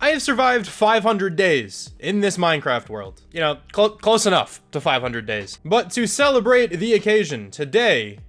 I have survived 500 days in this Minecraft world. You know, close enough to 500 days. But to celebrate the occasion, today,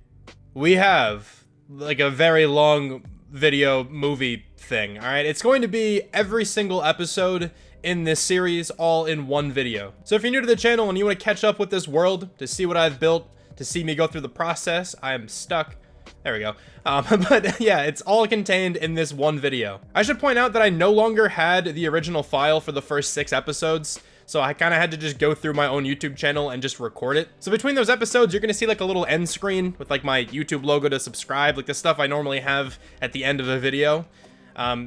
we have like a very long video movie thing, alright? It's going to be every single episode in this series all in one video. So if you're new to the channel and you want to catch up with this world, to see what I've built, to see me go through the process, I am stuck. There we go. But yeah, it's all contained in this one video. I should point out that I no longer had the original file for the first 6 episodes, so I kind of had to just go through my own YouTube channel and just record it. So between those episodes, you're going to see like a little end screen with like my YouTube logo to subscribe, like the stuff I normally have at the end of a video.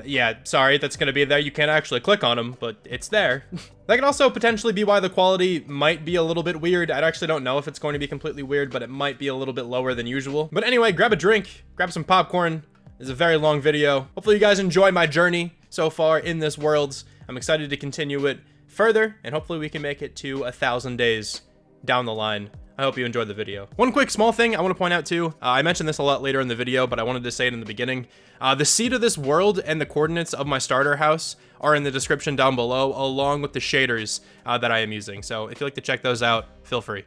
Yeah, sorry, that's going to be there. You can't actually click on them, but it's there. That could also potentially be why the quality might be a little bit weird. I actually don't know if it's going to be completely weird, but it might be a little bit lower than usual. But anyway, grab a drink, grab some popcorn. This is a very long video. Hopefully you guys enjoy my journey so far in this world. I'm excited to continue it further, and hopefully we can make it to 1,000 days down the line. I hope you enjoyed the video. One quick small thing I want to point out too, I mentioned this a lot later in the video, but I wanted to say it in the beginning. The seed of this world and the coordinates of my starter house are in the description down below, along with the shaders that I am using. So if you'd like to check those out, feel free.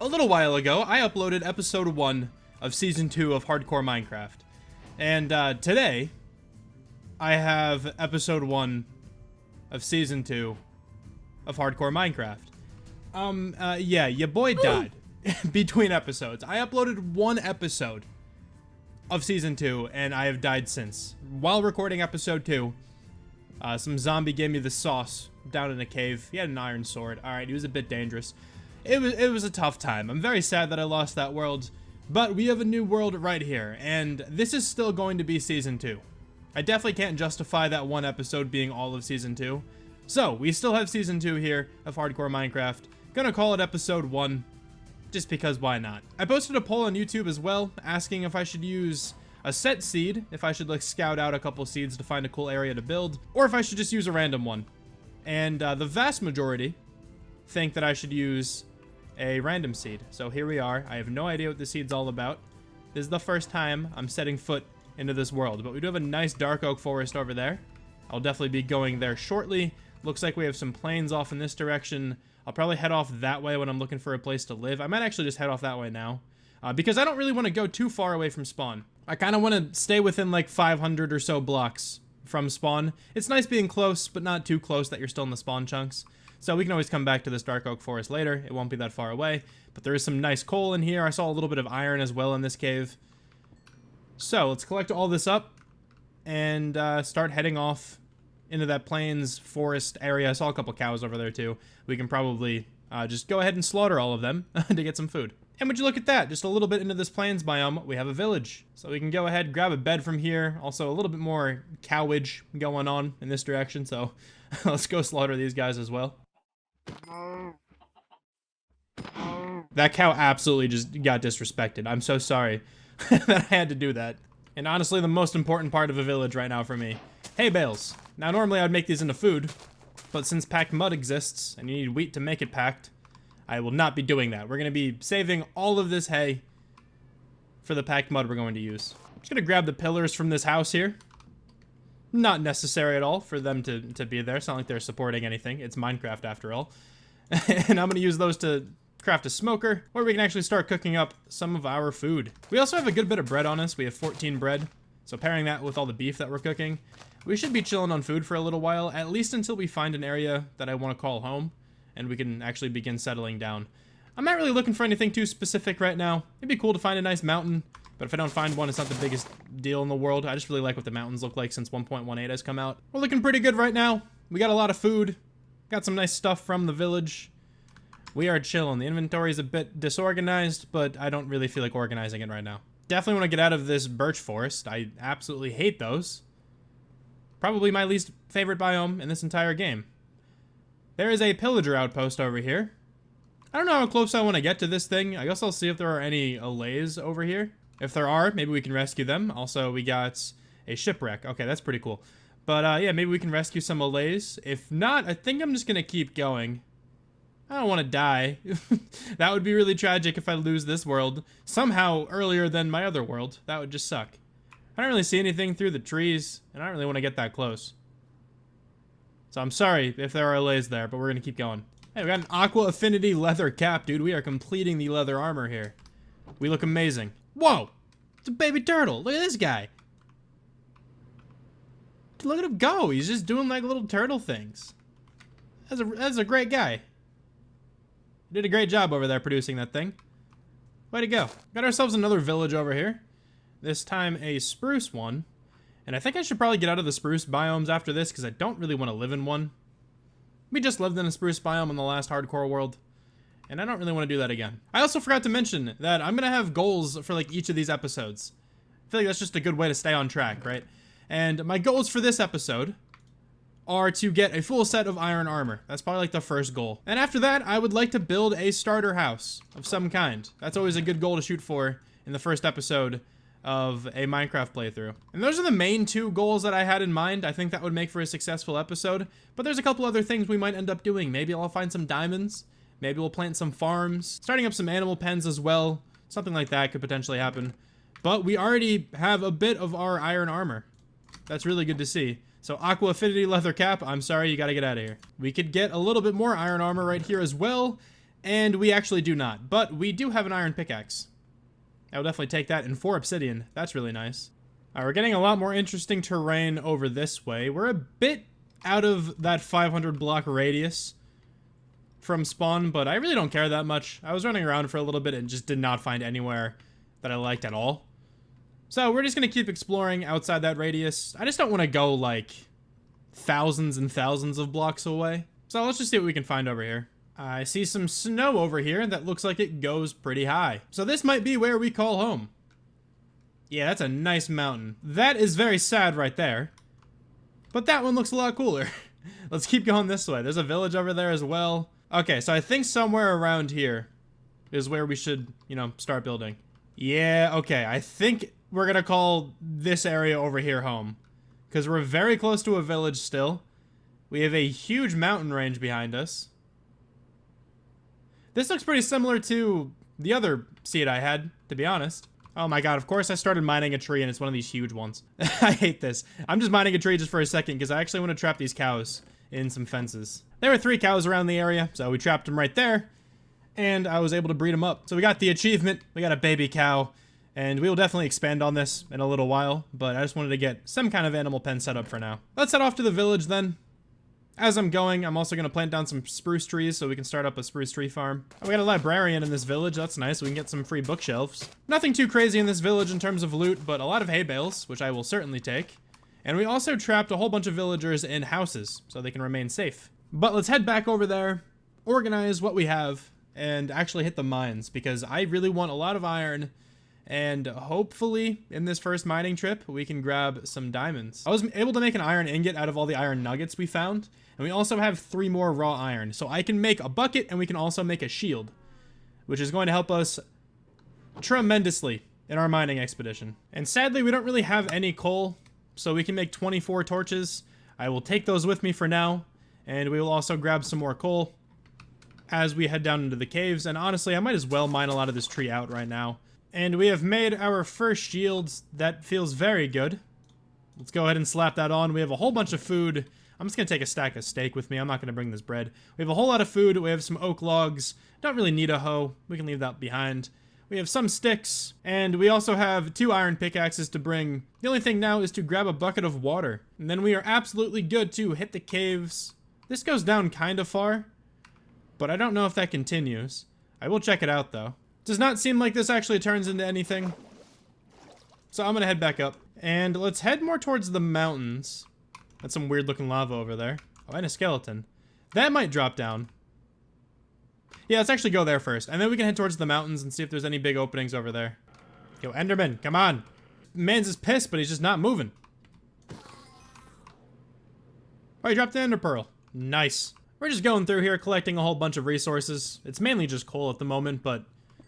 A little while ago, I uploaded episode 1 of season 2 of Hardcore Minecraft. And today, I have episode 1 of season 2 of Hardcore Minecraft. Yeah, your boy died between episodes. I uploaded 1 episode of season 2, and I have died since. While recording episode 2, some zombie gave me the sauce down in a cave. He had an iron sword. Alright, he was a bit dangerous. It was a tough time. I'm very sad that I lost that world, but we have a new world right here, and this is still going to be season 2. I definitely can't justify that 1 episode being all of season 2. So, we still have season 2 here of Hardcore Minecraft. Gonna call it episode 1, just because why not? I posted a poll on YouTube as well, asking if I should use a set seed, if I should like scout out a couple seeds to find a cool area to build, or if I should just use a random one. And the vast majority think that I should use a random seed. So here we are. I have no idea what the seed's all about. This is the first time I'm setting foot into this world, but we do have a nice dark oak forest over there. I'll definitely be going there shortly. Looks like we have some plains off in this direction. I'll probably head off that way when I'm looking for a place to live. I might actually just head off that way now, because I don't really want to go too far away from spawn. I kind of want to stay within like 500 or so blocks from spawn. It's nice being close, but not too close that you're still in the spawn chunks. So we can always come back to this dark oak forest later. It won't be that far away, but there is some nice coal in here. I saw a little bit of iron as well in this cave. So let's collect all this up and start heading off into that plains forest area. I saw a couple cows over there too. We can probably just go ahead and slaughter all of them to get some food. And would you look at that, just a little bit into this plains biome, we have a village. So we can go ahead, grab a bed from here. Also a little bit more cowage going on in this direction, so let's go slaughter these guys as well. That cow absolutely just got disrespected. I'm so sorry that I had to do that. And honestly, the most important part of a village right now for me. Hay bales. Now, normally I'd make these into food, but since packed mud exists, and you need wheat to make it packed, I will not be doing that. We're going to be saving all of this hay for the packed mud we're going to use. I'm just going to grab the pillars from this house here. Not necessary at all for them to be there. It's not like they're supporting anything. It's Minecraft after all. And I'm going to use those to craft a smoker, where we can actually start cooking up some of our food. We also have a good bit of bread on us. We have 14 bread. So pairing that with all the beef that we're cooking, we should be chilling on food for a little while, at least until we find an area that I want to call home, and we can actually begin settling down. I'm not really looking for anything too specific right now. It'd be cool to find a nice mountain, but if I don't find one, it's not the biggest deal in the world. I just really like what the mountains look like since 1.18 has come out. We're looking pretty good right now. We got a lot of food. Got some nice stuff from the village. We are chilling. The inventory is a bit disorganized, but I don't really feel like organizing it right now. Definitely want to get out of this birch forest. I absolutely hate those. Probably my least favorite biome in this entire game. There is a pillager outpost over here. I don't know how close I want to get to this thing. I guess I'll see if there are any allays over here. If there are, maybe we can rescue them. Also, we got a shipwreck. Okay, that's pretty cool. But yeah, maybe we can rescue some allays. If not, I think I'm just going to keep going. I don't want to die. That would be really tragic if I lose this world somehow earlier than my other world. That would just suck. I don't really see anything through the trees, and I don't really want to get that close. So I'm sorry if there are allays there, but we're going to keep going. Hey, we got an Aqua Affinity leather cap, dude. We are completing the leather armor here. We look amazing. Whoa! It's a baby turtle. Look at this guy. Dude, look at him go. He's just doing like little turtle things. That's a great guy. Did a great job over there producing that thing. Way to go. Got ourselves another village over here. This time a spruce one. And I think I should probably get out of the spruce biomes after this because I don't really want to live in one. We just lived in a spruce biome in the last hardcore world. And I don't really want to do that again. I also forgot to mention that I'm going to have goals for like each of these episodes. I feel like that's just a good way to stay on track, right? And my goals for this episode are to get a full set of iron armor. That's probably like the first goal. And after that, I would like to build a starter house of some kind. That's always a good goal to shoot for in the first episode of a Minecraft playthrough. And those are the main two goals that I had in mind. I think that would make for a successful episode. But there's a couple other things we might end up doing. Maybe I'll find some diamonds. Maybe we'll plant some farms. Starting up some animal pens as well. Something like that could potentially happen. But we already have a bit of our iron armor. That's really good to see. So Aqua Affinity leather cap, I'm sorry, you gotta get out of here. We could get a little bit more iron armor right here as well. And we actually do not. But we do have an iron pickaxe. I will definitely take that, and 4 obsidian. That's really nice. Alright, we're getting a lot more interesting terrain over this way. We're a bit out of that 500 block radius from spawn, but I really don't care that much. I was running around for a little bit and just did not find anywhere that I liked at all. So we're just going to keep exploring outside that radius. I just don't want to go like thousands and thousands of blocks away. So let's just see what we can find over here. I see some snow over here that looks like it goes pretty high. So this might be where we call home. Yeah, that's a nice mountain. That is very sad right there. But that one looks a lot cooler. Let's keep going this way. There's a village over there as well. Okay, so I think somewhere around here is where we should, you know, start building. Yeah, okay. I think we're gonna call this area over here home. Because we're very close to a village still. We have a huge mountain range behind us. This looks pretty similar to the other seed I had, to be honest. Oh my god, of course I started mining a tree and it's one of these huge ones. I hate this. I'm just mining a tree just for a second because I actually want to trap these cows in some fences. There were 3 cows around the area, so we trapped them right there. And I was able to breed them up. So we got the achievement, we got a baby cow. And we will definitely expand on this in a little while, but I just wanted to get some kind of animal pen set up for now. Let's head off to the village then. As I'm going, I'm also going to plant down some spruce trees so we can start up a spruce tree farm. Oh, we got a librarian in this village. That's nice. We can get some free bookshelves. Nothing too crazy in this village in terms of loot, but a lot of hay bales, which I will certainly take. And we also trapped a whole bunch of villagers in houses so they can remain safe. But let's head back over there, organize what we have, and actually hit the mines because I really want a lot of iron. And hopefully, in this first mining trip, we can grab some diamonds. I was able to make an iron ingot out of all the iron nuggets we found. And we also have 3 more raw iron. So I can make a bucket, and we can also make a shield. Which is going to help us tremendously in our mining expedition. And sadly, we don't really have any coal. So we can make 24 torches. I will take those with me for now. And we will also grab some more coal as we head down into the caves. And honestly, I might as well mine a lot of this tree out right now. And we have made our first shields. That feels very good. Let's go ahead and slap that on. We have a whole bunch of food. I'm just going to take a stack of steak with me. I'm not going to bring this bread. We have a whole lot of food. We have some oak logs. Don't really need a hoe. We can leave that behind. We have some sticks. And we also have 2 iron pickaxes to bring. The only thing now is to grab a bucket of water. And then we are absolutely good to hit the caves. This goes down kind of far. But I don't know if that continues. I will check it out though. Does not seem like this actually turns into anything. So I'm going to head back up. And let's head more towards the mountains. That's some weird looking lava over there. Oh, and a skeleton. That might drop down. Yeah, let's actually go there first. And then we can head towards the mountains and see if there's any big openings over there. Yo, Enderman, come on. Man's is pissed, but he's just not moving. Oh, he dropped the ender pearl. Nice. We're just going through here collecting a whole bunch of resources. It's mainly just coal at the moment, but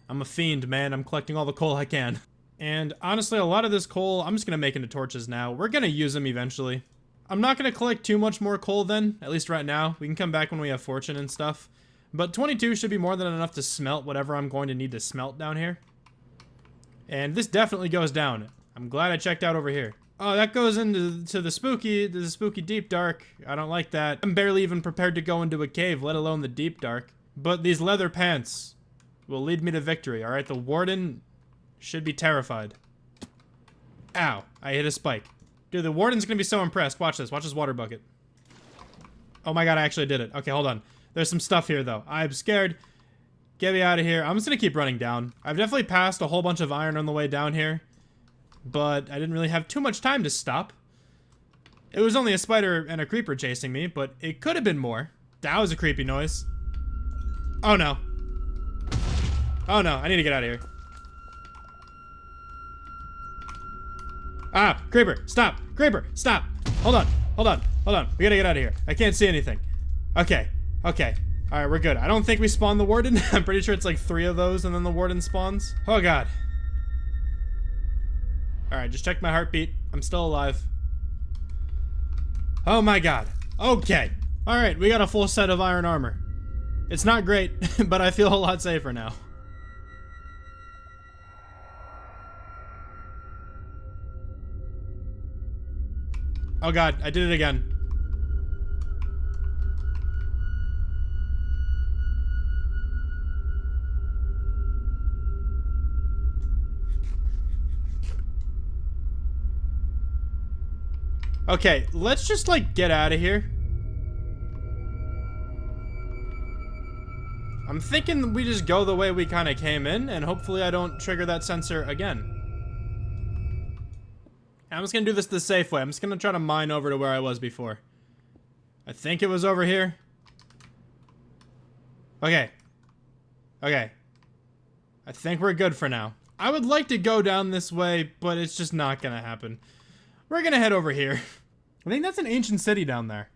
I'm a fiend, man. I'm collecting all the coal I can. And honestly, a lot of this coal, I'm just going to make into torches now. We're going to use them eventually. I'm not going to collect too much more coal then, at least right now. We can come back when we have fortune and stuff. But 22 should be more than enough to smelt whatever I'm going to need to smelt down here. And this definitely goes down. I'm glad I checked out over here. Oh, that goes into the spooky deep dark. I don't like that. I'm barely even prepared to go into a cave, let alone the deep dark. But these leather pants will lead me to victory, alright? The warden should be terrified. Ow, I hit a spike. Dude, the warden's gonna be so impressed. Watch this, watch this water bucket. Oh my god, I actually did it. Okay, hold on. There's some stuff here, though. I'm scared. Get me out of here. I'm just gonna keep running down. I've definitely passed a whole bunch of iron on the way down here, but I didn't really have too much time to stop. It was only a spider and a creeper chasing me, but it could have been more. That was a creepy noise. Oh no. Oh no, I need to get out of here. Ah, creeper, stop. Creeper, stop. Hold on, hold on, hold on. We gotta get out of here. I can't see anything. Okay, okay. Alright, we're good. I don't think we spawned the warden. I'm pretty sure it's like 3 of those and then the warden spawns. Oh god. Alright, just check my heartbeat. I'm still alive. Oh my god. Okay. Alright, we got a full set of iron armor. It's not great, but I feel a lot safer now. Oh god, I did it again. Okay, let's just, like, get out of here. I'm thinking we just go the way we kind of came in, and hopefully I don't trigger that sensor again. I'm just gonna do this the safe way. I'm just gonna try to mine over to where I was before. I think it was over here. Okay. Okay. I think we're good for now. I would like to go down this way, but it's just not gonna happen. We're gonna head over here. I think that's an ancient city down there.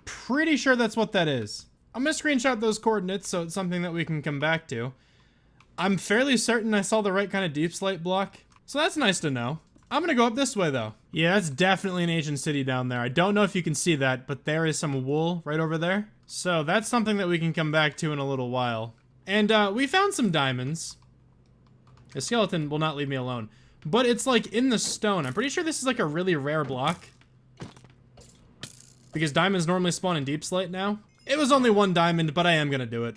Pretty sure that's what that is. I'm gonna screenshot those coordinates so it's something that we can come back to. I'm fairly certain I saw the right kind of deep slate block, so that's nice to know. I'm gonna go up this way though. Yeah, that's definitely an ancient city down there. I don't know if you can see that, but there is some wool right over there. So that's something that we can come back to in a little while. And we found some diamonds. The skeleton will not leave me alone. But it's like in the stone. I'm pretty sure this is like a really rare block. Because diamonds normally spawn in deep slate now. It was only 1 diamond, but I am gonna do it.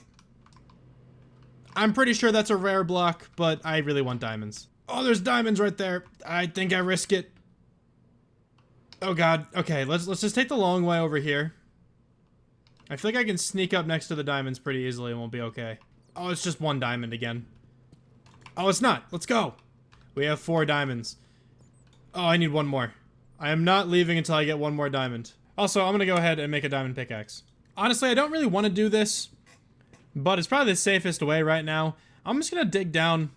I'm pretty sure that's a rare block, but I really want diamonds. Oh, there's diamonds right there. I think I risk it. Oh god. Okay, let's just take the long way over here. I feel like I can sneak up next to the diamonds pretty easily and we'll be okay. Oh, it's just 1 diamond again. Oh, it's not. Let's go. We have 4 diamonds. Oh, I need 1 more. I am not leaving until I get 1 more diamond. Also, I'm gonna go ahead and make a diamond pickaxe. Honestly, I don't really want to do this, but it's probably the safest way right now. I'm just gonna dig down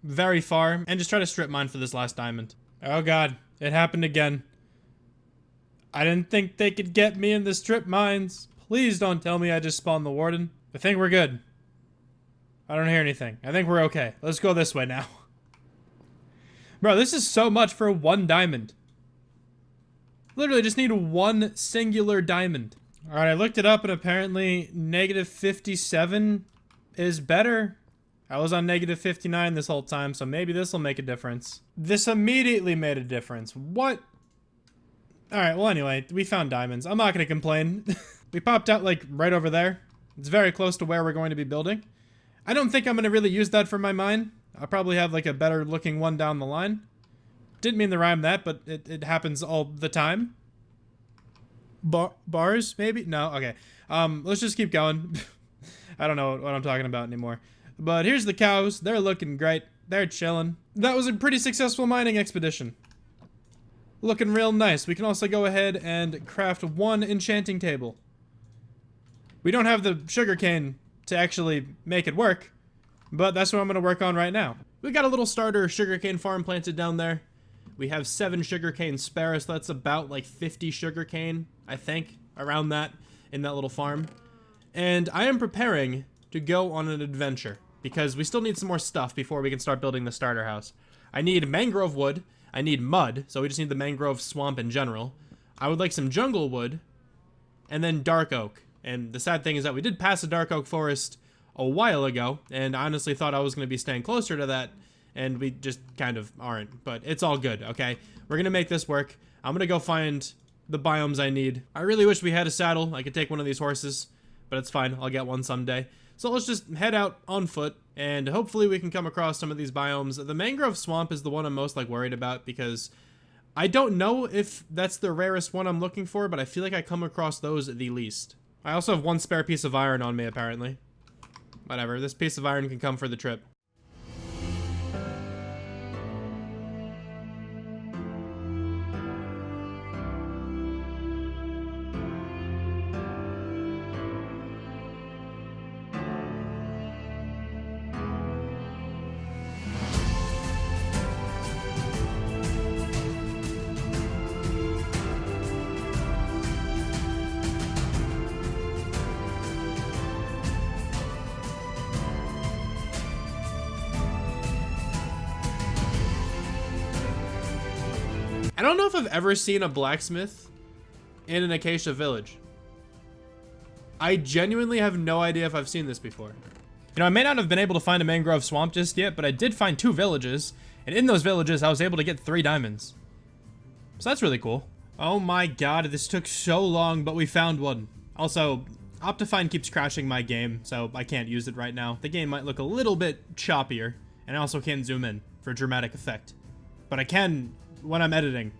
very far and just try to strip mine for this last diamond. Oh god, it happened again. I didn't think they could get me in the strip mines. Please don't tell me I just spawned the warden. I think we're good. I don't hear anything. I think we're okay. Let's go this way now. Bro, this is so much for 1 diamond. Literally just need 1 singular diamond. Alright, I looked it up and apparently -57 is better. I was on -59 this whole time, so maybe this will make a difference. This immediately made a difference. What? Alright, well anyway, we found diamonds. I'm not gonna complain. We popped out like right over there. It's very close to where we're going to be building. I don't think I'm gonna really use that for my mine. I'll probably have like a better looking one down the line. Didn't mean to rhyme that, but it happens all the time. Bars, maybe? No? Okay. Let's just keep going. I don't know what I'm talking about anymore. But here's the cows. They're looking great. They're chilling. That was a pretty successful mining expedition. Looking real nice. We can also go ahead and craft one enchanting table. We don't have the sugarcane to actually make it work, but that's what I'm going to work on right now. We got a little starter sugarcane farm planted down there. We have 7 sugarcane spare, so that's about like 50 sugarcane, I think, around that, in that little farm. And I am preparing to go on an adventure, because we still need some more stuff before we can start building the starter house. I need mangrove wood, I need mud, so we just need the mangrove swamp in general. I would like some jungle wood, and then dark oak. And the sad thing is that we did pass a dark oak forest a while ago, and I honestly thought I was going to be staying closer to that, and we just kind of aren't, but it's all good, okay? We're gonna make this work. I'm gonna go find the biomes I need. I really wish we had a saddle. I could take one of these horses, but it's fine. I'll get one someday. So let's just head out on foot, and hopefully we can come across some of these biomes. The mangrove swamp is the one I'm most like worried about, because I don't know if that's the rarest one I'm looking for, but I feel like I come across those the least. I also have 1 spare piece of iron on me, apparently. Whatever, this piece of iron can come for the trip. I don't know if I've ever seen a blacksmith in an acacia village. I genuinely have no idea if I've seen this before. You know, I may not have been able to find a mangrove swamp just yet, but I did find 2 villages, and in those villages, I was able to get 3 diamonds. So that's really cool. Oh my god, this took so long, but we found one. Also, Optifine keeps crashing my game, so I can't use it right now. The game might look a little bit choppier, and I also can't zoom in for dramatic effect. But I can when I'm editing.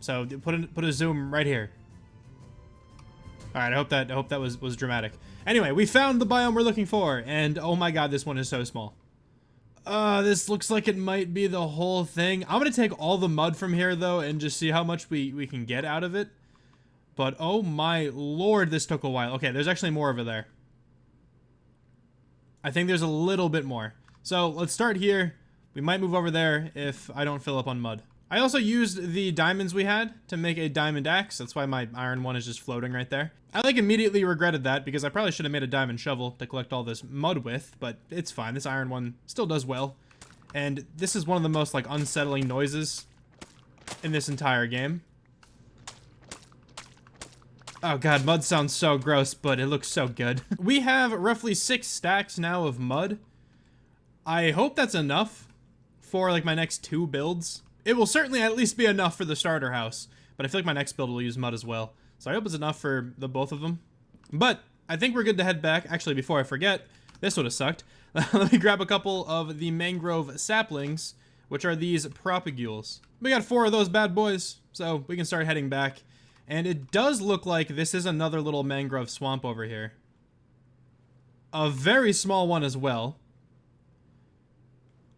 So put a zoom right here. All right, I hope that was dramatic. Anyway, we found the biome we're looking for, and oh my god, this one is so small. This looks like it might be the whole thing. I'm gonna take all the mud from here though, and just see how much we can get out of it. But oh my lord, this took a while. Okay, there's actually more over there. I think there's a little bit more. So let's start here. We might move over there if I don't fill up on mud. I also used the diamonds we had to make a diamond axe. That's why my iron one is just floating right there. I like immediately regretted that because I probably should have made a diamond shovel to collect all this mud with, but it's fine. This iron one still does well. And this is one of the most like unsettling noises in this entire game. Oh god, mud sounds so gross, but it looks so good. We have roughly 6 stacks now of mud. I hope that's enough for like my next 2 builds. It will certainly at least be enough for the starter house, but I feel like my next build will use mud as well. So I hope it's enough for the both of them. But I think we're good to head back. Actually, before I forget, this would have sucked. Let me grab a couple of the mangrove saplings, which are these propagules. We got 4 of those bad boys, so we can start heading back. And it does look like this is another little mangrove swamp over here. A very small one as well.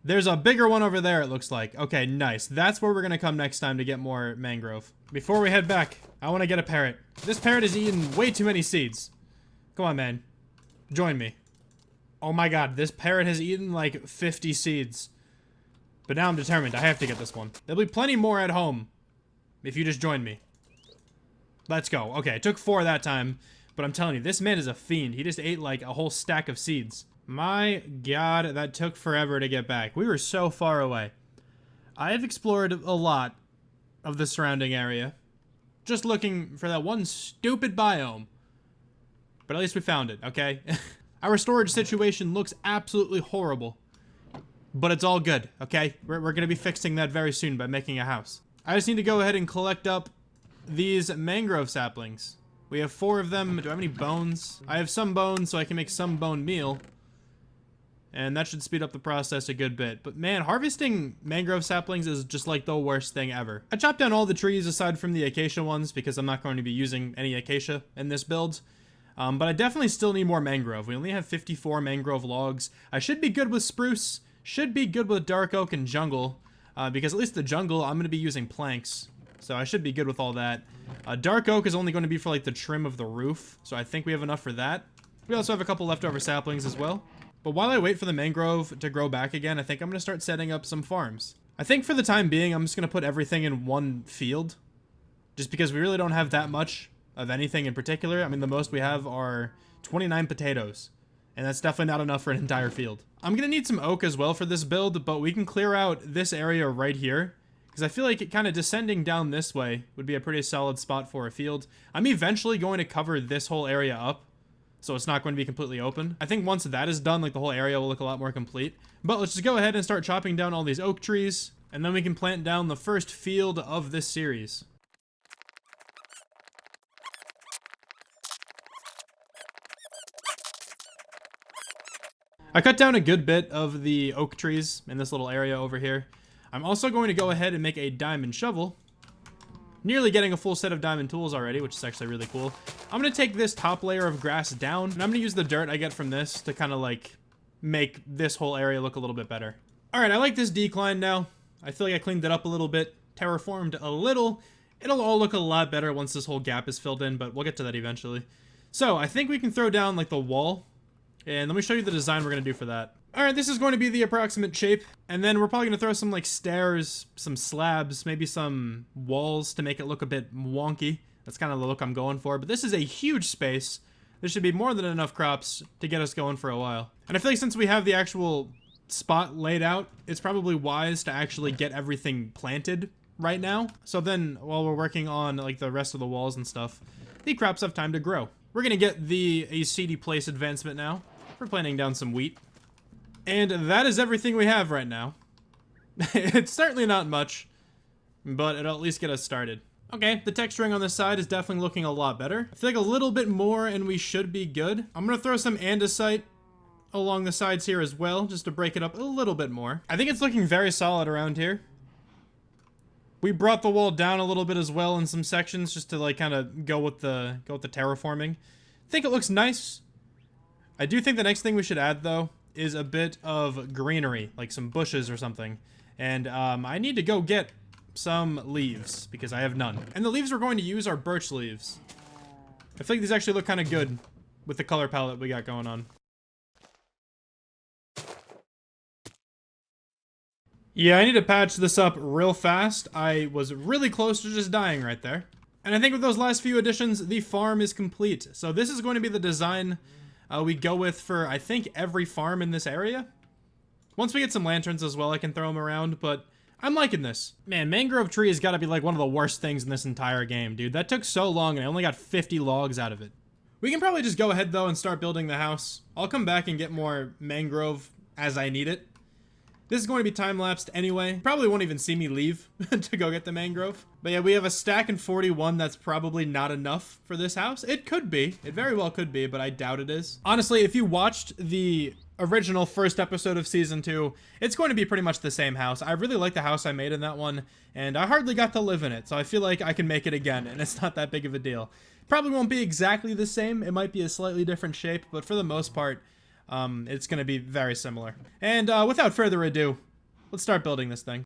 There's a bigger one over there, it looks like. Okay, nice. That's where we're gonna come next time to get more mangrove. Before we head back, I want to get a parrot. This parrot has eaten way too many seeds. Come on, man. Join me. Oh my god, this parrot has eaten like 50 seeds. But now I'm determined. I have to get this one. There'll be plenty more at home if you just join me. Let's go. Okay, it took 4 that time, but I'm telling you, this man is a fiend. He just ate like a whole stack of seeds. My god, that took forever to get back. We were so far away. I have explored a lot of the surrounding area, just looking for that one stupid biome. But at least we found it, okay? Our storage situation looks absolutely horrible, but it's all good, okay? We're gonna be fixing that very soon by making a house. I just need to go ahead and collect up these mangrove saplings. We have 4 of them. Do I have any bones? I have some bones, so I can make some bone meal. And that should speed up the process a good bit. But man, harvesting mangrove saplings is just like the worst thing ever. I chopped down all the trees aside from the acacia ones because I'm not going to be using any acacia in this build. But I definitely still need more mangrove. We only have 54 mangrove logs. I should be good with spruce. Should be good with dark oak and jungle. Because at least the jungle, I'm going to be using planks So I should be good with all that. Dark oak is only going to be for like the trim of the roof. So I think we have enough for that. We also have a couple leftover saplings as well. But while I wait for the mangrove to grow back again, I think I'm going to start setting up some farms. I think for the time being, I'm just going to put everything in one field. Just because we really don't have that much of anything in particular. I mean, the most we have are 29 potatoes. And that's definitely not enough for an entire field. I'm going to need some oak as well for this build, but we can clear out this area right here. Because I feel like it kind of descending down this way would be a pretty solid spot for a field. I'm eventually going to cover this whole area up, so it's not going to be completely open. I think once that is done, like the whole area will look a lot more complete. But let's just go ahead and start chopping down all these oak trees, and then we can plant down the first field of this series. I cut down a good bit of the oak trees in this little area over here. I'm also going to go ahead and make a diamond shovel. Nearly getting a full set of diamond tools already, which is actually really cool. I'm going to take this top layer of grass down, and I'm going to use the dirt I get from this to kind of like make this whole area look a little bit better. All right, I like this decline now. I feel like I cleaned it up a little bit, terraformed a little. It'll all look a lot better once this whole gap is filled in, but we'll get to that eventually. So I think we can throw down like the wall. And let me show you the design we're going to do for that. Alright, this is going to be the approximate shape. And then we're probably going to throw some like stairs, some slabs, maybe some walls to make it look a bit wonky. That's kind of the look I'm going for. But this is a huge space. There should be more than enough crops to get us going for a while. And I feel like since we have the actual spot laid out, it's probably wise to actually get everything planted right now. So then while we're working on like the rest of the walls and stuff, the crops have time to grow. We're going to get a seedy place advancement now. We're planting down some wheat. And that is everything we have right now. It's certainly not much, but it'll at least get us started. Okay, the texturing on this side is definitely looking a lot better. I feel like a little bit more and we should be good. I'm going to throw some andesite along the sides here as well, just to break it up a little bit more. I think it's looking very solid around here. We brought the wall down a little bit as well in some sections, just to like kind of go with the terraforming. I think it looks nice. I do think the next thing we should add, though, is a bit of greenery, like some bushes or something. And I need to go get some leaves, because I have none. And the leaves we're going to use are birch leaves. I think these actually look kind of good with the color palette we got going on. Yeah, I need to patch this up real fast. I was really close to just dying right there. And I think with those last few additions, the farm is complete. So this is going to be the design we go with for, I think, every farm in this area. Once we get some lanterns as well, I can throw them around, but I'm liking this. Man, mangrove tree has got to be like one of the worst things in this entire game, dude. That took so long and I only got 50 logs out of it. We can probably just go ahead, though, and start building the house. I'll come back and get more mangrove as I need it. This is going to be time-lapsed anyway. Probably won't even see me leave to go get the mangrove. But yeah, we have a stack and 41 that's probably not enough for this house. It could be. It very well could be, but I doubt it is. Honestly, if you watched the original first episode of Season 2, it's going to be pretty much the same house. I really like the house I made in that one, and I hardly got to live in it, so I feel like I can make it again, and it's not that big of a deal. Probably won't be exactly the same. It might be a slightly different shape, but for the most part, it's going to be very similar. And without further ado, let's start building this thing.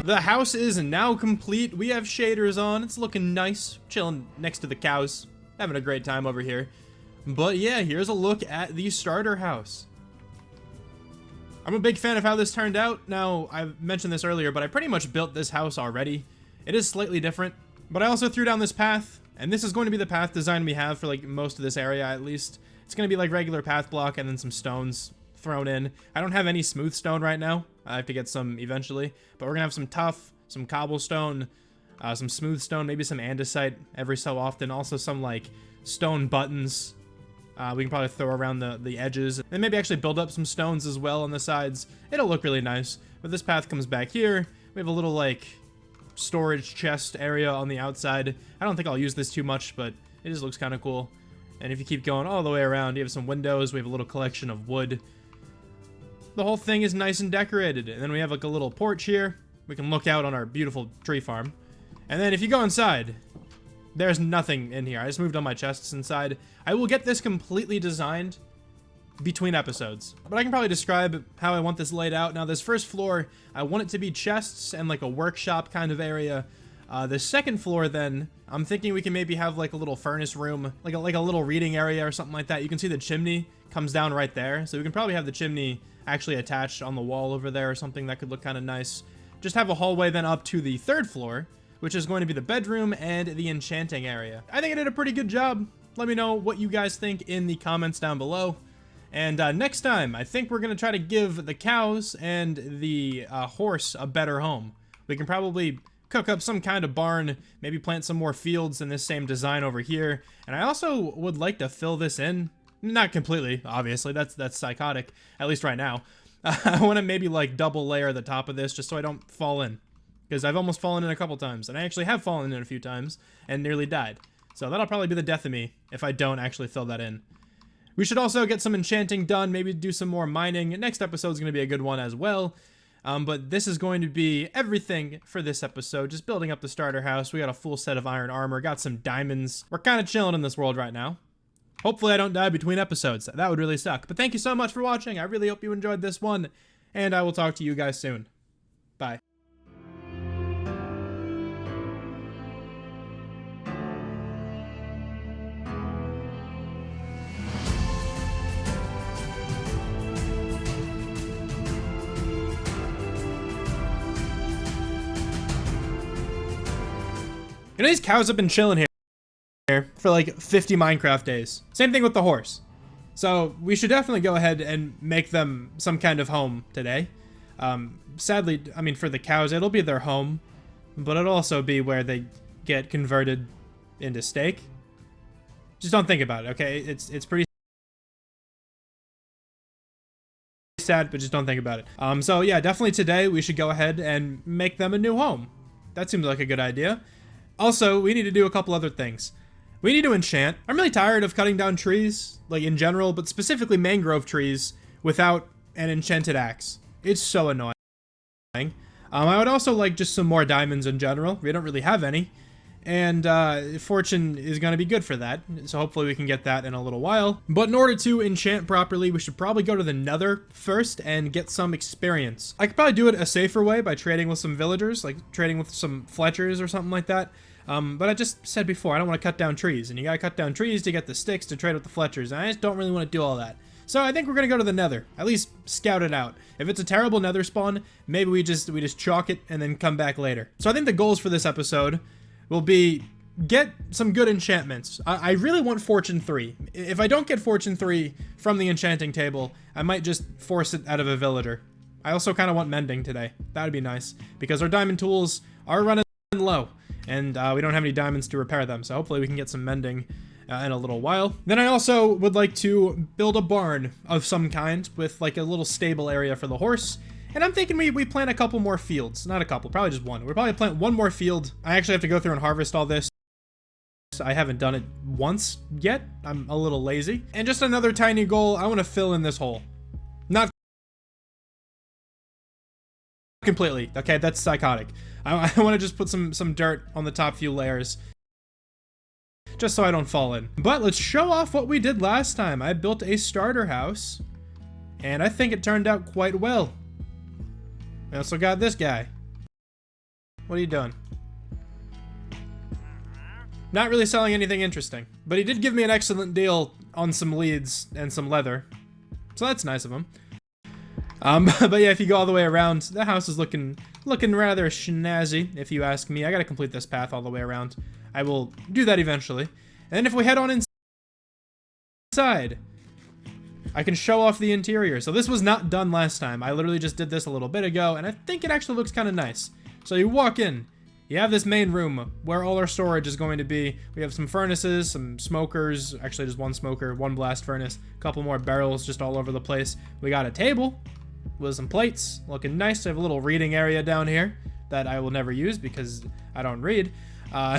The house is now complete. We have shaders on. It's looking nice. Chilling next to the cows. Having a great time over here. But yeah, here's a look at the starter house. I'm a big fan of how this turned out. Now, I mentioned this earlier, but I pretty much built this house already. It is slightly different, but I also threw down this path, and this is going to be the path design we have for like most of this area at least. It's going to be like regular path block and then some stones thrown in. I don't have any smooth stone right now. I have to get some eventually. But we're going to have some tuff, some cobblestone, some smooth stone, maybe some andesite every so often. Also some, like, stone buttons. We can probably throw around the edges. And maybe actually build up some stones as well on the sides. It'll look really nice. But this path comes back here. We have a little, like, storage chest area on the outside. I don't think I'll use this too much, but it just looks kind of cool. And if you keep going all the way around, you have some windows. We have a little collection of wood. The whole thing is nice and decorated. And then we have like a little porch here. We can look out on our beautiful tree farm. And then if you go inside, there's nothing in here. I just moved all my chests inside. I will get this completely designed between episodes. But I can probably describe how I want this laid out. Now, this first floor, I want it to be chests and like a workshop kind of area. The second floor, then, I'm thinking we can maybe have like a little furnace room, like a little reading area or something like that. You can see the chimney comes down right there. So we can probably have the chimney actually attached on the wall over there or something that could look kind of nice. Just have a hallway then up to the third floor, which is going to be the bedroom and the enchanting area. I think I did a pretty good job. Let me know what you guys think in the comments down below. And next time, I think we're going to try to give the cows and the horse a better home. We can probably cook up some kind of barn, maybe plant some more fields in this same design over here. And I also would like to fill this in. Not completely, obviously. That's psychotic, at least right now. I want to maybe like double layer the top of this just so I don't fall in. Because I've almost fallen in a couple times. And I actually have fallen in a few times and nearly died. So that'll probably be the death of me if I don't actually fill that in. We should also get some enchanting done, maybe do some more mining. Next episode is going to be a good one as well. But this is going to be everything for this episode. Just building up the starter house. We got a full set of iron armor, got some diamonds. We're kind of chilling in this world right now. Hopefully I don't die between episodes. That would really suck. But thank you so much for watching. I really hope you enjoyed this one. And I will talk to you guys soon. Bye. You know, these cows have been chilling here for like 50 Minecraft days. Same thing with the horse. So we should definitely go ahead and make them some kind of home today. Sadly, I mean, for the cows, it'll be their home, but it'll also be where they get converted into steak. Just don't think about it, okay? It's pretty sad, but just don't think about it. So yeah, definitely today we should go ahead and make them a new home. That seems like a good idea. Also, we need to do a couple other things. We need to enchant. I'm really tired of cutting down trees, like in general, but specifically mangrove trees without an enchanted axe. It's so annoying. I would also like just some more diamonds in general. We don't really have any. And fortune is going to be good for that. So hopefully we can get that in a little while. But in order to enchant properly, we should probably go to the Nether first and get some experience. I could probably do it a safer way by trading with some villagers, like trading with some Fletchers or something like that. But I just said before, I don't want to cut down trees. And you got to cut down trees to get the sticks to trade with the Fletchers. And I just don't really want to do all that. So I think we're going to go to the Nether. At least scout it out. If it's a terrible Nether spawn, maybe we just chalk it and then come back later. So I think the goals for this episode will be get some good enchantments. I really want Fortune 3. If I don't get Fortune 3 from the enchanting table, I might just force it out of a villager. I also kind of want Mending today. That would be nice, because our diamond tools are running low, and we don't have any diamonds to repair them, so hopefully we can get some Mending in a little while. Then I also would like to build a barn of some kind with like a little stable area for the horse. And I'm thinking we plant a couple more fields. Not a couple, probably just one. We'll probably plant one more field. I actually have to go through and harvest all this. I haven't done it once yet. I'm a little lazy. And just another tiny goal, I want to fill in this hole. Not completely. Okay, that's psychotic. I want to just put some dirt on the top few layers, just so I don't fall in. But let's show off what we did last time. I built a starter house, and I think it turned out quite well. I also got this guy. What are you doing? Not really selling anything interesting, but he did give me an excellent deal on some leads and some leather, so that's nice of him. But yeah, if you go all the way around, the house is looking rather snazzy, if you ask me. I gotta complete this path all the way around. I will do that eventually. And then if we head on inside, I can show off the interior. So this was not done last time. I literally just did this a little bit ago, and I think it actually looks kind of nice. So you walk in, you have this main room where all our storage is going to be. We have some furnaces, some smokers, actually just one smoker, one blast furnace, a couple more barrels just all over the place. We got a table with some plates, looking nice. I have a little reading area down here that I will never use because I don't read.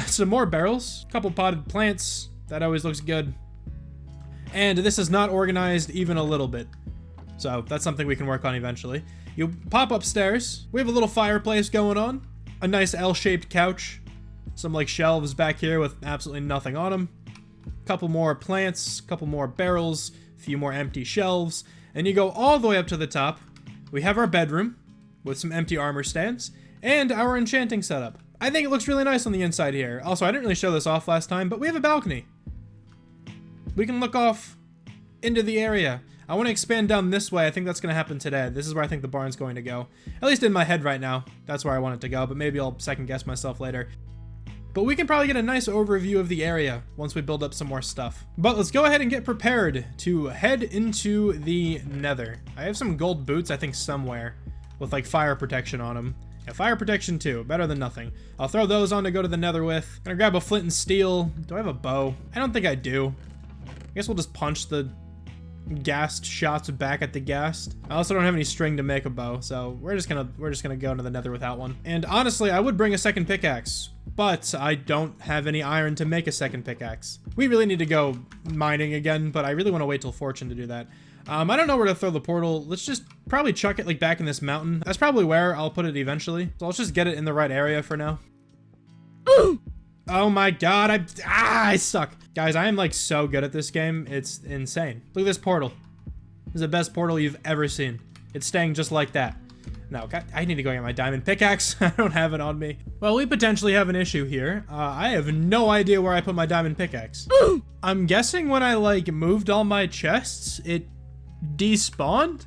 Some more barrels, a couple potted plants, that always looks good. And this is not organized even a little bit. So that's something we can work on eventually. You pop upstairs, we have a little fireplace going on, a nice L-shaped couch, some like shelves back here with absolutely nothing on them, a couple more plants, a couple more barrels, a few more empty shelves, and you go all the way up to the top. We have our bedroom with some empty armor stands and our enchanting setup. I think it looks really nice on the inside here. Also, I didn't really show this off last time, but we have a balcony. We can look off into the area. I want to expand down this way. I think that's going to happen today. This is where I think the barn's going to go. At least in my head right now. That's where I want it to go, but maybe I'll second guess myself later. But we can probably get a nice overview of the area once we build up some more stuff. But let's go ahead and get prepared to head into the Nether. I have some gold boots, I think, somewhere with like fire protection on them. Yeah, fire protection too, better than nothing. I'll throw those on to go to the Nether with. Gonna grab a flint and steel. Do I have a bow? I don't think I do. I guess we'll just punch the gassed shots back at the gassed. I also don't have any string to make a bow, so we're just gonna go into the Nether without one. And honestly, I would bring a second pickaxe, but I don't have any iron to make a second pickaxe. We really need to go mining again, but I really want to wait till fortune to do that. I don't know where to throw the portal. Let's just probably chuck it like back in this mountain. That's probably where I'll put it eventually. So let's just get it in the right area for now. Oh my god, I suck. Guys, I am like so good at this game. It's insane. Look at this portal. This is the best portal you've ever seen. It's staying just like that. No, God, I need to go get my diamond pickaxe. I don't have it on me. Well, we potentially have an issue here. I have no idea where I put my diamond pickaxe. I'm guessing when I like moved all my chests, it despawned?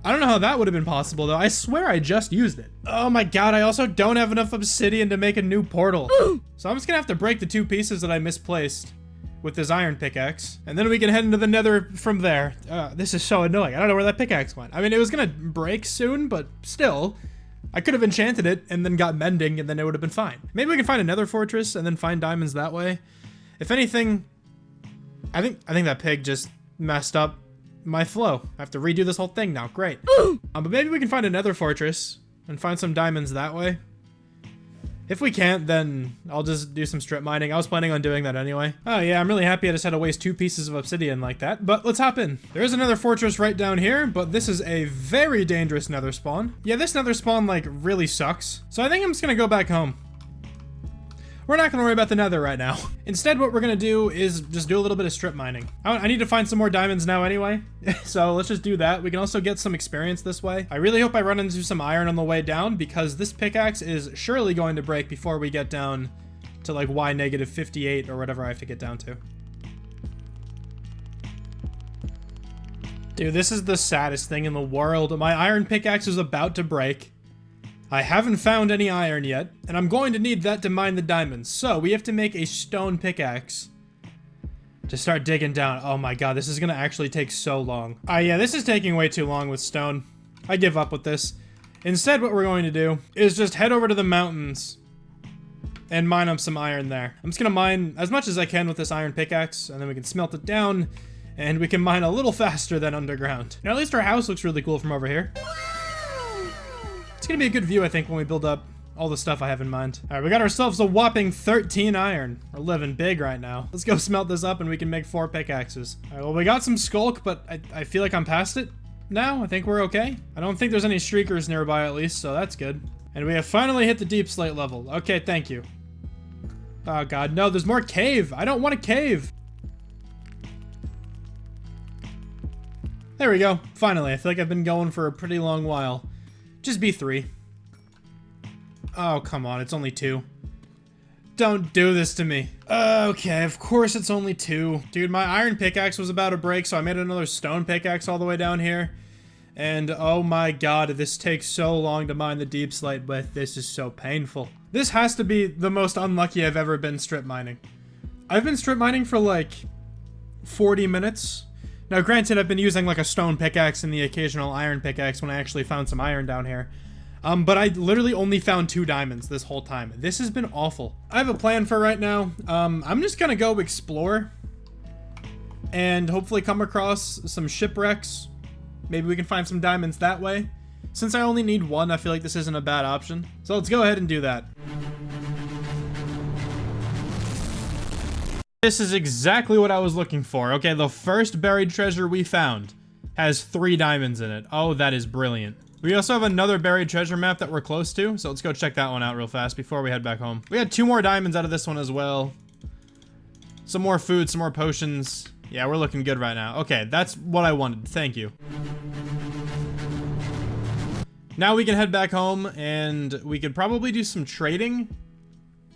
I don't know how that would have been possible though. I swear I just used it. Oh my god, I also don't have enough obsidian to make a new portal. So I'm just gonna have to break the two pieces that I misplaced with this iron pickaxe, and then we can head into the Nether from there. This is so annoying. I don't know where that pickaxe went. I mean, it was gonna break soon, but still, I could have enchanted it and then got mending and then it would have been fine. Maybe we can find a Nether fortress and then find diamonds that way. If anything, I think that pig just messed up my flow. I have to redo this whole thing now. Great. But maybe we can find a Nether fortress and find some diamonds that way. If we can't, then I'll just do some strip mining. I was planning on doing that anyway. Oh yeah, I'm really happy I just had to waste 2 pieces of obsidian like that, but let's hop in. There is another fortress right down here, but this is a very dangerous Nether spawn. Yeah, this Nether spawn like really sucks. So I think I'm just gonna go back home. We're not gonna worry about the Nether right now. Instead, what we're gonna do is just do a little bit of strip mining. I need to find some more diamonds now anyway, so let's just do that. We can also get some experience this way. I really hope I run into some iron on the way down because this pickaxe is surely going to break before we get down to like Y-58 or whatever I have to get down to. Dude, this is the saddest thing in the world. My iron pickaxe is about to break. I haven't found any iron yet, and I'm going to need that to mine the diamonds. So we have to make a stone pickaxe to start digging down. Oh my god, this is gonna actually take so long. Yeah, this is taking way too long with stone. I give up with this. Instead, what we're going to do is just head over to the mountains and mine up some iron there. I'm just gonna mine as much as I can with this iron pickaxe, and then we can smelt it down, and we can mine a little faster than underground. Now, at least our house looks really cool from over here. It's gonna be a good view, I think, when we build up all the stuff I have in mind. All right, we got ourselves a whopping 13 iron. We're living big right now. Let's go smelt this up and we can make 4 pickaxes. All right, well, we got some skulk, but I feel like I'm past it now. I think we're okay. I don't think there's any streakers nearby at least, so that's good. And we have finally hit the deep slate level. Okay, thank you. Oh god, no, there's more cave. I don't want a cave. There we go. Finally, I feel like I've been going for a pretty long while. Just be 3. Oh, come on, it's only 2. Don't do this to me. Okay, of course it's only 2. Dude, my iron pickaxe was about to break, so I made another stone pickaxe all the way down here. And oh my god, this takes so long to mine the deep slate with. This is so painful. This has to be the most unlucky I've ever been strip mining. I've been strip mining for like 40 minutes. Now, granted, I've been using like a stone pickaxe and the occasional iron pickaxe when I actually found some iron down here. But I literally only found 2 diamonds this whole time. This has been awful. I have a plan for right now. I'm just gonna go explore and hopefully come across some shipwrecks. Maybe we can find some diamonds that way. Since I only need 1, I feel like this isn't a bad option. So let's go ahead and do that. This is exactly what I was looking for. Okay, the first buried treasure we found has 3 diamonds in it. Oh, that is brilliant. We also have another buried treasure map that we're close to, so let's go check that one out real fast before we head back home. We had 2 more diamonds out of this one as well. Some more food, some more potions. Yeah, we're looking good right now. Okay, that's what I wanted. Thank you. Now we can head back home, and we could probably do some trading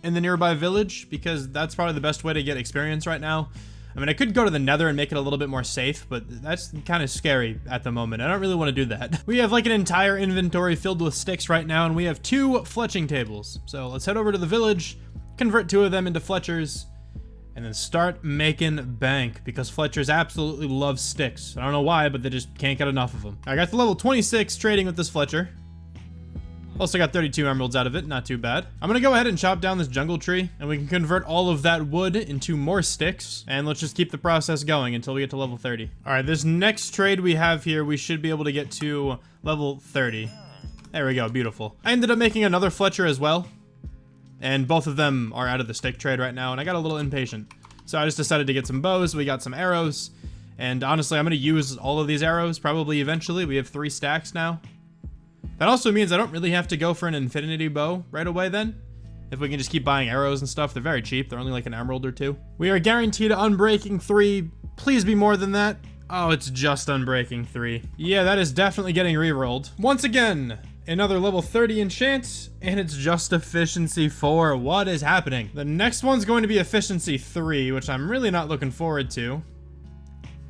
in the nearby village, because that's probably the best way to get experience right now. I mean, I could go to the Nether and make it a little bit more safe, but that's kind of scary at the moment. I don't really want to do that. We have like an entire inventory filled with sticks right now, and we have 2 fletching tables. So let's head over to the village, convert 2 of them into fletchers, and then start making bank, because fletchers absolutely love sticks. I don't know why, but they just can't get enough of them. I got to level 26 trading with this fletcher. Also got 32 emeralds out of it, not too bad. I'm gonna go ahead and chop down this jungle tree, and we can convert all of that wood into more sticks, and let's just keep the process going until we get to level 30. All right, this next trade we have here, we should be able to get to level 30. There we go, beautiful. I ended up making another fletcher as well, and both of them are out of the stick trade right now, and I got a little impatient. So I just decided to get some bows, we got some arrows, and honestly, I'm gonna use all of these arrows probably eventually. We have 3 stacks now. That also means I don't really have to go for an infinity bow right away then. If we can just keep buying arrows and stuff, they're very cheap. They're only like an emerald or 2. We are guaranteed Unbreaking 3. Please be more than that. Oh, it's just Unbreaking 3. Yeah, that is definitely getting re-rolled. Once again, another level 30 enchant, and it's just Efficiency 4. What is happening? The next one's going to be Efficiency 3, which I'm really not looking forward to.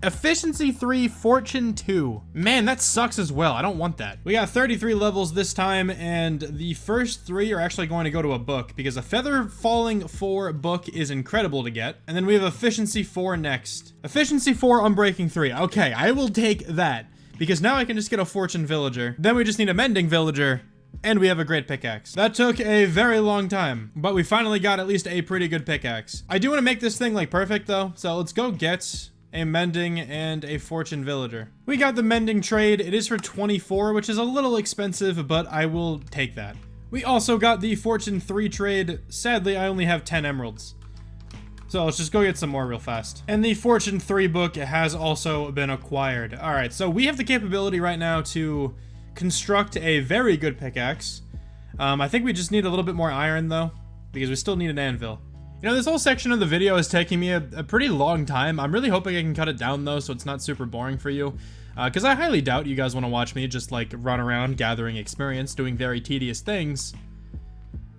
Efficiency 3, Fortune 2. Man, that sucks as well. I don't want that. We got 33 levels this time, and the first 3 are actually going to go to a book, because a Feather Falling 4 book is incredible to get. And then we have Efficiency 4 next. Efficiency 4, Unbreaking 3. Okay, I will take that, because now I can just get a Fortune Villager. Then we just need a Mending Villager, and we have a great pickaxe. That took a very long time, but we finally got at least a pretty good pickaxe. I do want to make this thing like perfect though, so let's go get a mending and a fortune villager. We got the mending trade. It is for 24, which is a little expensive, but I will take that. We also got the fortune 3 trade. Sadly, I only have 10 emeralds. So let's just go get some more real fast. And the fortune 3 book has also been acquired. All right, so we have the capability right now to construct a very good pickaxe. I think we just need a little bit more iron though, because we still need an anvil. You know, this whole section of the video is taking me a pretty long time. I'm really hoping I can cut it down though, so it's not super boring for you. Because I highly doubt you guys want to watch me just like run around gathering experience, doing very tedious things.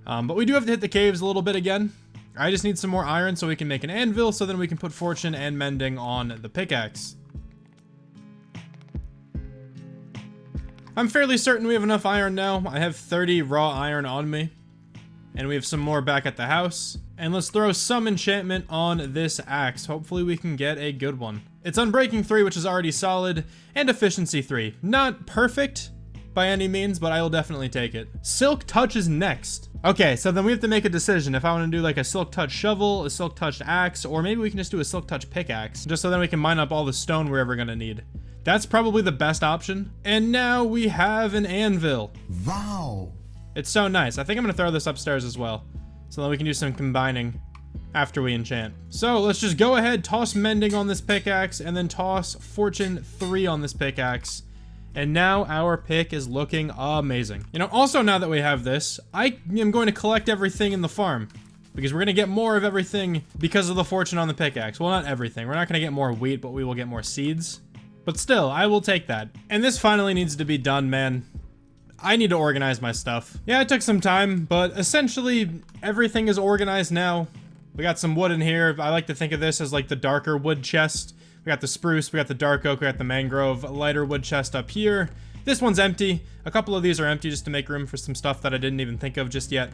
But we do have to hit the caves a little bit again. I just need some more iron so we can make an anvil, so then we can put fortune and mending on the pickaxe. I'm fairly certain we have enough iron now. I have 30 raw iron on me. And we have some more back at the house. And let's throw some enchantment on this axe. Hopefully we can get a good one. It's Unbreaking 3, which is already solid, and Efficiency 3. Not perfect by any means, but I will definitely take it. Silk Touch is next. Okay, so then we have to make a decision if I want to do like a Silk Touch shovel, a Silk Touch axe, or maybe we can just do a Silk Touch pickaxe, just so then we can mine up all the stone we're ever gonna need. That's probably the best option. And now we have an anvil. Wow. It's so nice. I think I'm gonna throw this upstairs as well, so that we can do some combining after we enchant. So let's just go ahead, toss mending on this pickaxe, and then toss fortune 3 on this pickaxe. And now our pick is looking amazing. You know, also now that we have this, I am going to collect everything in the farm, because we're gonna get more of everything because of the fortune on the pickaxe. Well, not everything. We're not gonna get more wheat, but we will get more seeds. But still, I will take that. And this finally needs to be done, man. I need to organize my stuff. Yeah, it took some time, but essentially everything is organized now. We got some wood in here. I like to think of this as like the darker wood chest. We got the spruce, we got the dark oak, we got the mangrove, lighter wood chest up here. This one's empty. A couple of these are empty just to make room for some stuff that I didn't even think of just yet.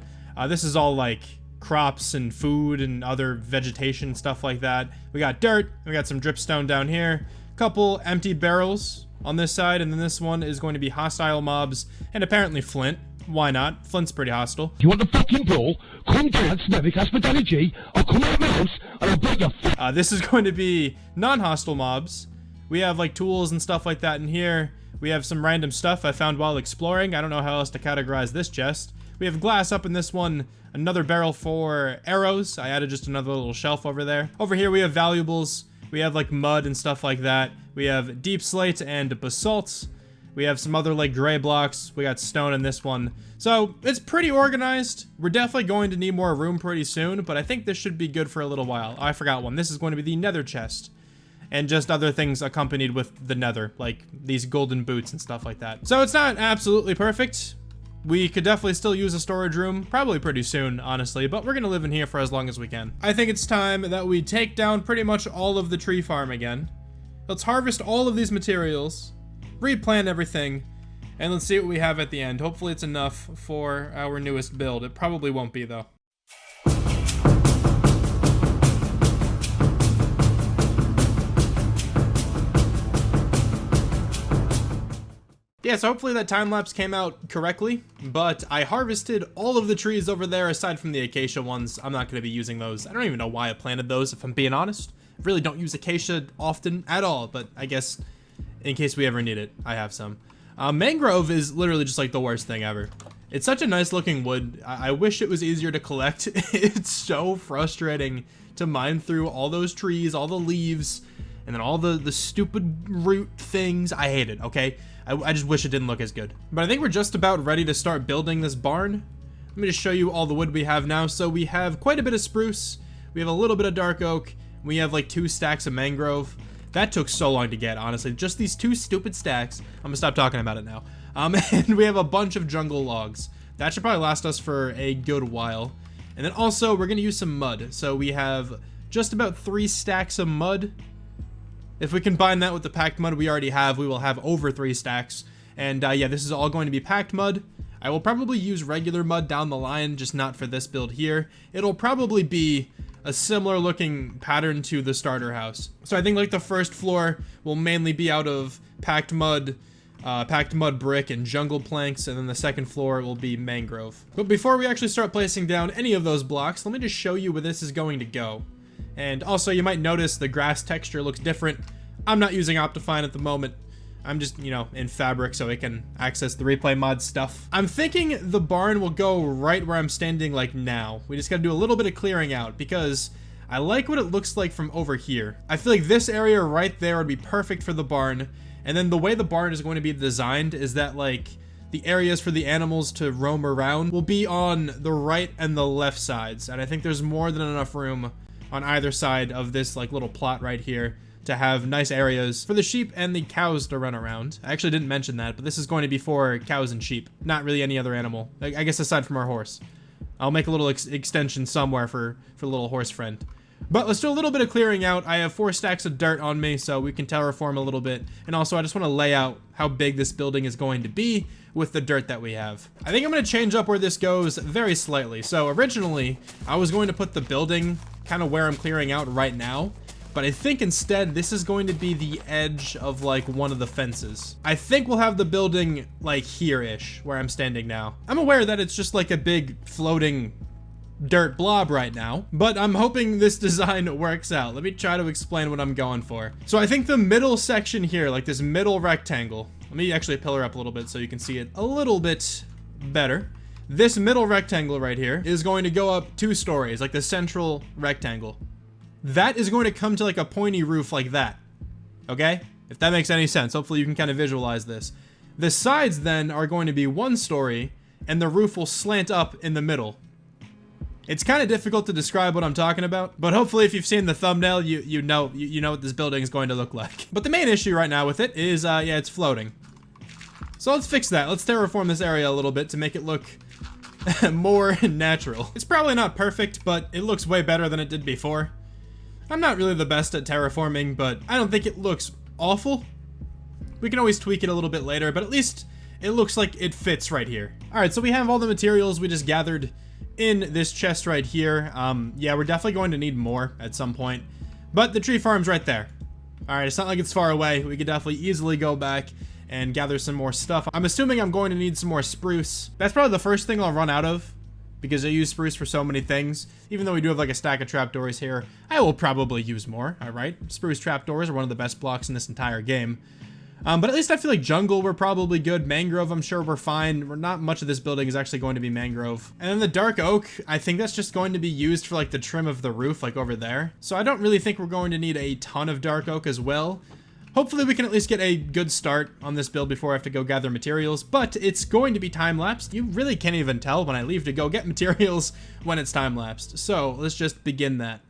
This is all like crops and food and other vegetation, stuff like that. We got dirt, we got some dripstone down here. couple empty barrels on this side, and then this one is going to be hostile mobs, and apparently flint. Why not? Flint's pretty hostile. You want the fucking brawl? Come down to Civic Hospitality, I'll come out of my house, and I'll break your This is going to be non-hostile mobs. We have like tools and stuff like that in here. We have some random stuff I found while exploring. I don't know how else to categorize this chest. We have glass up in this one, another barrel for arrows. I added just another little shelf over there. Over here we have valuables. We have like mud and stuff like that. We have deep slate and basalt. We have some other like gray blocks. We got stone in this one. So it's pretty organized. We're definitely going to need more room pretty soon, but I think this should be good for a little while. Oh, I forgot one. This is going to be the nether chest. And just other things accompanied with the nether, like these golden boots and stuff like that. So it's not absolutely perfect. We could definitely still use a storage room, probably pretty soon, honestly, but we're gonna live in here for as long as we can. I think it's time that we take down pretty much all of the tree farm again. Let's harvest all of these materials, replant everything, and let's see what we have at the end. Hopefully it's enough for our newest build. It probably won't be, though. Yeah, so hopefully that time-lapse came out correctly, but I harvested all of the trees over there aside from the acacia ones. I'm not going to be using those. I don't even know why I planted those, if I'm being honest. I really don't use acacia often at all, but I guess in case we ever need it, I have some. Mangrove is literally just like the worst thing ever. It's such a nice looking wood. I wish it was easier to collect. It's so frustrating to mine through all those trees, all the leaves, and then all the stupid root things. I hate it, okay? I just wish it didn't look as good. But I think we're just about ready to start building this barn. Let me just show you all the wood we have now. So we have quite a bit of spruce. We have a little bit of dark oak. We have like 2 stacks of mangrove. That took so long to get, honestly. Just these 2 stupid stacks. I'm gonna stop talking about it now. And we have a bunch of jungle logs. That should probably last us for a good while. And then also, we're gonna use some mud. So we have just about 3 stacks of mud. If we combine that with the packed mud we already have, we will have over 3 stacks. And yeah, this is all going to be packed mud. I will probably use regular mud down the line, just not for this build here. It'll probably be a similar looking pattern to the starter house. So I think like the first floor will mainly be out of packed mud brick and jungle planks, and then the second floor will be mangrove. But before we actually start placing down any of those blocks, let me just show you where this is going to go. And also, you might notice the grass texture looks different. I'm not using Optifine at the moment. I'm just, you know, in Fabric so it can access the replay mod stuff. I'm thinking the barn will go right where I'm standing like now. We just gotta do a little bit of clearing out because I like what it looks like from over here. I feel like this area right there would be perfect for the barn. And then the way the barn is going to be designed is that like the areas for the animals to roam around will be on the right and the left sides. And I think there's more than enough room on either side of this like little plot right here to have nice areas for the sheep and the cows to run around. I actually didn't mention that, but this is going to be for cows and sheep, not really any other animal. I guess aside from our horse. I'll make a little extension somewhere for the little horse friend. But let's do a little bit of clearing out. I have 4 stacks of dirt on me, so we can terraform a little bit. And also, I just want to lay out how big this building is going to be with the dirt that we have. I think I'm going to change up where this goes very slightly. So originally, I was going to put the building kind of where I'm clearing out right now. But I think instead, this is going to be the edge of like one of the fences. I think we'll have the building like here-ish, where I'm standing now. I'm aware that it's just like a big floating dirt blob right now, but I'm hoping this design works out. Let me try to explain what I'm going for. So I think the middle section here, like this middle rectangle, let me actually pillar up a little bit so you can see it a little bit better. This middle rectangle right here is going to go up 2 stories, like the central rectangle. That is going to come to like a pointy roof like that, okay? If that makes any sense, hopefully you can kind of visualize this. The sides then are going to be 1 story, and the roof will slant up in the middle. It's kind of difficult to describe what I'm talking about, but hopefully if you've seen the thumbnail, you know what this building is going to look like. But the main issue right now with it is, yeah, it's floating. So let's fix that. Let's terraform this area a little bit to make it look more natural. It's probably not perfect, but it looks way better than it did before. I'm not really the best at terraforming, but I don't think it looks awful. We can always tweak it a little bit later, but at least it looks like it fits right here. All right, so we have all the materials we just gathered in this chest right here. Yeah, we're definitely going to need more at some point, but the tree farm's right there. Alright, it's not like it's far away. We could definitely easily go back and gather some more stuff. I'm assuming I'm going to need some more spruce. That's probably the first thing I'll run out of, because I use spruce for so many things. Even though we do have like a stack of trapdoors here, I will probably use more, alright? Spruce trapdoors are one of the best blocks in this entire game. But at least I feel like jungle, we're probably good. Mangrove, I'm sure we're fine. Not much of this building is actually going to be mangrove. And then the dark oak, I think that's just going to be used for like the trim of the roof, like over there. So I don't really think we're going to need a ton of dark oak as well. Hopefully we can at least get a good start on this build before I have to go gather materials, but it's going to be time-lapsed. You really can't even tell when I leave to go get materials when it's time-lapsed. So let's just begin that.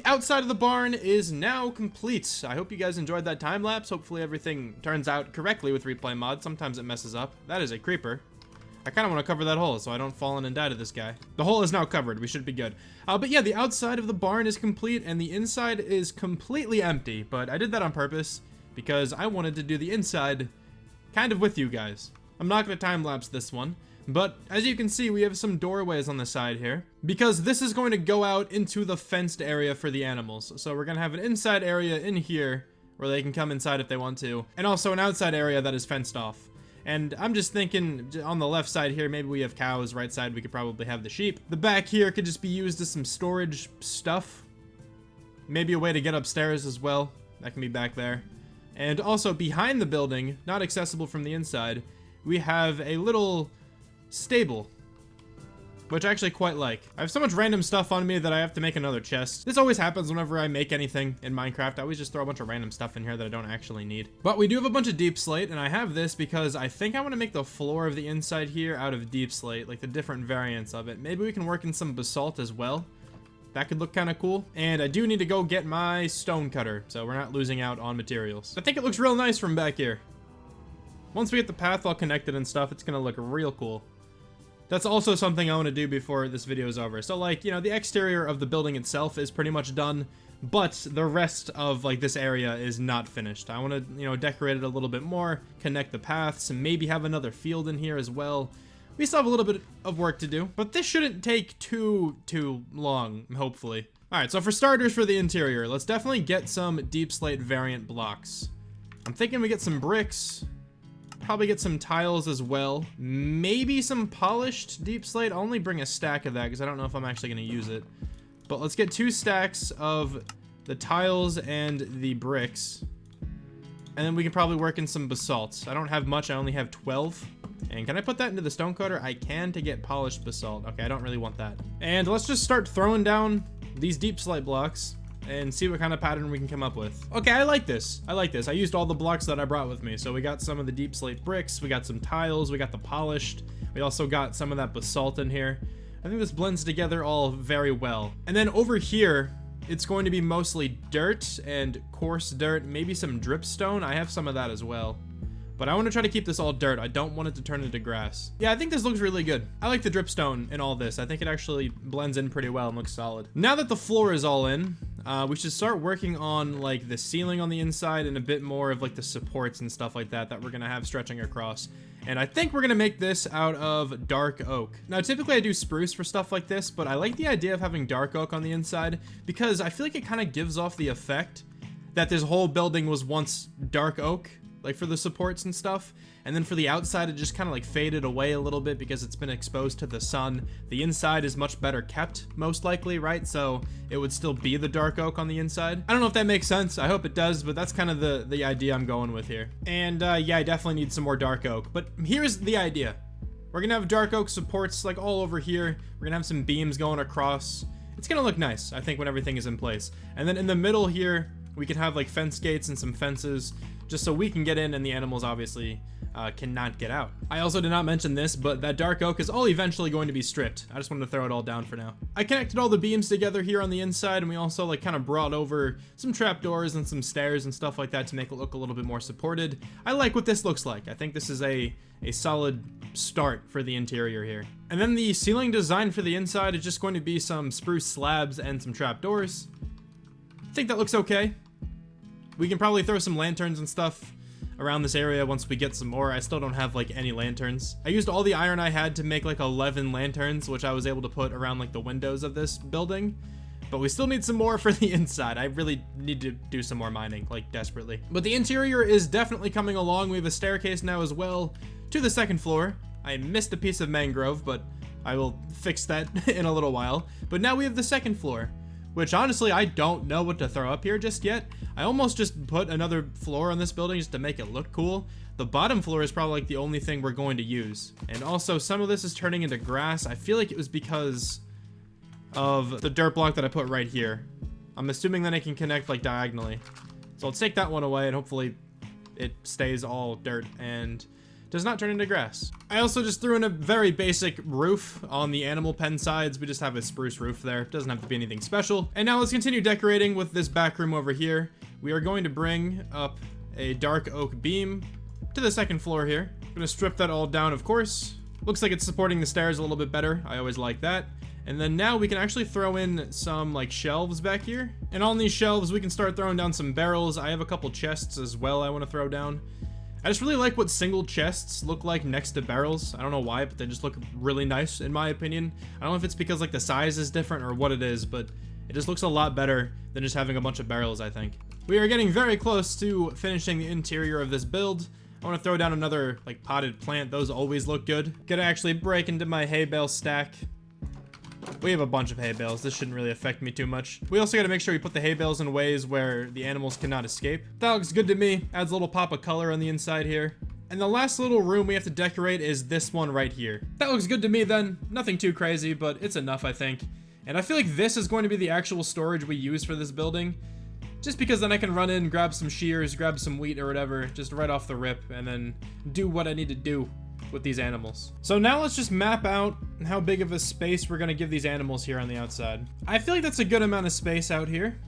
Outside of the barn is now complete. I hope you guys enjoyed that time lapse. Hopefully everything turns out correctly with replay mod. Sometimes it messes up. That is a creeper. I kind of want to cover that hole so I don't fall in and die to this guy. The hole is now covered. We should be good. But yeah, the outside of the barn is complete and the inside is completely empty. But I did that on purpose because I wanted to do the inside kind of with you guys. I'm not going to time lapse this one. But as you can see, we have some doorways on the side here because this is going to go out into the fenced area for the animals. So we're going to have an inside area in here where they can come inside if they want to, and also an outside area that is fenced off. And I'm just thinking on the left side here, maybe we have cows. Right side, we could probably have the sheep. The back here could just be used as some storage stuff. Maybe a way to get upstairs as well. That can be back there. And also behind the building, not accessible from the inside, we have a little stable, which I actually quite like. I have so much random stuff on me that I have to make another chest. This always happens whenever I make anything in Minecraft. I always just throw a bunch of random stuff in here that I don't actually need. But we do have a bunch of deep slate, and I have this because I think I want to make the floor of the inside here out of deep slate, like the different variants of it. Maybe we can work in some basalt as well. That could look kind of cool. And I do need to go get my stone cutter, so we're not losing out on materials. I think it looks real nice from back here. Once we get the path all connected and stuff, it's gonna look real cool. That's also something I want to do before this video is over. So like, you know, the exterior of the building itself is pretty much done, but the rest of like this area is not finished. I want to, you know, decorate it a little bit more, connect the paths, and maybe have another field in here as well. We still have a little bit of work to do, but this shouldn't take too long, hopefully. All right, so for starters for the interior, let's definitely get some deep slate variant blocks. I'm thinking we get some bricks. Probably get some tiles as well. Maybe some polished deep slate. I'll only bring a stack of that because I don't know if I'm actually going to use it. But let's get 2 stacks of the tiles and the bricks. And then we can probably work in some basalt. I don't have much. I only have 12. And can I put that into the stone cutter? I can to get polished basalt. Okay, I don't really want that. And let's just start throwing down these deep slate blocks and see what kind of pattern we can come up with. Okay, I like this. I like this. I used all the blocks that I brought with me. So we got some of the deep slate bricks, we got some tiles, we got the polished, we also got some of that basalt in here. I think this blends together all very well. And then over here, it's going to be mostly dirt and coarse dirt, maybe some dripstone. I have some of that as well. But I want to try to keep this all dirt. I don't want it to turn into grass. Yeah, I think this looks really good. I like the dripstone in all this. I think it actually blends in pretty well and looks solid. Now that the floor is all in, we should start working on like the ceiling on the inside and a bit more of like the supports and stuff like that we're gonna have stretching across. And I think we're gonna make this out of dark oak. Now, typically I do spruce for stuff like this, but I like the idea of having dark oak on the inside because I feel like it kind of gives off the effect that this whole building was once dark oak, like for the supports and stuff. And then for the outside, it just kind of like faded away a little bit because it's been exposed to the sun. The inside is much better kept, most likely, right? So it would still be the dark oak on the inside. I don't know if that makes sense. I hope it does, but that's kind of the idea I'm going with here. And yeah, I definitely need some more dark oak, but here's the idea. We're gonna have dark oak supports like all over here. We're gonna have some beams going across. It's gonna look nice, I think, when everything is in place. And then in the middle here, we could have like fence gates and some fences just so we can get in and the animals obviously cannot get out. I also did not mention this, but that dark oak is all eventually going to be stripped. I just wanted to throw it all down for now. I connected all the beams together here on the inside, and we also like kind of brought over some trapdoors and some stairs and stuff like that to make it look a little bit more supported. I like what this looks like. I think this is a solid start for the interior here. And then the ceiling design for the inside is just going to be some spruce slabs and some trapdoors. I think that looks okay. We can probably throw some lanterns and stuff around this area once we get some more. I still don't have like any lanterns. I used all the iron I had to make like 11 lanterns, which I was able to put around like the windows of this building. But we still need some more for the inside. I really need to do some more mining, like desperately. But the interior is definitely coming along. We have a staircase now as well to the second floor. I missed a piece of mangrove, but I will fix that in a little while. But now we have the second floor, which honestly, I don't know what to throw up here just yet. I almost just put another floor on this building just to make it look cool. The bottom floor is probably like the only thing we're going to use. And also some of this is turning into grass. I feel like it was because of the dirt block that I put right here. I'm assuming that I can connect like diagonally. So let's take that one away and hopefully it stays all dirt and does not turn into grass. I also just threw in a very basic roof on the animal pen sides. We just have a spruce roof there. It doesn't have to be anything special. And now let's continue decorating with this back room over here. We are going to bring up a dark oak beam to the second floor here. I'm gonna strip that all down, of course. Looks like it's supporting the stairs a little bit better. I always like that. And then now we can actually throw in some like shelves back here. And on these shelves, we can start throwing down some barrels. I have a couple chests as well I want to throw down. I just really like what single chests look like next to barrels. I don't know why, but they just look really nice in my opinion. I don't know if it's because like the size is different or what it is, but it just looks a lot better than just having a bunch of barrels, I think. We are getting very close to finishing the interior of this build. I want to throw down another like potted plant. Those always look good. Gonna actually break into my hay bale stack. We have a bunch of hay bales. This shouldn't really affect me too much. We also got to make sure we put the hay bales in ways where the animals cannot escape. That looks good to me. Adds a little pop of color on the inside here. And the last little room we have to decorate is this one right here. That looks good to me then. Nothing too crazy, but it's enough, I think. And I feel like this is going to be the actual storage we use for this building. Just because then I can run in, grab some shears, grab some wheat or whatever, just right off the rip, and then do what I need to do with these animals. So now let's just map out how big of a space we're gonna give these animals here on the outside. I feel like that's a good amount of space out here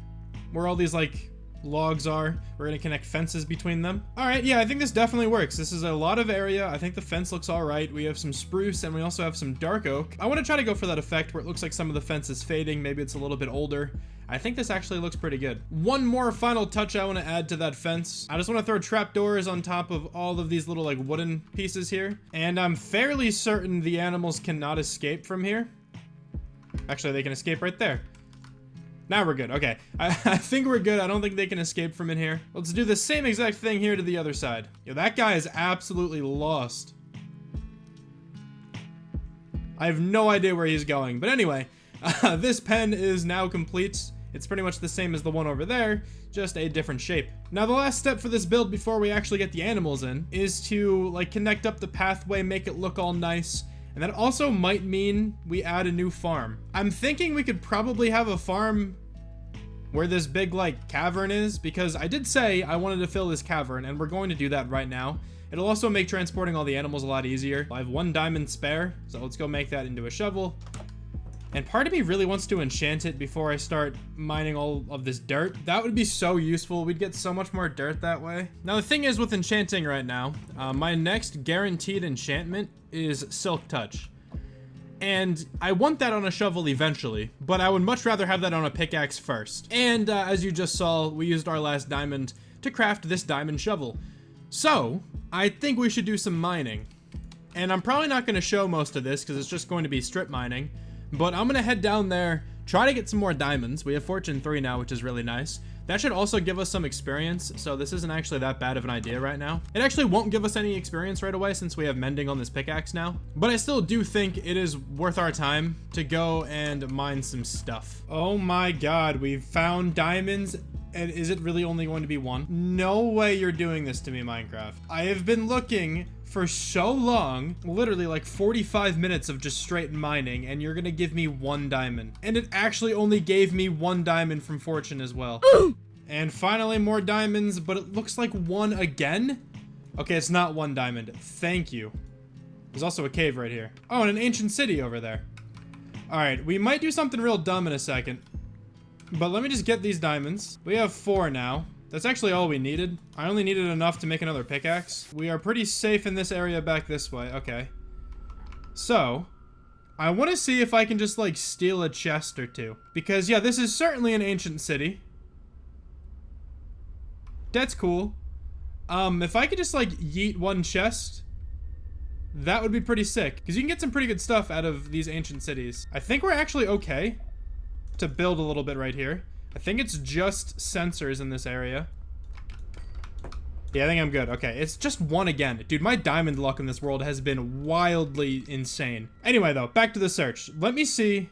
where all these like logs are. We're gonna connect fences between them. All right, yeah, I think this definitely works. This is a lot of area. I think the fence looks all right. We have some spruce and we also have some dark oak. I want to try to go for that effect where it looks like some of the fence is fading. Maybe it's a little bit older. I think this actually looks pretty good. One more final touch I want to add to that fence. I just want to throw trapdoors on top of all of these little like wooden pieces here. And I'm fairly certain the animals cannot escape from here. Actually, they can escape right there. Now we're good. Okay, I think we're good. I don't think they can escape from in here. Let's do the same exact thing here to the other side. Yo, that guy is absolutely lost. I have no idea where he's going. But anyway, this pen is now complete. It's pretty much the same as the one over there, just a different shape. Now the last step for this build before we actually get the animals in is to like connect up the pathway, make it look all nice. And that also might mean we add a new farm. I'm thinking we could probably have a farm where this big like cavern is, because I did say I wanted to fill this cavern and we're going to do that right now. It'll also make transporting all the animals a lot easier. I have 1 diamond spare, so let's go make that into a shovel. And part of me really wants to enchant it before I start mining all of this dirt. That would be so useful. We'd get so much more dirt that way. Now the thing is with enchanting right now, my next guaranteed enchantment is Silk Touch. And I want that on a shovel eventually, but I would much rather have that on a pickaxe first. And as you just saw, we used our last diamond to craft this diamond shovel. So I think we should do some mining. And I'm probably not going to show most of this because it's just going to be strip mining. But I'm going to head down there, try to get some more diamonds. We have Fortune 3 now, which is really nice. That should also give us some experience, so this isn't actually that bad of an idea right now. It actually won't give us any experience right away since we have mending on this pickaxe now. But I still do think it is worth our time to go and mine some stuff. Oh my god, we've found diamonds. And is it really only going to be 1? No way you're doing this to me, Minecraft. I have been looking for so long, literally like 45 minutes of just straight mining, and you're gonna give me 1 diamond. And it actually only gave me 1 diamond from Fortune as well. And finally, more diamonds, but it looks like one again? Okay, it's not one diamond. Thank you. There's also a cave right here. Oh, and an ancient city over there. Alright, we might do something real dumb in a second. But let me just get these diamonds. We have 4 now. That's actually all we needed. I only needed enough to make another pickaxe. We are pretty safe in this area back this way. Okay. So, I want to see if I can just, like, steal a chest or two. Because, yeah, this is certainly an ancient city. That's cool. If I could just, like, yeet one chest, that would be pretty sick. Because you can get some pretty good stuff out of these ancient cities. I think we're actually okay to build a little bit right here. I think it's just sensors in this area. Yeah, I think I'm good. Okay, it's just one again. Dude, my diamond luck in this world has been wildly insane. Anyway, though, back to the search. Let me see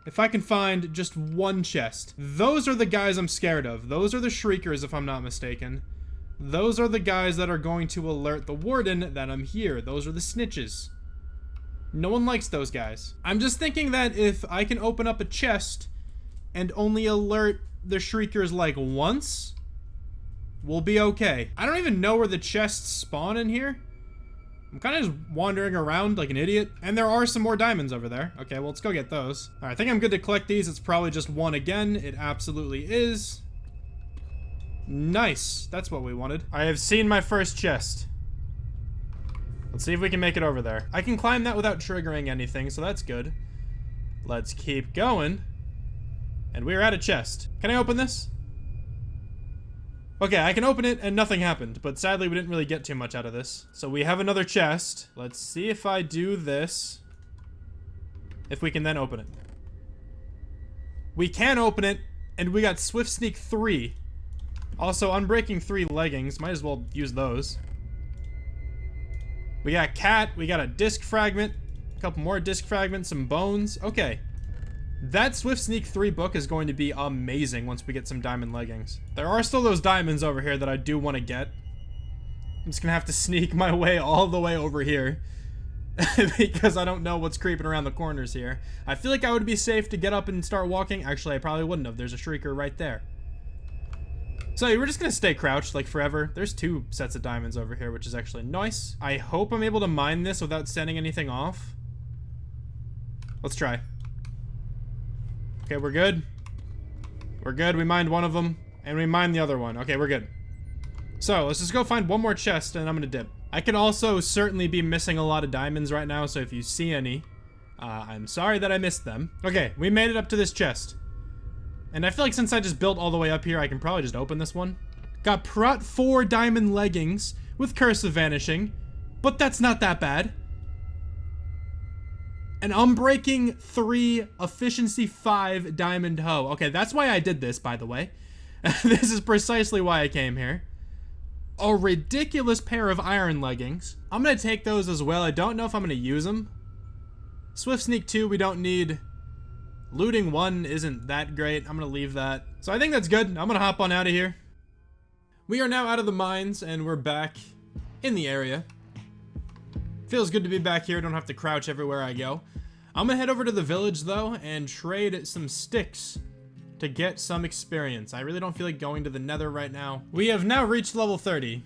if I can find just one chest. Those are the guys I'm scared of. Those are the Shriekers, if I'm not mistaken. Those are the guys that are going to alert the warden that I'm here. Those are the snitches. No one likes those guys. I'm just thinking that if I can open up a chest and only alert the Shriekers like once, we'll be okay. I don't even know where the chests spawn in here. I'm kind of just wandering around like an idiot. And there are some more diamonds over there. Okay, well, let's go get those. All right, I think I'm good to collect these. It's probably just one again. It absolutely is. Nice. That's what we wanted. I have seen my first chest. Let's see if we can make it over there. I can climb that without triggering anything, so that's good. Let's keep going. And we're at a chest. Can I open this? Okay, I can open it and nothing happened, but sadly we didn't really get too much out of this. So we have another chest. Let's see if I do this. If we can then open it. We can open it, and we got Swift Sneak 3. Also, Unbreaking 3 leggings. Might as well use those. We got cat, we got a disc fragment, a couple more disc fragments, some bones. Okay. That Swift Sneak 3 book is going to be amazing once we get some diamond leggings. There are still those diamonds over here that I do want to get. I'm just gonna have to sneak my way all the way over here. Because I don't know what's creeping around the corners here. I feel like I would be safe to get up and start walking. Actually, I probably wouldn't have. There's a Shrieker right there. So we're just gonna stay crouched like forever. There's 2 sets of diamonds over here, which is actually nice. I hope I'm able to mine this without sending anything off. Let's try. Okay, we're good. We're good. We mined one of them, and we mined the other one. Okay, we're good. So let's just go find one more chest, and I'm gonna dip. I can also certainly be missing a lot of diamonds right now, so if you see any, I'm sorry that I missed them. Okay, we made it up to this chest. And I feel like since I just built all the way up here, I can probably just open this one. Got Prot 4 diamond leggings with Curse of Vanishing, but that's not that bad. An Unbreaking 3 Efficiency 5 diamond hoe. Okay, that's why I did this, by the way. This is precisely why I came here. A ridiculous pair of iron leggings. I'm gonna take those as well. I don't know if I'm gonna use them. Swift Sneak 2 we don't need. Looting 1 isn't that great. I'm gonna leave that. So I think that's good. I'm gonna hop on out of here. We are now out of the mines and we're back in the area. Feels good to be back here. Don't have to crouch everywhere I go. I'm gonna head over to the village though and trade some sticks to get some experience. I really don't feel like going to the Nether right now. We have now reached level 30.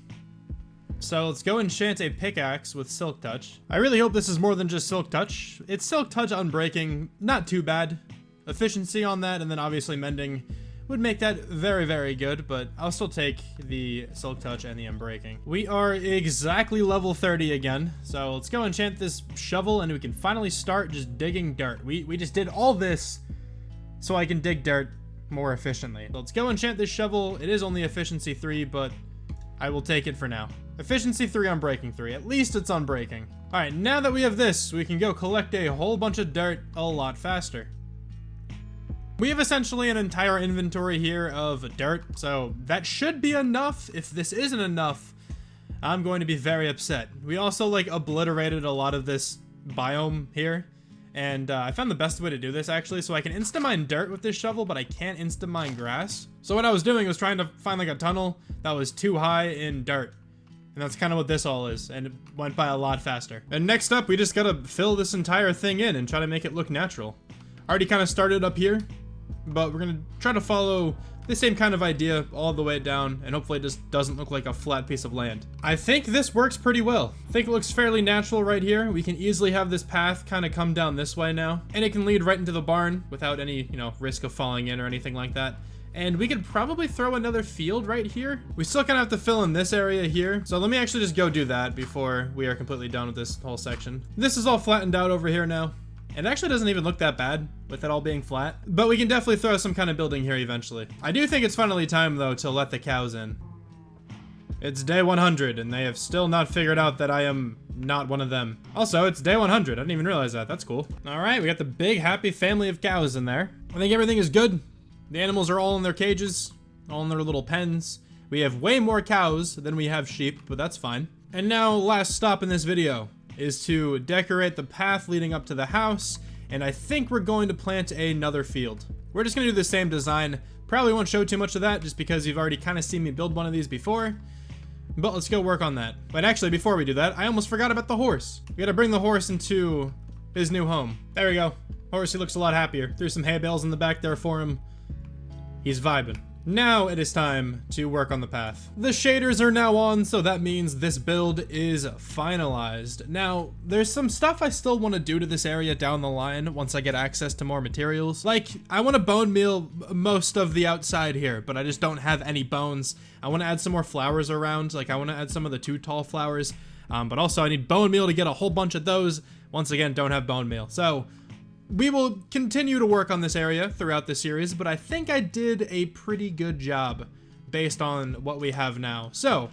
So let's go enchant a pickaxe with Silk Touch. I really hope this is more than just Silk Touch. It's Silk Touch Unbreaking, not too bad. Efficiency on that, and then obviously Mending would make that very, very good, but I'll still take the Silk Touch and the Unbreaking. We are exactly level 30 again, so let's go enchant this shovel and we can finally start just digging dirt. We just did all this so I can dig dirt more efficiently. Let's go enchant this shovel. It is only efficiency 3, but I will take it for now. Efficiency 3, Unbreaking 3. At least it's Unbreaking. All right, now that we have this, we can go collect a whole bunch of dirt a lot faster. We have essentially an entire inventory here of dirt, so that should be enough. If this isn't enough, I'm going to be very upset. We also like obliterated a lot of this biome here, and I found the best way to do this actually. So I can insta-mine dirt with this shovel, but I can't insta-mine grass. So what I was doing was trying to find like a tunnel that was too high in dirt. And that's kind of what this all is, and it went by a lot faster. And next up, we just gotta fill this entire thing in and try to make it look natural. Already kind of started up here. but we're gonna try to follow the same kind of idea all the way down, and hopefully it just doesn't look like a flat piece of land. I think this works pretty well. I think it looks fairly natural right here. We can easily have this path kind of come down this way now, and it can lead right into the barn without any, you know, risk of falling in or anything like that. And we could probably throw another field right here. We still kind of have to fill in this area here. So let me actually just go do that before we are completely done with this whole section. This is all flattened out over here now. It actually doesn't even look that bad with it all being flat, but we can definitely throw some kind of building here eventually. I do think it's finally time though to let the cows in. It's day 100 and they have still not figured out that I am not one of them. Also, it's day 100. I didn't even realize that. That's cool. All right, we got the big happy family of cows in there. I think everything is good. The animals are all in their cages, all in their little pens. We have way more cows than we have sheep, but that's fine. And now, last stop in this video is to decorate the path leading up to the house, and I think we're going to plant another field. We're just gonna do the same design. Probably won't show too much of that just because you've already kind of seen me build one of these before, but let's go work on that. But actually, before we do that, I almost forgot about the horse. We gotta bring the horse into his new home. There we go. Horse, he looks a lot happier. Threw some hay bales in the back there for him. He's vibing. Now it is time to work on the path. The shaders are now on, so that means this build is finalized. Now, there's some stuff I still want to do to this area down the line once I get access to more materials. Like, I want to bone meal most of the outside here, but I just don't have any bones. I want to add some more flowers around. Like, I want to add some of the 2 tall flowers, but also I need bone meal to get a whole bunch of those. Once again, don't have bone meal. So we will continue to work on this area throughout the series, but I think I did a pretty good job based on what we have now. So,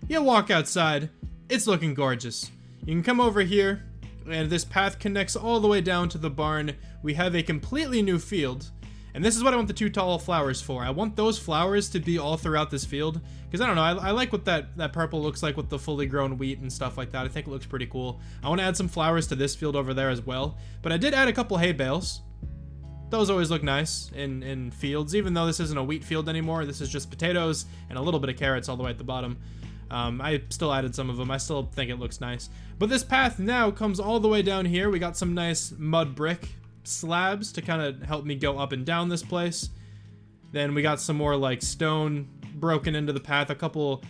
you walk outside, it's looking gorgeous. You can come over here, and this path connects all the way down to the barn. We have a completely new field, and this is what I want the 2 tall flowers for. I want those flowers to be all throughout this field, because I don't know, I like what that purple looks like with the fully grown wheat and stuff like that. I think it looks pretty cool. I want to add some flowers to this field over there as well, but I did add a couple hay bales. Those always look nice in fields, even though this isn't a wheat field anymore. This is just potatoes and a little bit of carrots all the way at the bottom. I still added some of them. I still think it looks nice. But this path now comes all the way down here. We got some nice mud brick slabs to kind of help me go up and down this place. Then we got some more like stone broken into the path, a couple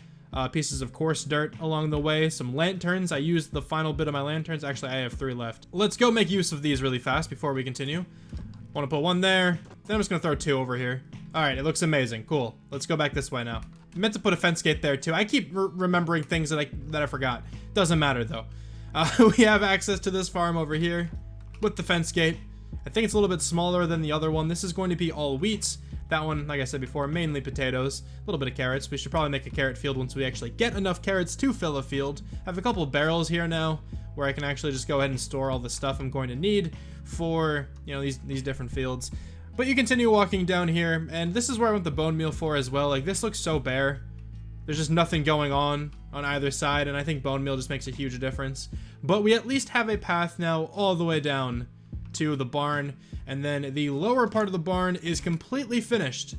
pieces of coarse dirt along the way, some lanterns. I used the final bit of my lanterns. Actually, I have 3 left. Let's go make use of these really fast before we continue. Want to put 1 there, then I'm just gonna throw 2 over here. All right, it looks amazing. Cool. Let's go back this way now. I meant to put a fence gate there too. I keep remembering things that I forgot. Doesn't matter though. We have access to this farm over here with the fence gate. I think it's a little bit smaller than the other one. This is going to be all wheats. That one, like I said before, mainly potatoes, a little bit of carrots. We should probably make a carrot field once we actually get enough carrots to fill a field. I have a couple of barrels here now where I can actually just go ahead and store all the stuff I'm going to need for, you know, these different fields. But you continue walking down here, and this is where I want the bone meal for as well. Like, this looks so bare. There's just nothing going on either side, and I think bone meal just makes a huge difference. But we at least have a path now all the way down to the barn, and then the lower part of the barn is completely finished.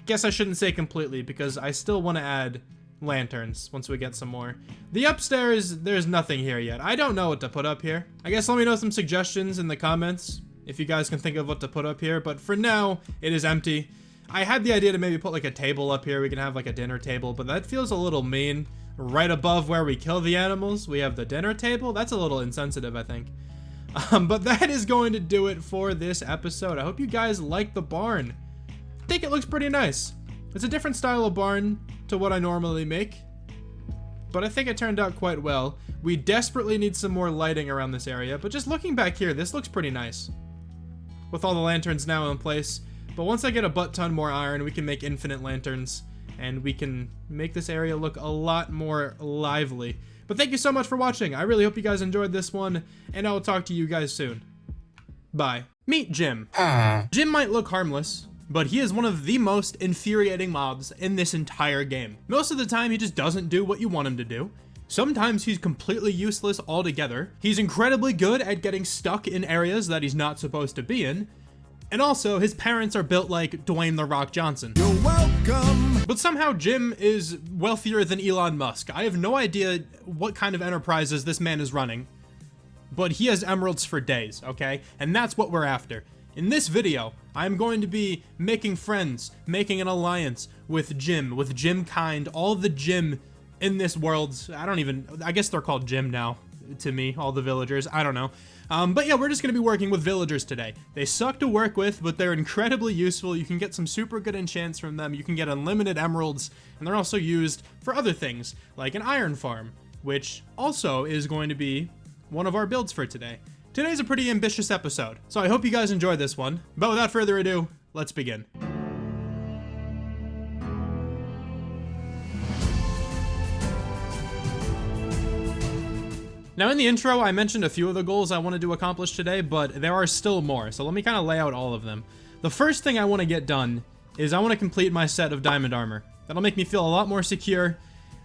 Guess I shouldn't say completely, because I still want to add lanterns once we get some more. The upstairs, there's nothing here yet. I don't know what to put up here. I guess let me know some suggestions in the comments if you guys can think of what to put up here, but for now, it is empty. I had the idea to maybe put like a table up here. We can have like a dinner table, but that feels a little mean. Right above where we kill the animals, we have the dinner table. That's a little insensitive, I think. But that is going to do it for this episode. I hope you guys like the barn. I think it looks pretty nice. It's a different style of barn to what I normally make, but I think it turned out quite well. We desperately need some more lighting around this area, but just looking back here, this looks pretty nice with all the lanterns now in place. But once I get a butt ton more iron, we can make infinite lanterns, and we can make this area look a lot more lively. But thank you so much for watching. I really hope you guys enjoyed this one, and I will talk to you guys soon. Bye. Meet Jim. Jim might look harmless, but he is one of the most infuriating mobs in this entire game. Most of the time, he just doesn't do what you want him to do. Sometimes he's completely useless altogether. He's incredibly good at getting stuck in areas that he's not supposed to be in. And also, his parents are built like Dwayne "The Rock" Johnson. You're welcome! But somehow Jim is wealthier than Elon Musk. I have no idea what kind of enterprises this man is running, but he has emeralds for days, okay? And that's what we're after. In this video, I'm going to be making friends, making an alliance with Jim kind, all the Jim in this world. I guess they're called Jim now, to me, all the villagers, I don't know. But yeah, we're just gonna be working with villagers today. They suck to work with, but they're incredibly useful. You can get some super good enchants from them. You can get unlimited emeralds, and they're also used for other things, like an iron farm, which also is going to be one of our builds for today. Today's a pretty ambitious episode, so I hope you guys enjoyed this one. But without further ado, let's begin. Now in the intro, I mentioned a few of the goals I wanted to accomplish today, but there are still more, so let me kind of lay out all of them. The first thing I want to get done is I want to complete my set of diamond armor. That'll make me feel a lot more secure,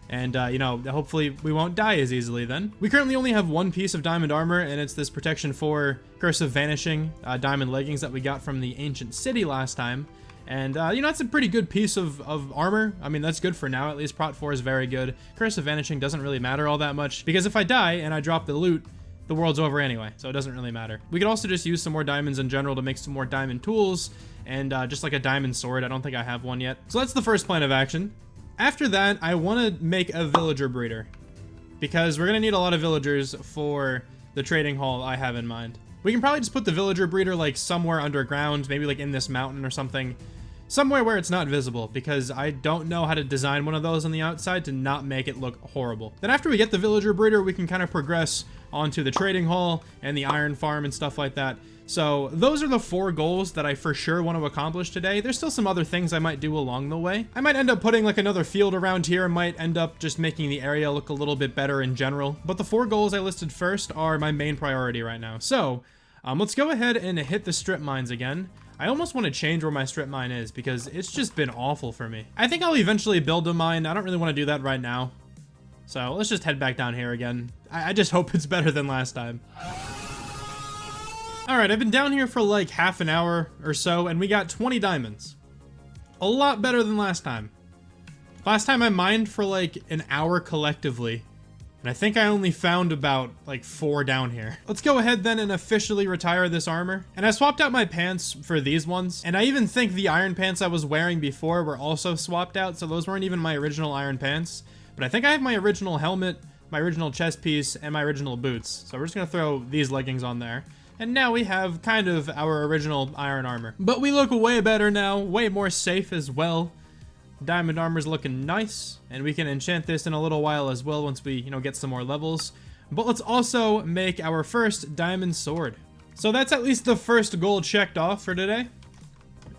and you know, hopefully we won't die as easily then. We currently only have one piece of diamond armor, and it's this Protection 4 Curse of Vanishing diamond leggings that we got from the Ancient City last time. And, you know, it's a pretty good piece of armor. I mean, that's good for now, at least. Prot 4 is very good. Curse of Vanishing doesn't really matter all that much, because if I die and I drop the loot, the world's over anyway, so it doesn't really matter. We could also just use some more diamonds in general to make some more diamond tools, and just like a diamond sword. I don't think I have one yet. So that's the first plan of action. After that, I want to make a villager breeder, because we're going to need a lot of villagers for the trading hall I have in mind. We can probably just put the villager breeder like somewhere underground, maybe like in this mountain or something. Somewhere where it's not visible, because I don't know how to design one of those on the outside to not make it look horrible. Then after we get the villager breeder, we can kind of progress onto the trading hall and the iron farm and stuff like that. So those are the 4 goals that I for sure want to accomplish today. There's still some other things I might do along the way. I might end up putting like another field around here. I might end up just making the area look a little bit better in general. But the 4 goals I listed first are my main priority right now. So let's go ahead and hit the strip mines again. I almost want to change where my strip mine is because it's just been awful for me. I think I'll eventually build a mine. I don't really want to do that right now. So let's just head back down here again. I just hope it's better than last time. Alright, I've been down here for like half an hour or so, and we got 20 diamonds. A lot better than last time. Last time I mined for like an hour collectively, and I think I only found about like 4 down here. Let's go ahead then and officially retire this armor. And I swapped out my pants for these ones. And I even think the iron pants I was wearing before were also swapped out. So those weren't even my original iron pants. But I think I have my original helmet, my original chest piece, and my original boots. So we're just gonna throw these leggings on there. And now we have kind of our original iron armor. But we look way better now, way more safe as well. Diamond armor's looking nice, and we can enchant this in a little while as well once we, you know, get some more levels. But let's also make our first diamond sword. So that's at least the first goal checked off for today.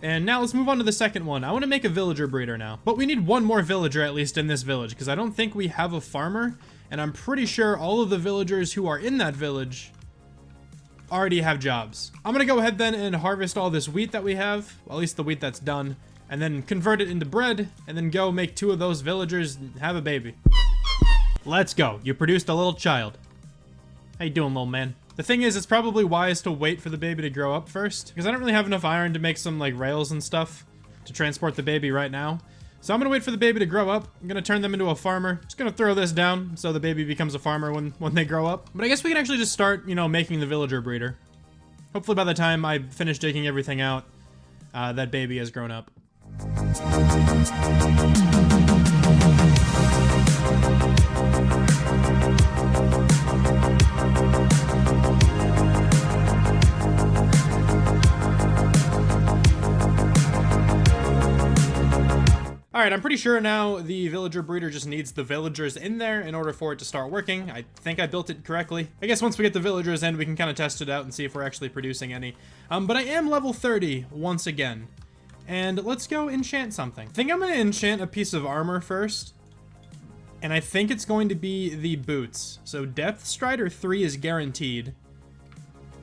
And now let's move on to the second one. I want to make a villager breeder now. But we need one more villager at least in this village, because I don't think we have a farmer, and I'm pretty sure all of the villagers who are in that village already have jobs. I'm gonna go ahead then and harvest all this wheat that we have, well, at least the wheat that's done, and then convert it into bread, and then go make 2 of those villagers and have a baby. Let's go. You produced a little child. How you doing, little man? The thing is, it's probably wise to wait for the baby to grow up first, because I don't really have enough iron to make some, like, rails and stuff to transport the baby right now. So I'm gonna wait for the baby to grow up. I'm gonna turn them into a farmer. Just gonna throw this down so the baby becomes a farmer when they grow up. But I guess we can actually just start, you know, making the villager breeder. Hopefully by the time I finish digging everything out, that baby has grown up. Alright, I'm pretty sure now the villager breeder just needs the villagers in there in order for it to start working. I think I built it correctly. I guess once we get the villagers in, we can kind of test it out and see if we're actually producing any. But I am level 30 once again. And let's go enchant something. I think I'm going to enchant a piece of armor first. And I think it's going to be the boots. So Depth Strider 3 is guaranteed.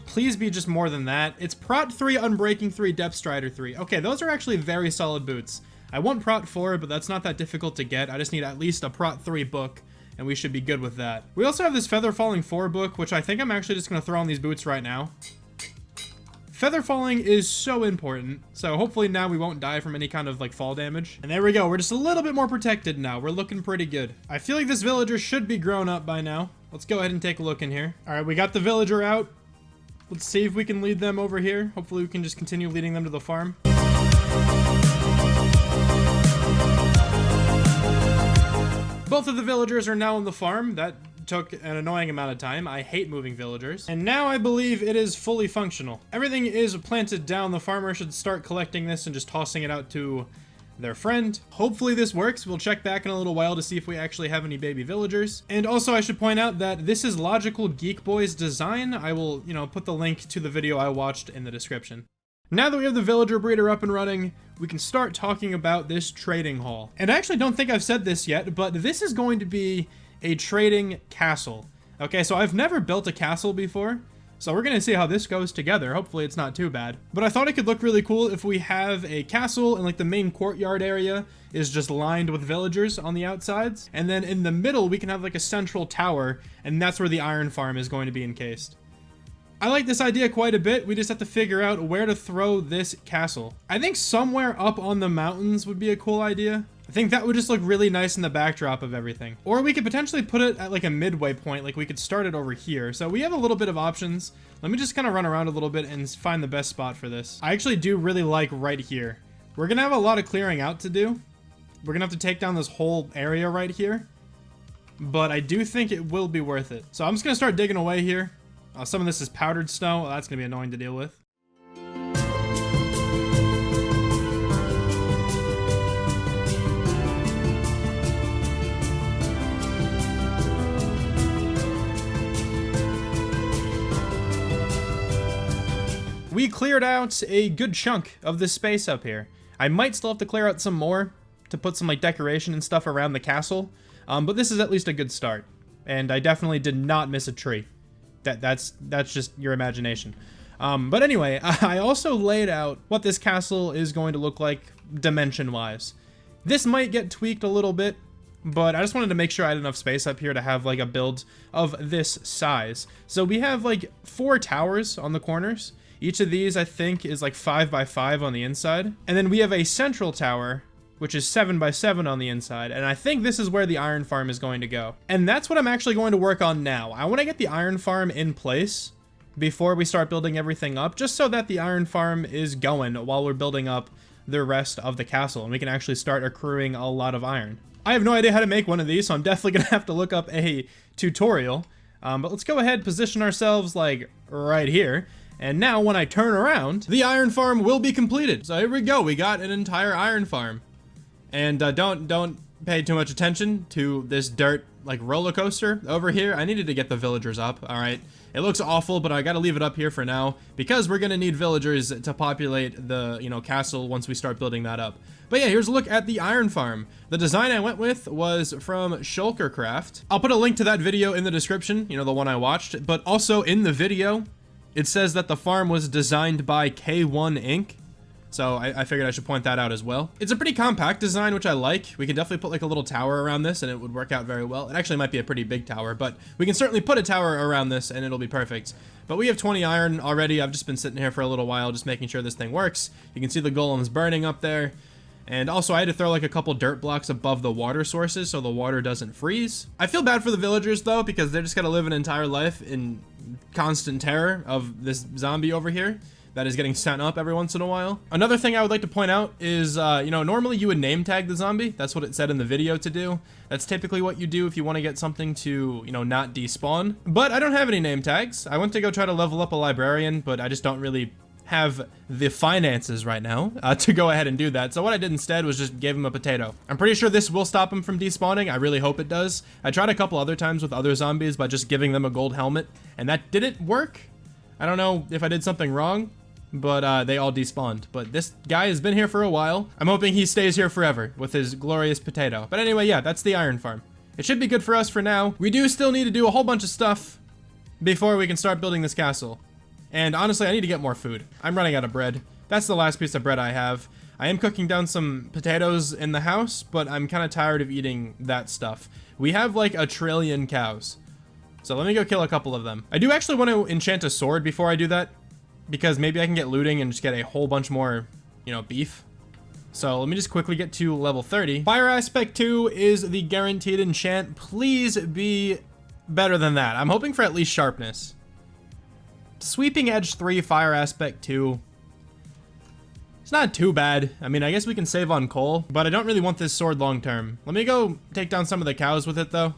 Please be just more than that. It's Prot 3, Unbreaking 3, Depth Strider 3. Okay, those are actually very solid boots. I want Prot 4, but that's not that difficult to get. I just need at least a Prot 3 book, and we should be good with that. We also have this Feather Falling 4 book, which I think I'm actually just going to throw on these boots right now. Feather falling is so important, so hopefully now we won't die from any kind of like fall damage. And there we go, we're just a little bit more protected now. We're looking pretty good. I feel like this villager should be grown up by now. Let's go ahead and take a look in here. All right, we got the villager out. Let's see if we can lead them over here. Hopefully we can just continue leading them to the farm. Both of the villagers are now on the farm. That took an annoying amount of time. I hate moving villagers. And now I believe it is fully functional. Everything is planted down. The farmer should start collecting this and just tossing it out to their friend. Hopefully this works. We'll check back in a little while to see if we actually have any baby villagers. And also I should point out that this is Logical Geek Boy's design. I will, put the link to the video I watched in the description. Now that we have the villager breeder up and running, we can start talking about this trading hall. And I actually don't think I've said this yet, but this is going to be a trading castle. Okay, so I've never built a castle before, so we're gonna see how this goes together. Hopefully it's not too bad. But I thought it could look really cool if we have a castle and like the main courtyard area is just lined with villagers on the outsides. And then in the middle, we can have like a central tower, and that's where the iron farm is going to be encased. I like this idea quite a bit. We just have to figure out where to throw this castle. I think somewhere up on the mountains would be a cool idea. I think that would just look really nice in the backdrop of everything. Or we could potentially put it at like a midway point, like we could start it over here. So we have a little bit of options. Let me just kind of run around a little bit and find the best spot for this. I actually do really like right here. We're gonna have a lot of clearing out to do. We're gonna have to take down this whole area right here. But I do think it will be worth it. So I'm just gonna start digging away here. Some of this is powdered snow. That's gonna be annoying to deal with. We cleared out a good chunk of this space up here. I might still have to clear out some more to put some like decoration and stuff around the castle, but this is at least a good start. And I definitely did not miss a tree. That's just your imagination. But anyway, I also laid out what this castle is going to look like dimension-wise. This might get tweaked a little bit, but I just wanted to make sure I had enough space up here to have like a build of this size. So we have like 4 towers on the corners. Each of these, I think, is like 5 by 5 on the inside. And then we have a central tower, which is 7 by 7 on the inside. And I think this is where the iron farm is going to go. And that's what I'm actually going to work on now. I want to get the iron farm in place before we start building everything up, just so that the iron farm is going while we're building up the rest of the castle. And we can actually start accruing a lot of iron. I have no idea how to make one of these, so I'm definitely going to have to look up a tutorial. But let's go ahead, position ourselves like right here. And now when I turn around, the iron farm will be completed. So here we go. We got an entire iron farm. And don't pay too much attention to this dirt like roller coaster over here. I needed to get the villagers up. All right. It looks awful, but I got to leave it up here for now because we're going to need villagers to populate the, castle once we start building that up. But yeah, here's a look at the iron farm. The design I went with was from Shulkercraft. I'll put a link to that video in the description, the one I watched, but also in the video, it says that the farm was designed by K1 Inc. So I figured I should point that out as well. It's a pretty compact design, which I like. We can definitely put like a little tower around this and it would work out very well. It actually might be a pretty big tower, but we can certainly put a tower around this and it'll be perfect. But we have 20 iron already. I've just been sitting here for a little while, just making sure this thing works. You can see the golems burning up there. And also I had to throw like a couple dirt blocks above the water sources so the water doesn't freeze. I feel bad for the villagers though, because they're just gotta live an entire life in constant terror of this zombie over here that is getting sent up every once in a while. Another thing I would like to point out is, normally you would name tag the zombie. That's what it said in the video to do. That's typically what you do if you want to get something to, not despawn. But I don't have any name tags. I went to go try to level up a librarian, but I just don't really have the finances right now to go ahead and do that. So what I did instead was just give him a potato. I'm pretty sure this will stop him from despawning. I really hope it does. I tried a couple other times with other zombies by just giving them a gold helmet, and that didn't work. I don't know if I did something wrong, but they all despawned. But this guy has been here for a while. I'm hoping he stays here forever with his glorious potato. But anyway, yeah, that's the iron farm. It should be good for us for now. We do still need to do a whole bunch of stuff before we can start building this castle. And honestly, I need to get more food. I'm running out of bread. That's the last piece of bread I have. I am cooking down some potatoes in the house, but I'm kind of tired of eating that stuff. We have like 1 trillion cows. So let me go kill a couple of them. I do actually want to enchant a sword before I do that, because maybe I can get looting and just get a whole bunch more, beef. So let me just quickly get to level 30. Fire Aspect 2 is the guaranteed enchant. Please be better than that. I'm hoping for at least sharpness. Sweeping Edge 3, Fire Aspect 2. It's not too bad. I mean, I guess we can save on coal, but I don't really want this sword long term. Let me go take down some of the cows with it, though.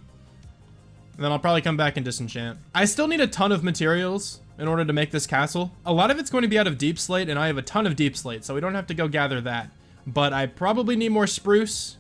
And then I'll probably come back and disenchant. I still need a ton of materials in order to make this castle. A lot of it's going to be out of deep slate, and I have a ton of deep slate, so we don't have to go gather that. But I probably need more spruce,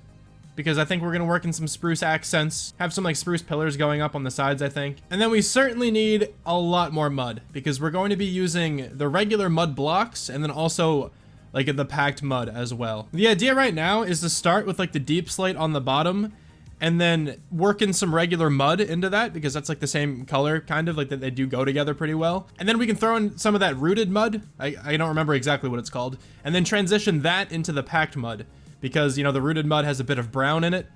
because I think we're going to work in some spruce accents. Have some like spruce pillars going up on the sides, I think. And then we certainly need a lot more mud, because we're going to be using the regular mud blocks, and then also like the packed mud as well. The idea right now is to start with like the deep slate on the bottom, and then work in some regular mud into that, because that's like the same color, kind of like that they do go together pretty well. And then we can throw in some of that rooted mud. I don't remember exactly what it's called. And then transition that into the packed mud, because, you know, the rooted mud has a bit of brown in it.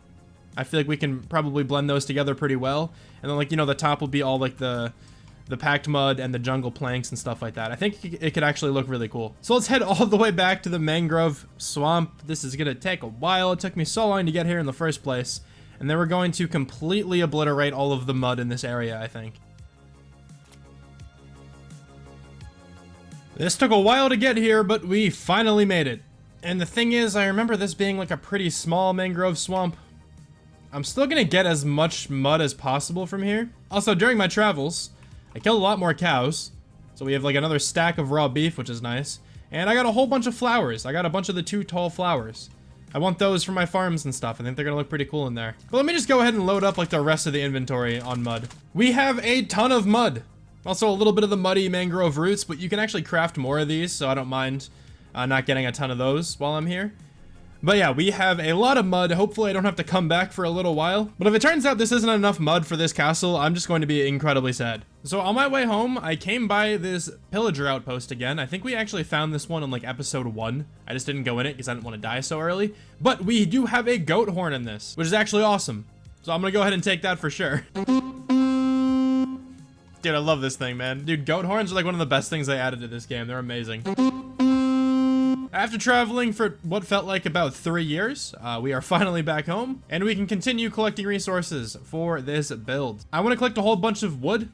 I feel like we can probably blend those together pretty well. And then, like, you know, the top will be all like the packed mud and the jungle planks and stuff like that. I think it could actually look really cool. So let's head all the way back to the mangrove swamp. This is gonna take a while. It took me so long to get here in the first place. And then we're going to completely obliterate all of the mud in this area, I think. This took a while to get here, but we finally made it. And the thing is, I remember this being like a pretty small mangrove swamp. I'm still gonna get as much mud as possible from here. Also, during my travels, I killed a lot more cows. So we have like another stack of raw beef, which is nice. And I got a whole bunch of flowers. I got a bunch of the 2 tall flowers. I want those for my farms and stuff. I think they're gonna look pretty cool in there. But let me just go ahead and load up like the rest of the inventory on mud. We have a ton of mud. Also a little bit of the muddy mangrove roots, but you can actually craft more of these, so I don't mind not getting a ton of those while I'm here. But yeah, we have a lot of mud. Hopefully I don't have to come back for a little while. But if it turns out this isn't enough mud for this castle, I'm just going to be incredibly sad. So on my way home, I came by this pillager outpost again. I think we actually found this one in like episode 1. I just didn't go in it because I didn't want to die so early. But we do have a goat horn in this, which is actually awesome. So I'm going to go ahead and take that for sure. Dude, I love this thing, man. Dude, goat horns are like one of the best things they added to this game. They're amazing. After traveling for what felt like about 3 years, we are finally back home, and we can continue collecting resources for this build. I want to collect a whole bunch of wood,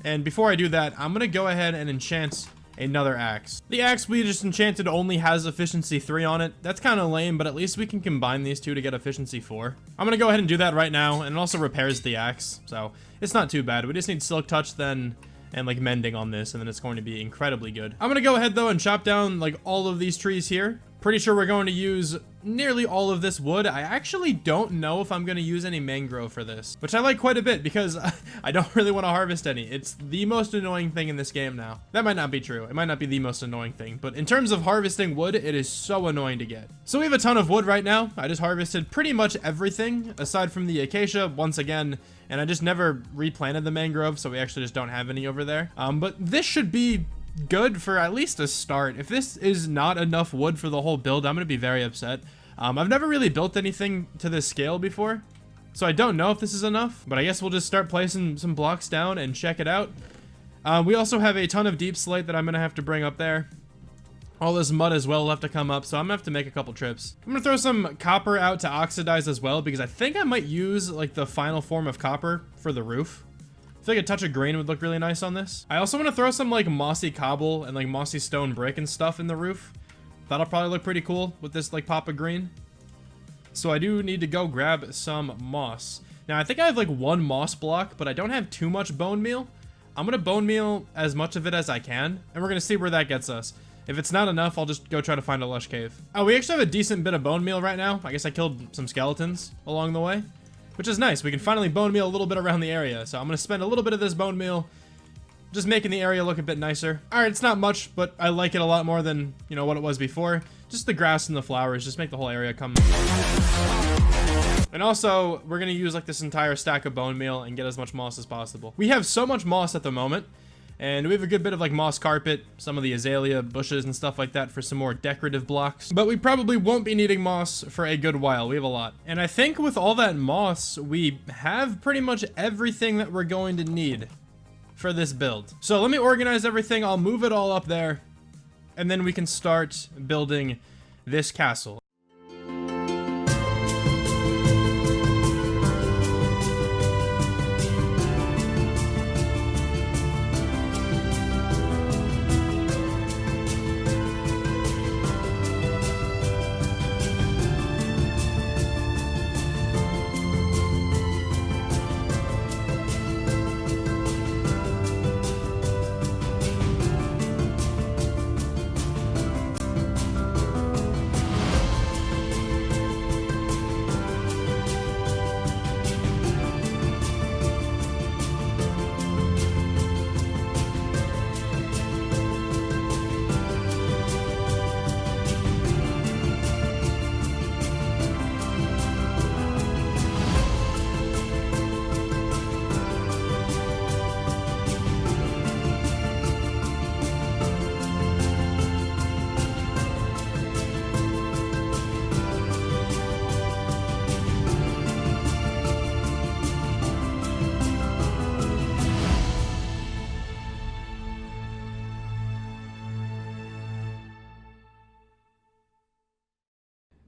and before I do that, I'm going to go ahead and enchant another axe. The axe we just enchanted only has efficiency 3 on it. That's kind of lame, but at least we can combine these two to get efficiency 4. I'm going to go ahead and do that right now, and it also repairs the axe, so it's not too bad. We just need silk touch then, and like mending on this, and then it's going to be incredibly good. I'm gonna go ahead though and chop down like all of these trees here. Pretty sure we're going to use nearly all of this wood. I actually don't know if I'm gonna use any mangrove for this, which I like quite a bit because I don't really want to harvest any. It's the most annoying thing in this game now. That might not be true. It might not be the most annoying thing, but in terms of harvesting wood, it is so annoying to get. So we have a ton of wood right now. I just harvested pretty much everything aside from the acacia once again, and I just never replanted the mangrove, so we actually just don't have any over there. But this should be good for at least a start. If this is not enough wood for the whole build, I'm gonna be very upset. I've never really built anything to this scale before, so I don't know if this is enough, but I guess we'll just start placing some blocks down and check it out. We also have a ton of deep slate that I'm gonna have to bring up there. All this mud as well will have to come up, so I'm gonna have to make a couple trips. I'm gonna throw some copper out to oxidize as well, because I think I might use like the final form of copper for the roof. I feel like a touch of green would look really nice on this. I also want to throw some like mossy cobble and like mossy stone brick and stuff in the roof. That'll probably look pretty cool with this like pop of green. So I do need to go grab some moss. Now I think I have like 1 moss block, but I don't have too much bone meal. I'm gonna bone meal as much of it as I can, and we're gonna see where that gets us. If it's not enough, I'll just go try to find a lush cave. Oh, we actually have a decent bit of bone meal right now. I guess I killed some skeletons along the way, which is nice. We can finally bone meal a little bit around the area. So I'm gonna spend a little bit of this bone meal just making the area look a bit nicer. All right, it's not much, but I like it a lot more than, you know, what it was before. Just the grass and the flowers, just make the whole area come. And also, we're gonna use like this entire stack of bone meal and get as much moss as possible. We have so much moss at the moment, and we have a good bit of like moss carpet, some of the azalea bushes and stuff like that for some more decorative blocks. But we probably won't be needing moss for a good while. We have a lot. And I think with all that moss, we have pretty much everything that we're going to need for this build. So let me organize everything. I'll move it all up there, and then we can start building this castle.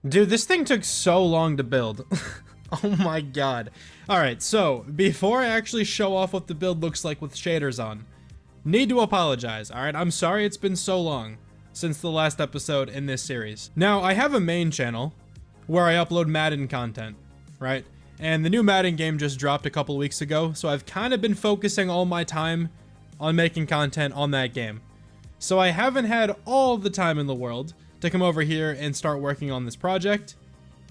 Dude, this thing took so long to build. Oh my god. Alright, so before I actually show off what the build looks like with shaders on, need to apologize, alright? I'm sorry it's been so long since the last episode in this series. Now, I have a main channel where I upload Madden content, right? And the new Madden game just dropped a couple weeks ago, so I've kind of been focusing all my time on making content on that game. So I haven't had all the time in the world to come over here and start working on this project.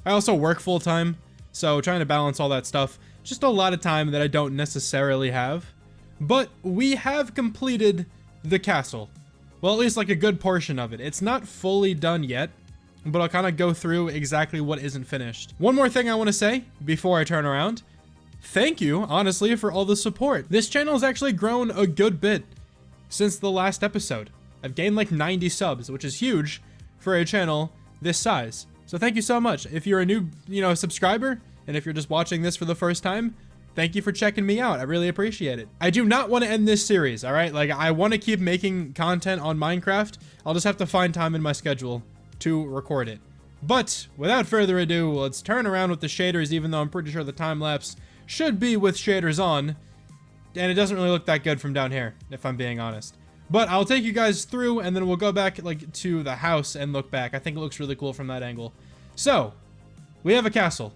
I also work full time, so trying to balance all that stuff, just a lot of time that I don't necessarily have. But we have completed the castle. Well, at least like a good portion of it. It's not fully done yet, but I'll kind of go through exactly what isn't finished. One more thing I want to say before I turn around. Thank you, honestly, for all the support. This channel has actually grown a good bit since the last episode. I've gained like 90 subs, which is huge for a channel this size. So thank you so much. If you're a new, subscriber, and if you're just watching this for the first time, thank you for checking me out. I really appreciate it. I do not want to end this series, all right? Like, I want to keep making content on Minecraft. I'll just have to find time in my schedule to record it. But without further ado, let's turn around with the shaders, even though I'm pretty sure the time lapse should be with shaders on. And it doesn't really look that good from down here, if I'm being honest. But I'll take you guys through, and then we'll go back like to the house and look back. I think it looks really cool from that angle. So, we have a castle.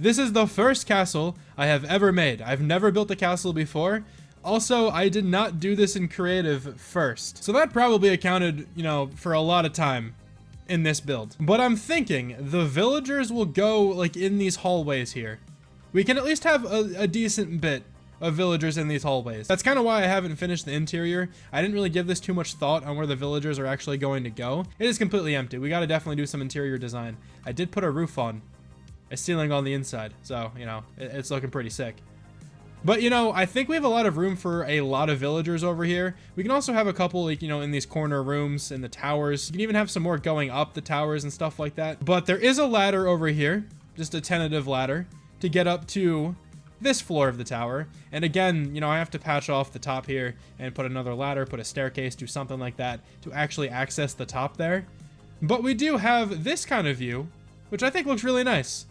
This is the first castle I have ever made. I've never built a castle before. Also, I did not do this in creative first. So that probably accounted, for a lot of time in this build. But I'm thinking the villagers will go like in these hallways here. We can at least have a decent bit of villagers in these hallways. That's kind of why I haven't finished the interior. I didn't really give this too much thought on where the villagers are actually going to go. It is completely empty. We got to definitely do some interior design. I did put a roof on, a ceiling on the inside. So, it's looking pretty sick. But, I think we have a lot of room for a lot of villagers over here. We can also have a couple, like, in these corner rooms, in the towers. You can even have some more going up the towers and stuff like that. But there is a ladder over here, just a tentative ladder, to get up to this floor of the tower. And again, I have to patch off the top here and put another ladder, put a staircase, do something like that to actually access the top there. But we do have this kind of view, which I think looks really nice.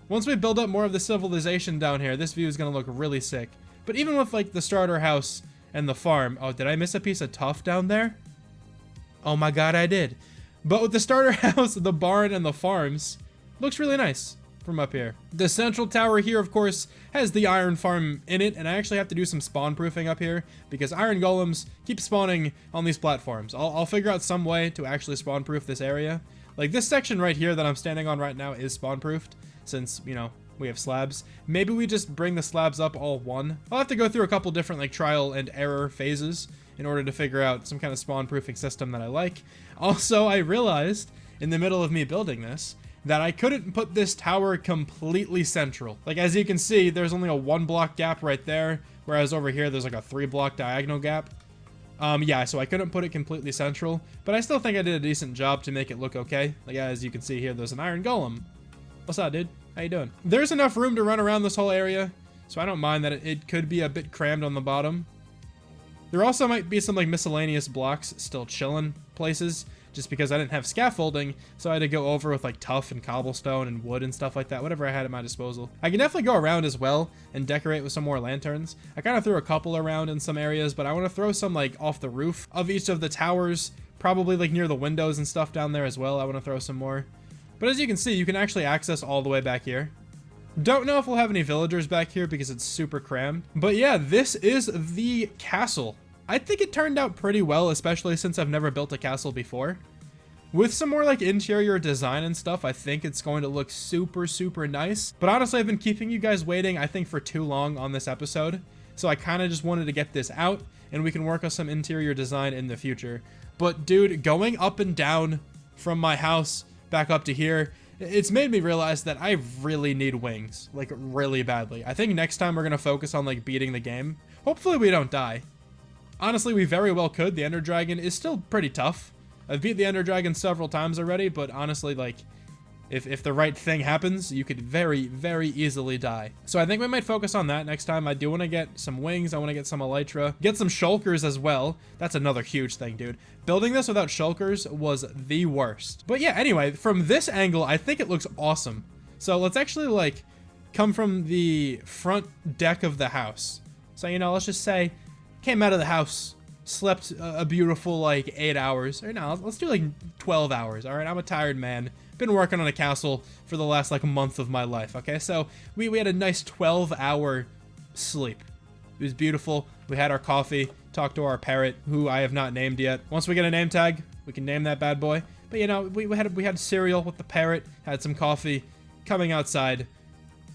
Once we build up more of the civilization down here, this view is going to look really sick. But even with like the starter house and the farm, oh, did I miss a piece of tuff down there? Oh my god, I did. But with the starter house, the barn, and the farms, looks really nice from up here. The central tower here, of course, has the iron farm in it, and I actually have to do some spawn proofing up here because iron golems keep spawning on these platforms. I'll figure out some way to actually spawn proof this area. Like this section right here that I'm standing on right now is spawn proofed since, we have slabs. Maybe we just bring the slabs up all one. I'll have to go through a couple different like trial and error phases in order to figure out some kind of spawn proofing system that I like. Also, I realized in the middle of me building this that I couldn't put this tower completely central. Like, as you can see, there's only a 1 block gap right there, whereas over here there's like a 3 block diagonal gap. Yeah, so I couldn't put it completely central, but I still think I did a decent job to make it look okay. Like, as you can see here, there's an iron golem. What's up, dude? How you doing? There's enough room to run around this whole area, so I don't mind that it could be a bit crammed on the bottom. There also might be some like miscellaneous blocks still chilling places, just because I didn't have scaffolding, so I had to go over with like tuff and cobblestone and wood and stuff like that, whatever I had at my disposal. I can definitely go around as well and decorate with some more lanterns. I kind of threw a couple around in some areas, but I want to throw some like off the roof of each of the towers, probably like near the windows and stuff down there as well. I want to throw some more. But as you can see, you can actually access all the way back here. Don't know if we'll have any villagers back here because it's super crammed. But yeah, this is the castle. I think it turned out pretty well, especially since I've never built a castle before. With some more like interior design and stuff, I think it's going to look super, super nice. But honestly, I've been keeping you guys waiting, I think, for too long on this episode. So I kind of just wanted to get this out, and we can work on some interior design in the future. But dude, going up and down from my house back up to here, it's made me realize that I really need wings, like really badly. I think next time we're going to focus on like beating the game. Hopefully we don't die. Honestly, we very well could. The Ender Dragon is still pretty tough. I've beat the Ender Dragon several times already, but honestly, like, If the right thing happens, you could very, very easily die. So I think we might focus on that next time. I do want to get some wings. I want to get some elytra. Get some shulkers as well. That's another huge thing, dude. Building this without shulkers was the worst. But yeah, anyway, from this angle, I think it looks awesome. So let's actually, like, come from the front deck of the house. So, you know, let's just say, came out of the house, slept a beautiful, like, 8 hours. Or no, let's do, like, 12 hours, all right? I'm a tired man. Been working on a castle for the last like month of my life. Okay, so we had a nice 12-hour sleep. It was beautiful. We had our coffee, talked to our parrot, who I have not named yet. Once we get a name tag, we can name that bad boy. But you know, we had cereal with the parrot, had some coffee, coming outside,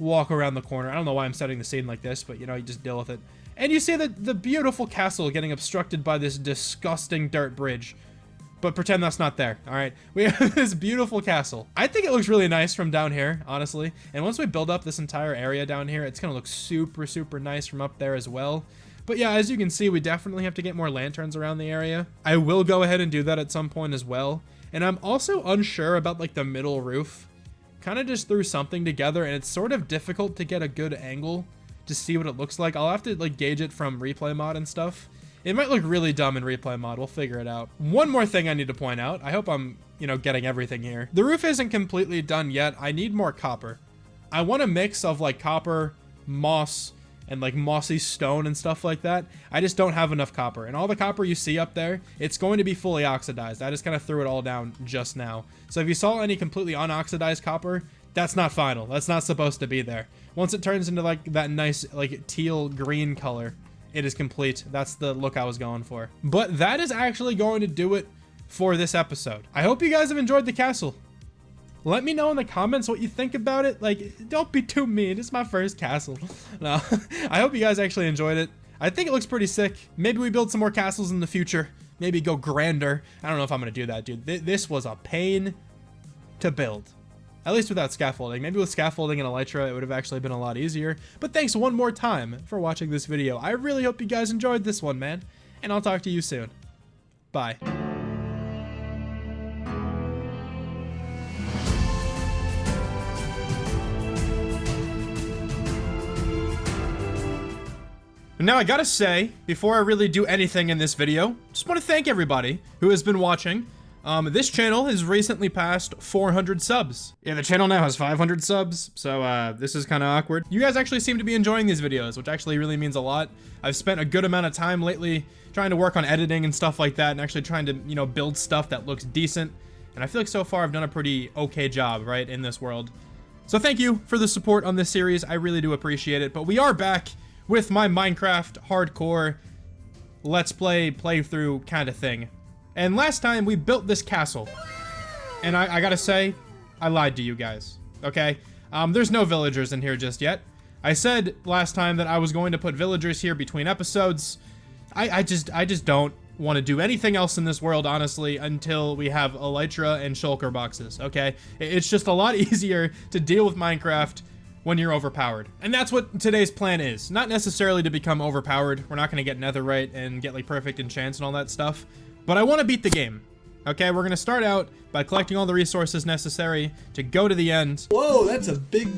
walk around the corner. I don't know why I'm setting the scene like this, but you know, you just deal with it. And you see the beautiful castle getting obstructed by this disgusting dirt bridge. But pretend that's not there, all right? We have this beautiful castle. I think it looks really nice from down here, honestly. And once we build up this entire area down here, it's gonna look super, super nice from up there as well. But yeah, as you can see, we definitely have to get more lanterns around the area. I will go ahead and do that at some point as well. And I'm also unsure about like the middle roof. Kind of just threw something together and it's sort of difficult to get a good angle to see what it looks like. I'll have to like gauge it from replay mod and stuff. It might look really dumb in replay mod. We'll figure it out. One more thing I need to point out. I hope I'm, you know, getting everything here. The roof isn't completely done yet. I need more copper. I want a mix of like copper, moss, and like mossy stone and stuff like that. I just don't have enough copper. And all the copper you see up there, it's going to be fully oxidized. I just kind of threw it all down just now. So if you saw any completely unoxidized copper, that's not final. That's not supposed to be there. Once it turns into like that nice like teal green color, it is complete. That's the look I was going for. But that is actually going to do it for this episode. I hope you guys have enjoyed the castle. Let me know in the comments what you think about it. Like, don't be too mean. It's my first castle. No, I hope you guys actually enjoyed it. I think it looks pretty sick. Maybe we build some more castles in the future. Maybe go grander. I don't know if I'm going to do that, dude. This was a pain to build. At least without scaffolding. Maybe with scaffolding and elytra, it would have actually been a lot easier. But thanks one more time for watching this video. I really hope you guys enjoyed this one, man. And I'll talk to you soon. Bye. Now I gotta say, before I really do anything in this video, just want to thank everybody who has been watching. This channel has recently passed 400 subs. Yeah, the channel now has 500 subs, so this is kind of awkward. You guys actually seem to be enjoying these videos, which actually really means a lot. I've spent a good amount of time lately trying to work on editing and stuff like that, and actually trying to, you know, build stuff that looks decent. And I feel like so far I've done a pretty okay job, right, in this world. So thank you for the support on this series. I really do appreciate it. But we are back with my Minecraft hardcore let's play playthrough kind of thing. And last time we built this castle, and I gotta say, I lied to you guys, okay? There's no villagers in here just yet. I said last time that I was going to put villagers here between episodes. I just don't want to do anything else in this world, honestly, until we have elytra and shulker boxes, okay? It's just a lot easier to deal with Minecraft when you're overpowered. And that's what today's plan is. Not necessarily to become overpowered. We're not gonna get netherite and get like perfect enchants and all that stuff. But I want to beat the game, okay? We're going to start out by collecting all the resources necessary to go to the end. Whoa, that's a big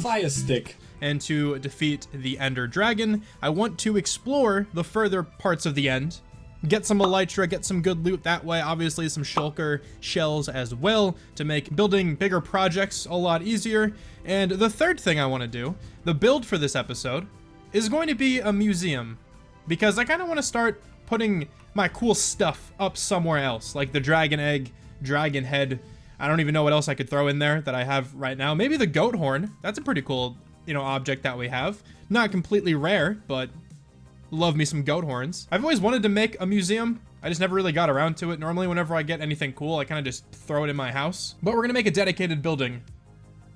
fire stick. And to defeat the Ender Dragon. I want to explore the further parts of the end. Get some elytra, get some good loot that way. Obviously some shulker shells as well to make building bigger projects a lot easier. And the third thing I want to do, the build for this episode, is going to be a museum. Because I kind of want to start putting my cool stuff up somewhere else, like the dragon egg, dragon head. I don't even know what else I could throw in there that I have right now. Maybe the goat horn. That's a pretty cool, you know, object that we have. Not completely rare, but love me some goat horns. I've always wanted to make a museum. I just never really got around to it. Normally, whenever I get anything cool, I kind of just throw it in my house. But we're gonna make a dedicated building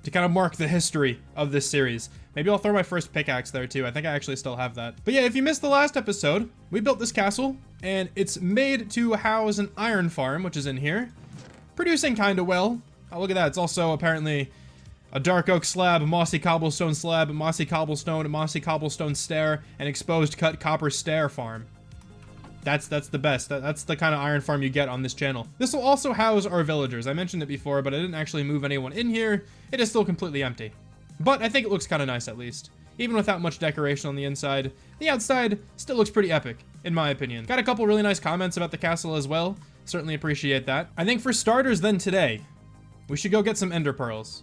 to kind of mark the history of this series. Maybe I'll throw my first pickaxe there too. I think I actually still have that. But yeah, if you missed the last episode, we built this castle and it's made to house an iron farm, which is in here. Producing kind of well. Oh, look at that. It's also apparently a dark oak slab, a mossy cobblestone slab, a mossy cobblestone stair, and exposed cut copper stair farm. That's the best. That's the kind of iron farm you get on this channel. This will also house our villagers. I mentioned it before, but I didn't actually move anyone in here. It is still completely empty. But I think it looks kind of nice, at least. Even without much decoration on the inside, the outside still looks pretty epic, in my opinion. Got a couple really nice comments about the castle as well. Certainly appreciate that. I think for starters then today, we should go get some ender pearls.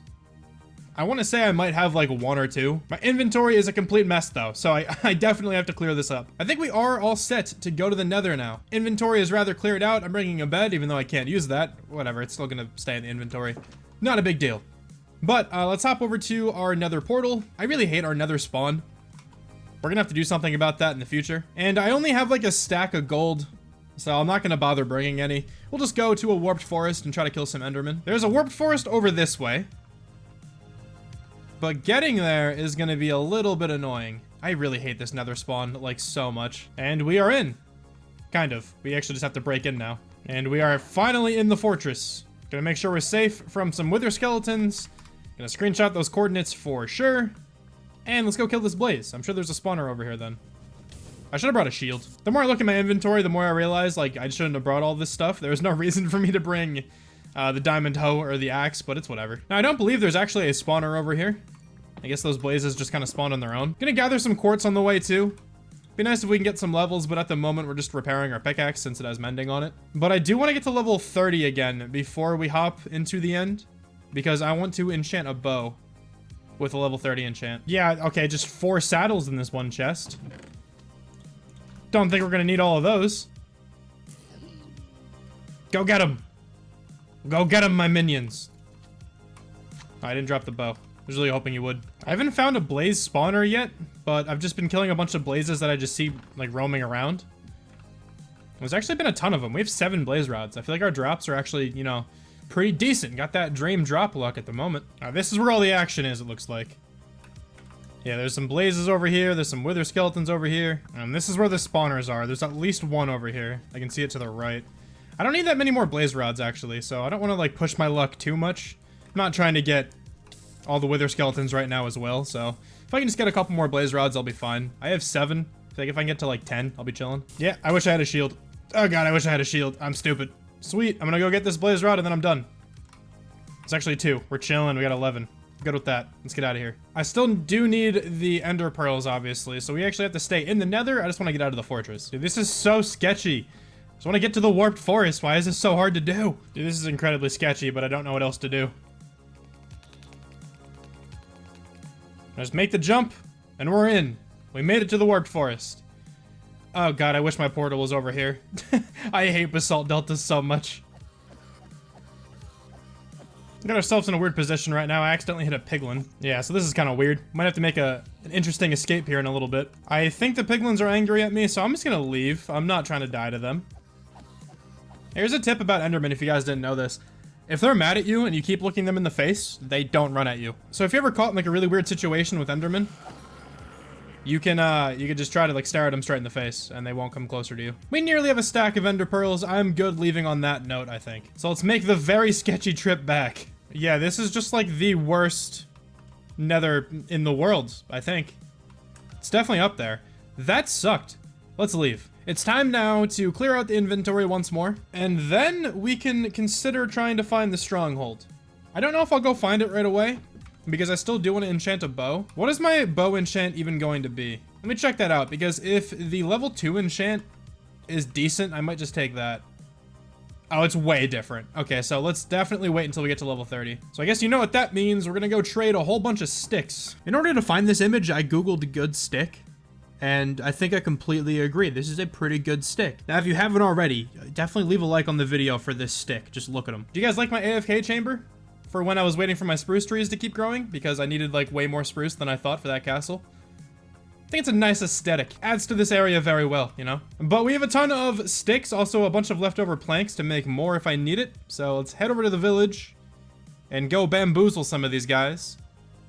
I want to say I might have like 1 or 2. My inventory is a complete mess though, so I definitely have to clear this up. I think we are all set to go to the Nether now. Inventory is rather cleared out. I'm bringing a bed, even though I can't use that. Whatever, it's still gonna stay in the inventory. Not a big deal. But let's hop over to our Nether portal. I really hate our Nether spawn. We're gonna have to do something about that in the future. And I only have like a stack of gold, so I'm not gonna bother bringing any. We'll just go to a warped forest and try to kill some Endermen. There's a warped forest over this way. But getting there is going to be a little bit annoying. I really hate this Nether spawn, like, so much. And we are in. Kind of. We actually just have to break in now. And we are finally in the fortress. Gonna make sure we're safe from some wither skeletons. Gonna screenshot those coordinates for sure. And let's go kill this blaze. I'm sure there's a spawner over here then. I should have brought a shield. The more I look at my inventory, the more I realize, like, I shouldn't have brought all this stuff. There was no reason for me to bring the diamond hoe or the axe, but it's whatever. Now, I don't believe there's actually a spawner over here. I guess those blazes just kind of spawned on their own. Gonna gather some quartz on the way too. Be nice if we can get some levels, but at the moment we're just repairing our pickaxe since it has mending on it. But I do want to get to level 30 again before we hop into the end, because I want to enchant a bow with a level 30 enchant. Yeah, okay, just 4 saddles in this one chest. Don't think we're gonna need all of those. Go get them. Go get them, my minions. Oh, I didn't drop the bow. I was really hoping you would. I haven't found a blaze spawner yet, but I've just been killing a bunch of blazes that I just see, like, roaming around. There's actually been a ton of them. We have 7 blaze rods. I feel like our drops are actually, you know, pretty decent. Got that dream drop luck at the moment. This is where all the action is, it looks like. Yeah, there's some blazes over here. There's some wither skeletons over here. And this is where the spawners are. There's at least 1 over here. I can see it to the right. I don't need that many more blaze rods, actually, so I don't want to, like, push my luck too much. I'm not trying to get all the wither skeletons right now as well, so if I can just get a couple more blaze rods, I'll be fine. I have 7. I think if I can get to like 10, I'll be chilling. Yeah, I wish I had a shield. Oh god, I wish I had a shield. I'm stupid. Sweet, I'm gonna go get this blaze rod and then I'm done. It's actually 2. We're chilling, we got 11. Good with that. Let's get out of here. I still do need the ender pearls, obviously, so we actually have to stay in the Nether. I just want to get out of the fortress. Dude, this is so sketchy. I just want to get to the warped forest. Why is this so hard to do? Dude, this is incredibly sketchy, but I don't know what else to do. Just make the jump, and we're in. We made it to the warped forest. Oh god, I wish my portal was over here. I hate basalt deltas so much. We got ourselves in a weird position right now. I accidentally hit a piglin. Yeah, so this is kind of weird. Might have to make an interesting escape here in a little bit. I think the piglins are angry at me, so I'm just gonna leave. I'm not trying to die to them. Here's a tip about Enderman if you guys didn't know this. If they're mad at you and you keep looking them in the face, they don't run at you. So if you're ever caught in like a really weird situation with Enderman, you can just try to like stare at them straight in the face and they won't come closer to you. We nearly have a stack of ender pearls. I'm good leaving on that note, I think. So let's make the very sketchy trip back. Yeah, this is just like the worst Nether in the world, I think. It's definitely up there. That sucked. Let's leave. It's time now to clear out the inventory once more, and then we can consider trying to find the stronghold. I don't know if I'll go find it right away, because I still do want to enchant a bow. What is my bow enchant even going to be? Let me check that out, because if the level 2 enchant is decent, I might just take that. Oh, it's way different. Okay, so let's definitely wait until we get to level 30. So I guess you know what that means. We're gonna go trade a whole bunch of sticks. In order to find this image, I googled good stick. And I think I completely agree. This is a pretty good stick. Now, if you haven't already, definitely leave a like on the video for this stick. Just look at them. Do you guys like my AFK chamber? For when I was waiting for my spruce trees to keep growing? Because I needed like way more spruce than I thought for that castle. I think it's a nice aesthetic. Adds to this area very well, you know? But we have a ton of sticks, also a bunch of leftover planks to make more if I need it. So let's head over to the village and go bamboozle some of these guys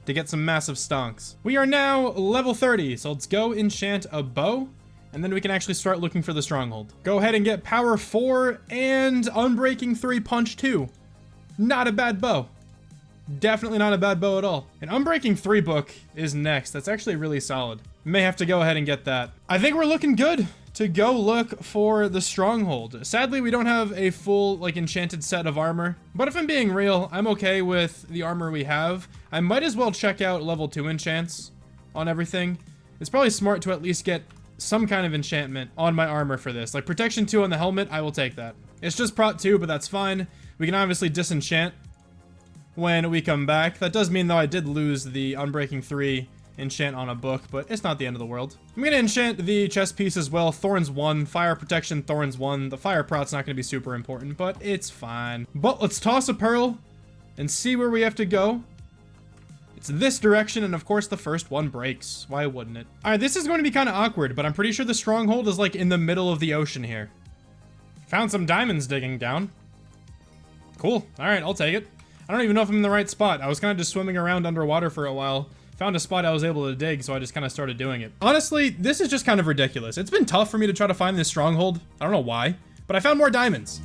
to get some massive stonks. We are now level 30, so let's go enchant a bow, and then we can actually start looking for the stronghold. Go ahead and get power 4 and unbreaking 3 punch 2. Not a bad bow. Definitely not a bad bow at all. An unbreaking 3 book is next. That's actually really solid. May have to go ahead and get that. I think we're looking good. to go look for the stronghold. Sadly, we don't have a full, like, enchanted set of armor, but if I'm being real, I'm okay with the armor we have. I might as well check out level 2 enchants on everything. It's probably smart to at least get some kind of enchantment on my armor for this. Like, protection 2 on the helmet, I will take that. It's just prot 2, but that's fine. We can obviously disenchant when we come back. That does mean, though, I did lose the Unbreaking 3 enchant on a book, but it's not the end of the world. I'm gonna enchant the chest piece as well. Thorns 1, fire protection, Thorns 1. The fire prot's not gonna be super important, but it's fine. But let's toss a pearl and see where we have to go. It's this direction, and of course the first one breaks. Why wouldn't it? All right, this is going to be kind of awkward, but I'm pretty sure the stronghold is like in the middle of the ocean here. Found some diamonds digging down. Cool. All right, I'll take it. I don't even know if I'm in the right spot. I was kind of just swimming around underwater for a while. Found a spot I was able to dig, so I just kind of started doing it. Honestly, this is just kind of ridiculous. It's been tough for me to try to find this stronghold. I don't know why, but I found more diamonds.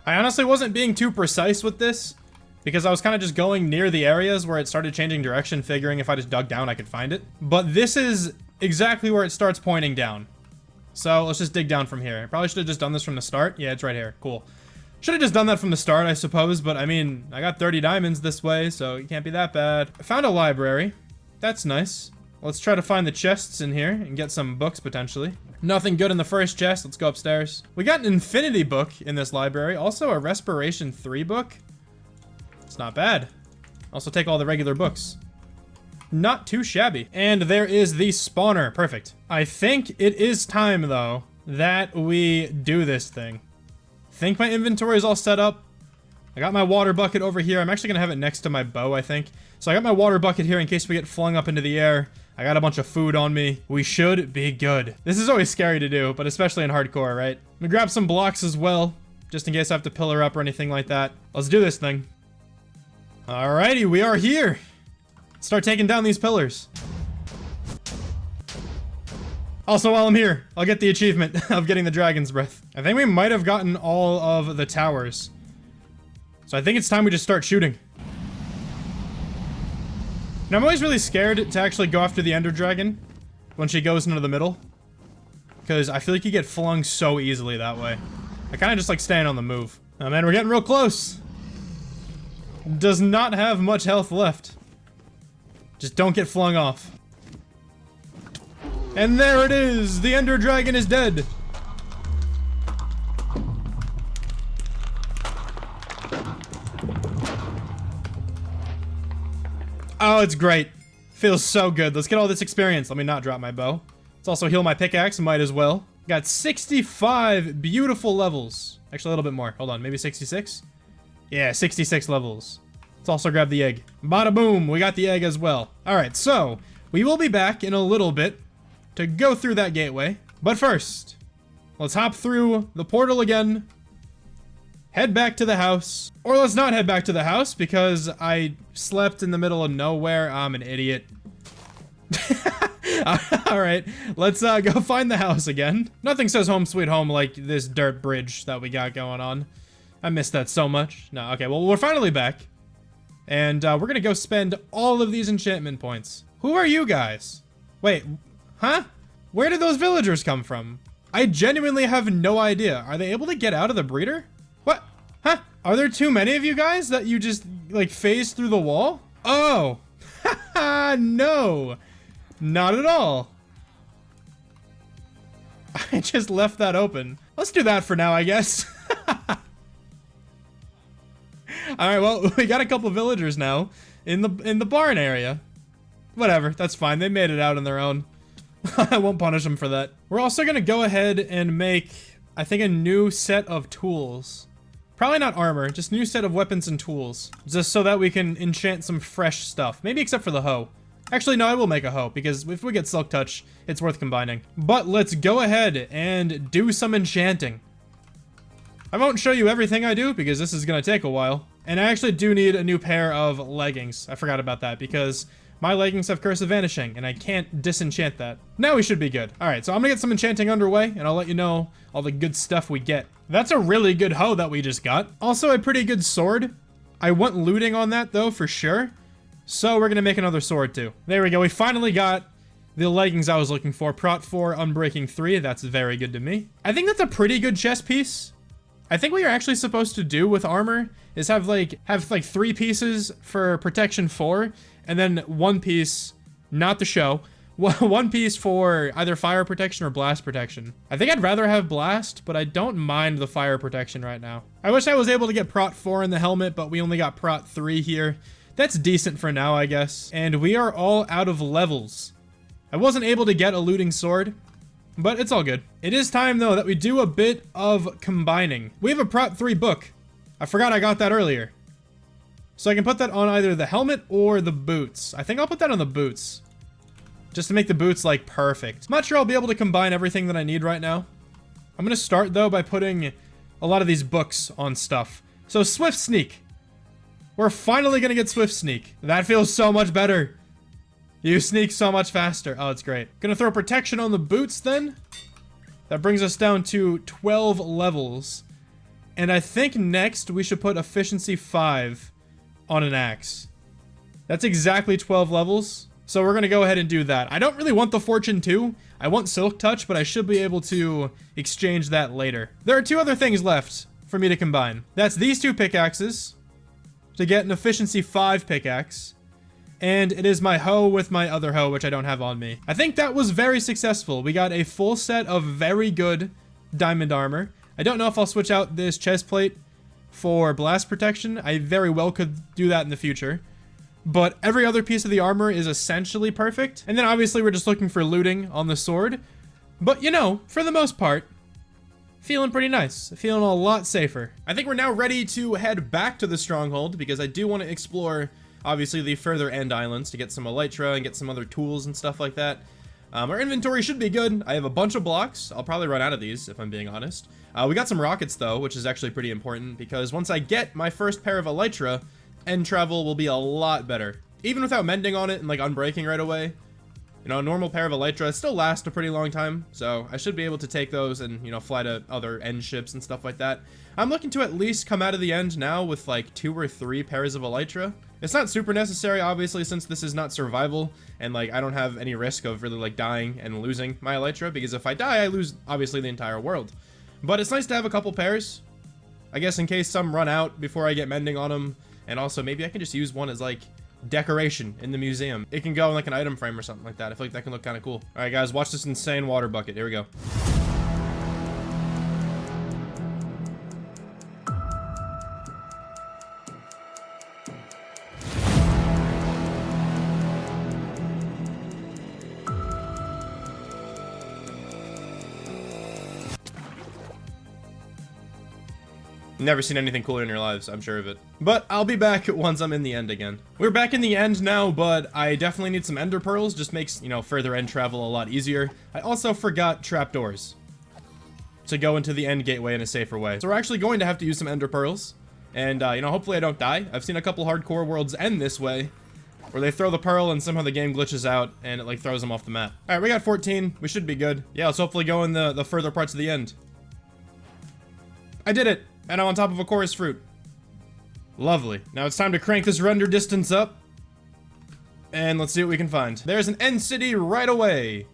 I honestly wasn't being too precise with this because I was kind of just going near the areas where it started changing direction, figuring if I just dug down, I could find it. But this is exactly where it starts pointing down. So let's just dig down from here. I probably should have just done this from the start. Yeah, it's right here. Cool. Should have just done that from the start, I suppose. But I mean, I got 30 diamonds this way, so it can't be that bad. I found a library. That's nice. Let's try to find the chests in here and get some books potentially. Nothing good in the first chest. Let's go upstairs. We got an infinity book in this library. Also a respiration 3 book. It's not bad. Also take all the regular books. Not too shabby. And there is the spawner. Perfect. I think it is time, though, that we do this thing. Think my inventory is all set up. I got my water bucket over here. I'm actually going to have it next to my bow, I think. So I got my water bucket here in case we get flung up into the air. I got a bunch of food on me. We should be good. This is always scary to do, but especially in hardcore, right? I'm gonna grab some blocks as well, just in case I have to pillar up or anything like that. Let's do this thing. Alrighty, we are here. Start taking down these pillars. Also, while I'm here, I'll get the achievement of getting the dragon's breath. I think we might have gotten all of the towers. So I think it's time we just start shooting. Now, I'm always really scared to actually go after the Ender Dragon when she goes into the middle, because I feel like you get flung so easily that way. I kind of just like staying on the move. Oh man, we're getting real close. Does not have much health left. Just don't get flung off. And there it is! The Ender Dragon is dead! Oh, it's great. Feels so good. Let's get all this experience. Let me not drop my bow. Let's also heal my pickaxe. Might as well. Got 65 beautiful levels. Actually, a little bit more. Hold on. Maybe 66? Yeah, 66 levels. Let's also grab the egg. Bada boom. We got the egg as well. All right, so we will be back in a little bit to go through that gateway. But first, let's hop through the portal again. Head back to the house. Or let's not head back to the house because I slept in the middle of nowhere. I'm an idiot. Alright, let's go find the house again. Nothing says home sweet home like this dirt bridge that we got going on. I missed that so much. No, okay, well, we're finally back. And we're gonna go spend all of these enchantment points. Who are you guys? Wait, huh? Where did those villagers come from? I genuinely have no idea. Are they able to get out of the breeder? What? Huh? Are there too many of you guys that you just, like, phase through the wall? Oh. Haha, no. Not at all. I just left that open. Let's do that for now, I guess. Alright, well, we got a couple villagers now in the barn area. Whatever, that's fine. They made it out on their own. I won't punish them for that. We're also gonna go ahead and make, I think, a new set of tools. Probably not armor, just new set of weapons and tools. Just so that we can enchant some fresh stuff. Maybe except for the hoe. Actually, no, I will make a hoe, because if we get Silk Touch, it's worth combining. But let's go ahead and do some enchanting. I won't show you everything I do, because this is going to take a while. And I actually do need a new pair of leggings. I forgot about that, because my leggings have Curse of Vanishing, and I can't disenchant that. Now we should be good. Alright, so I'm gonna get some enchanting underway, and I'll let you know all the good stuff we get. That's a really good hoe that we just got. Also a pretty good sword. I want looting on that, though, for sure. So we're gonna make another sword, too. There we go. We finally got the leggings I was looking for. Prot 4, Unbreaking 3. That's very good to me. I think that's a pretty good chest piece. I think what you're actually supposed to do with armor is have like 3 pieces for protection 4, and then 1 piece, not the show, 1 piece for either fire protection or blast protection. I think I'd rather have blast, but I don't mind the fire protection right now. I wish I was able to get Prot 4 in the helmet, but we only got Prot 3 here. That's decent for now, I guess. And we are all out of levels. I wasn't able to get a looting sword, but it's all good. It is time, though, that we do a bit of combining. We have a Prot 3 book. I forgot I got that earlier. So I can put that on either the helmet or the boots. I think I'll put that on the boots, just to make the boots, like, perfect. I'm not sure I'll be able to combine everything that I need right now. I'm gonna start, though, by putting a lot of these books on stuff. So Swift Sneak. We're finally gonna get Swift Sneak. That feels so much better. You sneak so much faster. Oh, it's great. Gonna throw protection on the boots, then. That brings us down to 12 levels. And I think next we should put Efficiency 5 on an axe. That's exactly 12 levels. So we're gonna go ahead and do that. I don't really want the Fortune 2. I want Silk Touch, but I should be able to exchange that later. There are 2 other things left for me to combine. That's these 2 pickaxes to get an Efficiency 5 pickaxe. And it is my hoe with my other hoe, which I don't have on me. I think that was very successful. We got a full set of very good diamond armor. I don't know if I'll switch out this chest plate for blast protection. I very well could do that in the future. But every other piece of the armor is essentially perfect. And then obviously we're just looking for looting on the sword. But you know, for the most part, feeling pretty nice. Feeling a lot safer. I think we're now ready to head back to the stronghold, because I do want to explore, obviously, the further end islands to get some elytra and get some other tools and stuff like that. Our inventory should be good. I have a bunch of blocks. I'll probably run out of these, if I'm being honest. We got some rockets, though, which is actually pretty important, because once I get my first pair of elytra, end travel will be a lot better. Even without mending on it and, like, unbreaking right away. You know, a normal pair of elytra still lasts a pretty long time, so I should be able to take those and, you know, fly to other end ships and stuff like that. I'm looking to at least come out of the end now with, like, 2 or 3 pairs of elytra. It's not super necessary, obviously, since this is not survival, and, like, I don't have any risk of really, like, dying and losing my elytra, because if I die, I lose, obviously, the entire world. But it's nice to have a couple pairs, I guess, in case some run out before I get mending on them, and also maybe I can just use one as, like, decoration in the museum. It can go in, like, an item frame or something like that. I feel like that can look kind of cool. All right, guys, watch this insane water bucket. Here we go. Never seen anything cooler in your lives, I'm sure of it. But I'll be back once I'm in the end again. We're back in the end now, but I definitely need some ender pearls. Just makes, you know, further end travel a lot easier. I also forgot trapdoors to go into the end gateway in a safer way. So we're actually going to have to use some ender pearls. And, you know, hopefully I don't die. I've seen a couple hardcore worlds end this way, where they throw the pearl and somehow the game glitches out and it, like, throws them off the map. All right, we got 14. We should be good. Yeah, let's hopefully go in the further parts of the end. I did it. And I'm on top of a chorus fruit. Lovely. Now it's time to crank this render distance up. And let's see what we can find. There's an end city right away.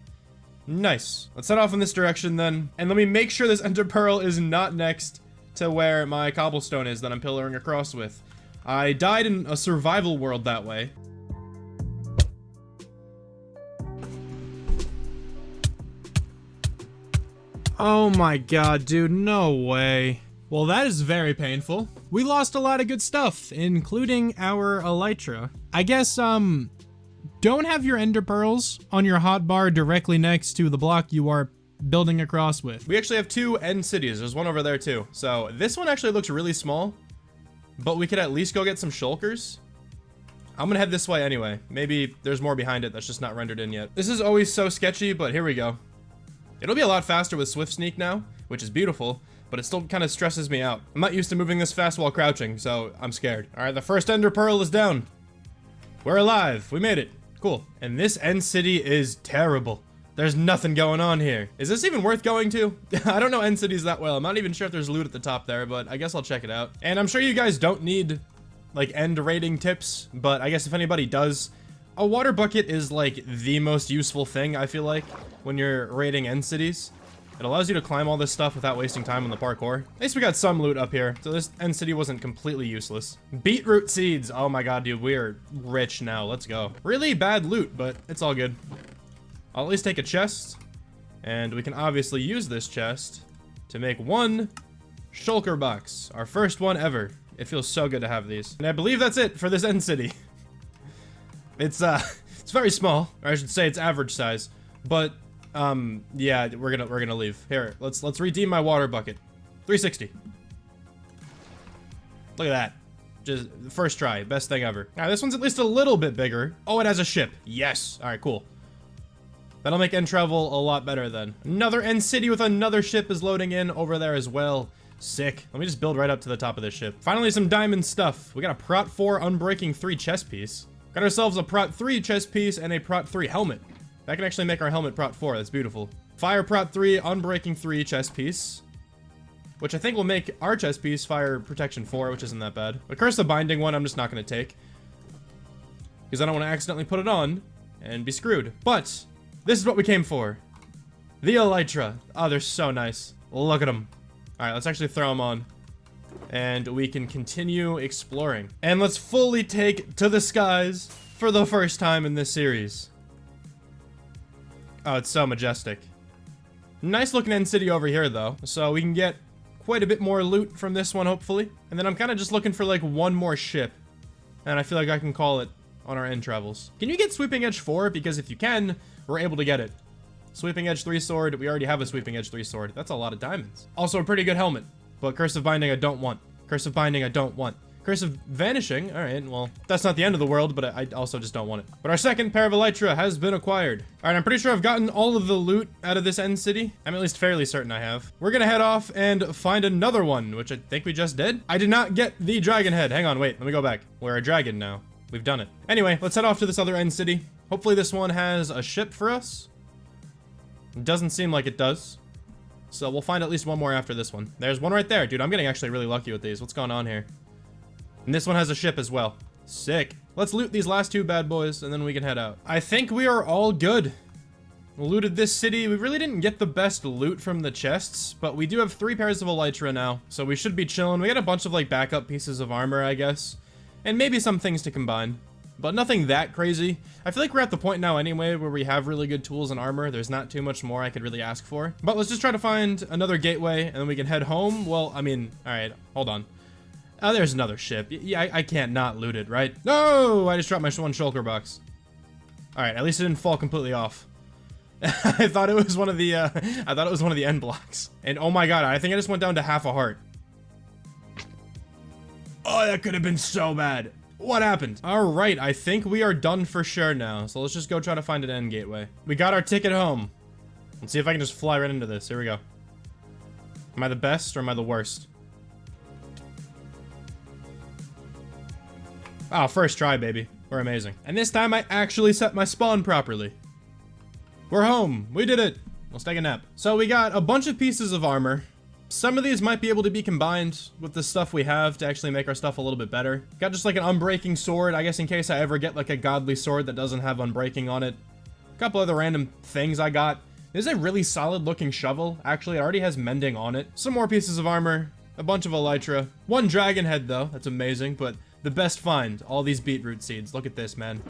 Nice. Let's head off in this direction then. And let me make sure this ender pearl is not next to where my cobblestone is that I'm pillaring across with. I died in a survival world that way. Oh my god, dude, no way. Well, that is very painful. We lost a lot of good stuff, including our elytra. I guess, don't have your ender pearls on your hotbar directly next to the block you are building across with. We actually have 2 end cities. There's one over there too. So this one actually looks really small, but we could at least go get some shulkers. I'm gonna head this way anyway. Maybe there's more behind it that's just not rendered in yet. This is always so sketchy, but here we go. It'll be a lot faster with Swift Sneak now, which is beautiful, but it still kind of stresses me out. I'm not used to moving this fast while crouching, so I'm scared. All right, the first Ender Pearl is down. We're alive. We made it. Cool. And this end city is terrible. There's nothing going on here. Is this even worth going to? I don't know end cities that well. I'm not even sure if there's loot at the top there, but I guess I'll check it out. And I'm sure you guys don't need like end rating tips, but I guess if anybody does, a water bucket is like the most useful thing, I feel like, when you're raiding end cities. It allows you to climb all this stuff without wasting time on the parkour. At least we got some loot up here, so this end city wasn't completely useless. Beetroot seeds. Oh my god, dude, we're rich now. Let's go. Really bad loot, but it's all good. I'll at least take a chest, and we can obviously use this chest to make one shulker box. Our first one ever. It feels so good to have these. And I believe that's it for this end city. It's very small, or I should say it's average size, but yeah, we're gonna leave. Here, let's redeem my water bucket. 360. Look at that. Just first try, best thing ever. Now this one's at least a little bit bigger. Oh, it has a ship. Yes. All right, cool. That'll make end travel a lot better then. Another end city with another ship is loading in over there as well. Sick. Let me just build right up to the top of this ship. Finally, some diamond stuff. We got a Prot 4 Unbreaking 3 chest piece. Got ourselves a Prot 3 chest piece and a Prot 3 helmet. That can actually make our helmet Prot 4. That's beautiful. Fire Prot 3 Unbreaking 3 chest piece, which I think will make our chest piece Fire Protection 4, which isn't that bad. But Curse of Binding one I'm just not going to take, because I don't want to accidentally put it on and be screwed. But this is what we came for. The Elytra. Oh, they're so nice. Look at them. All right, let's actually throw them on, and we can continue exploring. And let's fully take to the skies for the first time in this series. Oh, it's so majestic. Nice looking end city over here, though, so we can get quite a bit more loot from this one, hopefully. And then I'm kind of just looking for, like, one more ship, and I feel like I can call it on our end travels. Can you get Sweeping Edge 4? Because if you can, we're able to get it. Sweeping Edge 3 sword. We already have a Sweeping Edge 3 sword. That's a lot of diamonds. Also, a pretty good helmet, but Curse of Binding I don't want. Curse of Binding I don't want. Curse of Vanishing, all right, well, that's not the end of the world, but I also just don't want it. But our second pair of Elytra has been acquired. All right, I'm pretty sure I've gotten all of the loot out of this end city. I'm at least fairly certain I have. We're gonna head off and find another one, which I think we just did. I did not get the dragon head. Hang on, wait, let me go back. We're a dragon now. We've done it. Anyway, let's head off to this other end city. Hopefully this one has a ship for us. It doesn't seem like it does. So we'll find at least one more after this one. There's one right there. Dude, I'm getting actually really lucky with these. What's going on here? And this one has a ship as well. Sick. Let's loot these last two bad boys, and then we can head out. I think we are all good. We looted this city. We really didn't get the best loot from the chests, but we do have 3 pairs of Elytra now, so we should be chilling. We got a bunch of, like, backup pieces of armor, I guess, and maybe some things to combine, but nothing that crazy. I feel like we're at the point now anyway where we have really good tools and armor. There's not too much more I could really ask for. But let's just try to find another gateway, and then we can head home. Well, I mean, all right, hold on. Oh, there's another ship. Yeah, I can't not loot it, right? No, I just dropped my one shulker box. All right, at least it didn't fall completely off. I thought it was one of the end blocks. And oh my god, I think I just went down to half a heart. Oh, that could have been so bad. What happened? All right, I think we are done for sure now. So let's just go try to find an end gateway. We got our ticket home. Let's see if I can just fly right into this. Here we go. Am I the best or am I the worst? Oh, first try, baby. We're amazing. And this time I actually set my spawn properly. We're home. We did it. Let's take a nap. So we got a bunch of pieces of armor. Some of these might be able to be combined with the stuff we have to actually make our stuff a little bit better. Got just like an unbreaking sword, I guess in case I ever get like a godly sword that doesn't have unbreaking on it. A couple other random things I got. This is a really solid looking shovel. Actually, it already has mending on it. Some more pieces of armor. A bunch of Elytra. One dragon head though. That's amazing, but the best find, all these beetroot seeds. Look at this, man.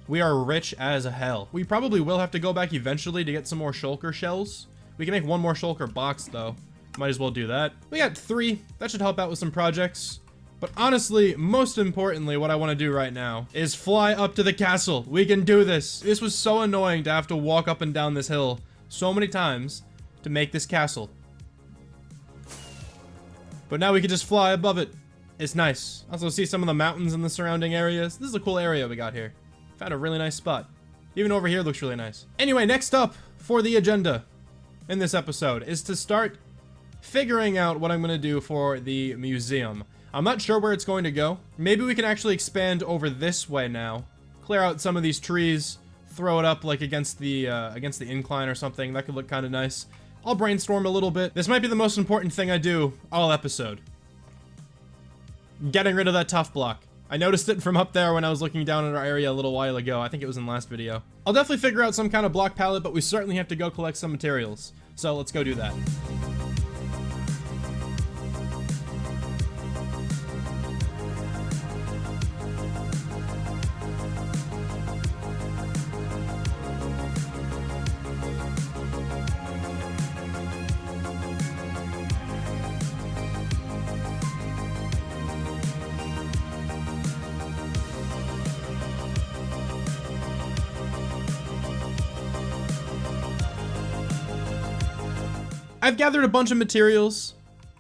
We are rich as hell. We probably will have to go back eventually to get some more shulker shells. We can make one more shulker box, though. Might as well do that. We got 3. That should help out with some projects. But honestly, most importantly, what I want to do right now is fly up to the castle. We can do this. This was so annoying to have to walk up and down this hill so many times to make this castle. But now we can just fly above it. It's nice. Also see some of the mountains in the surrounding areas. This is a cool area we got here. Found a really nice spot. Even over here looks really nice. Anyway, next up for the agenda in this episode is to start figuring out what I'm going to do for the museum. I'm not sure where it's going to go. Maybe we can actually expand over this way now. Clear out some of these trees, throw it up like against the incline or something. That could look kind of nice. I'll brainstorm a little bit. This might be the most important thing I do all episode. Getting rid of that tough block. I noticed it from up there when I was looking down at our area a little while ago. I think it was in the last video. I'll definitely figure out some kind of block palette, but we certainly have to go collect some materials. So let's go do that. I've gathered a bunch of materials,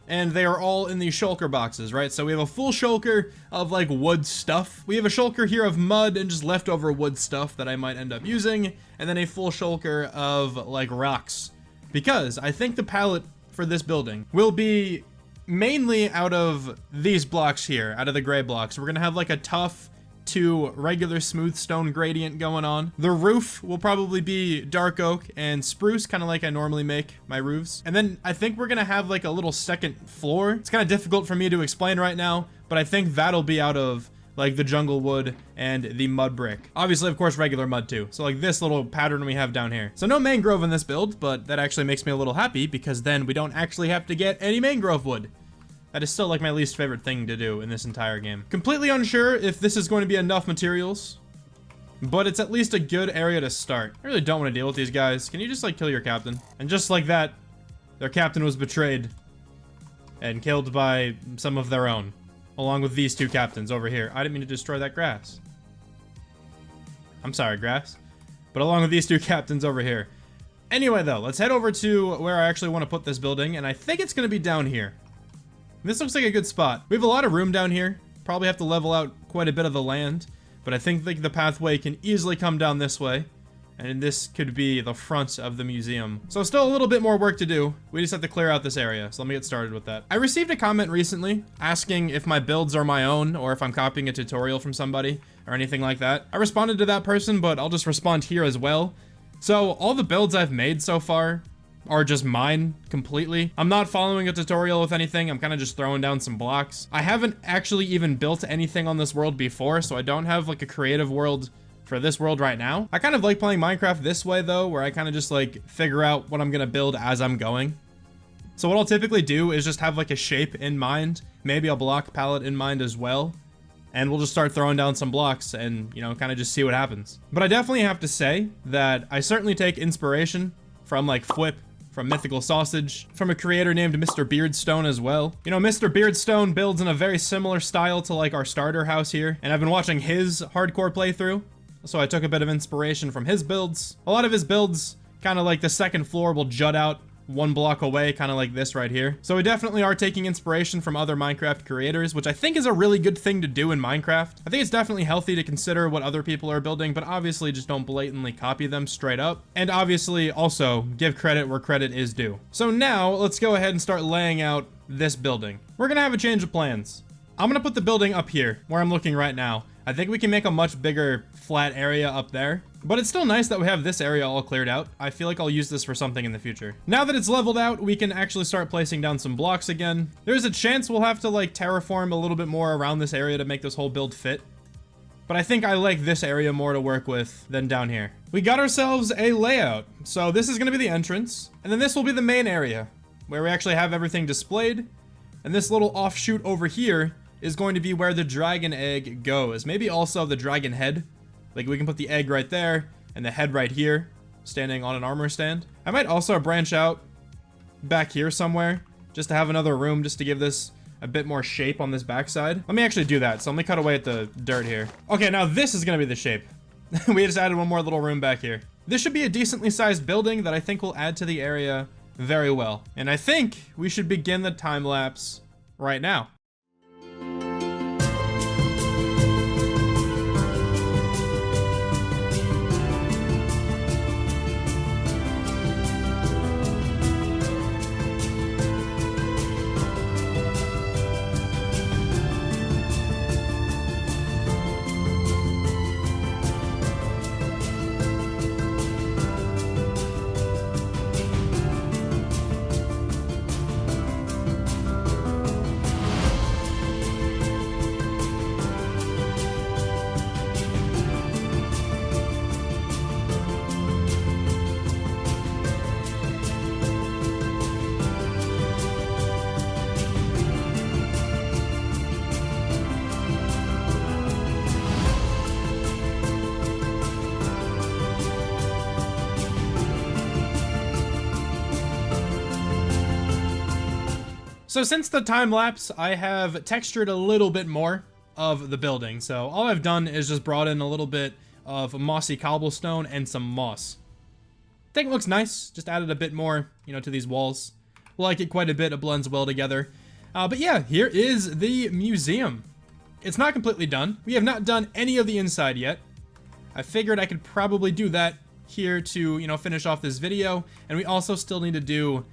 and they are all in these shulker boxes, right? So we have a full shulker of, like, wood stuff. We have a shulker here of mud and just leftover wood stuff that I might end up using, and then a full shulker of, like, rocks. Because I think the palette for this building will be mainly out of these blocks here, out of the gray blocks. We're gonna have, like, a tough to regular smooth stone gradient going on. The roof will probably be dark oak and spruce, kind of like I normally make my roofs. And then I think we're gonna have like a little second floor. It's kind of difficult for me to explain right now, but I think that'll be out of like the jungle wood and the mud brick. Obviously, of course, regular mud too. So like this little pattern we have down here. So no mangrove in this build, but that actually makes me a little happy because then we don't actually have to get any mangrove wood. That is still like my least favorite thing to do in this entire game. Completely unsure if this is going to be enough materials, but it's at least a good area to start. I really don't want to deal with these guys. Can you just like kill your captain? And just like that, their captain was betrayed and killed by some of their own, along with these two captains over here. I didn't mean to destroy that grass. I'm sorry, grass. But along with these two captains over here. Anyway though, let's head over to where I actually want to put this building, and I think it's going to be down here. This looks like a good spot. We have a lot of room down here. Probably have to level out quite a bit of the land, but I think like the pathway can easily come down this way, and this could be the front of the museum. So still a little bit more work to do. We just have to clear out this area, so let me get started with that. I received a comment recently asking if my builds are my own or if I'm copying a tutorial from somebody or anything like that. I responded to that person, but I'll just respond here as well. So all the builds I've made so far are just mine completely. I'm not following a tutorial with anything. I'm kind of just throwing down some blocks. I haven't actually even built anything on this world before, so I don't have like a creative world for this world right now. I kind of like playing Minecraft this way though, where I kind of just like figure out what I'm gonna build as I'm going. So what I'll typically do is just have like a shape in mind, maybe a block palette in mind as well, and we'll just start throwing down some blocks and, you know, kind of just see what happens. But I definitely have to say that I certainly take inspiration from like Fwip, from Mythical Sausage, from a creator named Mr. Beardstone as well. You know, Mr. Beardstone builds in a very similar style to like our starter house here, and I've been watching his hardcore playthrough, so I took a bit of inspiration from his builds. A lot of his builds, kind of like the second floor will jut out one block away, kind of like this right here. So we definitely are taking inspiration from other Minecraft creators, which I think is a really good thing to do in Minecraft. I think it's definitely healthy to consider what other people are building, but obviously just don't blatantly copy them straight up. And obviously also give credit where credit is due. So now let's go ahead and start laying out this building. We're gonna have a change of plans. I'm gonna put the building up here where I'm looking right now. I think we can make a much bigger flat area up there, but it's still nice that we have this area all cleared out. I feel like I'll use this for something in the future. Now that it's leveled out, we can actually start placing down some blocks again. There's a chance we'll have to like terraform a little bit more around this area to make this whole build fit, but I think I like this area more to work with than down here. We got ourselves a layout. So this is gonna be the entrance, and then this will be the main area where we actually have everything displayed, and this little offshoot over here is going to be where the dragon egg goes. Maybe also the dragon head. Like we can put the egg right there and the head right here, standing on an armor stand. I might also branch out back here somewhere just to have another room, just to give this a bit more shape on this backside. Let me actually do that. So let me cut away at the dirt here. Okay, now this is gonna be the shape. We just added one more little room back here. This should be a decently sized building that I think will add to the area very well. And I think we should begin the time lapse right now. So since the time lapse, I have textured a little bit more of the building. So all I've done is just brought in a little bit of mossy cobblestone and some moss. I think it looks nice. Just added a bit more, you know, to these walls. Like it quite a bit. It blends well together. But yeah, here is the museum. It's not completely done. We have not done any of the inside yet. I figured I could probably do that here to, you know, finish off this video. And we also still need to do,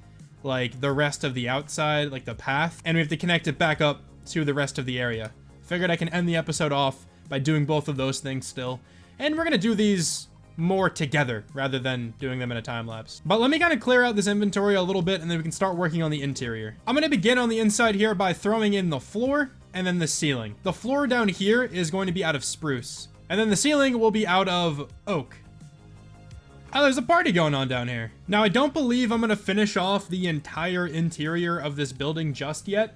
like, the rest of the outside, like the path. And we have to connect it back up to the rest of the area. Figured I can end the episode off by doing both of those things still. And we're gonna do these more together rather than doing them in a time lapse. But let me kind of clear out this inventory a little bit and then we can start working on the interior. I'm gonna begin on the inside here by throwing in the floor and then the ceiling. The floor down here is going to be out of spruce. And then the ceiling will be out of oak. Oh, there's a party going on down here. Now, I don't believe I'm gonna finish off the entire interior of this building just yet,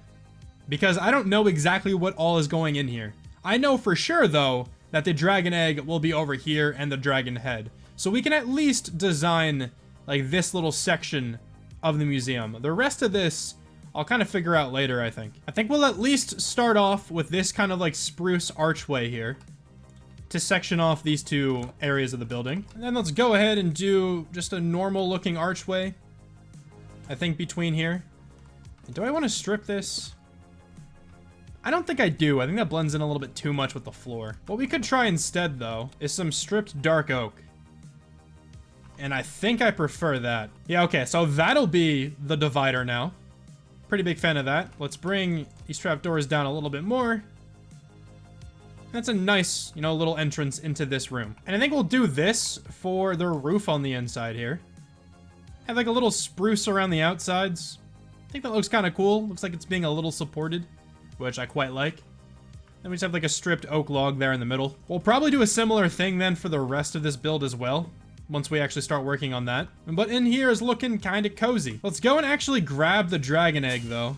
because I don't know exactly what all is going in here. I know for sure, though, that the dragon egg will be over here and the dragon head. So we can at least design, like, this little section of the museum. The rest of this, I'll kind of figure out later, I think. I think we'll at least start off with this kind of, like, spruce archway here to section off these two areas of the building. And then let's go ahead and do just a normal looking archway, I think, between here. Do I want to strip this? I don't think I do. I think that blends in a little bit too much with the floor. What we could try instead, though, is some stripped dark oak. And I think I prefer that. Yeah, okay, so that'll be the divider now. Pretty big fan of that. Let's bring these trapdoors down a little bit more. That's a nice, you know, little entrance into this room. And I think we'll do this for the roof on the inside here. Have like a little spruce around the outsides. I think that looks kind of cool. Looks like it's being a little supported, which I quite like. Then we just have like a stripped oak log there in the middle. We'll probably do a similar thing then for the rest of this build as well, once we actually start working on that. But in here is looking kind of cozy. Let's go and actually grab the dragon egg, though,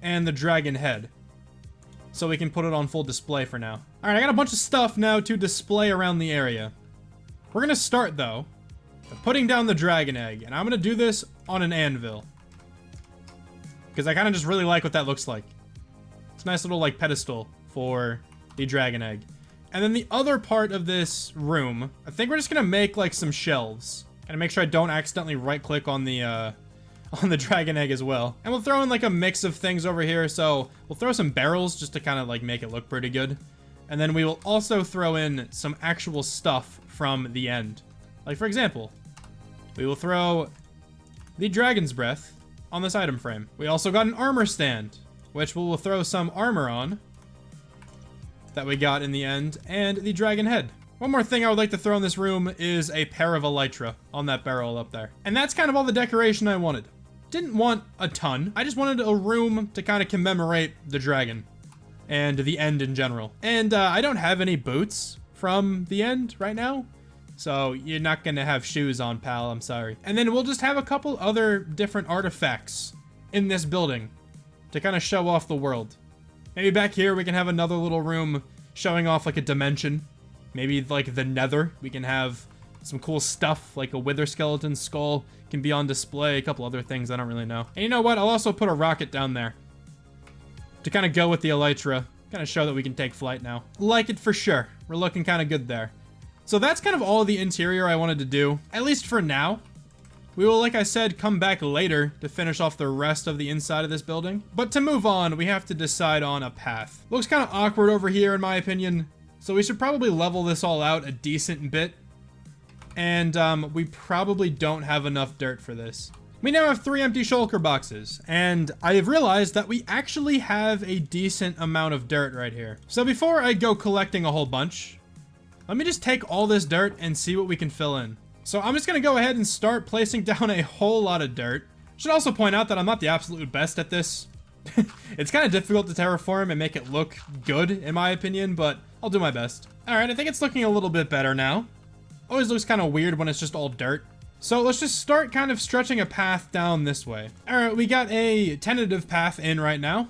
and the dragon head, so we can put it on full display for now. All right, I got a bunch of stuff now to display around the area. We're gonna start, though, with putting down the dragon egg, and I'm gonna do this on an anvil, because I kind of just really like what that looks like. It's a nice little, like, pedestal for the dragon egg. And then the other part of this room, I think we're just gonna make, like, some shelves. Gotta make sure I don't accidentally right-click on the dragon egg as well. And we'll throw in, like, a mix of things over here. So we'll throw some barrels just to kind of, like, make it look pretty good. And then we will also throw in some actual stuff from the end. Like, for example, we will throw the dragon's breath on this item frame. We also got an armor stand, which we will throw some armor on that we got in the end, and the dragon head. One more thing I would like to throw in this room is a pair of elytra on that barrel up there. And that's kind of all the decoration I wanted. Didn't want a ton. I just wanted a room to kind of commemorate the dragon and the end in general. And I don't have any boots from the end right now, so you're not gonna have shoes on, pal. I'm sorry. And then we'll just have a couple other different artifacts in this building to kind of show off the world. Maybe back here we can have another little room showing off like a dimension. Maybe like the Nether. We can have some cool stuff like a wither skeleton skull can be on display. A couple other things I don't really know. And you know what? I'll also put a rocket down there to kind of go with the elytra. Kind of show that we can take flight now. Like it for sure. We're looking kind of good there. So that's kind of all the interior I wanted to do, at least for now. We will, like I said, come back later to finish off the rest of the inside of this building. But to move on, we have to decide on a path. Looks kind of awkward over here, in my opinion. So we should probably level this all out a decent bit. And we probably don't have enough dirt for this. We now have 3 empty shulker boxes. And I have realized that we actually have a decent amount of dirt right here. So before I go collecting a whole bunch, let me just take all this dirt and see what we can fill in. So I'm just going to go ahead and start placing down a whole lot of dirt. Should also point out that I'm not the absolute best at this. It's kind of difficult to terraform and make it look good, in my opinion, but I'll do my best. Alright, I think it's looking a little bit better now. Always looks kind of weird when it's just all dirt. So let's just start kind of stretching a path down this way. Alright, we got a tentative path in right now.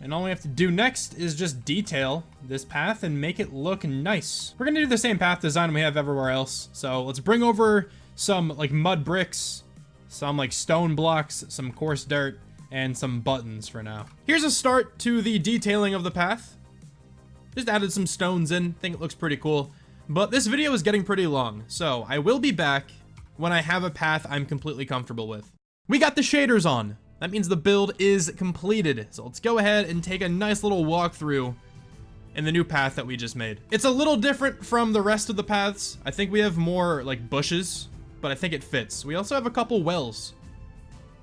And all we have to do next is just detail this path and make it look nice. We're gonna do the same path design we have everywhere else. So let's bring over some like mud bricks, some like stone blocks, some coarse dirt, and some buttons for now. Here's a start to the detailing of the path. Just added some stones in. Think it looks pretty cool. But this video is getting pretty long, so I will be back when I have a path I'm completely comfortable with. We got the shaders on. That means the build is completed. So let's go ahead and take a nice little walkthrough in the new path that we just made. It's a little different from the rest of the paths. I think we have more like bushes, but I think it fits. We also have a couple wells.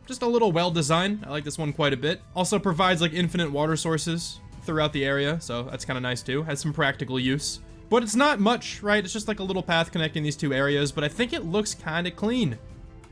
Just a little well design. I like this one quite a bit. Also provides like infinite water sources throughout the area, so that's kind of nice too. Has some practical use. But it's not much, right? It's just like a little path connecting these two areas, but I think it looks kind of clean,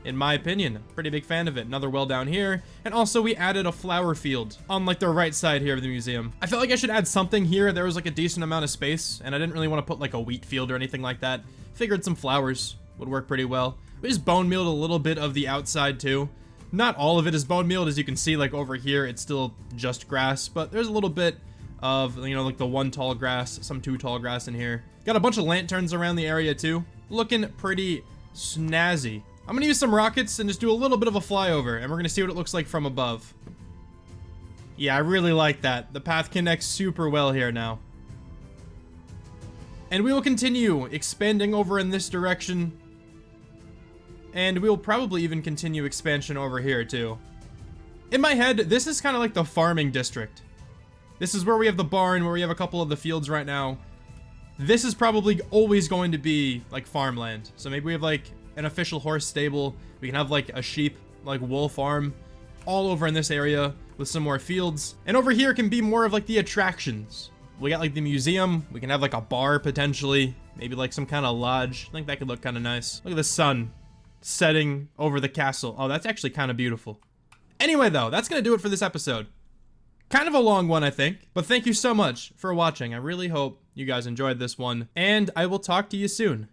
in my opinion. Pretty big fan of it. Another well down here. And also we added a flower field on like the right side here of the museum. I felt like I should add something here. There was like a decent amount of space, and I didn't really want to put like a wheat field or anything like that. Figured some flowers would work pretty well. We just bone mealed a little bit of the outside too. Not all of it is bone mealed, as you can see, like over here, it's still just grass, but there's a little bit of, you know, like the one tall grass, some two tall grass in here. Got a bunch of lanterns around the area too. Looking pretty snazzy. I'm gonna use some rockets and just do a little bit of a flyover, and we're gonna see what it looks like from above. Yeah, I really like that. The path connects super well here now. And we will continue expanding over in this direction. And we will probably even continue expansion over here too. In my head, this is kind of like the farming district. This is where we have the barn, where we have a couple of the fields right now. This is probably always going to be like farmland. So maybe we have like an official horse stable. We can have like a sheep, like wool farm all over in this area with some more fields. And over here can be more of like the attractions. We got like the museum. We can have like a bar potentially. Maybe like some kind of lodge. I think that could look kind of nice. Look at the sun setting over the castle. Oh, that's actually kind of beautiful. Anyway, though, that's going to do it for this episode. Kind of a long one, I think, but thank you so much for watching. I really hope you guys enjoyed this one, and I will talk to you soon.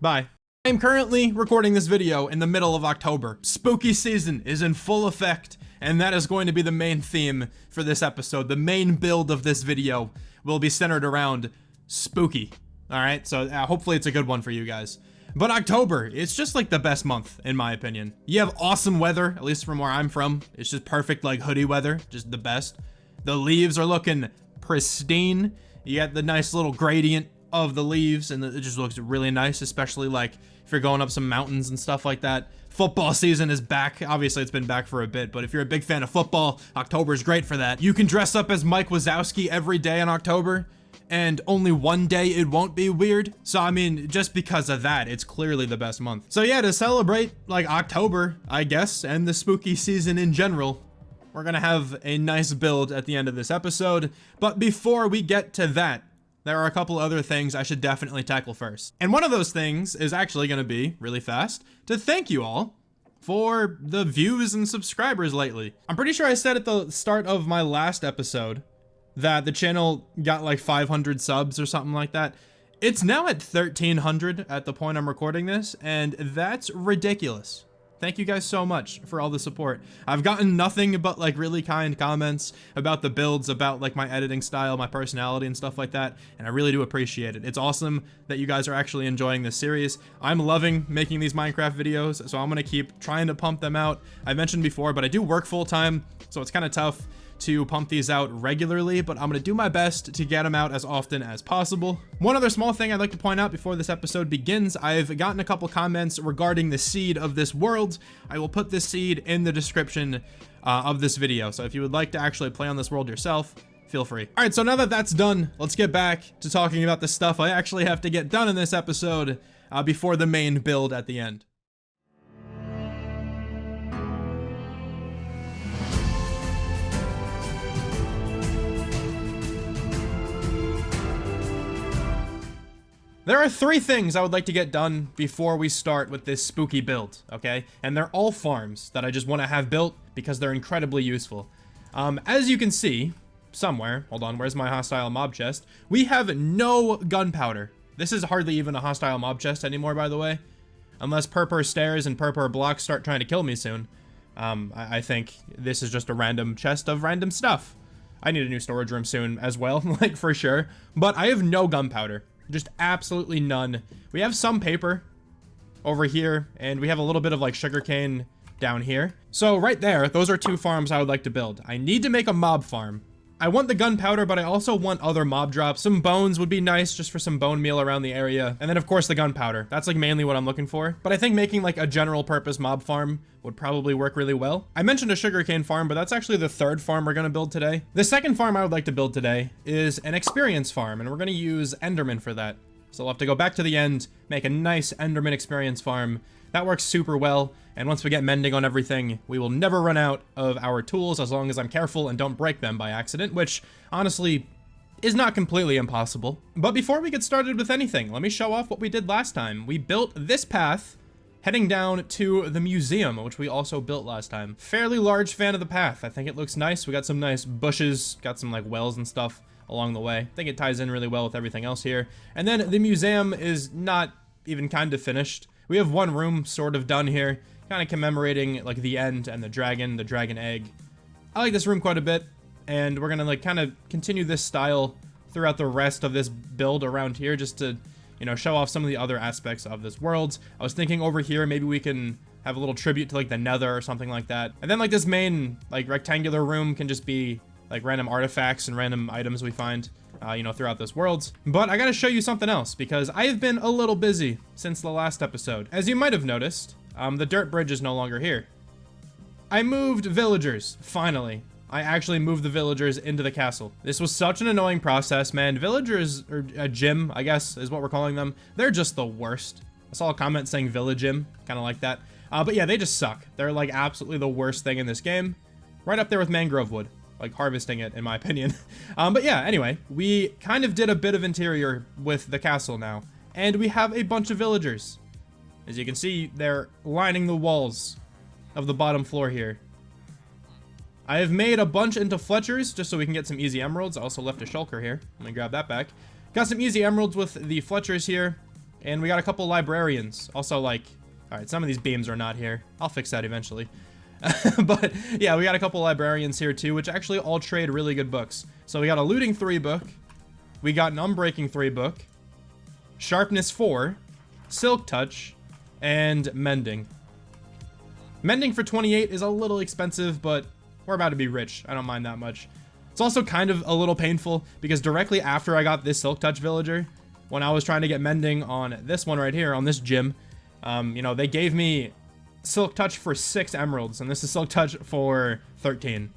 Bye. I am currently recording this video in the middle of October. Spooky season is in full effect, and that is going to be the main theme for this episode. The main build of this video will be centered around spooky. All right, so hopefully it's a good one for you guys. But October, it's just like the best month, in my opinion. You have awesome weather, at least from where I'm from. It's just perfect, like hoodie weather, just the best. The leaves are looking pristine. You got the nice little gradient of the leaves, and it just looks really nice, especially like if you're going up some mountains and stuff like that. Football season is back. Obviously, it's been back for a bit, but if you're a big fan of football, October is great for that. You can dress up as Mike Wazowski every day in October, and only one day it won't be weird. So I mean, just because of that, it's clearly the best month. So yeah, to celebrate like October, I guess, and the spooky season in general, we're gonna have a nice build at the end of this episode. But before we get to that, there are a couple other things I should definitely tackle first. And one of those things is actually gonna be, really fast, to thank you all for the views and subscribers lately. I'm pretty sure I said at the start of my last episode that the channel got like 500 subs or something like that. It's now at 1,300 at the point I'm recording this, and that's ridiculous. Thank you guys so much for all the support. I've gotten nothing but like really kind comments about the builds, about like my editing style, my personality and stuff like that, and I really do appreciate it. It's awesome that you guys are actually enjoying this series. I'm loving making these Minecraft videos, so I'm gonna keep trying to pump them out. I mentioned before, but I do work full-time, so it's kind of tough to pump these out regularly, but I'm gonna do my best to get them out as often as possible. One other small thing I'd like to point out before this episode begins, I've gotten a couple comments regarding the seed of this world. I will put this seed in the description of this video, so if you would like to actually play on this world yourself, feel free. All right, so now that that's done, let's get back to talking about the stuff I actually have to get done in this episode before the main build at the end. There are 3 things I would like to get done before we start with this spooky build, okay? And they're all farms that I just want to have built because they're incredibly useful. As you can see, somewhere, hold on, where's my hostile mob chest? We have no gunpowder. This is hardly even a hostile mob chest anymore, by the way. Unless purpur stairs and purpur blocks start trying to kill me soon. I think this is just a random chest of random stuff. I need a new storage room soon as well, like for sure. But I have no gunpowder. Just absolutely none. We have some paper over here, and we have a little bit of like sugarcane down here. So right there, those are 2 farms I would like to build. I need to make a mob farm. I want the gunpowder, but I also want other mob drops. Some bones would be nice just for some bone meal around the area. And then of course the gunpowder. That's like mainly what I'm looking for. But I think making like a general purpose mob farm would probably work really well. I mentioned a sugarcane farm, but that's actually the 3rd farm we're gonna build today. The 2nd farm I would like to build today is an experience farm, and we're gonna use Enderman for that. So we'll have to go back to the end, make a nice Enderman experience farm. That works super well, and once we get mending on everything, we will never run out of our tools as long as I'm careful and don't break them by accident, which honestly is not completely impossible. But before we get started with anything, let me show off what we did last time. We built this path heading down to the museum, which we also built last time. Fairly large fan of the path. I think it looks nice. We got some nice bushes, got some like wells and stuff along the way. I think it ties in really well with everything else here. And then the museum is not even kind of finished. We have 1 room sort of done here, kind of commemorating like the end and the dragon egg. I like this room quite a bit, and we're gonna like kind of continue this style throughout the rest of this build around here, just to, you know, show off some of the other aspects of this world. I was thinking over here, maybe we can have a little tribute to like the Nether or something like that. And then like this main like rectangular room can just be like random artifacts and random items we find, you know, throughout this world. But I gotta show you something else, because I have been a little busy since the last episode. As you might have noticed, the dirt bridge is no longer here. I moved villagers, finally. I actually moved the villagers into the castle. This was such an annoying process, man. Villagers, or a gym, I guess, is what we're calling them. They're just the worst. I saw a comment saying village gym, kind of like that. But yeah, they just suck. They're like absolutely the worst thing in this game. Right up there with mangrove wood. Like harvesting it, in my opinion. But yeah, anyway, we kind of did a bit of interior with the castle now, and we have a bunch of villagers. As you can see, they're lining the walls of the bottom floor here. I have made a bunch into Fletchers just so we can get some easy emeralds. I also left a shulker here. Let me grab that back. Got some easy emeralds with the Fletchers here, and we got a couple librarians. Also, like, all right, some of these beams are not here. I'll fix that eventually. But yeah, we got a couple librarians here too, which actually all trade really good books. So we got a looting 3 book, we got an unbreaking 3 book, sharpness 4, silk touch, and mending. Mending for 28 is a little expensive, but we're about to be rich. I don't mind that much. It's also kind of a little painful because directly after I got this silk touch villager, when I was trying to get mending on this one right here, on this gym, you know, they gave me silk touch for 6 emeralds, and this is silk touch for 13.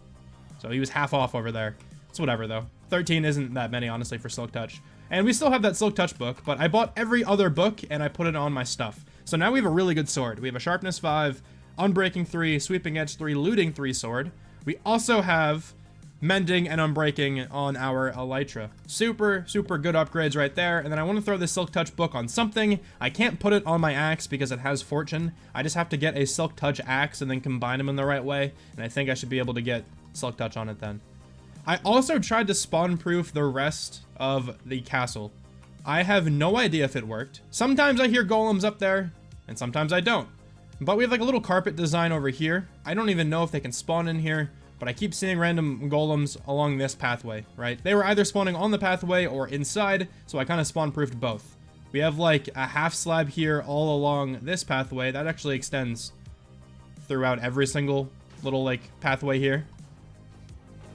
So he was half off over there. It's whatever though. 13 isn't that many, honestly, for silk touch. And we still have that silk touch book, but I bought every other book and I put it on my stuff. So now we have a really good sword. We have a sharpness 5, unbreaking 3, sweeping edge 3, looting 3 sword. We also have mending and unbreaking on our elytra. Super good upgrades right there. And then I want to throw this silk touch book on something. I can't put it on my axe because it has fortune. I just have to get a silk touch axe and then combine them in the right way, and I think I should be able to get silk touch on it then. I also tried to spawn proof the rest of the castle. I have no idea if it worked. Sometimes I hear golems up there and sometimes I don't, but we have like a little carpet design over here. I don't even know if they can spawn in here, but I keep seeing random golems along this pathway, right? They were either spawning on the pathway or inside, so I kind of spawn-proofed both. We have like a half slab here all along this pathway. That actually extends throughout every single little like pathway here.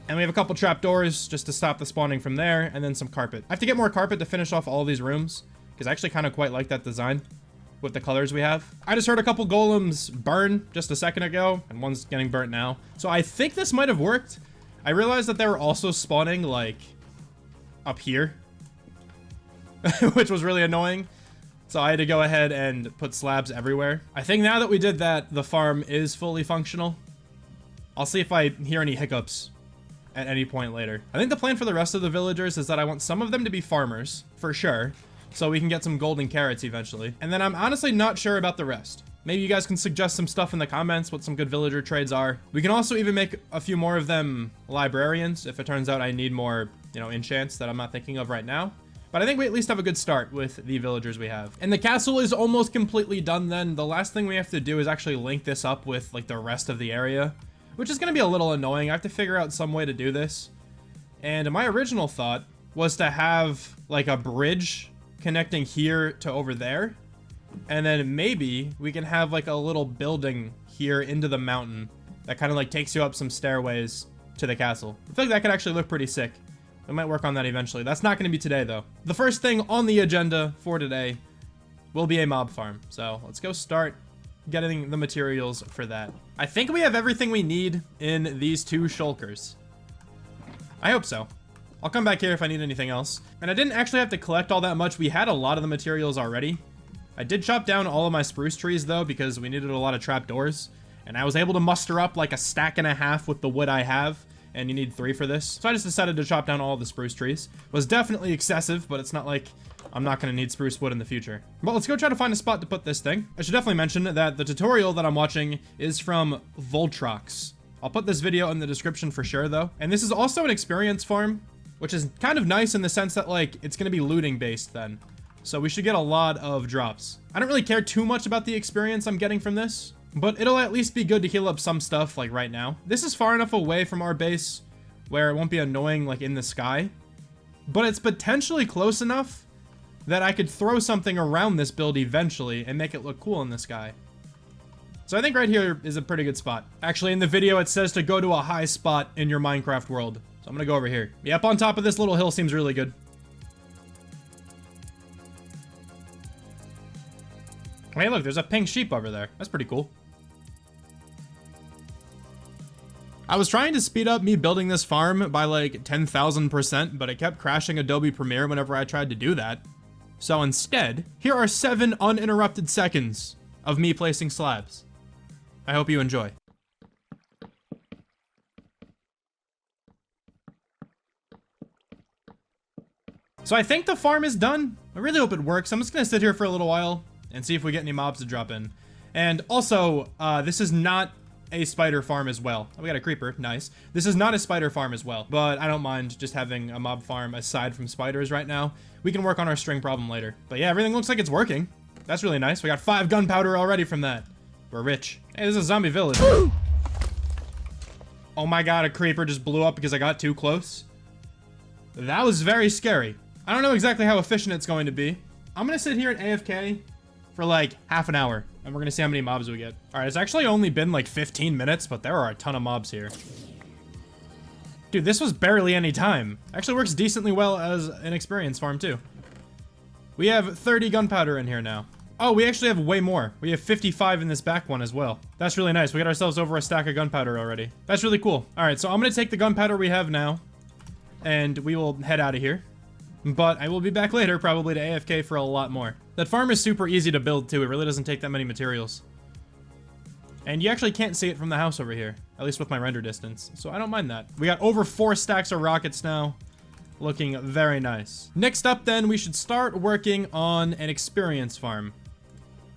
And we have a couple trapdoors just to stop the spawning from there, and then some carpet. I have to get more carpet to finish off all of these rooms, because I actually kind of quite like that design with the colors we have. I just heard a couple golems burn just a second ago, and one's getting burnt now. So I think this might have worked. I realized that they were also spawning like up here, which was really annoying. So I had to go ahead and put slabs everywhere. I think now that we did that, the farm is fully functional. I'll see if I hear any hiccups at any point later. I think the plan for the rest of the villagers is that I want some of them to be farmers, for sure, so we can get some golden carrots eventually. And then I'm honestly not sure about the rest. Maybe you guys can suggest some stuff in the comments, what some good villager trades are. We can also even make a few more of them librarians if it turns out I need more, you know, enchants that I'm not thinking of right now. But I think we at least have a good start with the villagers we have. And the castle is almost completely done then. The last thing we have to do is actually link this up with like the rest of the area, which is gonna be a little annoying. I have to figure out some way to do this. And my original thought was to have like a bridge connecting here to over there, and then maybe we can have like a little building here into the mountain that kind of like takes you up some stairways to the castle. I feel like that could actually look pretty sick. We might work on that eventually. That's not going to be today though. The first thing on the agenda for today will be a mob farm. So let's go start getting the materials for that. I think we have everything we need in these 2 shulkers. I hope so. I'll come back here if I need anything else. And I didn't actually have to collect all that much. We had a lot of the materials already. I did chop down all of my spruce trees though, because we needed a lot of trapdoors. And I was able to muster up like a stack and a half with the wood I have. And you need 3 for this. So I just decided to chop down all of the spruce trees. It was definitely excessive, but it's not like I'm not going to need spruce wood in the future. But let's go try to find a spot to put this thing. I should definitely mention that the tutorial that I'm watching is from Voltrox. I'll put this video in the description for sure though. And this is also an experience farm, which is kind of nice in the sense that like it's going to be looting based then. So we should get a lot of drops. I don't really care too much about the experience I'm getting from this, but it'll at least be good to heal up some stuff like right now. This is far enough away from our base where it won't be annoying like in the sky, but it's potentially close enough that I could throw something around this build eventually and make it look cool in the sky. So I think right here is a pretty good spot. Actually, in the video, it says to go to a high spot in your Minecraft world. So I'm gonna go over here. Yep, on top of this little hill seems really good. Hey, look, there's a pink sheep over there. That's pretty cool. I was trying to speed up me building this farm by like 10,000%, but it kept crashing Adobe Premiere whenever I tried to do that. So instead, here are 7 uninterrupted seconds of me placing slabs. I hope you enjoy. So I think the farm is done. I really hope it works. I'm just gonna sit here for a little while and see if we get any mobs to drop in. And also, this is not a spider farm as well. Oh, we got a creeper, nice. This is not a spider farm as well, but I don't mind just having a mob farm aside from spiders right now. We can work on our string problem later. But yeah, everything looks like it's working. That's really nice. We got 5 gunpowder already from that. We're rich. Hey, this is a zombie village. Oh my god, a creeper just blew up because I got too close. That was very scary. I don't know exactly how efficient it's going to be. I'm gonna sit here at AFK for like half an hour, and we're gonna see how many mobs we get. All right, it's actually only been like 15 minutes, but there are a ton of mobs here. Dude, this was barely any time. Actually works decently well as an experience farm too. We have 30 gunpowder in here now. Oh, we actually have way more. We have 55 in this back one as well. That's really nice. We got ourselves over a stack of gunpowder already. That's really cool. All right, so I'm gonna take the gunpowder we have now, and we will head out of here. But I will be back later, probably to AFK for a lot more. That farm is super easy to build too. It really doesn't take that many materials. And you actually can't see it from the house over here, at least with my render distance. So I don't mind that. We got over 4 stacks of rockets now. Looking very nice. Next up then, we should start working on an experience farm.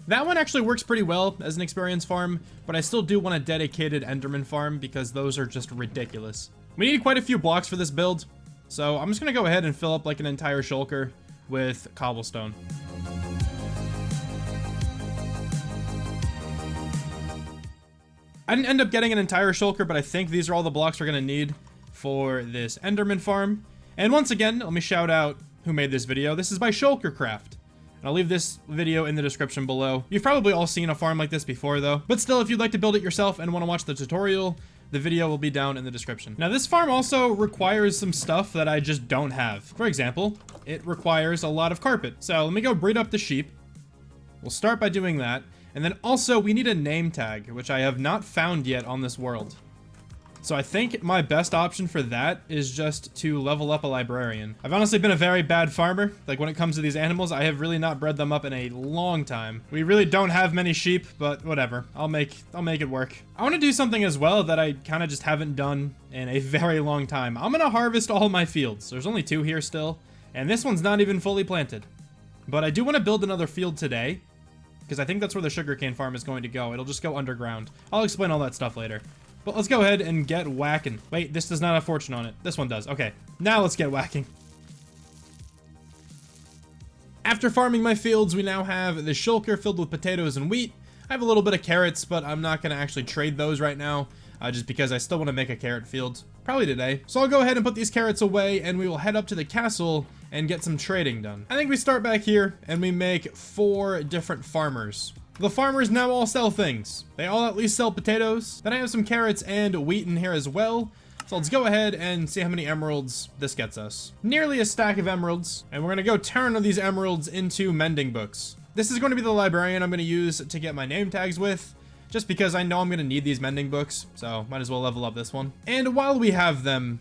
That one actually works pretty well as an experience farm, but I still do want a dedicated Enderman farm because those are just ridiculous. We need quite a few blocks for this build. So I'm just gonna go ahead and fill up like an entire shulker with cobblestone. I didn't end up getting an entire shulker, but I think these are all the blocks we're gonna need for this Enderman farm. And once again, let me shout out who made this video. This is by Shulkercraft. And I'll leave this video in the description below. You've probably all seen a farm like this before though. But still, if you'd like to build it yourself and want to watch the tutorial, the video will be down in the description. Now this farm also requires some stuff that I just don't have. For example, it requires a lot of carpet. So let me go breed up the sheep. We'll start by doing that. And then also we need a name tag, which I have not found yet on this world. So I think my best option for that is just to level up a librarian. I've honestly been a very bad farmer. Like when it comes to these animals, I have really not bred them up in a long time. We really don't have many sheep, but whatever. I'll make it work. I want to do something as well that I kind of just haven't done in a very long time. I'm gonna harvest all my fields. There's only 2 here still, and this one's not even fully planted. But I do want to build another field today, because I think that's where the sugarcane farm is going to go. It'll just go underground. I'll explain all that stuff later. But let's go ahead and get whacking. Wait, this does not have fortune on it. This one does. Okay, now let's get whacking. After farming my fields, we now have the shulker filled with potatoes and wheat. I have a little bit of carrots, but I'm not going to actually trade those right now, just because I still want to make a carrot field, probably today. So I'll go ahead and put these carrots away, and we will head up to the castle and get some trading done. I think we start back here, and we make 4 different farmers. The farmers now all sell things. They all at least sell potatoes. Then I have some carrots and wheat in here as well. So let's go ahead and see how many emeralds this gets us. Nearly a stack of emeralds. And we're gonna go turn these emeralds into mending books. This is going to be the librarian I'm gonna use to get my name tags with, just because I know I'm gonna need these mending books. So might as well level up this one. And while we have them,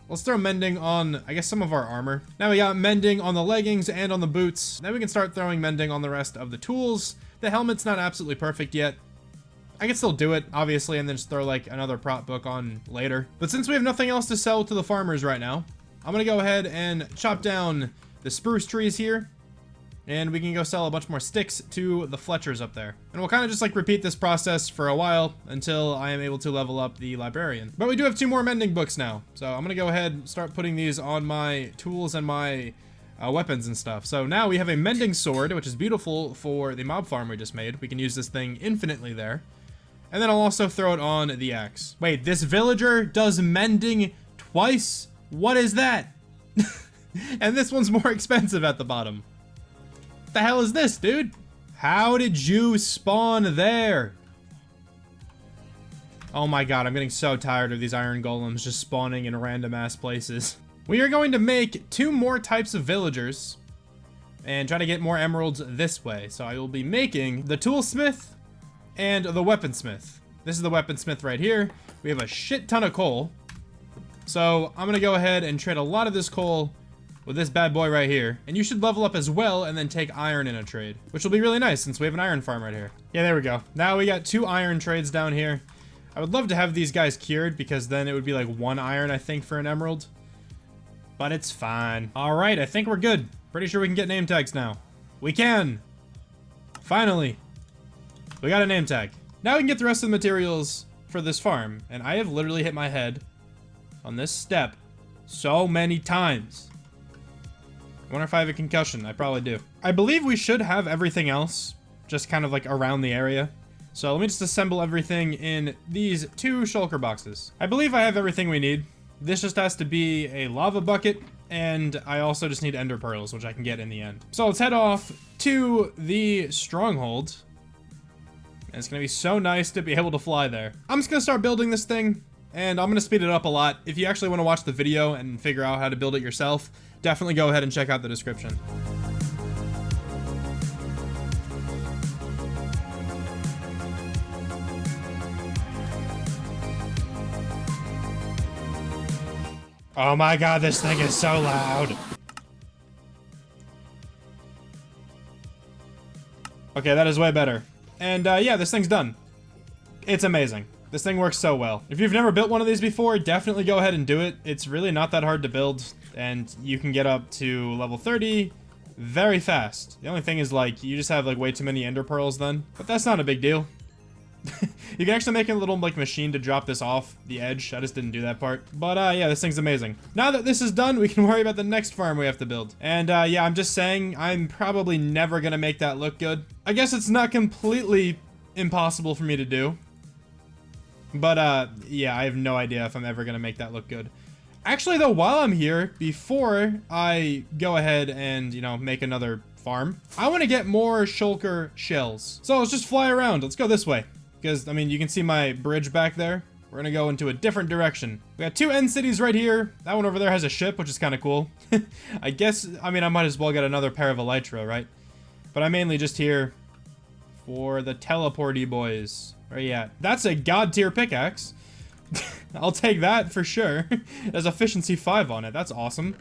let's throw mending on, I guess, some of our armor. Now we got mending on the leggings and on the boots. Then we can start throwing mending on the rest of the tools. The helmet's not absolutely perfect yet. I can still do it, obviously, and then just throw like another prop book on later. But since we have nothing else to sell to the farmers right now, I'm gonna go ahead and chop down the spruce trees here. And we can go sell a bunch more sticks to the Fletchers up there. And we'll kind of just like repeat this process for a while until I am able to level up the librarian. But we do have 2 more mending books now. So I'm gonna go ahead and start putting these on my tools and my weapons and stuff. So now we have a mending sword, which is beautiful for the mob farm we just made. We can use this thing infinitely there. And then I'll also throw it on the axe. Wait, this villager does mending twice? What is that? And this one's more expensive at the bottom. What the hell is this, dude? How did you spawn there? Oh my god, I'm getting so tired of these iron golems just spawning in random ass places. We are going to make 2 more types of villagers and try to get more emeralds this way. So I will be making the toolsmith and the weaponsmith. This is the weaponsmith right here. We have a shit ton of coal. So I'm gonna go ahead and trade a lot of this coal with this bad boy right here. And you should level up as well and then take iron in a trade, which will be really nice since we have an iron farm right here. Yeah, there we go. Now we got 2 iron trades down here. I would love to have these guys cured because then it would be like 1 iron, I think, for an emerald. But it's fine. All right, I think we're good. Pretty sure we can get name tags now. We can! Finally! We got a name tag. Now we can get the rest of the materials for this farm. And I have literally hit my head on this step so many times. I wonder if I have a concussion. I probably do. I believe we should have everything else just kind of like around the area. So let me just assemble everything in these 2 shulker boxes. I believe I have everything we need. This just has to be a lava bucket, and I also just need ender pearls, which I can get in the end. So let's head off to the stronghold. And it's gonna be so nice to be able to fly there. I'm just gonna start building this thing, and I'm gonna speed it up a lot. If you actually wanna watch the video and figure out how to build it yourself, definitely go ahead and check out the description. Oh my god, this thing is so loud. Okay, that is way better. And yeah, this thing's done. It's amazing. This thing works so well. If you've never built one of these before, definitely go ahead and do it. It's really not that hard to build, and you can get up to level 30 very fast. The only thing is, like, you just have like way too many ender pearls then, but that's not a big deal. You can actually make a little like machine to drop this off the edge. I just didn't do that part. But yeah, this thing's amazing. Now that this is done, we can worry about the next farm we have to build. And yeah, I'm just saying, I'm probably never gonna make that look good. I guess it's not completely impossible for me to do. But yeah, I have no idea if I'm ever gonna make that look good. Actually though, while I'm here, before I go ahead and, you know, make another farm, I want to get more shulker shells. So let's just fly around. Let's go this way. Because, I mean, you can see my bridge back there. We're gonna go into a different direction. We got 2 end cities right here. That one over there has a ship, which is kind of cool. I guess, I mean, I might as well get another pair of elytra, right? But I'm mainly just here for the teleporty boys. Where you at? That's a god tier pickaxe. I'll take that for sure. There's efficiency 5 on it. That's awesome.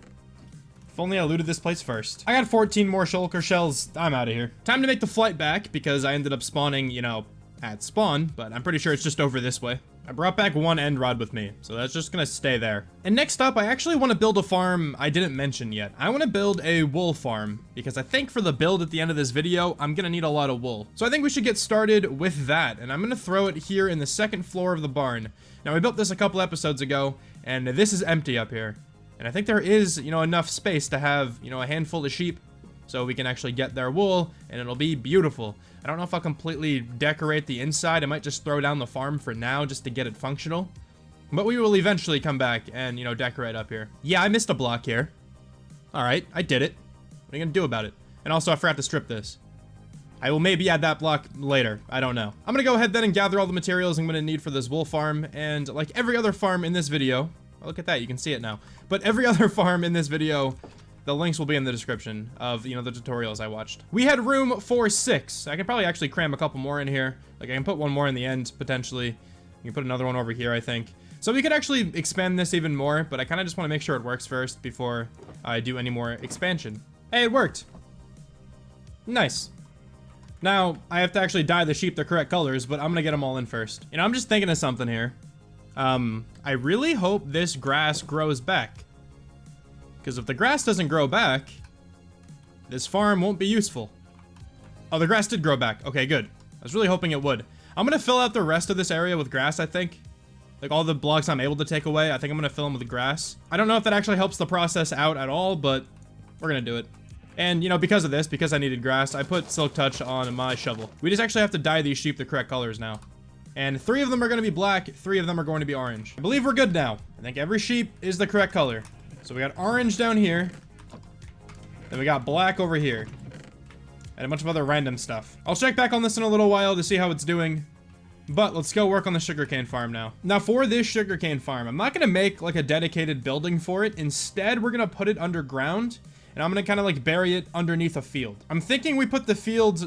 If only I looted this place first. I got 14 more shulker shells. I'm out of here. Time to make the flight back because I ended up spawning, you know, at spawn, but I'm pretty sure it's just over this way. I brought back 1 end rod with me, so that's just gonna stay there. And next up, I actually want to build a farm I didn't mention yet. I want to build a wool farm, because I think for the build at the end of this video, I'm gonna need a lot of wool. So I think we should get started with that, and I'm gonna throw it here in the 2nd floor of the barn. Now, we built this a couple episodes ago, and this is empty up here. And I think there is, you know, enough space to have, you know, a handful of sheep, so we can actually get their wool, and it'll be beautiful. I don't know if I'll completely decorate the inside. I might just throw down the farm for now just to get it functional. But we will eventually come back and, you know, decorate up here. Yeah, I missed a block here. Alright, I did it. What are you gonna do about it? And also, I forgot to strip this. I will maybe add that block later. I don't know. I'm gonna go ahead then and gather all the materials I'm gonna need for this wool farm. And like every other farm in this video, oh, look at that, you can see it now. But every other farm in this video, the links will be in the description of, you know, the tutorials I watched. We had room for 6. I can probably actually cram a couple more in here. Like I can put one more in the end, potentially. You can put another one over here, I think. So we could actually expand this even more, but I kind of just want to make sure it works first before I do any more expansion. Hey, it worked. Nice. Now, I have to actually dye the sheep the correct colors, but I'm gonna get them all in first. You know, I'm just thinking of something here. I really hope this grass grows back. Because if the grass doesn't grow back, this farm won't be useful. Oh, the grass did grow back. Okay, good. I was really hoping it would. I'm gonna fill out the rest of this area with grass, I think. Like all the blocks I'm able to take away, I think I'm gonna fill them with grass. I don't know if that actually helps the process out at all, but we're gonna do it. And, you know, because of this, because I needed grass, I put Silk Touch on my shovel. We just actually have to dye these sheep the correct colors now. And 3 of them are going to be black, 3 of them are going to be orange. I believe we're good now. I think every sheep is the correct color. So we got orange down here. Then we got black over here. And a bunch of other random stuff. I'll check back on this in a little while to see how it's doing. But let's go work on the sugarcane farm now. Now for this sugarcane farm, I'm not going to make like a dedicated building for it. Instead, we're going to put it underground. And I'm gonna kind of like bury it underneath a field. I'm thinking we put the fields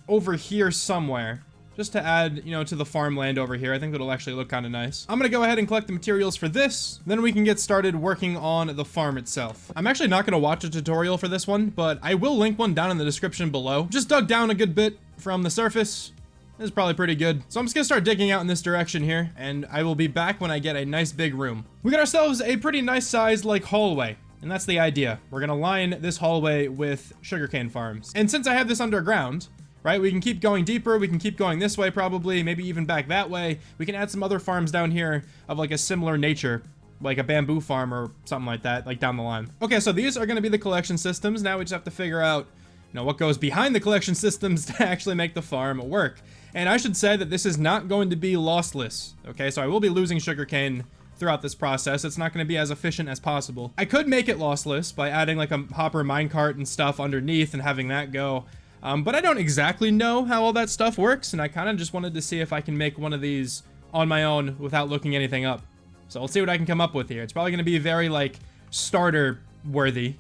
over here somewhere, just to add, you know, to the farmland over here. I think that'll actually look kind of nice. I'm gonna go ahead and collect the materials for this, then we can get started working on the farm itself. I'm actually not gonna watch a tutorial for this one, but I will link one down in the description below. Just dug down a good bit from the surface. This is probably pretty good. So I'm just gonna start digging out in this direction here, and I will be back when I get a nice big room. We got ourselves a pretty nice sized like hallway. And that's the idea. We're gonna line this hallway with sugarcane farms. And since I have this underground, right, we can keep going deeper, we can keep going this way probably, maybe even back that way. We can add some other farms down here of like a similar nature, like a bamboo farm or something like that, like down the line. Okay, so these are gonna be the collection systems. Now we just have to figure out, you know, what goes behind the collection systems to actually make the farm work. And I should say that this is not going to be lossless, okay? So I will be losing sugarcane throughout this process. It's not going to be as efficient as possible. I could make it lossless by adding like a hopper minecart and stuff underneath and having that go. But I don't exactly know how all that stuff works, and I kind of just wanted to see if I can make one of these on my own without looking anything up. So let's see what I can come up with here. It's probably going to be very like starter worthy,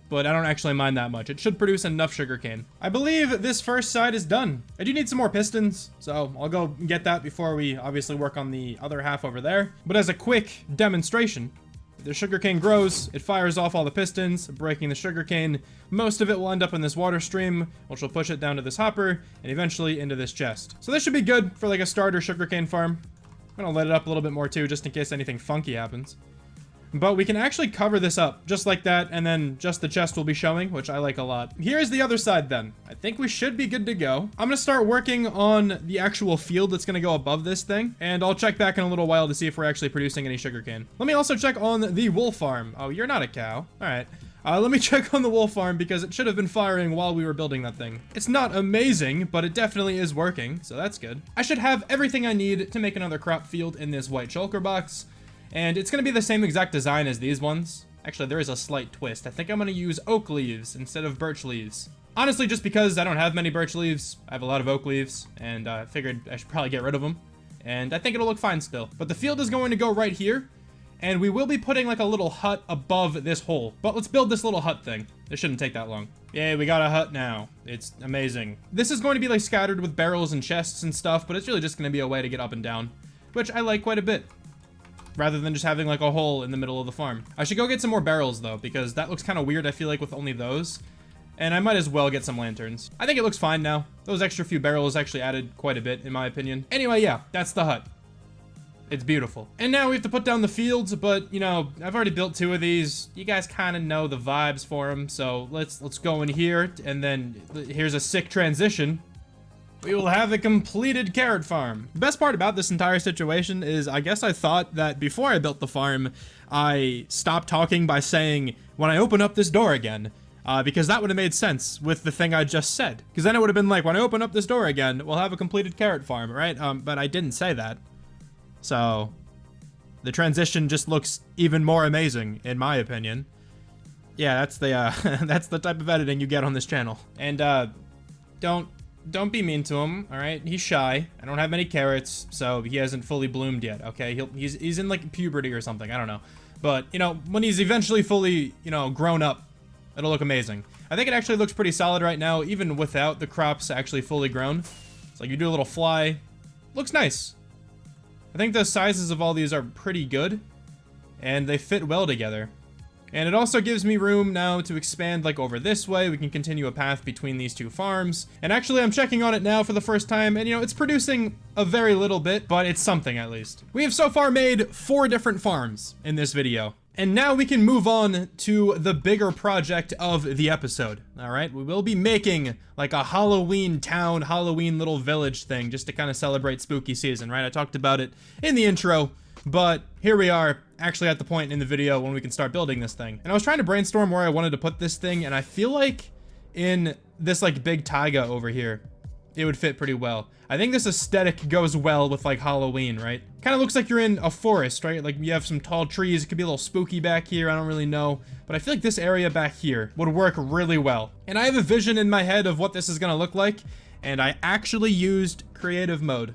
but I don't actually mind that much. It should produce enough sugarcane. I believe this first side is done. I do need some more pistons, so I'll go get that before we obviously work on the other half over there. But as a quick demonstration, the sugarcane grows, it fires off all the pistons, breaking the sugarcane. Most of it will end up in this water stream, which will push it down to this hopper, and eventually into this chest. So this should be good for like a starter sugarcane farm. I'm gonna let it up a little bit more too, just in case anything funky happens. But we can actually cover this up just like that, and then just the chest will be showing, which I like a lot. Here's the other side then. I think we should be good to go. I'm gonna start working on the actual field that's gonna go above this thing, and I'll check back in a little while to see if we're actually producing any sugarcane. Let me also check on the wool farm. Oh, you're not a cow. All right. Let me check on the wool farm because it should have been firing while we were building that thing. It's not amazing, but it definitely is working, so that's good. I should have everything I need to make another crop field in this white shulker box. And it's going to be the same exact design as these ones. Actually, there is a slight twist. I think I'm going to use oak leaves instead of birch leaves. Honestly, just because I don't have many birch leaves, I have a lot of oak leaves, and I figured I should probably get rid of them. And I think it'll look fine still. But the field is going to go right here, and we will be putting like a little hut above this hole. But let's build this little hut thing. This shouldn't take that long. Yay, we got a hut now. It's amazing. This is going to be like scattered with barrels and chests and stuff, but it's really just going to be a way to get up and down, which I like quite a bit, rather than just having like a hole in the middle of the farm. I should go get some more barrels though, because that looks kind of weird, I feel like, with only those. And I might as well get some lanterns. I think it looks fine now. Those extra few barrels actually added quite a bit, in my opinion. Anyway, yeah, that's the hut. It's beautiful. And now we have to put down the fields, but, you know, I've already built 2 of these. You guys kind of know the vibes for them, so let's go in here, and then here's a sick transition. We will have a completed carrot farm. The best part about this entire situation is I guess I thought that before I built the farm, I stopped talking by saying, when I open up this door again, because that would have made sense with the thing I just said. Because then it would have been like, when I open up this door again, we'll have a completed carrot farm, right? But I didn't say that. So the transition just looks even more amazing, in my opinion. Yeah, that's the, that's the type of editing you get on this channel. And, don't don't be mean to him, all right? He's shy. I don't have many carrots, so he hasn't fully bloomed yet, okay? He's in, like, puberty or something. I don't know. But, you know, when he's eventually fully, you know, grown up, it'll look amazing. I think it actually looks pretty solid right now, even without the crops actually fully grown. It's like you do a little fly. Looks nice. I think the sizes of all these are pretty good, and they fit well together. And it also gives me room now to expand, like, over this way. We can continue a path between these two farms. And actually, I'm checking on it now for the first time, and, you know, it's producing a very little bit, but it's something at least. We have so far made 4 different farms in this video. And now we can move on to the bigger project of the episode, all right? We will be making, like, a Halloween town, Halloween little village thing, just to kind of celebrate spooky season, right? I talked about it in the intro. But here we are, actually at the point in the video when we can start building this thing. And I was trying to brainstorm where I wanted to put this thing, and I feel like in this, like, big taiga over here, it would fit pretty well. I think this aesthetic goes well with, like, Halloween, right? Kind of looks like you're in a forest, right? Like, you have some tall trees. It could be a little spooky back here. I don't really know. But I feel like this area back here would work really well. And I have a vision in my head of what this is going to look like, and I actually used creative mode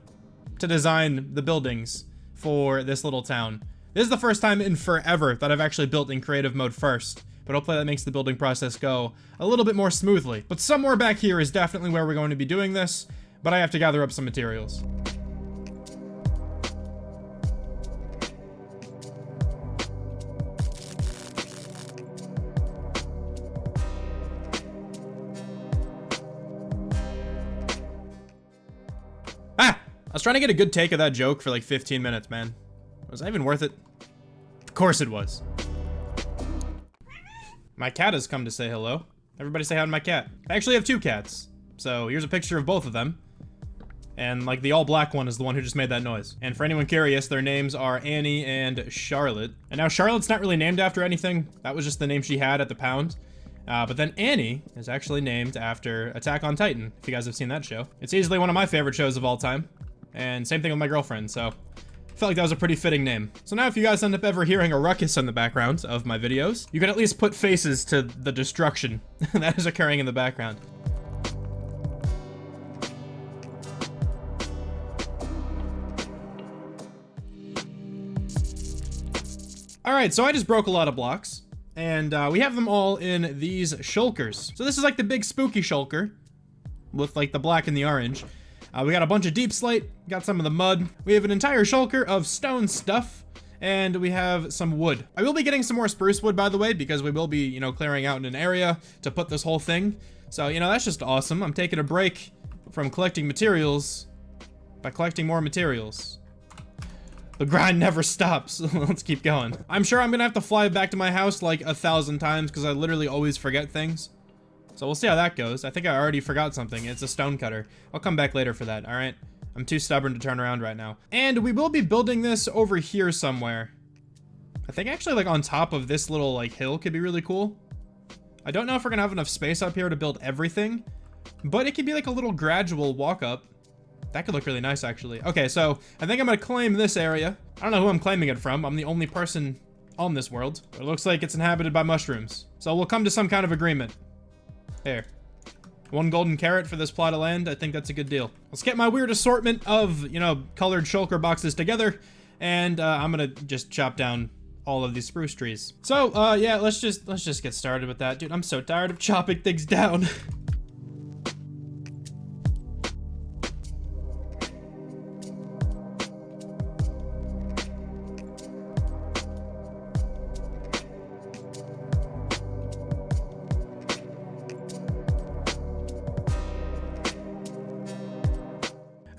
to design the buildings for this little town. This is the first time in forever that I've actually built in creative mode first, but hopefully that makes the building process go a little bit more smoothly. But somewhere back here is definitely where we're going to be doing this, but I have to gather up some materials. I was trying to get a good take of that joke for like 15 minutes, man. Was that even worth it? Of course it was. My cat has come to say hello. Everybody say hi to my cat. I actually have 2 cats. So here's a picture of both of them. And like the all black one is the one who just made that noise. And for anyone curious, their names are Annie and Charlotte. And now Charlotte's not really named after anything. That was just the name she had at the pound. But then Annie is actually named after Attack on Titan, if you guys have seen that show. It's easily one of my favorite shows of all time. And same thing with my girlfriend, so I felt like that was a pretty fitting name. So now if you guys end up ever hearing a ruckus in the background of my videos, you can at least put faces to the destruction that is occurring in the background. Alright, so I just broke a lot of blocks, and we have them all in these shulkers. So this is like the big spooky shulker, with like the black and the orange. We got a bunch of deep slate, got some of the mud. We have an entire shulker of stone stuff, and we have some wood. I will be getting some more spruce wood, by the way, because we will be, you know, clearing out an area to put this whole thing. So, you know, that's just awesome. I'm taking a break from collecting materials by collecting more materials. The grind never stops. Let's keep going. I'm sure I'm gonna have to fly back to my house like 1,000 times because I literally always forget things. So we'll see how that goes. I think I already forgot something. It's a stone cutter. I'll come back later for that, all right? I'm too stubborn to turn around right now. And we will be building this over here somewhere. I think actually like on top of this little like hill could be really cool. I don't know if we're gonna have enough space up here to build everything, but it could be like a little gradual walk up. That could look really nice actually. Okay, so I think I'm gonna claim this area. I don't know who I'm claiming it from. I'm the only person on this world. But it looks like it's inhabited by mushrooms. So we'll come to some kind of agreement. Here. 1 golden carrot for this plot of land. I think that's a good deal. Let's get my weird assortment of, you know, colored shulker boxes together. And I'm gonna just chop down all of these spruce trees. So, yeah, let's just get started with that. Dude, I'm so tired of chopping things down.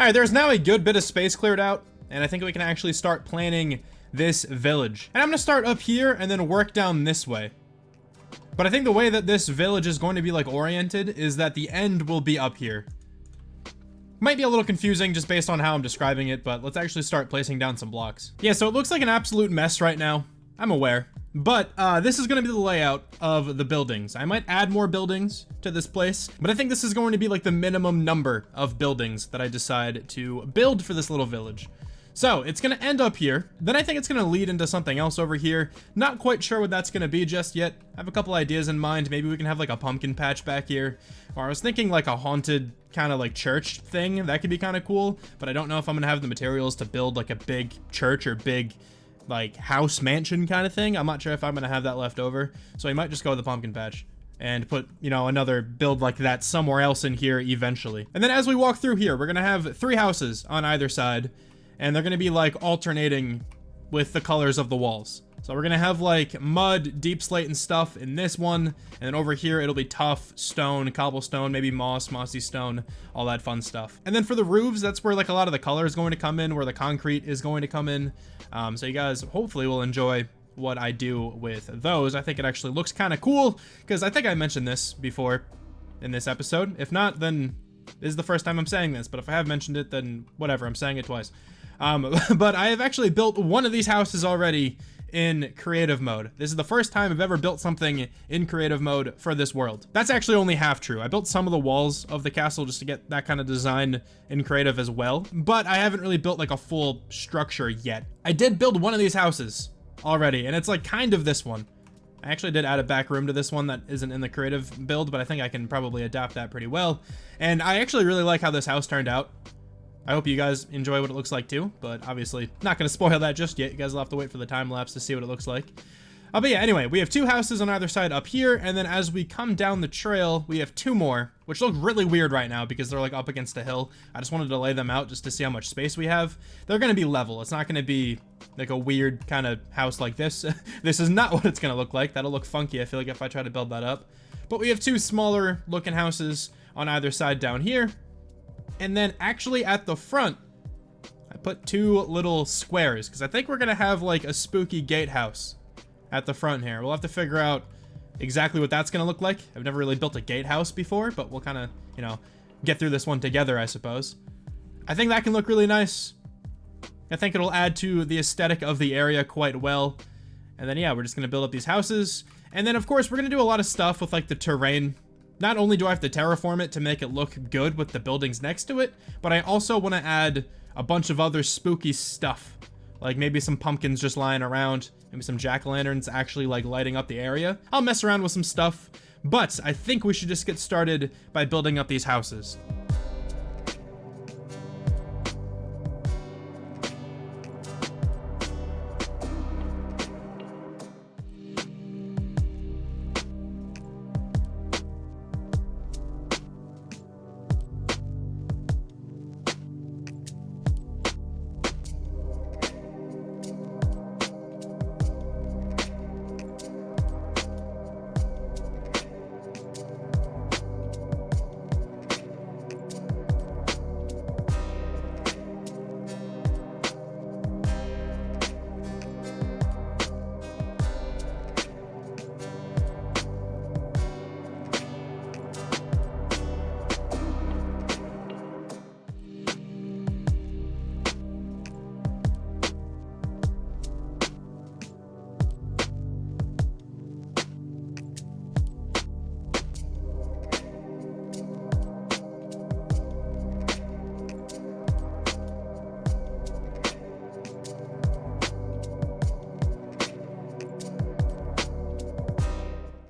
Alright, there's now a good bit of space cleared out, and I think we can actually start planning this village. And I'm gonna start up here and then work down this way. But I think the way that this village is going to be like oriented is that the end will be up here. Might be a little confusing just based on how I'm describing it, but let's actually start placing down some blocks. Yeah, so it looks like an absolute mess right now. I'm aware. But this is going to be the layout of the buildings. I might add more buildings to this place, but I think this is going to be like the minimum number of buildings that I decide to build for this little village. So it's going to end up here. Then I think it's going to lead into something else over here. Not quite sure what that's going to be just yet. I have a couple ideas in mind. Maybe we can have like a pumpkin patch back here. Or I was thinking like a haunted kind of like church thing. That could be kind of cool. But I don't know if I'm going to have the materials to build like a big church or big like house mansion kind of thing. I'm not sure if I'm going to have that left over. So I might just go with the pumpkin patch and put, you know, another build like that somewhere else in here eventually. And then as we walk through here, we're going to have 3 houses on either side. And they're going to be like alternating with the colors of the walls. So we're going to have like mud, deep slate and stuff in this one. And then over here, it'll be tough stone, cobblestone, maybe moss, mossy stone, all that fun stuff. And then for the roofs, that's where like a lot of the color is going to come in, where the concrete is going to come in. So you guys hopefully will enjoy what I do with those. I think it actually looks kind of cool because I think I mentioned this before in this episode. If not, then this is the first time I'm saying this. But if I have mentioned it, then whatever, I'm saying it twice. But I have actually built one of these houses already in creative mode. This is the first time I've ever built something in creative mode for this world. That's actually only half true. I built some of the walls of the castle just to get that kind of design in creative as well, but I haven't really built like a full structure yet. I did build one of these houses already, and it's like kind of this one. I actually did add a back room to this one that isn't in the creative build, but I think I can probably adapt that pretty well. And I actually really like how this house turned out. I hope you guys enjoy what it looks like too, but obviously not going to spoil that just yet. You guys will have to wait for the time lapse to see what it looks like. But yeah, anyway, we have 2 houses on either side up here, and then as we come down the trail, we have 2 more, which look really weird right now because they're like up against a hill. I just wanted to lay them out just to see how much space we have. They're going to be level. It's not going to be like a weird kind of house like this. This is not what it's going to look like. That'll look funky, I feel like, if I try to build that up. But we have 2 smaller looking houses on either side down here. And then actually at the front, I put 2 little squares because I think we're going to have like a spooky gatehouse at the front here. We'll have to figure out exactly what that's going to look like. I've never really built a gatehouse before, but we'll kind of, you know, get through this one together, I suppose. I think that can look really nice. I think it'll add to the aesthetic of the area quite well. And then, yeah, we're just going to build up these houses. And then, of course, we're going to do a lot of stuff with like the terrain. Not only do I have to terraform it to make it look good with the buildings next to it, but I also want to add a bunch of other spooky stuff. Like maybe some pumpkins just lying around, maybe some jack-o'-lanterns actually like lighting up the area. I'll mess around with some stuff, but I think we should just get started by building up these houses.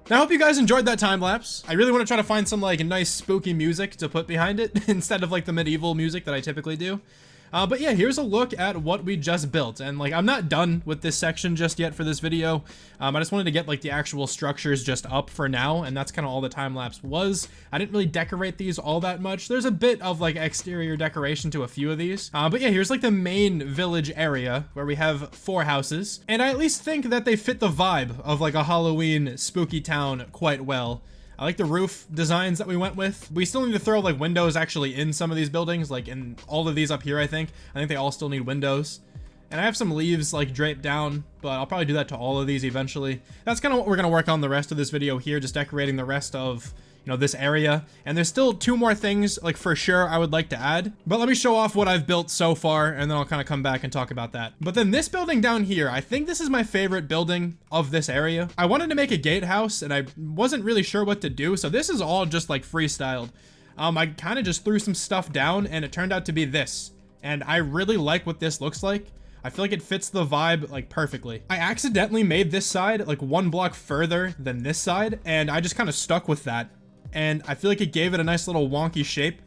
Now, I hope you guys enjoyed that time lapse. I really want to try to find some like nice spooky music to put behind it instead of like the medieval music that I typically do. But yeah, here's a look at what we just built. And like, I'm not done with this section just yet for this video. I just wanted to get like the actual structures just up for now. And that's kind of all the time lapse was. I didn't really decorate these all that much. There's a bit of like exterior decoration to a few of these. But yeah, here's like the main village area where we have 4 houses. And I at least think that they fit the vibe of like a Halloween spooky town quite well. I like the roof designs that we went with. We still need to throw like windows actually in some of these buildings, like in all of these up here, I think they all still need windows. And I have some leaves like draped down, but I'll probably do that to all of these eventually. That's kind of what we're gonna work on the rest of this video here, just decorating the rest of, you know, this area. And there's still 2 more things like for sure I would like to add, but let me show off what I've built so far and then I'll kind of come back and talk about that. But then this building down here, I think this is my favorite building of this area. I wanted to make a gatehouse and I wasn't really sure what to do, so this is all just like freestyled. I kind of just threw some stuff down and it turned out to be this. and I really like what this looks like. I feel like it fits the vibe like perfectly. I accidentally made this side like 1 block further than this side, and I just kind of stuck with that. And I feel like it gave it a nice little wonky shape.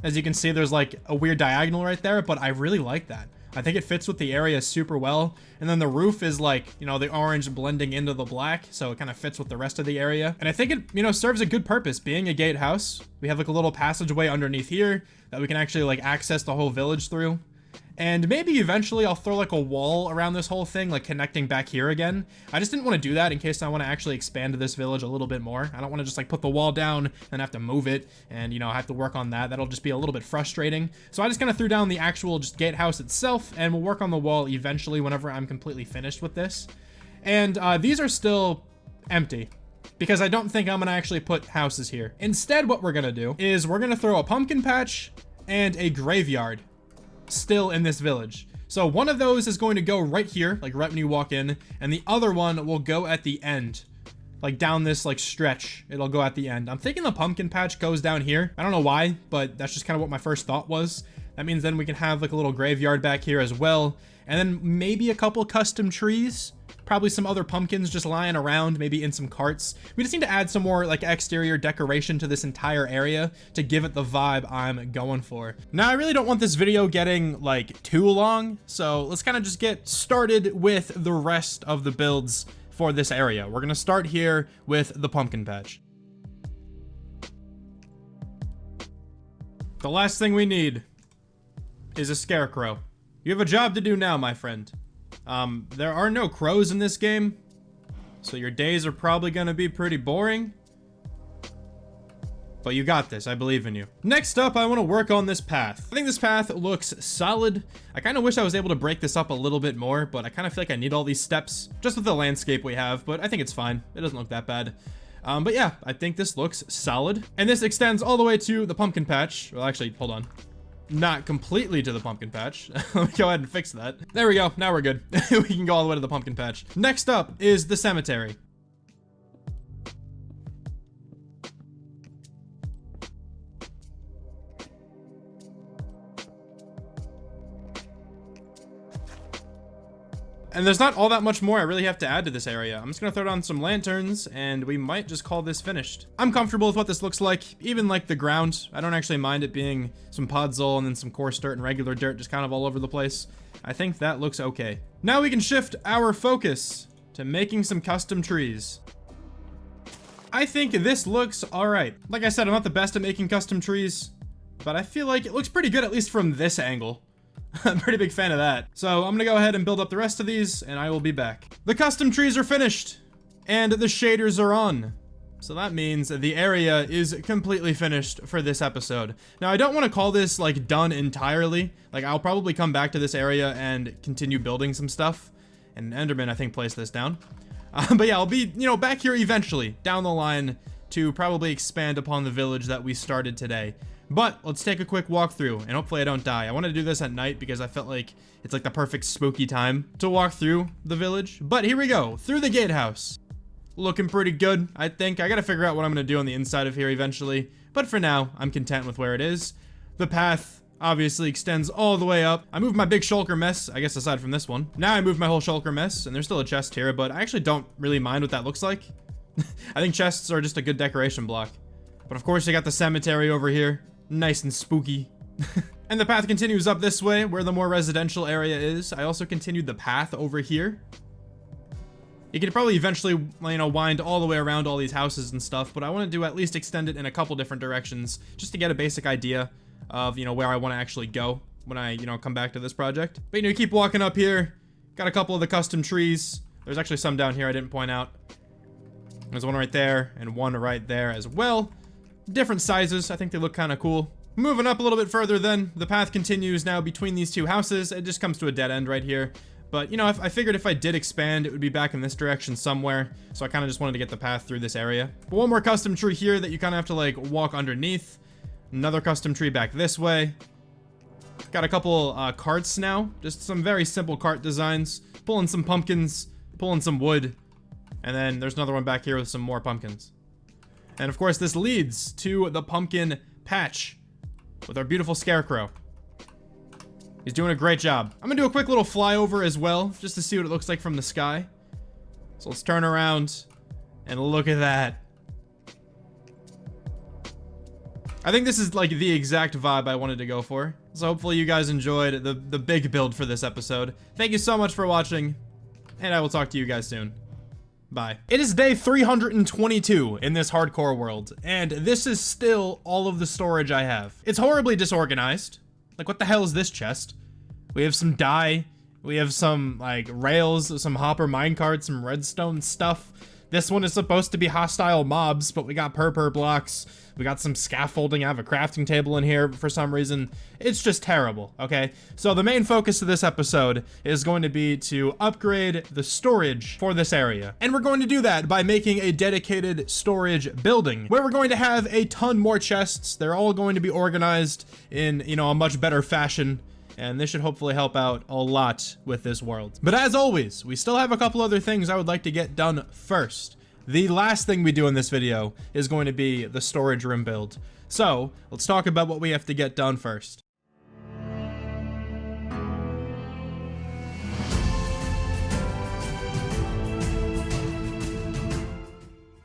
As you can see, there's like a weird diagonal right there, but I really like that. I think it fits with the area super well. And then the roof is like, you know, the orange blending into the black, so it kind of fits with the rest of the area. And I think it, you know, serves a good purpose. Being a gatehouse, we have like a little passageway underneath here that we can actually like access the whole village through. And maybe eventually I'll throw like a wall around this whole thing, like connecting back here again. I just didn't want to do that in case I want to actually expand this village a little bit more. I don't want to just like put the wall down and have to move it and, you know, have to work on that. That'll just be a little bit frustrating. So I just kind of threw down the actual just gatehouse itself, and we'll work on the wall eventually whenever I'm completely finished with this. And these are still empty, because I don't think I'm going to actually put houses here. Instead, what we're going to do is we're going to throw a pumpkin patch and a graveyard still in this village. So one of those is going to go right here, like right when you walk in, and the other one will go at the end, like down this like stretch. It'll go at the end. I'm thinking the pumpkin patch goes down here. I don't know why, but that's just kind of what my first thought was. That means then we can have like a little graveyard back here as well, and then maybe a couple custom trees. Probably some other pumpkins just lying around, maybe in some carts. We just need to add some more like exterior decoration to this entire area to give it the vibe I'm going for. Now, I really don't want this video getting like too long, so let's kind of just get started with the rest of the builds for this area. We're gonna start here with the pumpkin patch. The last thing we need is a scarecrow. You have a job to do now, my friend. There are no crows in this game, so your days are probably gonna be pretty boring. But you got this, I believe in you. Next up, I want to work on this path. I think this path looks solid. I kind of wish I was able to break this up a little bit more, but I kind of feel like I need all these steps just with the landscape we have, but I think it's fine. It doesn't look that bad. But yeah, I think this looks solid. And this extends all the way to the pumpkin patch. Well, actually, hold on. Not completely to the pumpkin patch. Let me go ahead and fix that. There we go. Now we're good. We can go all the way to the pumpkin patch. Next up is the cemetery. And there's not all that much more I really have to add to this area. I'm just gonna throw down some lanterns, and we might just call this finished. I'm comfortable with what this looks like, even like the ground. I don't actually mind it being some podzol and then some coarse dirt and regular dirt just kind of all over the place. I think that looks okay. Now we can shift our focus to making some custom trees. I think this looks alright. Like I said, I'm not the best at making custom trees, but I feel like it looks pretty good, at least from this angle. I'm a pretty big fan of that. So I'm gonna go ahead and build up the rest of these, and I will be back. The custom trees are finished, and the shaders are on. So that means the area is completely finished for this episode. Now, I don't want to call this like done entirely. Like, I'll probably come back to this area and continue building some stuff. And Enderman, I think, placed this down. But yeah, I'll be, you know, back here eventually down the line to probably expand upon the village that we started today. But let's take a quick walkthrough, and hopefully I don't die. I wanted to do this at night because I felt like it's like the perfect spooky time to walk through the village. But here we go, through the gatehouse. Looking pretty good, I think. I gotta figure out what I'm gonna do on the inside of here eventually. But for now, I'm content with where it is. The path obviously extends all the way up. I moved my big shulker mess, I guess aside from this one. Now I moved my whole shulker mess, and there's still a chest here, but I actually don't really mind what that looks like. I think chests are just a good decoration block. But of course, you got the cemetery over here. Nice and spooky. And the path continues up this way where the more residential area is. I also continued the path over here. You could probably eventually, you know, wind all the way around all these houses and stuff, but I want to do at least extend it in a couple different directions just to get a basic idea of, you know, where I want to actually go when I, you know, come back to this project. But, you know, you keep walking up here. Got a couple of the custom trees. There's actually some down here I didn't point out. There's one right there and one right there as well. Different sizes. I think they look kind of cool. Moving up a little bit further then, the path continues now between these two houses. It just comes to a dead end right here. But, you know, I figured if I did expand, it would be back in this direction somewhere. So I kind of just wanted to get the path through this area. But one more custom tree here that you kind of have to, like, walk underneath. Another custom tree back this way. Got a couple carts now. Just some very simple cart designs. Pulling some pumpkins, pulling some wood. And then there's another one back here with some more pumpkins. And of course, this leads to the pumpkin patch with our beautiful scarecrow. He's doing a great job. I'm gonna do a quick little flyover as well, just to see what it looks like from the sky. So let's turn around and look at that. I think this is like the exact vibe I wanted to go for. So hopefully you guys enjoyed the big build for this episode. Thank you so much for watching, and I will talk to you guys soon. Bye. It is day 322 in this hardcore world, and this is still all of the storage I have. It's horribly disorganized. Like, what the hell is this chest? We have some dye. We have some, like, rails, some hopper minecarts, some redstone stuff. This one is supposed to be hostile mobs, but we got purple blocks. We got some scaffolding. I have a crafting table in here for some reason. It's just terrible, okay? So the main focus of this episode is going to be to upgrade the storage for this area. And we're going to do that by making a dedicated storage building, where we're going to have a ton more chests. They're all going to be organized in, you know, a much better fashion. And this should hopefully help out a lot with this world. But as always, we still have a couple other things I would like to get done first. The last thing we do in this video is going to be the storage room build. So let's talk about what we have to get done first.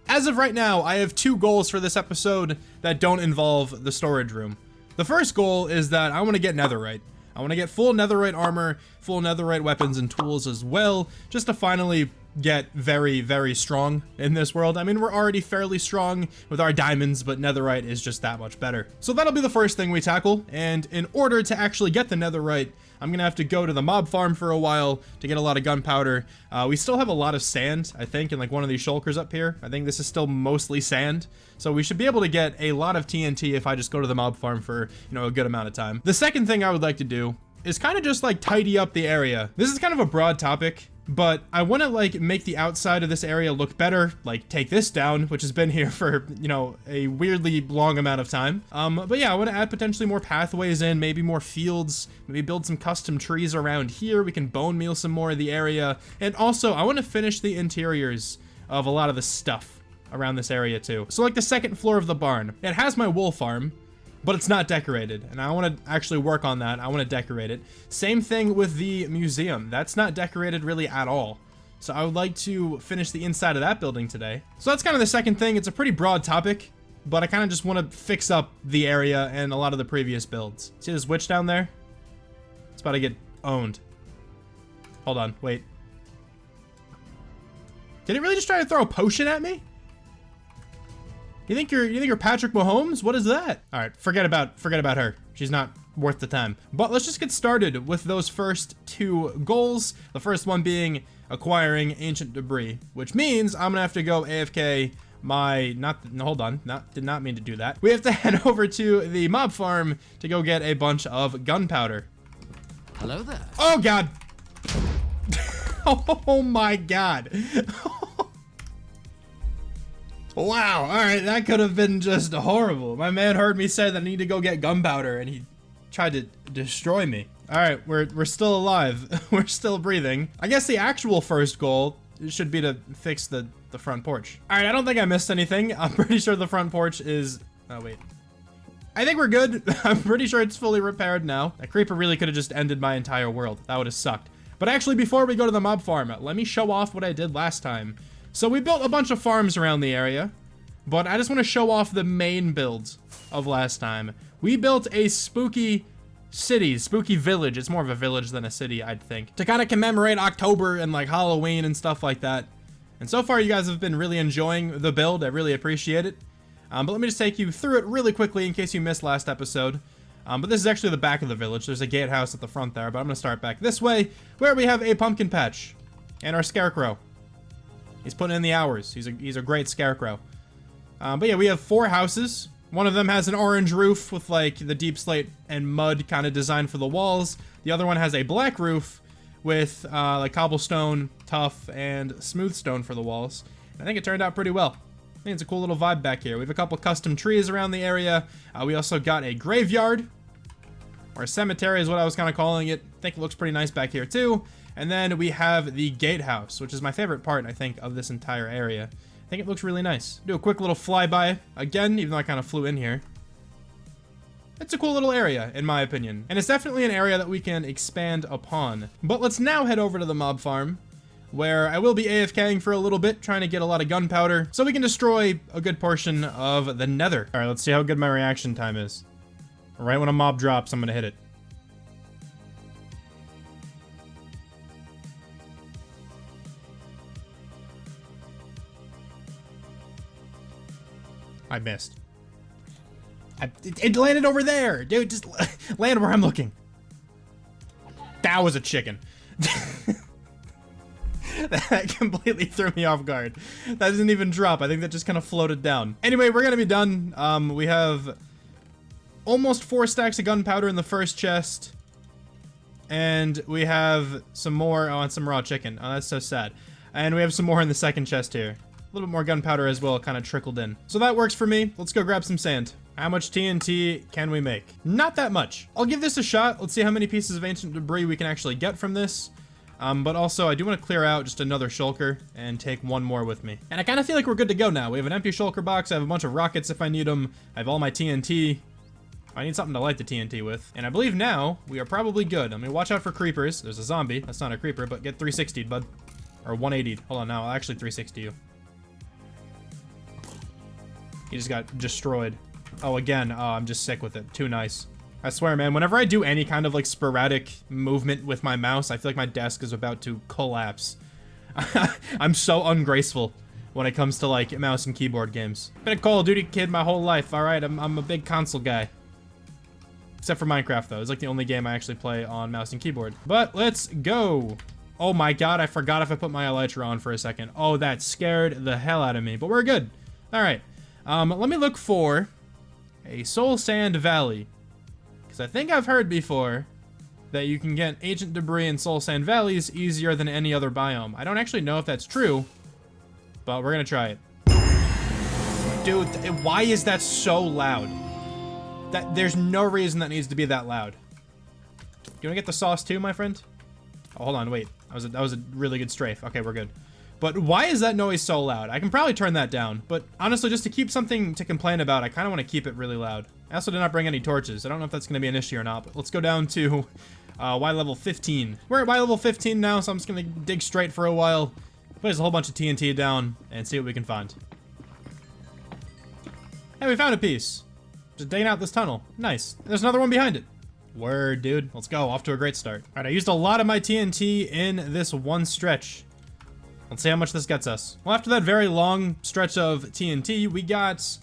As of right now, I have 2 goals for this episode that don't involve the storage room. The first goal is that I want to get Netherite. I want to get full Netherite armor, full Netherite weapons and tools as well, just to finally get very, very strong in this world. I mean, we're already fairly strong with our diamonds, but Netherite is just that much better. So that'll be the first thing we tackle, and in order to actually get the Netherite, I'm gonna have to go to the mob farm for a while to get a lot of gunpowder. We still have a lot of sand, I think, in like one of these shulkers up here. I think this is still mostly sand. So we should be able to get a lot of TNT if I just go to the mob farm for, you know, a good amount of time. The second thing I would like to do is kind of just like tidy up the area. This is kind of a broad topic, but I want to like make the outside of this area look better, like take this down, which has been here for, you know, a weirdly long amount of time. But yeah, I want to add potentially more pathways in, maybe more fields, maybe build some custom trees around here. We can bone meal some more of the area. And also I want to finish the interiors of a lot of the stuff around this area too. So like the second floor of the barn, it has my wool farm, but it's not decorated, and I want to actually work on that. I want to decorate it. Same thing with the museum. That's not decorated really at all. So I would like to finish the inside of that building today. So that's kind of the second thing. It's a pretty broad topic, but I kind of just want to fix up the area and a lot of the previous builds. See this witch down there? It's about to get owned. Hold on, wait. Did it really just try to throw a potion at me? You think you're Patrick Mahomes? What is that? All right, forget about her. She's not worth the time. But let's just get started with those first 2 goals. The first one being acquiring ancient debris, which means I'm gonna have to go AFK did not mean to do that. We have to head over to the mob farm to go get a bunch of gunpowder. Hello there. Oh God. Oh my God. Wow, alright, that could have been just horrible. My man heard me say that I need to go get gunpowder, and he tried to destroy me. Alright, we're still alive. We're still breathing. I guess the actual first goal should be to fix the front porch. Alright, I don't think I missed anything. I'm pretty sure the front porch is... Oh, wait. I think we're good. I'm pretty sure it's fully repaired now. That creeper really could have just ended my entire world. That would have sucked. But actually, before we go to the mob farm, let me show off what I did last time. So we built a bunch of farms around the area, but I just want to show off the main build of last time. We built a spooky city, spooky village. It's more of a village than a city, I'd think, to kind of commemorate October and like Halloween and stuff like that. And so far, you guys have been really enjoying the build. I really appreciate it. But let me just take you through it really quickly in case you missed last episode. But this is actually the back of the village. There's a gatehouse at the front there, but I'm going to start back this way, where we have a pumpkin patch and our scarecrow. He's putting in the hours. He's a great scarecrow. But yeah, we have 4 houses. One of them has an orange roof with like the deep slate and mud kind of design for the walls. The other one has a black roof with like cobblestone, tuff, and smooth stone for the walls. And I think it turned out pretty well. I think it's a cool little vibe back here. We have a couple custom trees around the area. We also got a graveyard, or a cemetery is what I was kind of calling it. I think it looks pretty nice back here too. And then we have the gatehouse, which is my favorite part, I think, of this entire area. I think it looks really nice. Do a quick little flyby again, even though I kind of flew in here. It's a cool little area, in my opinion. And it's definitely an area that we can expand upon. But let's now head over to the mob farm, where I will be AFKing for a little bit, trying to get a lot of gunpowder, so we can destroy a good portion of the Nether. All right, let's see how good my reaction time is. Right when a mob drops, I'm gonna hit it. I missed. It landed over there, dude. Just land where I'm looking. That was a chicken. That completely threw me off guard. That didn't even drop. I think that just kind of floated down. Anyway, we're gonna be done. We have almost 4 stacks of gunpowder in the first chest, and we have some more. Oh, and some raw chicken. Oh, that's so sad. And we have some more in the second chest here. A little bit more gunpowder as well, kind of trickled in. So that works for me. Let's go grab some sand. How much TNT can we make? Not that much. I'll give this a shot. Let's see how many pieces of ancient debris we can actually get from this. But also, I do want to clear out just another shulker and take one more with me. And I kind of feel like we're good to go now. We have an empty shulker box. I have a bunch of rockets if I need them. I have all my TNT. I need something to light the TNT with. And I believe now we are probably good. I mean, watch out for creepers. There's a zombie. That's not a creeper, but get 360'd, bud. Or 180'd. Hold on, now I'll actually 360 you. He just got destroyed. Oh, again, I'm just sick with it. Too nice. I swear, man, whenever I do any kind of, like, sporadic movement with my mouse, I feel like my desk is about to collapse. I'm so ungraceful when it comes to, like, mouse and keyboard games. Been a Call of Duty kid my whole life, alright? I'm a big console guy. Except for Minecraft, though. It's, like, the only game I actually play on mouse and keyboard. But let's go. Oh, my God, I forgot if I put my Elytra on for a second. Oh, that scared the hell out of me. But we're good. Alright. Let me look for a Soul Sand Valley, because I think I've heard before that you can get ancient debris in Soul Sand Valleys easier than any other biome. I don't actually know if that's true, but we're gonna try it. Dude, why is that so loud? There's no reason that needs to be that loud. Do you wanna get the sauce too, my friend? Oh, hold on, wait. That was a really good strafe. Okay, we're good. But why is that noise so loud? I can probably turn that down, but honestly, just to keep something to complain about, I kind of want to keep it really loud. I also did not bring any torches. I don't know if that's going to be an issue or not, but let's go down to Y level 15. We're at Y level 15 now, so I'm just going to dig straight for a while, place a whole bunch of TNT down, and see what we can find. Hey, we found a piece. Just digging out this tunnel. Nice. There's another one behind it. Word, dude. Let's go. Off to a great start. All right, I used a lot of my TNT in this one stretch. Let's see how much this gets us. Well, after that very long stretch of TNT, we got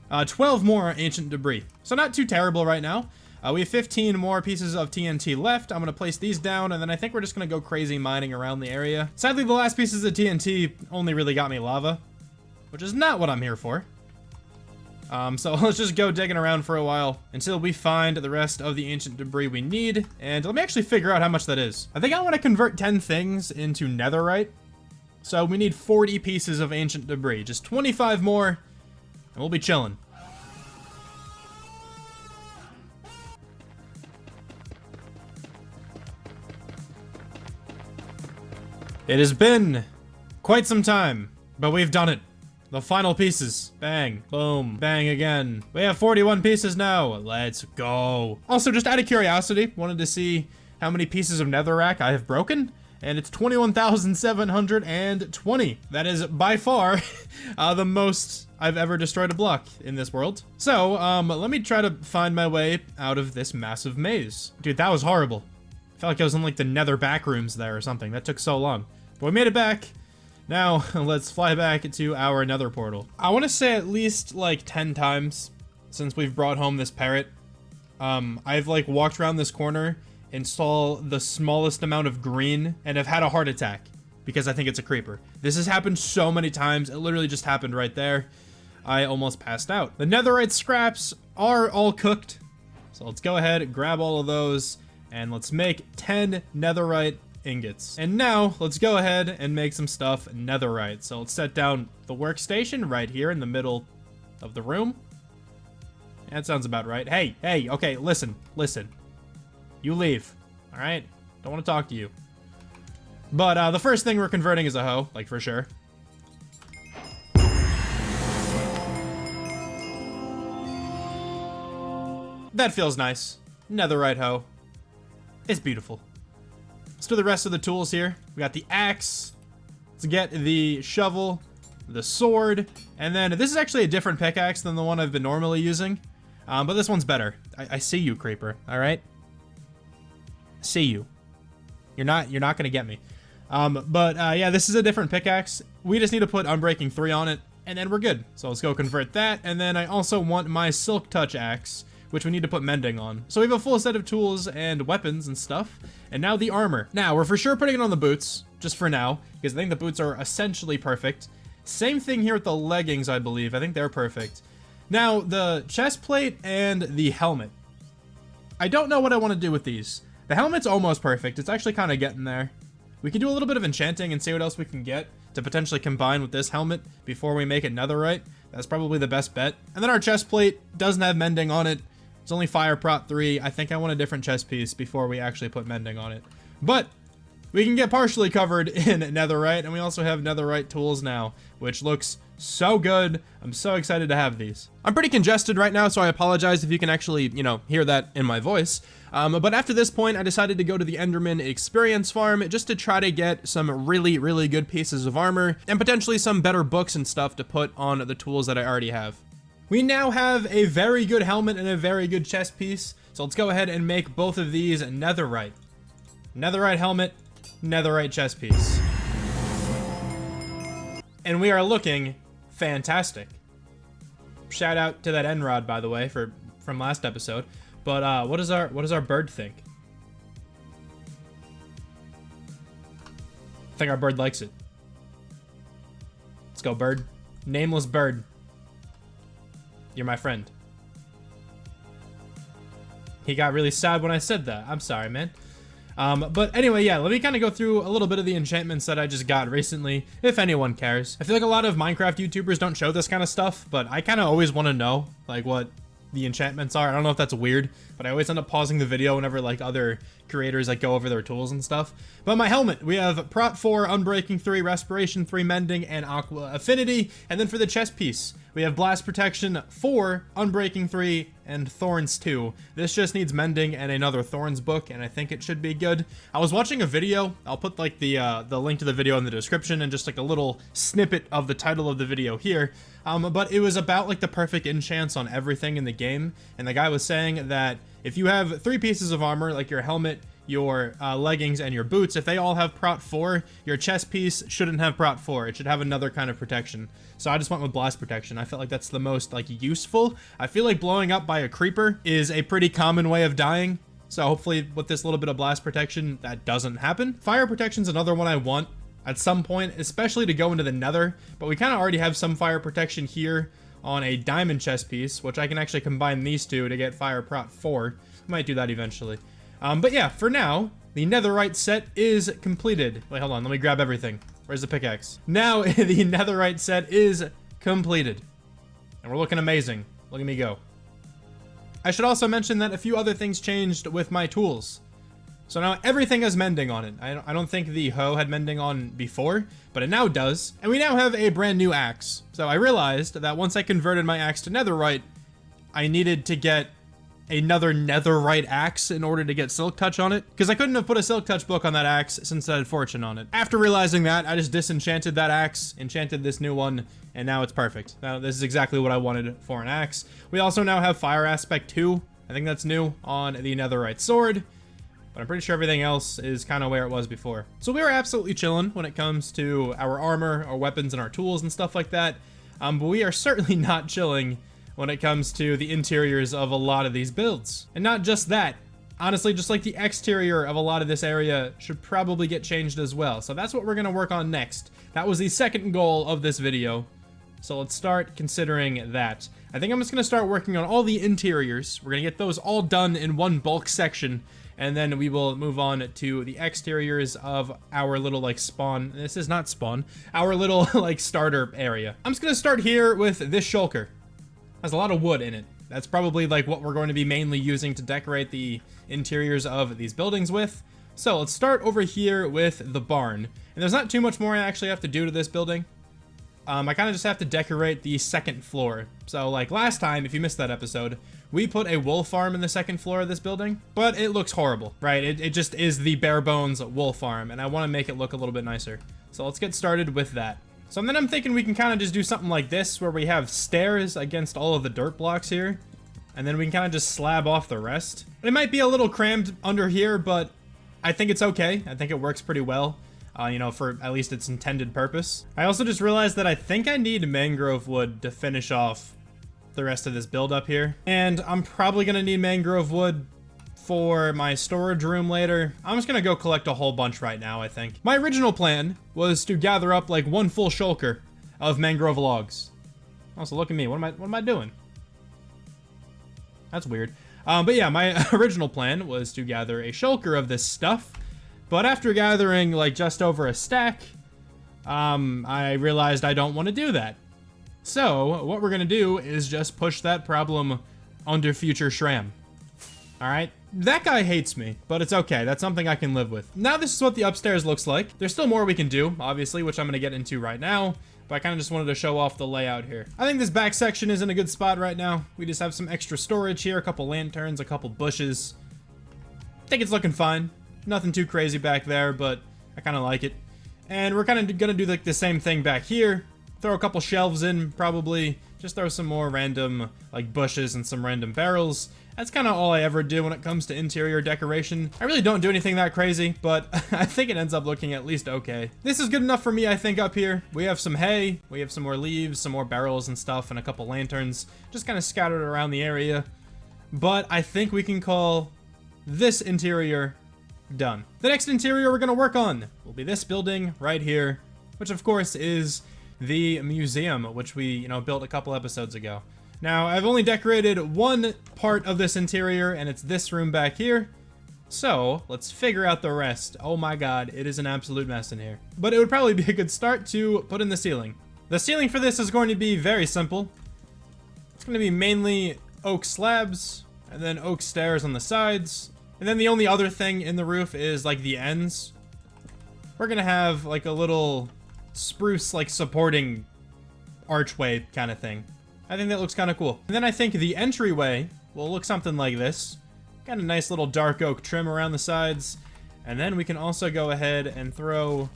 12 more ancient debris. So not too terrible right now. We have 15 more pieces of TNT left. I'm going to place these down, and then I think we're just going to go crazy mining around the area. Sadly, the last pieces of TNT only really got me lava, which is not what I'm here for. So let's just go digging around for a while until we find the rest of the ancient debris we need. And let me actually figure out how much that is. I think I want to convert 10 things into netherite. So we need 40 pieces of ancient debris. Just 25 more, and we'll be chilling. It has been quite some time, but we've done it. The final pieces. Bang, boom, bang again. We have 41 pieces now. Let's go. Also, just out of curiosity, wanted to see how many pieces of netherrack I have broken. And it's 21,720. That is by far the most I've ever destroyed a block in this world. So, let me try to find my way out of this massive maze. Dude, that was horrible. I felt like I was in like the nether back rooms there or something. That took so long. But we made it back. Now, let's fly back to our nether portal. I want to say at least like 10 times since we've brought home this parrot. I've like walked around this corner and saw the smallest amount of green and have had a heart attack because I think it's a creeper. This has happened so many times. It literally just happened right there. I almost passed out. The netherite scraps are all cooked. So let's go ahead, grab all of those, and let's make 10 netherite ingots. And now let's go ahead and make some stuff netherite. So let's set down the workstation right here in the middle of the room. That sounds about right. Hey, okay, listen. You leave, all right? Don't want to talk to you. But the first thing we're converting is a hoe, like for sure. That feels nice. Netherite hoe. It's beautiful. Let's do the rest of the tools here. We got the axe. Let's get the shovel, the sword, and then this is actually a different pickaxe than the one I've been normally using. But this one's better. I see you, creeper. All right. See you. You're not gonna get me. Yeah, this is a different pickaxe. We just need to put Unbreaking 3 on it, and then we're good. So let's go convert that, and then I also want my Silk Touch axe, which we need to put Mending on. So we have a full set of tools and weapons and stuff, and now the armor. Now, we're for sure putting it on the boots, just for now, because I think the boots are essentially perfect. Same thing here with the leggings, I believe. I think they're perfect. Now, the chest plate and the helmet. I don't know what I want to do with these. The helmet's almost perfect. It's actually kind of getting there. We can do a little bit of enchanting and see what else we can get to potentially combine with this helmet before we make it netherite. That's probably the best bet. And then our chest plate doesn't have mending on it. It's only fire prot 3. I think I want a different chest piece before we actually put mending on it. But we can get partially covered in netherite, and we also have netherite tools now, which looks so good. I'm so excited to have these. I'm pretty congested right now, so I apologize if you can actually, hear that in my voice. But after this point, I decided to go to the Enderman experience farm just to try to get some really, really good pieces of armor and potentially some better books and stuff to put on the tools that I already have. We now have a very good helmet and a very good chest piece, so let's go ahead and make both of these netherite. Netherite helmet, netherite chest piece. And we are looking fantastic. Shout out to that end rod, by the way, from last episode. But what does our bird think? I think our bird likes it. Let's go, bird. Nameless bird. You're my friend. He got really sad when I said that. I'm sorry, man. But anyway, yeah, let me kind of go through a little bit of the enchantments that I just got recently, if anyone cares. I feel like a lot of Minecraft YouTubers don't show this kind of stuff, but I kind of always want to know, like, what the enchantments are. I don't know if that's weird, but I always end up pausing the video whenever, like, other creators, like, go over their tools and stuff. But my helmet, we have Prot 4, Unbreaking 3, Respiration 3, Mending, and Aqua Affinity. And then for the chest piece, we have Blast Protection 4, Unbreaking 3, and Thorns 2. This just needs Mending and another Thorns book, and I think it should be good. I was watching a video. I'll put, like, the link to the video in the description and just, like, a little snippet of the title of the video here. But it was about, like, the perfect enchants on everything in the game, and the guy was saying that if you have 3 pieces of armor, like your helmet, your leggings, and your boots, if they all have Prot 4, your chest piece shouldn't have Prot 4. It should have another kind of protection. So I just went with Blast Protection. I felt like that's the most, like, useful. I feel like blowing up by a creeper is a pretty common way of dying. So hopefully with this little bit of Blast Protection, that doesn't happen. Fire Protection's another one I want at some point, especially to go into the Nether. But we kind of already have some Fire Protection here on a diamond chest piece, which I can actually combine these two to get Fire Prot 4. Might do that eventually. But yeah, for now, the netherite set is completed. Wait, hold on. Let me grab everything. Where's the pickaxe? Now, the netherite set is completed. And we're looking amazing. Look at me go. I should also mention that a few other things changed with my tools. So now everything has mending on it. I don't think the hoe had mending on before, but it now does. And we now have a brand new axe. So I realized that once I converted my axe to netherite, I needed to get another netherite axe in order to get silk touch on it, because I couldn't have put a silk touch book on that axe since it had fortune on it. After realizing that, I just disenchanted that axe, enchanted this new one, and now it's perfect. Now this is exactly what I wanted for an axe. We also now have fire aspect 2. I think that's new on the netherite sword, but I'm pretty sure everything else is kind of where it was before. So we were absolutely chilling when it comes to our armor, our weapons, and our tools and stuff like that. But we are certainly not chilling when it comes to the interiors of a lot of these builds. And not just that, honestly, just like the exterior of a lot of this area should probably get changed as well. So that's what we're gonna work on next. That was the second goal of this video. So let's start considering that. I think I'm just gonna start working on all the interiors. We're gonna get those all done in one bulk section, and then we will move on to the exteriors of our little, like, spawn. This is not spawn. Our little, like, starter area. I'm just gonna start here with this shulker. Has a lot of wood in it. That's probably, like, what we're going to be mainly using to decorate the interiors of these buildings with. So let's start over here with the barn. And there's not too much more I actually have to do to this building. I kind of just have to decorate the second floor. So like last time, if you missed that episode, we put a wool farm in the second floor of this building, but it looks horrible, right? It just is the bare bones wool farm, and I want to make it look a little bit nicer. So let's get started with that. So then I'm thinking we can kind of just do something like this, where we have stairs against all of the dirt blocks here, and then we can kind of just slab off the rest. It might be a little crammed under here, but I think it's okay. I think it works pretty well, you know, for at least its intended purpose. I also just realized that I think I need mangrove wood to finish off the rest of this build up here. And I'm probably gonna need mangrove wood for my storage room later. I'm just gonna go collect a whole bunch right now, I think. My original plan was to gather up like one full shulker of mangrove logs. Also, look at me. What am I doing? That's weird. But yeah, my original plan was to gather a shulker of this stuff. But after gathering like just over a stack, I realized I don't want to do that. So what we're gonna do is just push that problem under future Shram. All right, that guy hates me, but it's okay. That's something I can live with. Now this is what the upstairs looks like. There's still more we can do, obviously, which I'm gonna get into right now, but I kind of just wanted to show off the layout here. I think this back section is in a good spot right now. We just have some extra storage here, a couple lanterns, a couple bushes. I think it's looking fine. Nothing too crazy back there, but I kind of like it. And we're kind of gonna do like the same thing back here. Throw a couple shelves in, probably. Just throw some more random like bushes and some random barrels. That's kind of all I ever do when it comes to interior decoration. I really don't do anything that crazy, but I think it ends up looking at least okay. This is good enough for me, I think, up here. We have some hay, we have some more leaves, some more barrels and stuff, and a couple lanterns, just kind of scattered around the area. But I think we can call this interior done. The next interior we're gonna work on will be this building right here, which of course is the museum, which we, you know, built a couple episodes ago. Now, I've only decorated one part of this interior, and it's this room back here. So, let's figure out the rest. Oh my god, it is an absolute mess in here. But it would probably be a good start to put in the ceiling. The ceiling for this is going to be very simple. It's going to be mainly oak slabs, and then oak stairs on the sides. And then the only other thing in the roof is, like, the ends. We're going to have, like, a little spruce, like, supporting archway kind of thing. I think that looks kind of cool. And then I think the entryway will look something like this. Got a nice little dark oak trim around the sides. And then we can also go ahead and throw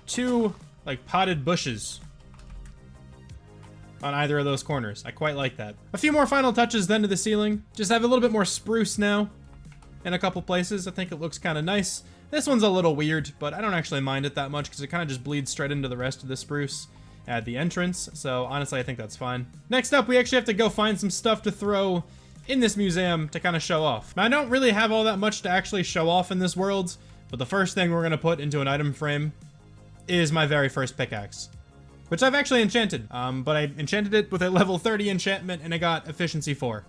two, like, potted bushes on either of those corners. I quite like that. A few more final touches then to the ceiling. Just have a little bit more spruce now in a couple places. I think it looks kind of nice. This one's a little weird, but I don't actually mind it that much because it kind of just bleeds straight into the rest of the spruce at the entrance, so honestly I think that's fine. Next up, we actually have to go find some stuff to throw in this museum to kind of show off. Now, I don't really have all that much to actually show off in this world, but the first thing we're going to put into an item frame is my very first pickaxe, which I've actually enchanted, but I enchanted it with a level 30 enchantment and I got efficiency 4.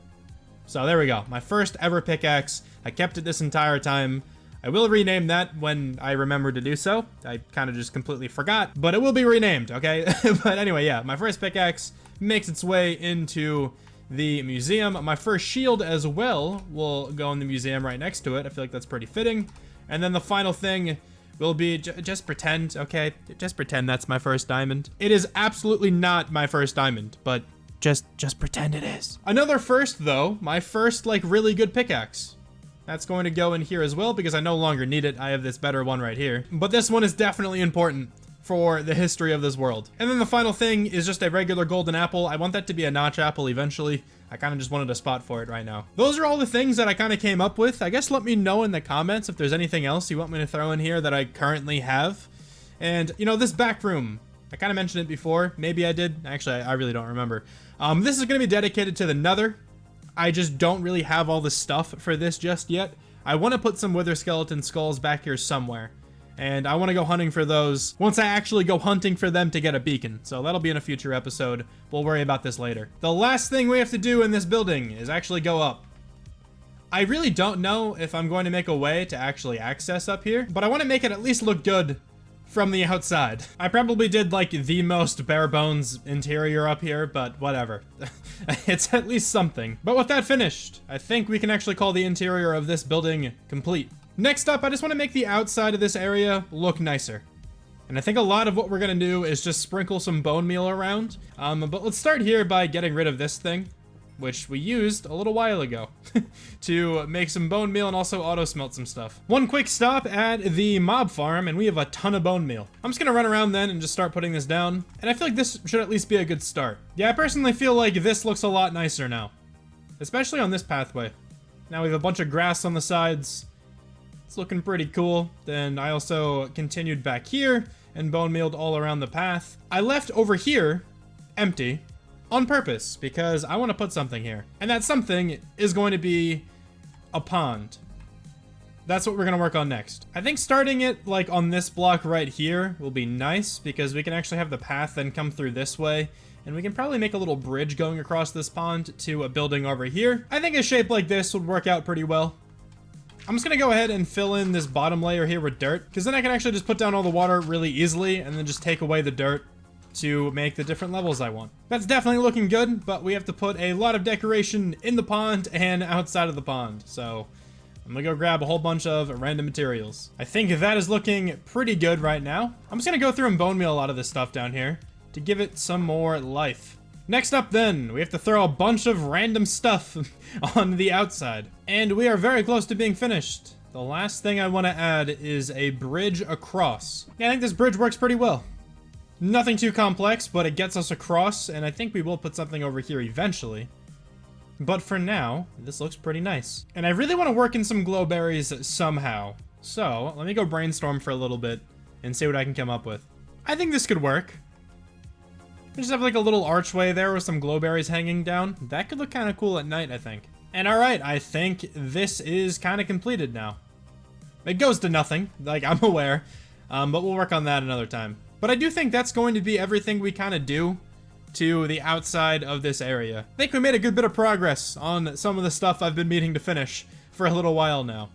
So there we go, my first ever pickaxe. I kept it this entire time. I will rename that when I remember to do so. I kind of just completely forgot, but it will be renamed, okay? But anyway, yeah, my first pickaxe makes its way into the museum. My first shield as well will go in the museum right next to it. I feel like that's pretty fitting. And then the final thing will be, just pretend, okay? Just pretend that's my first diamond. It is absolutely not my first diamond, but just pretend it is. Another first, though, my first, like, really good pickaxe. That's going to go in here as well because I no longer need it. I have this better one right here. But this one is definitely important for the history of this world. And then the final thing is just a regular golden apple. I want that to be a notch apple eventually. I kind of just wanted a spot for it right now. Those are all the things that I kind of came up with. I guess let me know in the comments if there's anything else you want me to throw in here that I currently have. And, you know, this back room, I kind of mentioned it before. Maybe I did. Actually, I really don't remember. This is going to be dedicated to the Nether. I just don't really have all the stuff for this just yet. I want to put some wither skeleton skulls back here somewhere. And I want to go hunting for those once I actually go hunting for them to get a beacon. So that'll be in a future episode. We'll worry about this later. The last thing we have to do in this building is actually go up. I really don't know if I'm going to make a way to actually access up here, but I want to make it at least look good from the outside. I probably did like the most bare bones interior up here, but whatever. It's at least something. But with that finished, I think we can actually call the interior of this building complete. Next up, I just want to make the outside of this area look nicer. And I think a lot of what we're gonna do is just sprinkle some bone meal around. But let's start here by getting rid of this thing, which we used a little while ago to make some bone meal and also auto smelt some stuff. One quick stop at the mob farm and we have a ton of bone meal. I'm just gonna run around then and just start putting this down. And I feel like this should at least be a good start. Yeah, I personally feel like this looks a lot nicer now, especially on this pathway. Now we have a bunch of grass on the sides. It's looking pretty cool. Then I also continued back here and bone mealed all around the path. I left over here empty on purpose because I want to put something here. And that something is going to be a pond. That's what we're going to work on next. I think starting it like on this block right here will be nice because we can actually have the path then come through this way. And we can probably make a little bridge going across this pond to a building over here. I think a shape like this would work out pretty well. I'm just gonna go ahead and fill in this bottom layer here with dirt, because then I can actually just put down all the water really easily and then just take away the dirt to make the different levels I want. That's definitely looking good, but we have to put a lot of decoration in the pond and outside of the pond. So I'm gonna go grab a whole bunch of random materials. I think that is looking pretty good right now. I'm just gonna go through and bone meal a lot of this stuff down here to give it some more life. Next up then, we have to throw a bunch of random stuff on the outside. And we are very close to being finished. The last thing I want to add is a bridge across. Yeah, I think this bridge works pretty well. Nothing too complex, but it gets us across, and I think we will put something over here eventually. But for now, this looks pretty nice. And I really want to work in some glowberries somehow. So, let me go brainstorm for a little bit and see what I can come up with. I think this could work. We just have like a little archway there with some glowberries hanging down. That could look kind of cool at night, I think. And alright, I think this is kind of completed now. It goes to nothing, like I'm aware, but we'll work on that another time. But I do think that's going to be everything we kind of do to the outside of this area. I think we made a good bit of progress on some of the stuff I've been meaning to finish for a little while now.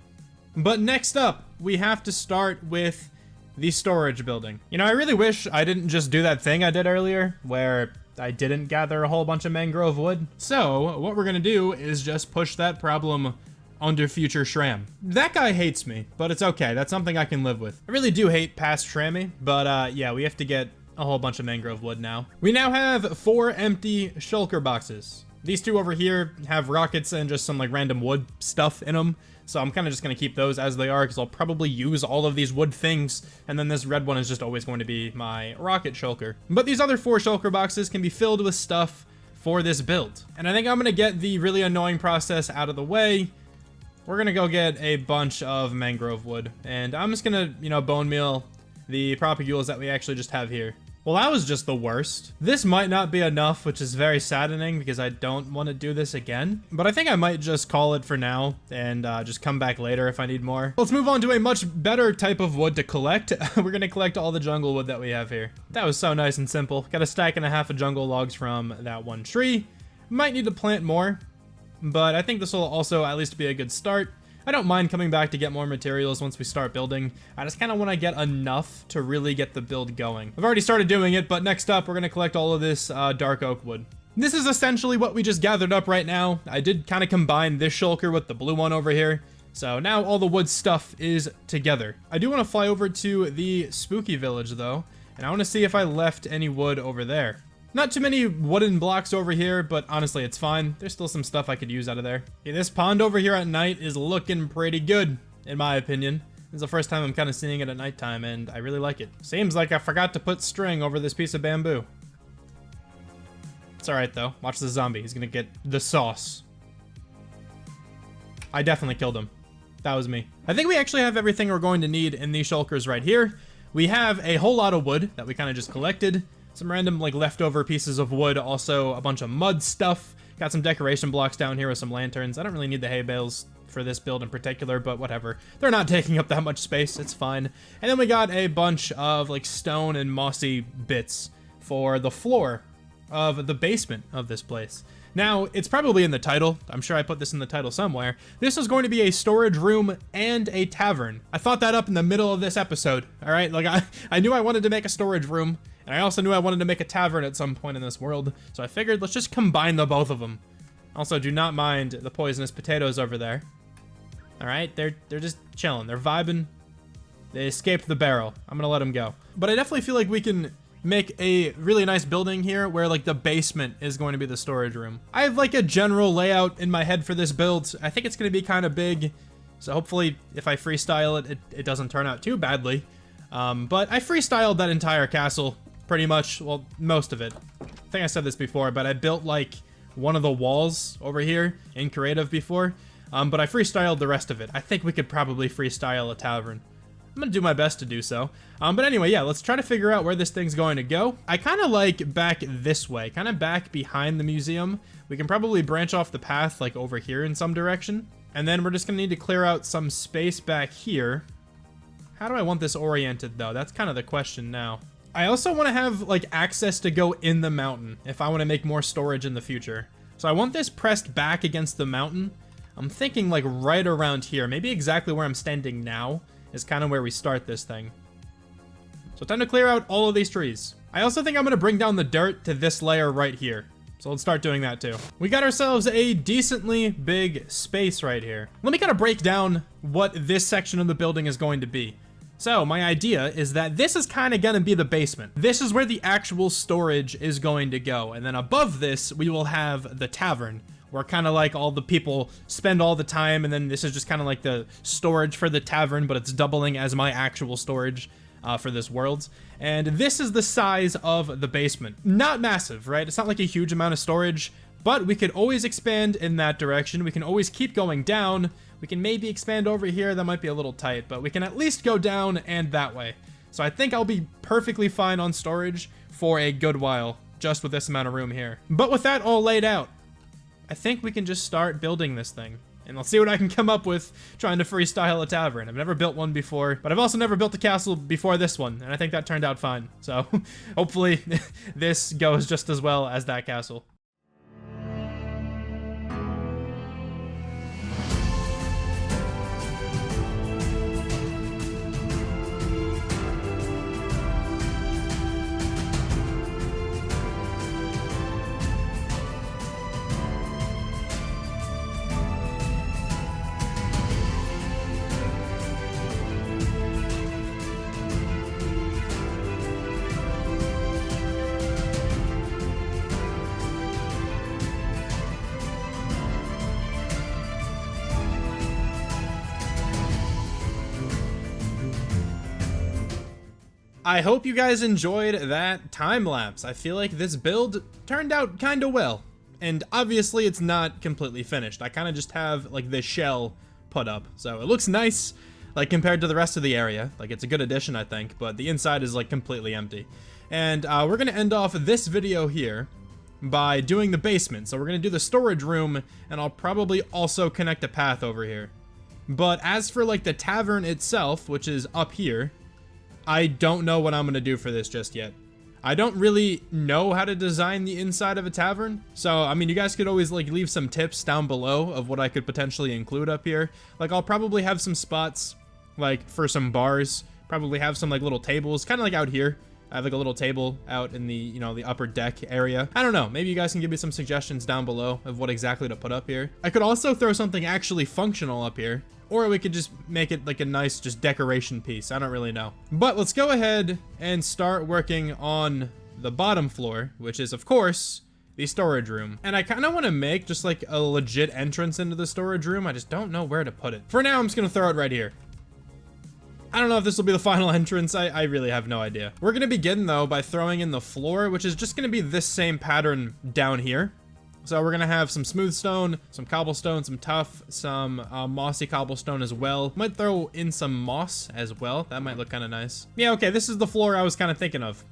But next up, we have to start with the storage building. You know, I really wish I didn't just do that thing I did earlier where I didn't gather a whole bunch of mangrove wood. So what we're gonna do is just push that problem onto future Shram. That guy hates me, but it's okay. That's something I can live with. I really do hate past Shrammy, but yeah, we have to get a whole bunch of mangrove wood now. We now have 4 empty shulker boxes. These 2 over here have rockets and just some like random wood stuff in them. So I'm kind of just going to keep those as they are because I'll probably use all of these wood things. And then this red one is just always going to be my rocket shulker. But these other 4 shulker boxes can be filled with stuff for this build. And I think I'm going to get the really annoying process out of the way. We're going to go get a bunch of mangrove wood. And I'm just going to, you know, bone meal the propagules that we actually just have here. Well, that was just the worst. This might not be enough, which is very saddening because I don't want to do this again. But I think I might just call it for now and just come back later if I need more. Let's move on to a much better type of wood to collect. We're going to collect all the jungle wood that we have here. That was so nice and simple. Got a stack and a half of jungle logs from that one tree. Might need to plant more, but I think this will also at least be a good start. I don't mind coming back to get more materials once we start building. I just kind of want to get enough to really get the build going. I've already started doing it, but next up, we're going to collect all of this dark oak wood. This is essentially what we just gathered up right now. I did kind of combine this shulker with the blue one over here. So now all the wood stuff is together. I do want to fly over to the spooky village though, and I want to see if I left any wood over there. Not too many wooden blocks over here, but honestly, it's fine. There's still some stuff I could use out of there. Okay, this pond over here at night is looking pretty good, in my opinion. This is the first time I'm kind of seeing it at nighttime, and I really like it. Seems like I forgot to put string over this piece of bamboo. It's alright, though. Watch the zombie. He's gonna get the sauce. I definitely killed him. That was me. I think we actually have everything we're going to need in these shulkers right here. We have a whole lot of wood that we kind of just collected. Some random like leftover pieces of wood, also a bunch of mud stuff. Got some decoration blocks down here with some lanterns. I don't really need the hay bales for this build in particular, but whatever. They're not taking up that much space, it's fine. And then we got a bunch of like stone and mossy bits for the floor of the basement of this place. Now, it's probably in the title. I'm sure I put this in the title somewhere. This is going to be a storage room and a tavern. I thought that up in the middle of this episode, all right? Like, I knew I wanted to make a storage room, and I also knew I wanted to make a tavern at some point in this world, so I figured let's just combine the both of them. Also, do not mind the poisonous potatoes over there. All right, they're just chilling. They're vibing. They escaped the barrel. I'm gonna let them go. But I definitely feel like we can make a really nice building here where like the basement is going to be the storage room. I have like a general layout in my head for this build. I think it's going to be kind of big. So hopefully if I freestyle it, it doesn't turn out too badly. But I freestyled that entire castle pretty much, well, most of it. I think I said this before, but I built like one of the walls over here in creative before. But I freestyled the rest of it. I think we could probably freestyle a tavern. I'm gonna do my best to do so. But anyway, yeah, let's try to figure out where this thing's going to go. I kind of like back this way, kind of back behind the museum. We can probably branch off the path like over here in some direction. And then we're just gonna need to clear out some space back here. How do I want this oriented though? That's kind of the question now. I also want to have like access to go in the mountain if I want to make more storage in the future. So I want this pressed back against the mountain. I'm thinking like right around here, maybe exactly where I'm standing now is kind of where we start this thing. So time to clear out all of these trees. I also think I'm going to bring down the dirt to this layer right here. So let's start doing that too. We got ourselves a decently big space right here. Let me kind of break down what this section of the building is going to be. So my idea is that this is kind of going to be the basement. This is where the actual storage is going to go. And then above this, we will have the tavern, where kind of like all the people spend all the time, and then this is just kind of like the storage for the tavern, but it's doubling as my actual storage for this world. And this is the size of the basement. Not massive, right? It's not like a huge amount of storage, but we could always expand in that direction. We can always keep going down. We can maybe expand over here. That might be a little tight, but we can at least go down and that way. So I think I'll be perfectly fine on storage for a good while, just with this amount of room here. But with that all laid out, I think we can just start building this thing. And let's see what I can come up with trying to freestyle a tavern. I've never built one before, but I've also never built a castle before this one, and I think that turned out fine. So hopefully this goes just as well as that castle. I hope you guys enjoyed that time lapse. I feel like this build turned out kind of well. And obviously it's not completely finished. I kind of just have like the shell put up. So it looks nice, like compared to the rest of the area. Like it's a good addition, I think, but the inside is like completely empty. And we're gonna end off this video here by doing the basement. So we're gonna do the storage room, and I'll probably also connect a path over here. But as for like the tavern itself, which is up here, I don't know what I'm going to do for this just yet. I don't really know how to design the inside of a tavern. So, I mean, you guys could always like leave some tips down below of what I could potentially include up here. Like I'll probably have some spots like for some bars, probably have some like little tables, kind of like out here. I have like a little table out in the, you know, the upper deck area. I don't know. Maybe you guys can give me some suggestions down below of what exactly to put up here. I could also throw something actually functional up here. Or we could just make it like a nice just decoration piece. I don't really know. But let's go ahead and start working on the bottom floor, which is, of course, the storage room. And I kind of want to make just like a legit entrance into the storage room. I just don't know where to put it. For now, I'm just going to throw it right here. I don't know if this will be the final entrance. I really have no idea. We're going to begin, though, by throwing in the floor, which is just going to be this same pattern down here. So we're going to have some smooth stone, some cobblestone, some tuff, some mossy cobblestone as well. Might throw in some moss as well. That might look kind of nice. Yeah, okay, this is the floor I was kind of thinking of.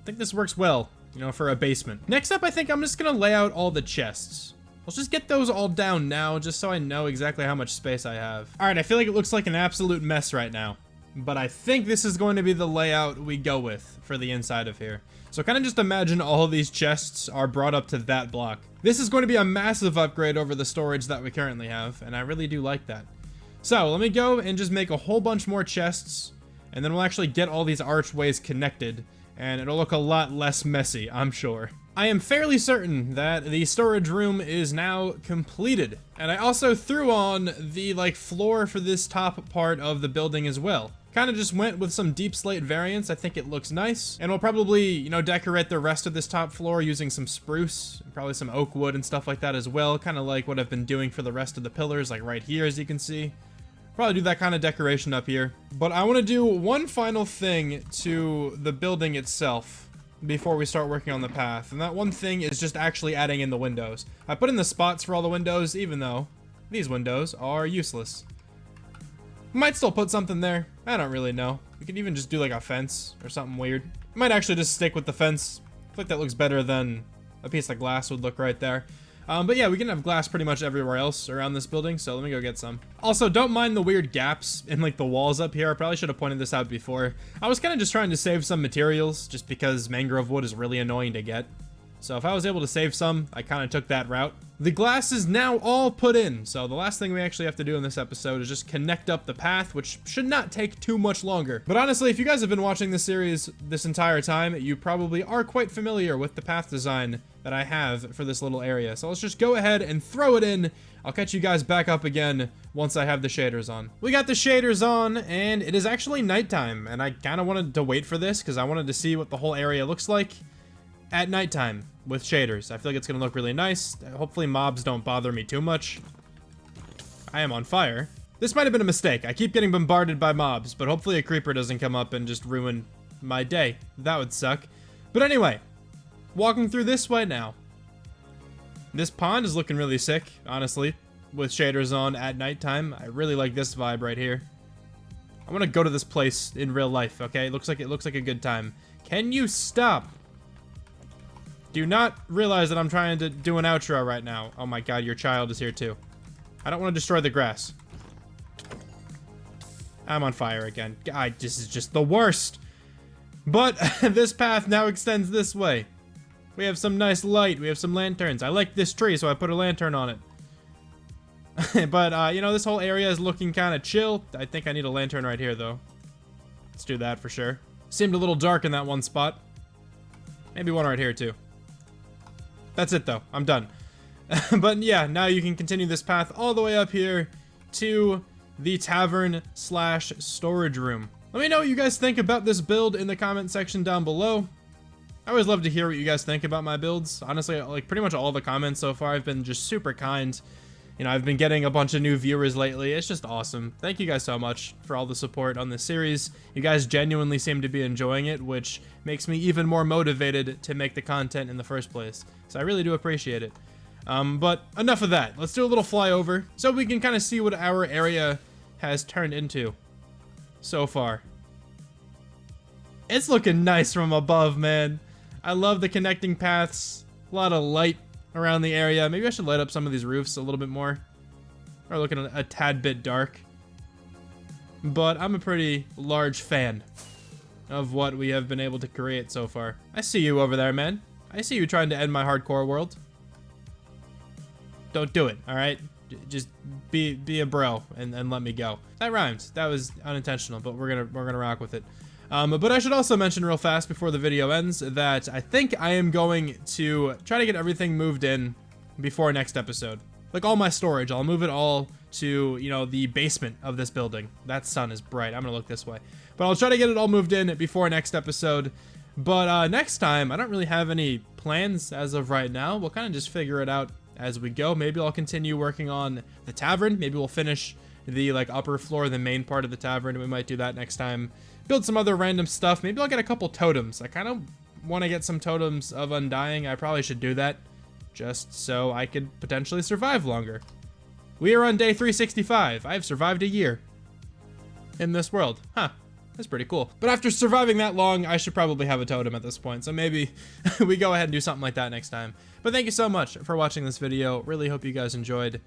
I think this works well, you know, for a basement. Next up, I think I'm just going to lay out all the chests. Let's just get those all down now, just so I know exactly how much space I have. All right, I feel like it looks like an absolute mess right now, but I think this is going to be the layout we go with for the inside of here. So kind of just imagine all of these chests are brought up to that block. This is going to be a massive upgrade over the storage that we currently have, and I really do like that. So let me go and just make a whole bunch more chests, and then we'll actually get all these archways connected, and it'll look a lot less messy, I'm sure. I am fairly certain that the storage room is now completed, and I also threw on the like floor for this top part of the building as well. Kind of just went with some deep slate variants. I think it looks nice. And we'll probably, you know, decorate the rest of this top floor using some spruce, and probably some oak wood and stuff like that as well. Kind of like what I've been doing for the rest of the pillars, like right here, as you can see. Probably do that kind of decoration up here. But I want to do one final thing to the building itself before we start working on the path. And that one thing is just actually adding in the windows. I put in the spots for all the windows, even though these windows are useless. Might still put something there. I don't really know. We could even just do like a fence or something weird. Might actually just stick with the fence. I feel like that looks better than a piece of glass would look right there. But yeah, we can have glass pretty much everywhere else around this building, so let me go get some. Also, don't mind the weird gaps in like the walls up here. I probably should have pointed this out before. I was kind of just trying to save some materials just because mangrove wood is really annoying to get. So if I was able to save some, I kind of took that route. The glass is now all put in, so the last thing we actually have to do in this episode is just connect up the path, which should not take too much longer. But honestly, if you guys have been watching this series this entire time, you probably are quite familiar with the path design that I have for this little area. So let's just go ahead and throw it in. I'll catch you guys back up again once I have the shaders on. We got the shaders on, and it is actually nighttime, and I kind of wanted to wait for this because I wanted to see what the whole area looks like at nighttime with shaders. I feel like it's gonna look really nice. Hopefully mobs don't bother me too much. I am on fire. This might have been a mistake. I keep getting bombarded by mobs, but hopefully a creeper doesn't come up and just ruin my day. That would suck. But anyway, walking through this way now. This pond is looking really sick, honestly, with shaders on at nighttime. I really like this vibe right here. I want to go to this place in real life, okay? It looks like a good time. Can you stop? Do not realize that I'm trying to do an outro right now. Oh my god, your child is here too. I don't want to destroy the grass. I'm on fire again. God, this is just the worst. But this path now extends this way. We have some nice light. We have some lanterns. I like this tree, so I put a lantern on it. But, you know, this whole area is looking kind of chill. I think I need a lantern right here, though. Let's do that for sure. Seemed a little dark in that one spot. Maybe one right here, too. That's it, though. I'm done. But yeah, now you can continue this path all the way up here to the tavern/storage room. Let me know what you guys think about this build in the comment section down below. I always love to hear what you guys think about my builds. Honestly, like pretty much all the comments so far have been just super kind. You know, I've been getting a bunch of new viewers lately. It's just awesome. Thank you guys so much for all the support on this series. You guys genuinely seem to be enjoying it, which makes me even more motivated to make the content in the first place. So I really do appreciate it. But enough of that. Let's do a little flyover so we can kind of see what our area has turned into so far. It's looking nice from above, man. I love the connecting paths. A lot of light around the area. Maybe I should light up some of these roofs a little bit more. Or looking a tad bit dark. But I'm a pretty large fan of what we have been able to create so far. I see you over there, man. I see you trying to end my hardcore world. Don't do it, alright? Just be a bro and let me go. That rhymed. That was unintentional, but we're gonna rock with it. But I should also mention real fast before the video ends that I think I am going to try to get everything moved in before next episode. Like all my storage, I'll move it all to, you know, the basement of this building. That sun is bright. I'm gonna look this way. But I'll try to get it all moved in before next episode. But next time, I don't really have any plans as of right now. We'll kind of just figure it out as we go. Maybe I'll continue working on the tavern. Maybe we'll finish the like upper floor, the main part of the tavern. We might do that next time. Build some other random stuff. Maybe I'll get a couple totems. I kind of want to get some totems of undying. I probably should do that just so I could potentially survive longer. We are on day 365. I have survived a year in this world. Huh. That's pretty cool. But after surviving that long, I should probably have a totem at this point. So maybe we go ahead and do something like that next time. But thank you so much for watching this video. Really hope you guys enjoyed.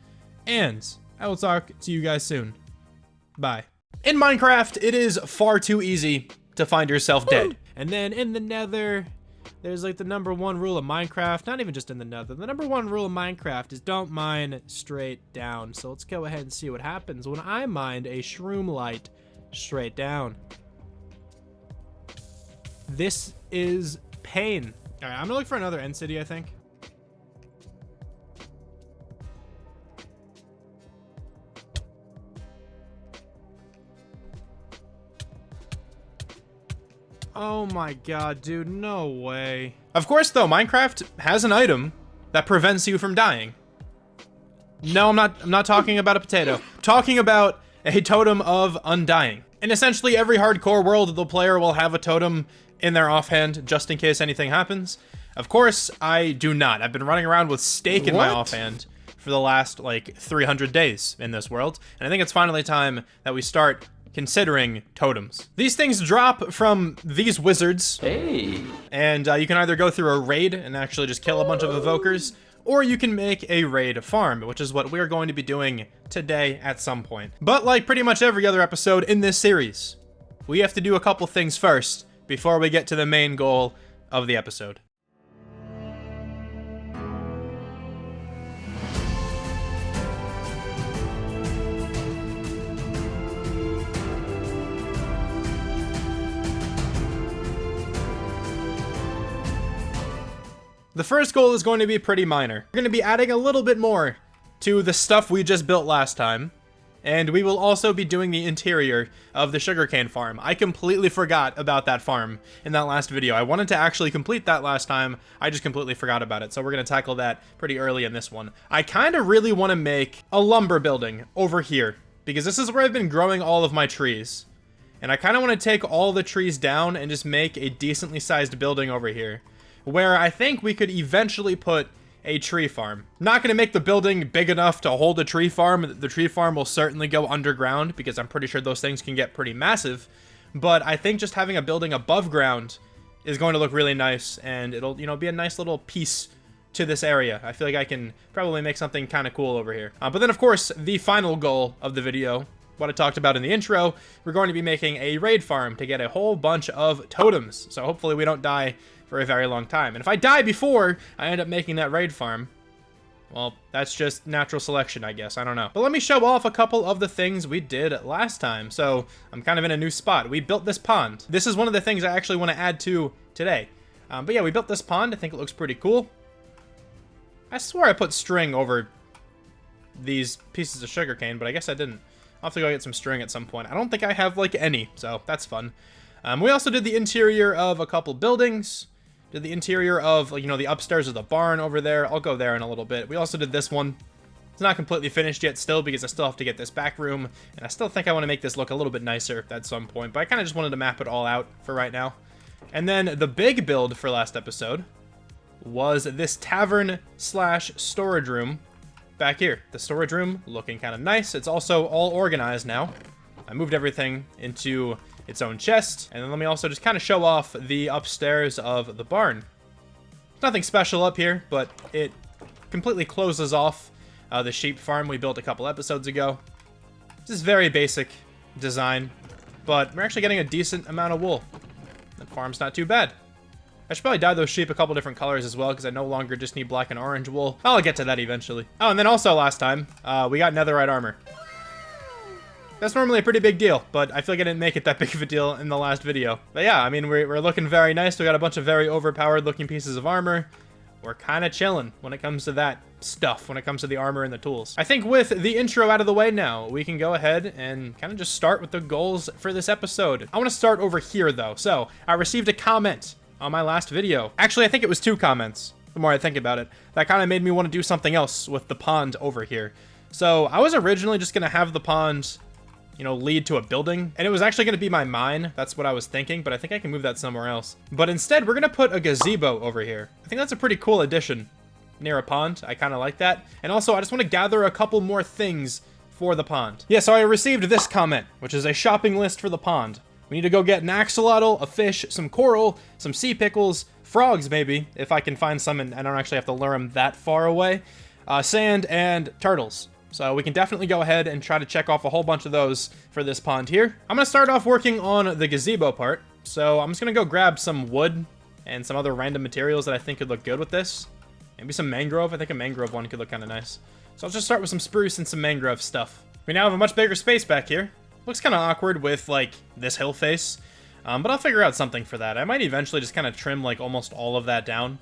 And I will talk to you guys soon. Bye. In Minecraft, it is far too easy to find yourself dead. And then in the Nether, there's like the #1 rule of Minecraft. Not even just in the Nether. The #1 rule of Minecraft is don't mine straight down. So let's go ahead and see what happens when I mined a shroom light straight down. This is pain. All right, I'm gonna look for another end city, I think. Oh my god, dude, no way. Of course, though, Minecraft has an item that prevents you from dying. No, I'm not talking about a potato. I'm talking about a totem of undying. In essentially every hardcore world, the player will have a totem in their offhand just in case anything happens. Of course, I do not. I've been running around with steak in my offhand for the last, like, 300 days in this world. And I think it's finally time that we start considering totems. These things drop from these wizards. Hey. And you can either go through a raid and actually just kill a bunch of evokers, or you can make a raid farm, which is what we're going to be doing today at some point. But like pretty much every other episode in this series, we have to do a couple things first before we get to the main goal of the episode. The first goal is going to be pretty minor. We're going to be adding a little bit more to the stuff we just built last time, and we will also be doing the interior of the sugarcane farm. I completely forgot about that farm in that last video. I wanted to actually complete that last time, I just completely forgot about it, so we're going to tackle that pretty early in this one. I kind of really want to make a lumber building over here, because this is where I've been growing all of my trees. And I kind of want to take all the trees down and just make a decently sized building over here, where I think we could eventually put a tree farm. Not going to make the building big enough to hold a tree farm. The tree farm will certainly go underground because I'm pretty sure those things can get pretty massive. But I think just having a building above ground is going to look really nice, and it'll, you know, be a nice little piece to this area. I feel like I can probably make something kind of cool over here. But then, of course, the final goal of the video, what I talked about in the intro, we're going to be making a raid farm to get a whole bunch of totems. So hopefully we don't die for a very long time. And if I die before I end up making that raid farm, well, that's just natural selection, I guess. I don't know. But let me show off a couple of the things we did last time. So I'm kind of in a new spot. We built this pond. This is one of the things I actually want to add to today. But yeah, we built this pond. I think it looks pretty cool. I swore I put string over these pieces of sugarcane, but I guess I didn't. I'll have to go get some string at some point. I don't think I have, like, any, so that's fun. We also did the interior of a couple buildings. Did the interior of, you know, the upstairs of the barn over there. I'll go there in a little bit. We also did this one. It's not completely finished yet still because I still have to get this back room. And I still think I want to make this look a little bit nicer at some point. But I kind of just wanted to map it all out for right now. And then the big build for last episode was this tavern/storage room back here. The storage room looking kind of nice. It's also all organized now. I moved everything into its own chest. And then let me also just kind of show off the upstairs of the barn. Nothing special up here, but it completely closes off the sheep farm we built a couple episodes ago. This is very basic design, but we're actually getting a decent amount of wool. That farm's not too bad. I should probably dye those sheep a couple different colors as well, because I no longer just need black and orange wool. I'll get to that eventually. Oh, and then also last time, we got netherite armor. That's normally a pretty big deal, but I feel like I didn't make it that big of a deal in the last video. But yeah, I mean, we're looking very nice. We got a bunch of very overpowered looking pieces of armor. We're kind of chilling when it comes to that stuff, when it comes to the armor and the tools. I think with the intro out of the way now, we can go ahead and kind of just start with the goals for this episode. I want to start over here though. So I received a comment on my last video. Actually, I think it was 2 comments, the more I think about it. That kind of made me want to do something else with the pond over here. So I was originally just going to have the pond, you know, lead to a building, and it was actually going to be my mine. That's what I was thinking, but I think I can move that somewhere else. But instead, we're going to put a gazebo over here. I think that's a pretty cool addition near a pond. I kind of like that. And also, I just want to gather a couple more things for the pond. Yeah, so I received this comment, which is a shopping list for the pond. We need to go get an axolotl, a fish, some coral, some sea pickles, frogs maybe, if I can find some and I don't actually have to lure them that far away, sand, and turtles. So we can definitely go ahead and try to check off a whole bunch of those for this pond here. I'm going to start off working on the gazebo part. So I'm just going to go grab some wood and some other random materials that I think could look good with this. Maybe some mangrove. I think a mangrove one could look kind of nice. So I'll just start with some spruce and some mangrove stuff. We now have a much bigger space back here. Looks kind of awkward with, like, this hill face. But I'll figure out something for that. I might eventually just kind of trim, like, almost all of that down.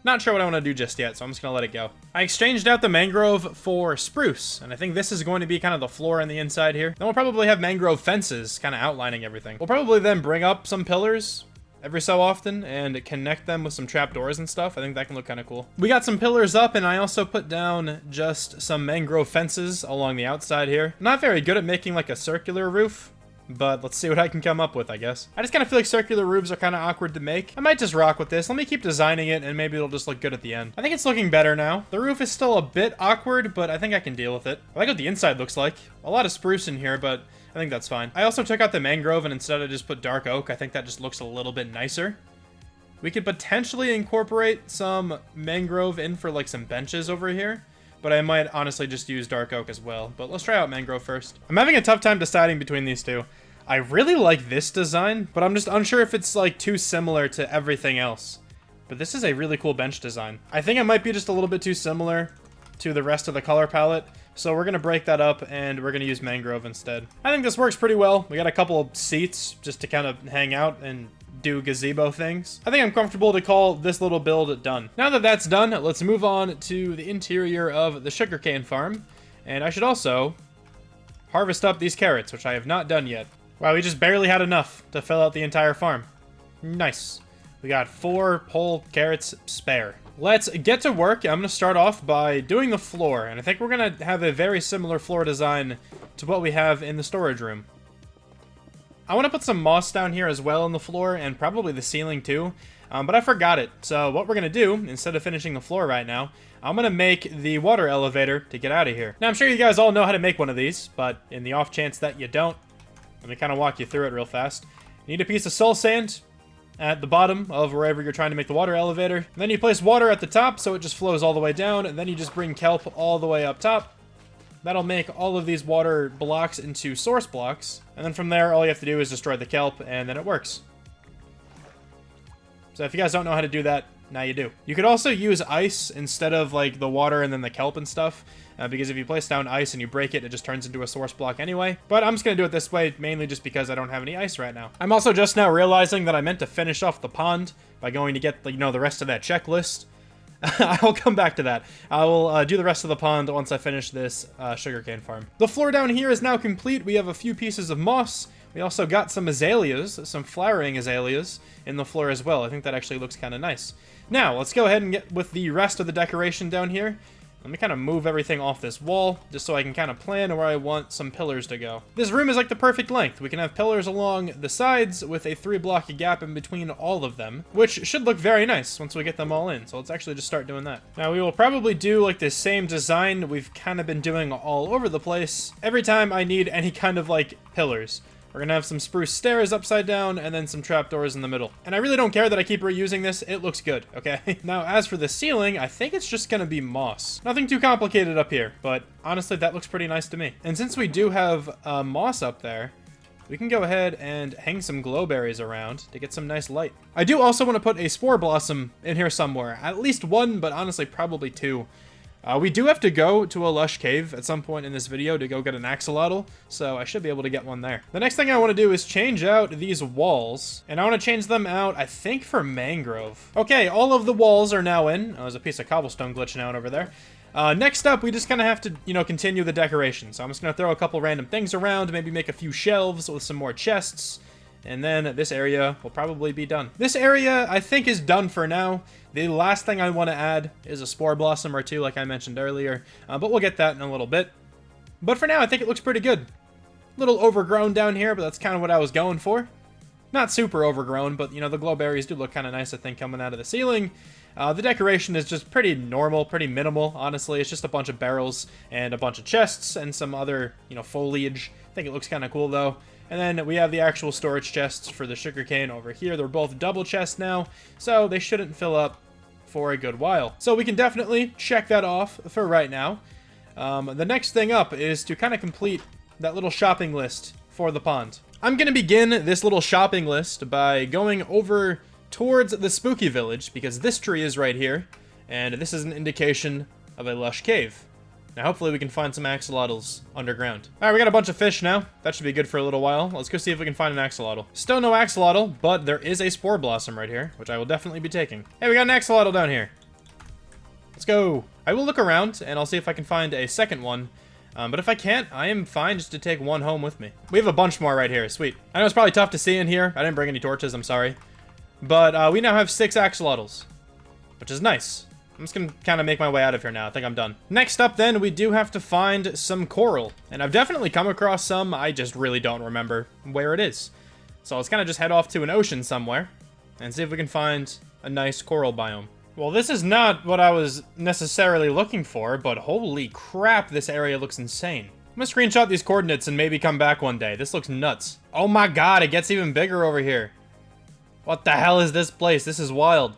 Not sure what I want to do just yet, so I'm just going to let it go. I exchanged out the mangrove for spruce, and I think this is going to be kind of the floor on the inside here. Then we'll probably have mangrove fences kind of outlining everything. We'll probably then bring up some pillars every so often and connect them with some trapdoors and stuff. I think that can look kind of cool. We got some pillars up, and I also put down just some mangrove fences along the outside here. I'm not very good at making like a circular roof, but let's see what I can come up with, I guess. I just kind of feel like circular roofs are kind of awkward to make. I might just rock with this. Let me keep designing it, and maybe it'll just look good at the end. I think it's looking better now. The roof is still a bit awkward, but I think I can deal with it. I like what the inside looks like. A lot of spruce in here, but I think that's fine. I also took out the mangrove, and instead I just put dark oak. I think that just looks a little bit nicer. We could potentially incorporate some mangrove in for like some benches over here, but I might honestly just use dark oak as well. But let's try out mangrove first. I'm having a tough time deciding between these two. I really like this design, but I'm just unsure if it's like too similar to everything else. But this is a really cool bench design. I think it might be just a little bit too similar to the rest of the color palette, so we're gonna break that up and we're gonna use mangrove instead. I think this works pretty well. We got a couple of seats just to kind of hang out and do gazebo things. I think I'm comfortable to call this little build done. Now that that's done, let's move on to the interior of the sugarcane farm. And I should also harvest up these carrots, which I have not done yet. Wow, we just barely had enough to fill out the entire farm. Nice. We got 4 whole carrots spare. Let's get to work. I'm going to start off by doing the floor, and I think we're going to have a very similar floor design to what we have in the storage room. I want to put some moss down here as well on the floor, and probably the ceiling too, but I forgot it. So what we're going to do, instead of finishing the floor right now, I'm going to make the water elevator to get out of here. Now, I'm sure you guys all know how to make one of these, but in the off chance that you don't, let me kind of walk you through it real fast. You need a piece of soul sand at the bottom of wherever you're trying to make the water elevator. And then you place water at the top so it just flows all the way down, and then you just bring kelp all the way up top. That'll make all of these water blocks into source blocks. And then from there, all you have to do is destroy the kelp, and then it works. So if you guys don't know how to do that, now you do. You could also use ice instead of like the water and then the kelp and stuff, because if you place down ice and you break it, it just turns into a source block anyway. But I'm just going to do it this way, mainly just because I don't have any ice right now. I'm also just now realizing that I meant to finish off the pond by going to get, you know, the rest of that checklist. I'll come back to that. I will do the rest of the pond once I finish this sugarcane farm. The floor down here is now complete. We have a few pieces of moss. We also got some azaleas, some flowering azaleas in the floor as well. I think that actually looks kind of nice. Now, let's go ahead and get with the rest of the decoration down here. Let me kind of move everything off this wall, just so I can kind of plan where I want some pillars to go. This room is like the perfect length. We can have pillars along the sides with a 3-block gap in between all of them, which should look very nice once we get them all in. So let's actually just start doing that. Now, we will probably do like the same design we've kind of been doing all over the place every time I need any kind of like pillars. We're gonna have some spruce stairs upside down and then some trapdoors in the middle. And I really don't care that I keep reusing this. It looks good, okay? Now, as for the ceiling, I think it's just gonna be moss. Nothing too complicated up here, but honestly, that looks pretty nice to me. And since we do have moss up there, we can go ahead and hang some glowberries around to get some nice light. I do also want to put a spore blossom in here somewhere. At least one, but honestly, probably 2. We do have to go to a lush cave at some point in this video to go get an axolotl, so I should be able to get one there. The next thing I want to do is change out these walls, and I want to change them out, I think, for mangrove. Okay, all of the walls are now in. Oh, there's a piece of cobblestone glitching out over there. Next up, we just kind of have to, you know, continue the decoration. So I'm just going to throw a couple random things around, maybe make a few shelves with some more chests. And then this area will probably be done. This area, I think, is done for now. The last thing I want to add is a spore blossom or 2, like I mentioned earlier. But we'll get that in a little bit. But for now, I think it looks pretty good. A little overgrown down here, but that's kind of what I was going for. Not super overgrown, but, you know, the glowberries do look kind of nice, I think, coming out of the ceiling. The decoration is just pretty normal, pretty minimal, honestly. It's just a bunch of barrels and a bunch of chests and some other, you know, foliage. I think it looks kind of cool, though. And then we have the actual storage chests for the sugarcane over here. They're both double chests now, so they shouldn't fill up for a good while. So we can definitely check that off for right now. The next thing up is to kind of complete that little shopping list for the pond. I'm going to begin this little shopping list by going over towards the spooky village, because this tree is right here, and this is an indication of a lush cave. Now, hopefully we can find some axolotls underground. All right, we got a bunch of fish now. That should be good for a little while. Let's go see if we can find an axolotl. Still no axolotl, but there is a spore blossom right here, which I will definitely be taking. Hey, we got an axolotl down here. Let's go. I will look around, and I'll see if I can find a second one. But if I can't, I am fine just to take one home with me. We have a bunch more right here. Sweet. I know it's probably tough to see in here. I didn't bring any torches. I'm sorry. But we now have 6 axolotls, which is nice. I'm just going to kind of make my way out of here now. I think I'm done. Next up, then, we do have to find some coral. And I've definitely come across some. I just really don't remember where it is. So let's kind of just head off to an ocean somewhere and see if we can find a nice coral biome. Well, this is not what I was necessarily looking for, but holy crap, this area looks insane. I'm gonna screenshot these coordinates and maybe come back one day. This looks nuts. Oh my god, it gets even bigger over here. What the hell is this place? This is wild.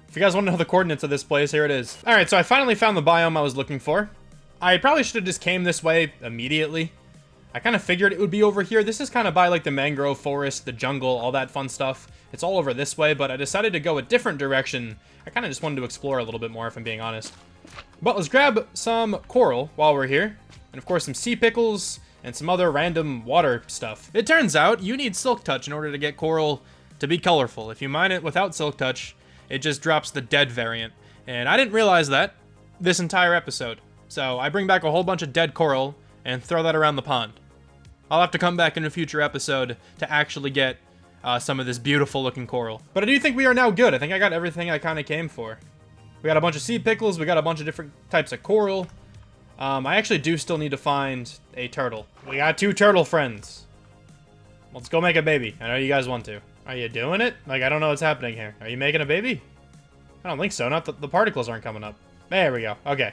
If you guys want to know the coordinates of this place, here it is. Alright, so I finally found the biome I was looking for. I probably should have just came this way immediately. I kind of figured it would be over here. This is kind of by like the mangrove forest, the jungle, all that fun stuff. It's all over this way, but I decided to go a different direction. I kind of just wanted to explore a little bit more, if I'm being honest. But let's grab some coral while we're here. And of course some sea pickles and some other random water stuff. It turns out you need silk touch in order to get coral to be colorful. If you mine it without silk touch, it just drops the dead variant. And I didn't realize that this entire episode. So I bring back a whole bunch of dead coral and throw that around the pond. I'll have to come back in a future episode to actually get some of this beautiful looking coral. But I do think we are now good. I think I got everything I kind of came for. We got a bunch of sea pickles. We got a bunch of different types of coral. I actually do still need to find a turtle. We got 2 turtle friends. Let's go make a baby. I know you guys want to. Are you doing it? Like, I don't know what's happening here. Are you making a baby? I don't think so. Not the particles aren't coming up. There we go. Okay.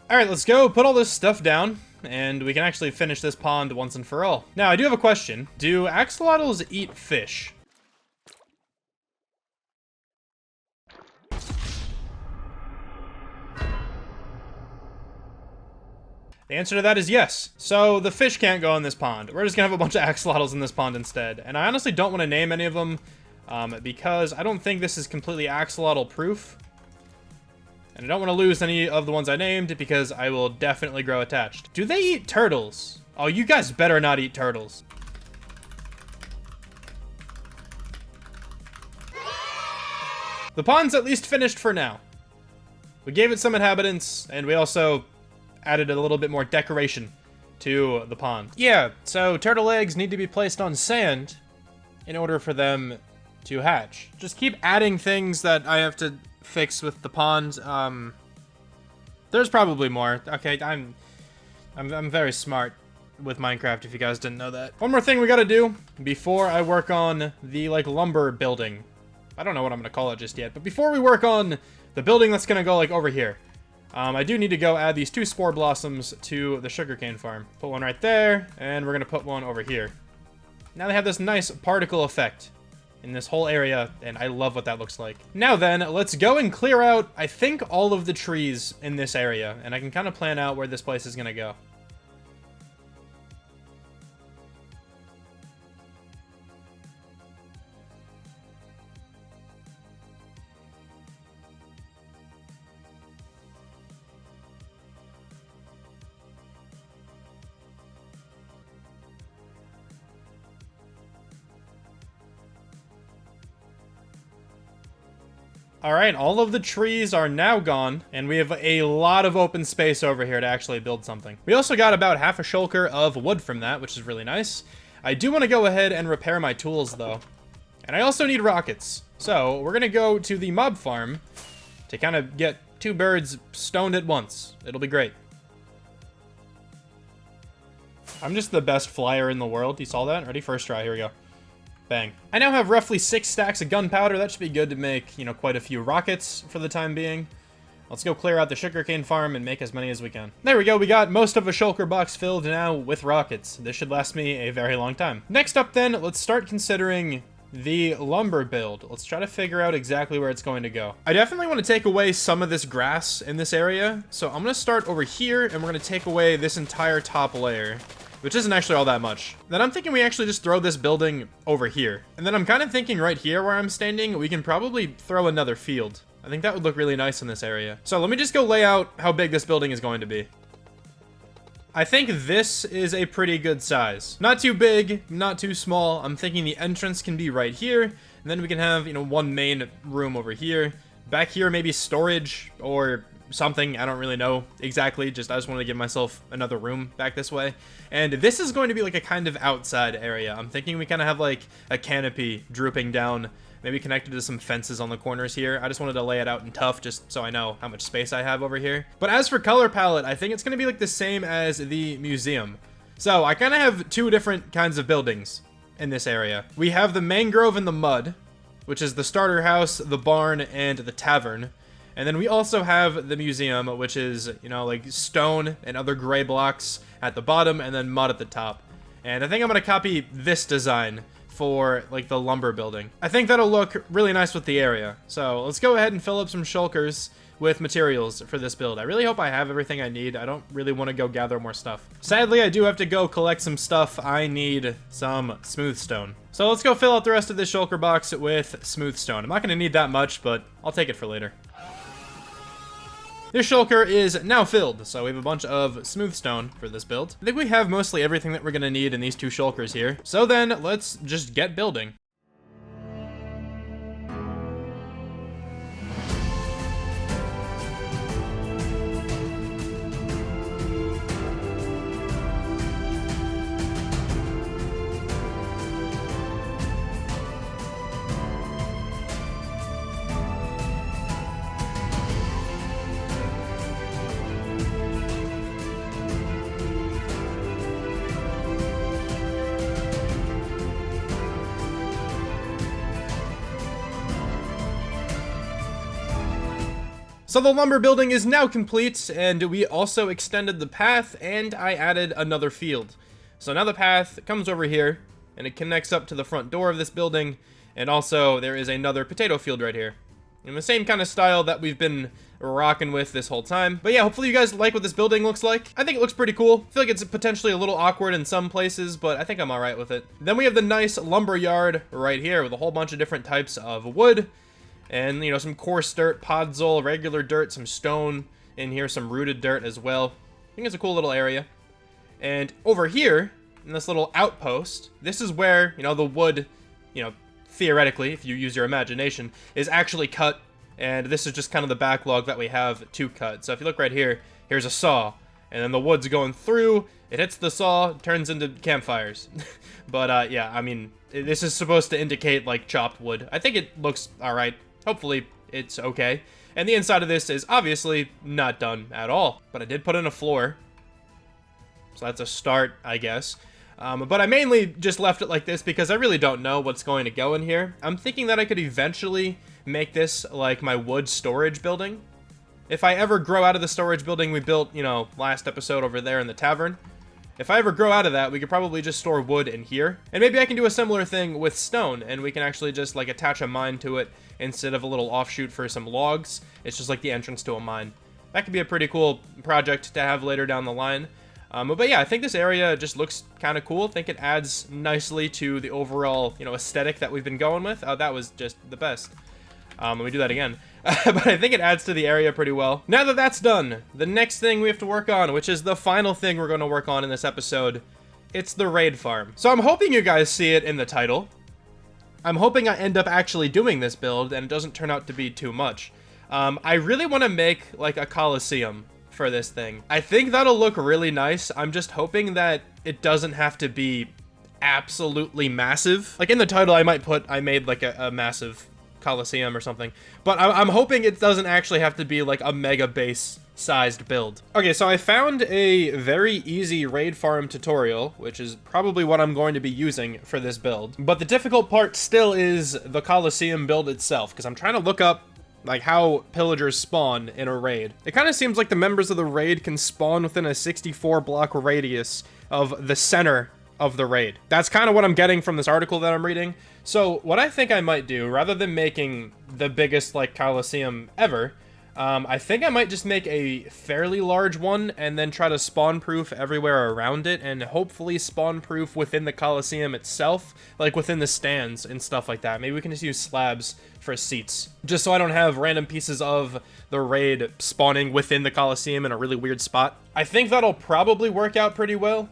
Alright, let's go put all this stuff down, and we can actually finish this pond once and for all. Now, I do have a question. Do axolotls eat fish? The answer to that is yes. So, the fish can't go in this pond. We're just gonna have a bunch of axolotls in this pond instead. And I honestly don't want to name any of them, because I don't think this is completely axolotl proof. And I don't want to lose any of the ones I named, because I will definitely grow attached. Do they eat turtles? Oh, you guys better not eat turtles. The pond's at least finished for now. We gave it some inhabitants, and we also added a little bit more decoration to the pond. Yeah, so turtle eggs need to be placed on sand in order for them to hatch. Just keep adding things that I have to fix with the pond. There's probably more. Okay, I'm very smart with Minecraft, if you guys didn't know that. One more thing we gotta do before I work on the, like, lumber building. I don't know what I'm gonna call it just yet, but before we work on the building that's gonna go, like, over here, I do need to go add these 2 spore blossoms to the sugarcane farm. Put one right there, and we're gonna put one over here. Now they have this nice particle effect in this whole area, and I love what that looks like. Now then, let's go and clear out, I think, all of the trees in this area, and I can kind of plan out where this place is gonna go. Alright, all of the trees are now gone, and we have a lot of open space over here to actually build something. We also got about half a shulker of wood from that, which is really nice. I do want to go ahead and repair my tools, though. And I also need rockets. So, we're going to go to the mob farm to kind of get 2 birds stoned at once. It'll be great. I'm just the best flyer in the world. You saw that? Ready? First try. Here we go. Bang. I now have roughly 6 stacks of gunpowder. That should be good to make, you know, quite a few rockets for the time being. Let's go clear out the sugarcane farm and make as many as we can. There we go. We got most of a shulker box filled now with rockets. This should last me a very long time. Next up then, let's start considering the lumber build. Let's try to figure out exactly where it's going to go. I definitely want to take away some of this grass in this area. So I'm going to start over here, and we're going to take away this entire top layer, which isn't actually all that much. Then I'm thinking we actually just throw this building over here. And then I'm kind of thinking right here where I'm standing, we can probably throw another field. I think that would look really nice in this area. So let me just go lay out how big this building is going to be. I think this is a pretty good size. Not too big, not too small. I'm thinking the entrance can be right here. And then we can have, you know, one main room over here, Back here, maybe storage or something. I don't really know exactly. I just wanted to give myself another room back this way. And this is going to be like a kind of outside area. I'm thinking we kind of have like a canopy drooping down, maybe connected to some fences on the corners here. I just wanted to lay it out in tough just so I know how much space I have over here. But as for color palette, I think it's going to be like the same as the museum. So I kind of have two different kinds of buildings in this area. We have the Mangrove and the Mud, which is the starter house, the barn, and the tavern. And then we also have the museum, which is, you know, like stone and other gray blocks at the bottom and then mud at the top. And I think I'm going to copy this design for like the lumber building. I think that'll look really nice with the area. So let's go ahead and fill up some shulkers with materials for this build. I really hope I have everything I need. I don't really want to go gather more stuff. Sadly, I do have to go collect some stuff. I need some smooth stone. So let's go fill out the rest of this shulker box with smooth stone. I'm not going to need that much, but I'll take it for later. This shulker is now filled, so we have a bunch of smooth stone for this build. I think we have mostly everything that we're going to need in these two shulkers here. So then, let's just get building. So the lumber building is now complete, and we also extended the path, and I added another field. So now the path comes over here, and it connects up to the front door of this building, and also there is another potato field right here. In the same kind of style that we've been rocking with this whole time. But yeah, hopefully you guys like what this building looks like. I think it looks pretty cool. I feel like it's potentially a little awkward in some places, but I think I'm alright with it. Then we have the nice lumber yard right here with a whole bunch of different types of wood. And, you know, some coarse dirt, podzol, regular dirt, some stone in here, some rooted dirt as well. I think it's a cool little area. And over here, in this little outpost, this is where, you know, the wood, you know, theoretically, if you use your imagination, is actually cut. And this is just kind of the backlog that we have to cut. So if you look right here, here's a saw. And then the wood's going through, it hits the saw, turns into campfires. But, yeah, I mean, this is supposed to indicate, like, chopped wood. I think it looks alright. Hopefully, it's okay. And the inside of this is obviously not done at all. But I did put in a floor. So that's a start, I guess. But I mainly just left it like this because I really don't know what's going to go in here. I'm thinking that I could eventually make this like my wood storage building. If I ever grow out of the storage building we built, you know, last episode over there in the tavern. If I ever grow out of that, we could probably just store wood in here. And maybe I can do a similar thing with stone, and we can actually just, like, attach a mine to it instead of a little offshoot for some logs. It's just like the entrance to a mine. That could be a pretty cool project to have later down the line. But yeah, I think this area just looks kind of cool. I think it adds nicely to the overall, you know, aesthetic that we've been going with. Oh, that was just the best. Let me do that again. But I think it adds to the area pretty well. Now that that's done, the next thing we have to work on, which is the final thing we're going to work on in this episode, it's the raid farm. So I'm hoping you guys see it in the title. I'm hoping I end up actually doing this build and it doesn't turn out to be too much. I really want to make like a coliseum for this thing. I think that'll look really nice. I'm just hoping that it doesn't have to be absolutely massive. Like in the title I might put I made like a massive Coliseum or something, but I'm hoping it doesn't actually have to be like a mega base sized build. Okay, so I found a very easy raid farm tutorial, which is probably what I'm going to be using for this build, but the difficult part still is the Coliseum build itself, because I'm trying to look up like how pillagers spawn in a raid. It kind of seems like the members of the raid can spawn within a 64 block radius of the center of the raid. That's kind of what I'm getting from this article that I'm reading. So what I think I might do, rather than making the biggest like Coliseum ever, I think I might just make a fairly large one and then try to spawn proof everywhere around it, and hopefully spawn proof within the Coliseum itself, like within the stands and stuff like that. Maybe we can just use slabs for seats, just so I don't have random pieces of the raid spawning within the Coliseum in a really weird spot. I think that'll probably work out pretty well.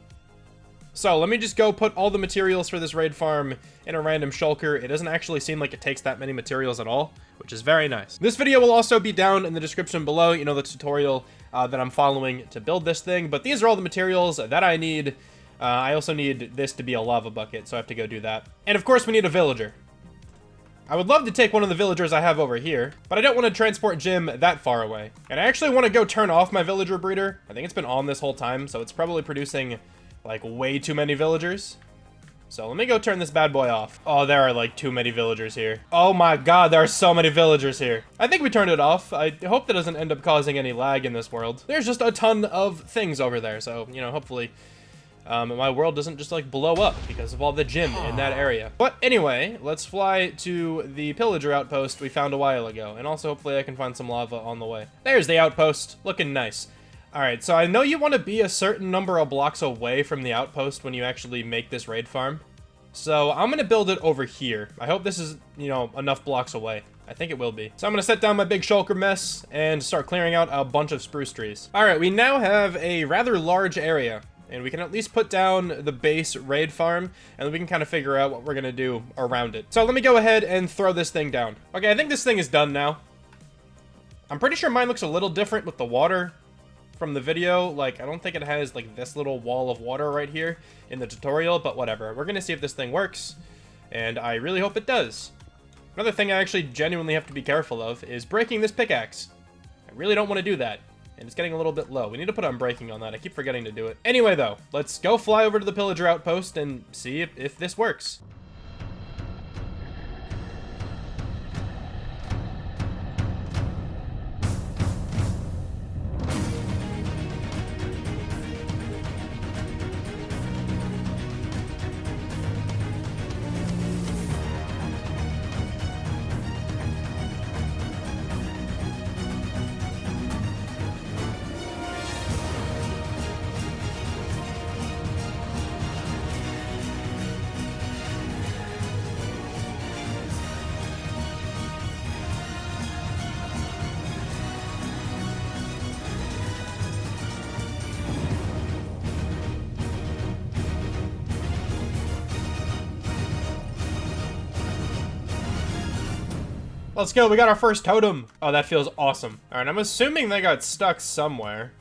So let me just go put all the materials for this raid farm in a random shulker. It doesn't actually seem like it takes that many materials at all, which is very nice. This video will also be down in the description below, you know, the tutorial that I'm following to build this thing. But these are all the materials that I need. I also need this to be a lava bucket, so I have to go do that. And of course we need a villager. I would love to take one of the villagers I have over here, but I don't want to transport Jim that far away. And I actually want to go turn off my villager breeder. I think it's been on this whole time, so it's probably producing like way too many villagers. So let me go turn this bad boy off. Oh, there are like too many villagers here. Oh my god, there are so many villagers here. I think we turned it off. I hope that doesn't end up causing any lag in this world. There's just a ton of things over there, so, you know, hopefully my world doesn't just like blow up because of all the gym in that area. But anyway, let's fly to the pillager outpost we found a while ago. And also hopefully I can find some lava on the way. There's the outpost, looking nice. Alright, so I know you want to be a certain number of blocks away from the outpost when you actually make this raid farm. So I'm going to build it over here. I hope this is, you know, enough blocks away. I think it will be. So I'm going to set down my big shulker mess and start clearing out a bunch of spruce trees. Alright, we now have a rather large area. And we can at least put down the base raid farm, and then we can kind of figure out what we're going to do around it. So let me go ahead and throw this thing down. Okay, I think this thing is done now. I'm pretty sure mine looks a little different with the water from the video. Like, I don't think it has, like, this little wall of water right here in the tutorial, but whatever. We're going to see if this thing works, and I really hope it does. Another thing I actually genuinely have to be careful of is breaking this pickaxe. I really don't want to do that. And it's getting a little bit low. We need to put unbreaking on that. I keep forgetting to do it. Anyway, though, let's go fly over to the pillager outpost and see if this works. Let's go, we got our first totem. Oh, that feels awesome. All right, I'm assuming they got stuck somewhere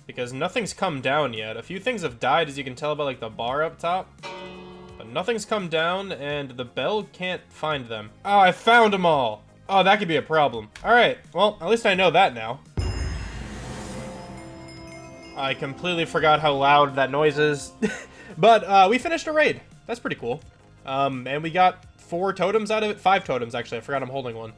because nothing's come down yet. A few things have died, as you can tell by like the bar up top, but nothing's come down and the bell can't find them. Oh, I found them all. Oh, that could be a problem. All right, well, at least I know that now. I completely forgot how loud that noise is, but we finished a raid. That's pretty cool. And we got 4 totems out of it. 5 totems, actually. I forgot I'm holding one.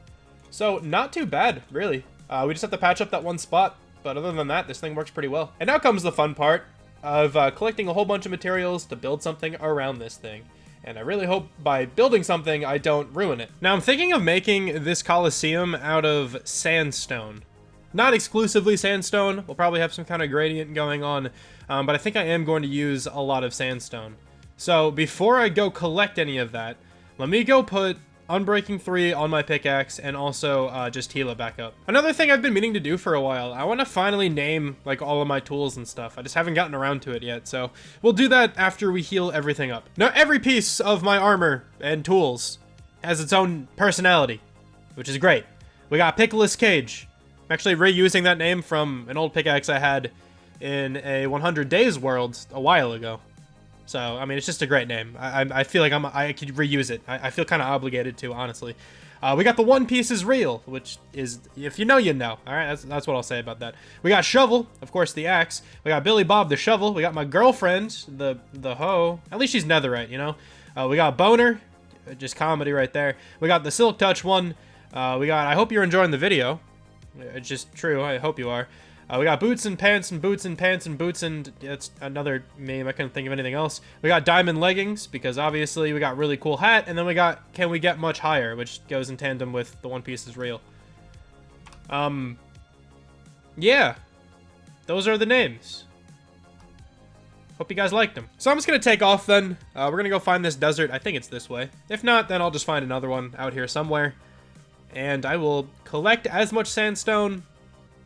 So, not too bad, really. We just have to patch up that one spot, but other than that, this thing works pretty well. And now comes the fun part of collecting a whole bunch of materials to build something around this thing. And I really hope by building something, I don't ruin it. Now, I'm thinking of making this Coliseum out of sandstone. Not exclusively sandstone. We'll probably have some kind of gradient going on, but I think I am going to use a lot of sandstone. So, before I go collect any of that, let me go put Unbreaking 3 on my pickaxe and also just heal it back up. Another thing I've been meaning to do for a while, I want to finally name like all of my tools and stuff. I just haven't gotten around to it yet, so we'll do that after we heal everything up. Now, every piece of my armor and tools has its own personality, which is great. We got Pickle's Cage. I'm actually reusing that name from an old pickaxe I had in a 100 Days world a while ago. So, I mean, it's just a great name. I feel like I could reuse it. I feel kind of obligated to, honestly. We got the One Piece is Real, which is, if you know, you know. All right, that's what I'll say about that. We got Shovel, of course, the axe. We got Billy Bob, the shovel. We got my girlfriend, the hoe. At least she's netherite, you know. We got Boner, just comedy right there. We got the Silk Touch one. We got I hope you're enjoying the video. It's just true. I hope you are. We got Boots and Pants and Boots and Pants and Boots and... That's another meme. I couldn't think of anything else. We got Diamond Leggings, because obviously we got Really Cool Hat. And then we got Can We Get Much Higher, which goes in tandem with the One Piece is Real. Yeah. Those are the names. Hope you guys liked them. So I'm just going to take off then. We're going to go find this desert. I think it's this way. If not, then I'll just find another one out here somewhere. And I will collect as much sandstone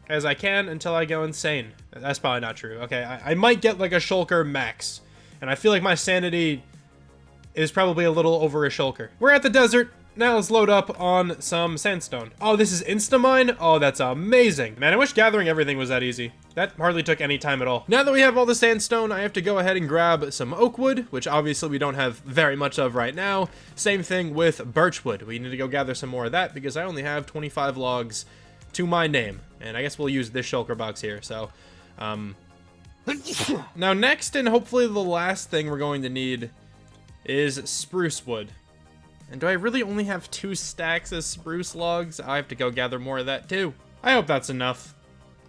as I can until I go insane. That's probably not true. Okay, I might get like a shulker max and I feel like my sanity is probably a little over a shulker. We're at the desert. Now let's load up on some sandstone. Oh, this is Instamine? Oh, that's amazing. Man, I wish gathering everything was that easy. That hardly took any time at all. Now that we have all the sandstone, I have to go ahead and grab some oak wood, which obviously we don't have very much of right now. Same thing with birch wood. We need to go gather some more of that because I only have 25 logs to my name. And I guess we'll use this shulker box here, so... Now next, and hopefully the last thing we're going to need is spruce wood. And do I really only have 2 stacks of spruce logs? I have to go gather more of that too. I hope that's enough.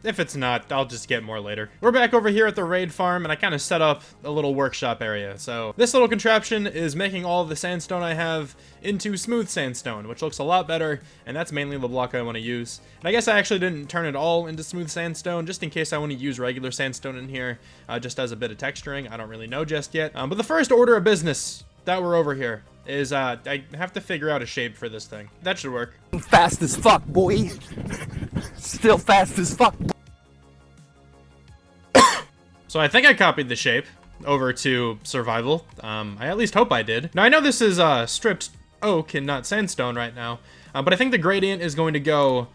If it's not, I'll just get more later. We're back over here at the raid farm, and I kind of set up a little workshop area. So this little contraption is making all the sandstone I have into smooth sandstone, which looks a lot better, and that's mainly the block I want to use. And I guess I actually didn't turn it all into smooth sandstone, just in case I want to use regular sandstone in here, just as a bit of texturing. I don't really know just yet. But the first order of business that we're over here is I have to figure out a shape for this thing. That should work. Fast as fuck, boy. Still fast as fuck. So I think I copied the shape over to survival. I at least hope I did. Now I know this is stripped oak and not sandstone right now, but I think the gradient is going to go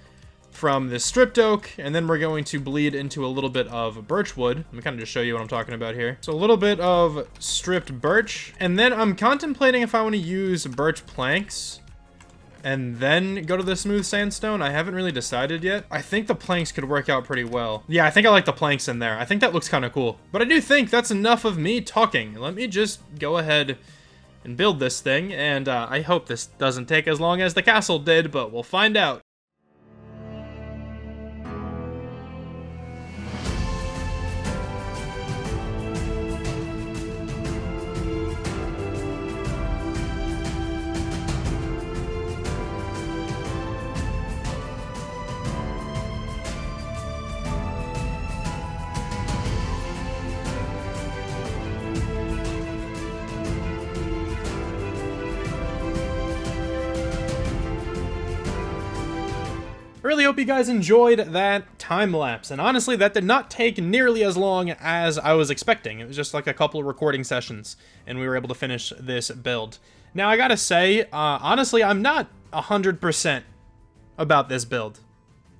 from this stripped oak, and then we're going to bleed into a little bit of birch wood. Let me kind of just show you what I'm talking about here. So a little bit of stripped birch, and then I'm contemplating if I want to use birch planks and then go to the smooth sandstone. I haven't really decided yet. I think the planks could work out pretty well. Yeah, I think I like the planks in there. I think that looks kind of cool. But I do think that's enough of me talking. Let me just go ahead and build this thing, and I hope this doesn't take as long as the castle did, but we'll find out. I really hope you guys enjoyed that time lapse, and honestly that did not take nearly as long as I was expecting. It was just like a couple of recording sessions and we were able to finish this build. Now I gotta say, honestly I'm not 100% about this build.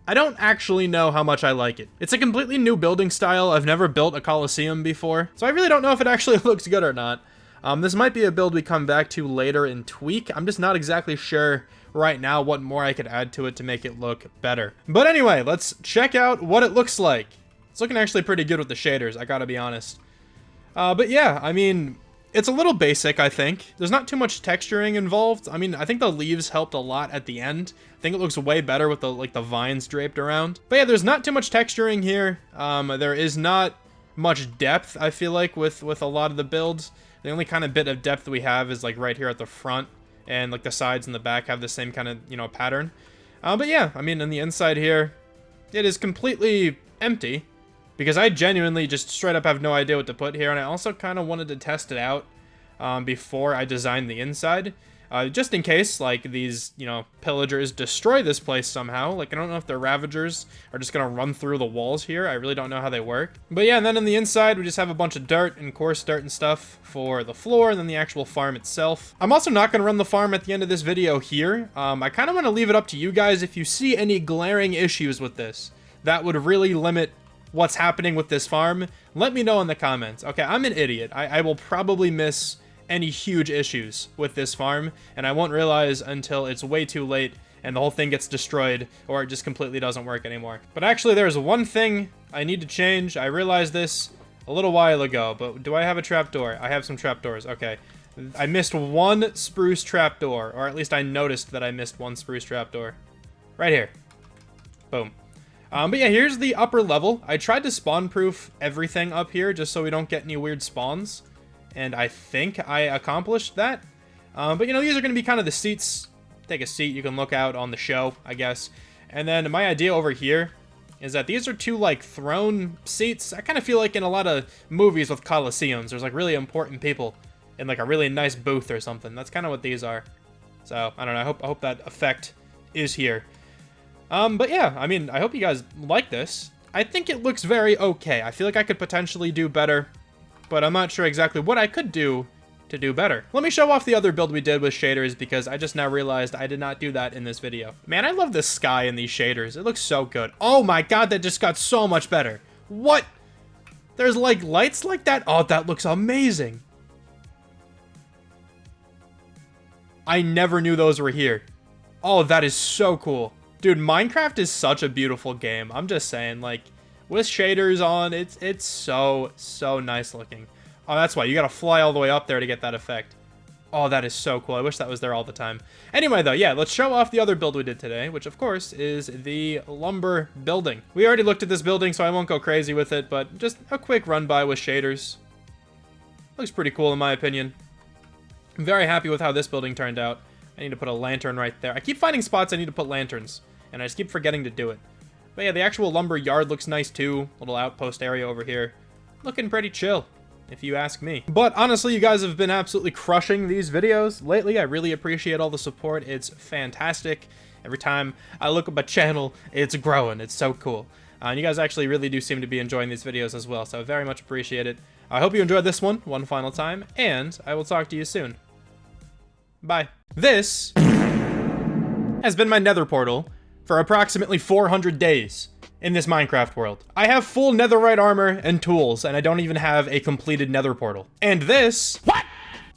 I don't actually know how much I like it. It's a completely new building style. I've never built a Coliseum before, so I really don't know if it actually looks good or not. This might be a build we come back to later and tweak. I'm just not exactly sure right now what more I could add to it to make it look better. But anyway, let's check out what it looks like. It's looking actually pretty good with the shaders, I gotta be honest. But yeah, I mean, it's a little basic, I think. There's not too much texturing involved. I mean, I think the leaves helped a lot at the end. I think it looks way better with the the vines draped around. But yeah, there's not too much texturing here. There is not much depth, I feel like, with a lot of the builds. The only kind of bit of depth we have is like right here at the front, and like the sides and the back have the same kind of, you know, pattern. But yeah, I mean, on the inside here, it is completely empty because I genuinely just straight up have no idea what to put here, and I also kind of wanted to test it out before I designed the inside. Just in case, like, these, you know, pillagers destroy this place somehow. Like, I don't know if the ravagers are just gonna run through the walls here. I really don't know how they work. But yeah, and then on the inside, we just have a bunch of dirt and coarse dirt and stuff for the floor, and then the actual farm itself. I'm also not gonna run the farm at the end of this video here. I kind of want to leave it up to you guys if you see any glaring issues with this that would really limit what's happening with this farm. Let me know in the comments. Okay, I'm an idiot. I will probably miss any huge issues with this farm, and I won't realize until it's way too late and the whole thing gets destroyed or it just completely doesn't work anymore. But actually, there's one thing I need to change. I realized this a little while ago, but do I have a trapdoor? I have some trapdoors. Okay. I missed one spruce trapdoor, or at least I noticed that I missed one spruce trapdoor. Right here. Boom. But yeah, here's the upper level. I tried to spawn-proof everything up here just so we don't get any weird spawns, and I think I accomplished that. But you know, these are going to be kind of the seats. Take a seat, you can look out on the show, I guess. And then my idea over here is that these are two, like, throne seats. I kind of feel like in a lot of movies with Coliseums, there's, like, really important people in, like, a really nice booth or something. That's kind of what these are. So, I don't know, I hope that effect is here. But yeah, I mean, I hope you guys like this. I think it looks very okay. I feel like I could potentially do better, but I'm not sure exactly what I could do to do better. Let me show off the other build we did with shaders, because I just now realized I did not do that in this video. Man, I love the sky in these shaders. It looks so good. Oh my god, that just got so much better. What? There's like lights like that? Oh, that looks amazing. I never knew those were here. Oh, that is so cool. Dude, Minecraft is such a beautiful game. I'm just saying, like, with shaders on, it's so nice looking. Oh, that's why. You gotta fly all the way up there to get that effect. Oh, that is so cool. I wish that was there all the time. Anyway, though, yeah, let's show off the other build we did today, which, of course, is the lumber building. We already looked at this building, so I won't go crazy with it, but just a quick run-by with shaders. Looks pretty cool, in my opinion. I'm very happy with how this building turned out. I need to put a lantern right there. I keep finding spots I need to put lanterns, and I just keep forgetting to do it. But yeah, the actual lumber yard looks nice, too. Little outpost area over here. Looking pretty chill, if you ask me. But honestly, you guys have been absolutely crushing these videos lately. I really appreciate all the support. It's fantastic. Every time I look at my channel, it's growing. It's so cool. And you guys actually really do seem to be enjoying these videos as well, so I very much appreciate it. I hope you enjoyed this one final time, and I will talk to you soon. Bye. This has been my nether portal for approximately 400 days in this Minecraft world. I have full netherite armor and tools, and I don't even have a completed nether portal. And this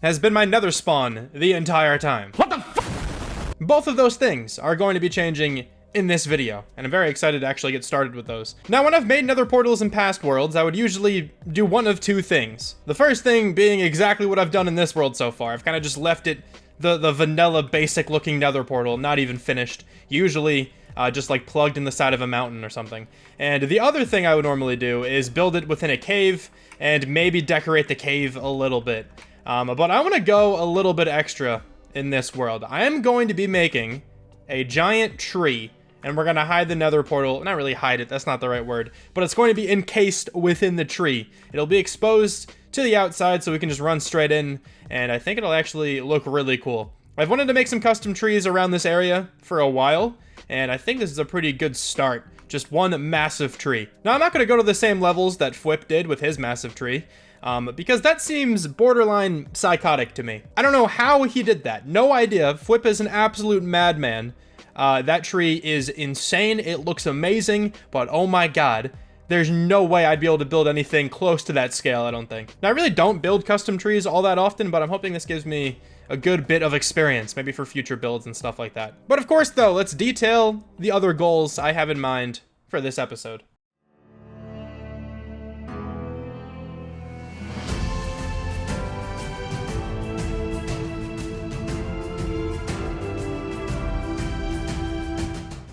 has been my nether spawn the entire time. What the f? Both of those things are going to be changing in this video, and I'm very excited to actually get started with those. Now, when I've made nether portals in past worlds, I would usually do one of two things. The first thing being exactly what I've done in this world so far. I've kind of just left it the vanilla basic looking nether portal, not even finished. Usually just like plugged in the side of a mountain or something. And the other thing I would normally do is build it within a cave and maybe decorate the cave a little bit. But I want to go a little bit extra in this world. I am going to be making a giant tree, and we're going to hide the nether portal. Not really hide it, that's not the right word, but it's going to be encased within the tree. It'll be exposed to the outside so we can just run straight in, and I think it'll actually look really cool. I've wanted to make some custom trees around this area for a while, and I think this is a pretty good start. Just one massive tree. Now, I'm not going to go to the same levels that Fwip did with his massive tree, because that seems borderline psychotic to me. I don't know how he did that. No idea. Fwip is an absolute madman. That tree is insane. It looks amazing, but oh my god, there's no way I'd be able to build anything close to that scale, I don't think. Now, I really don't build custom trees all that often, but I'm hoping this gives me a good bit of experience, maybe for future builds and stuff like that. But of course, though, let's detail the other goals I have in mind for this episode.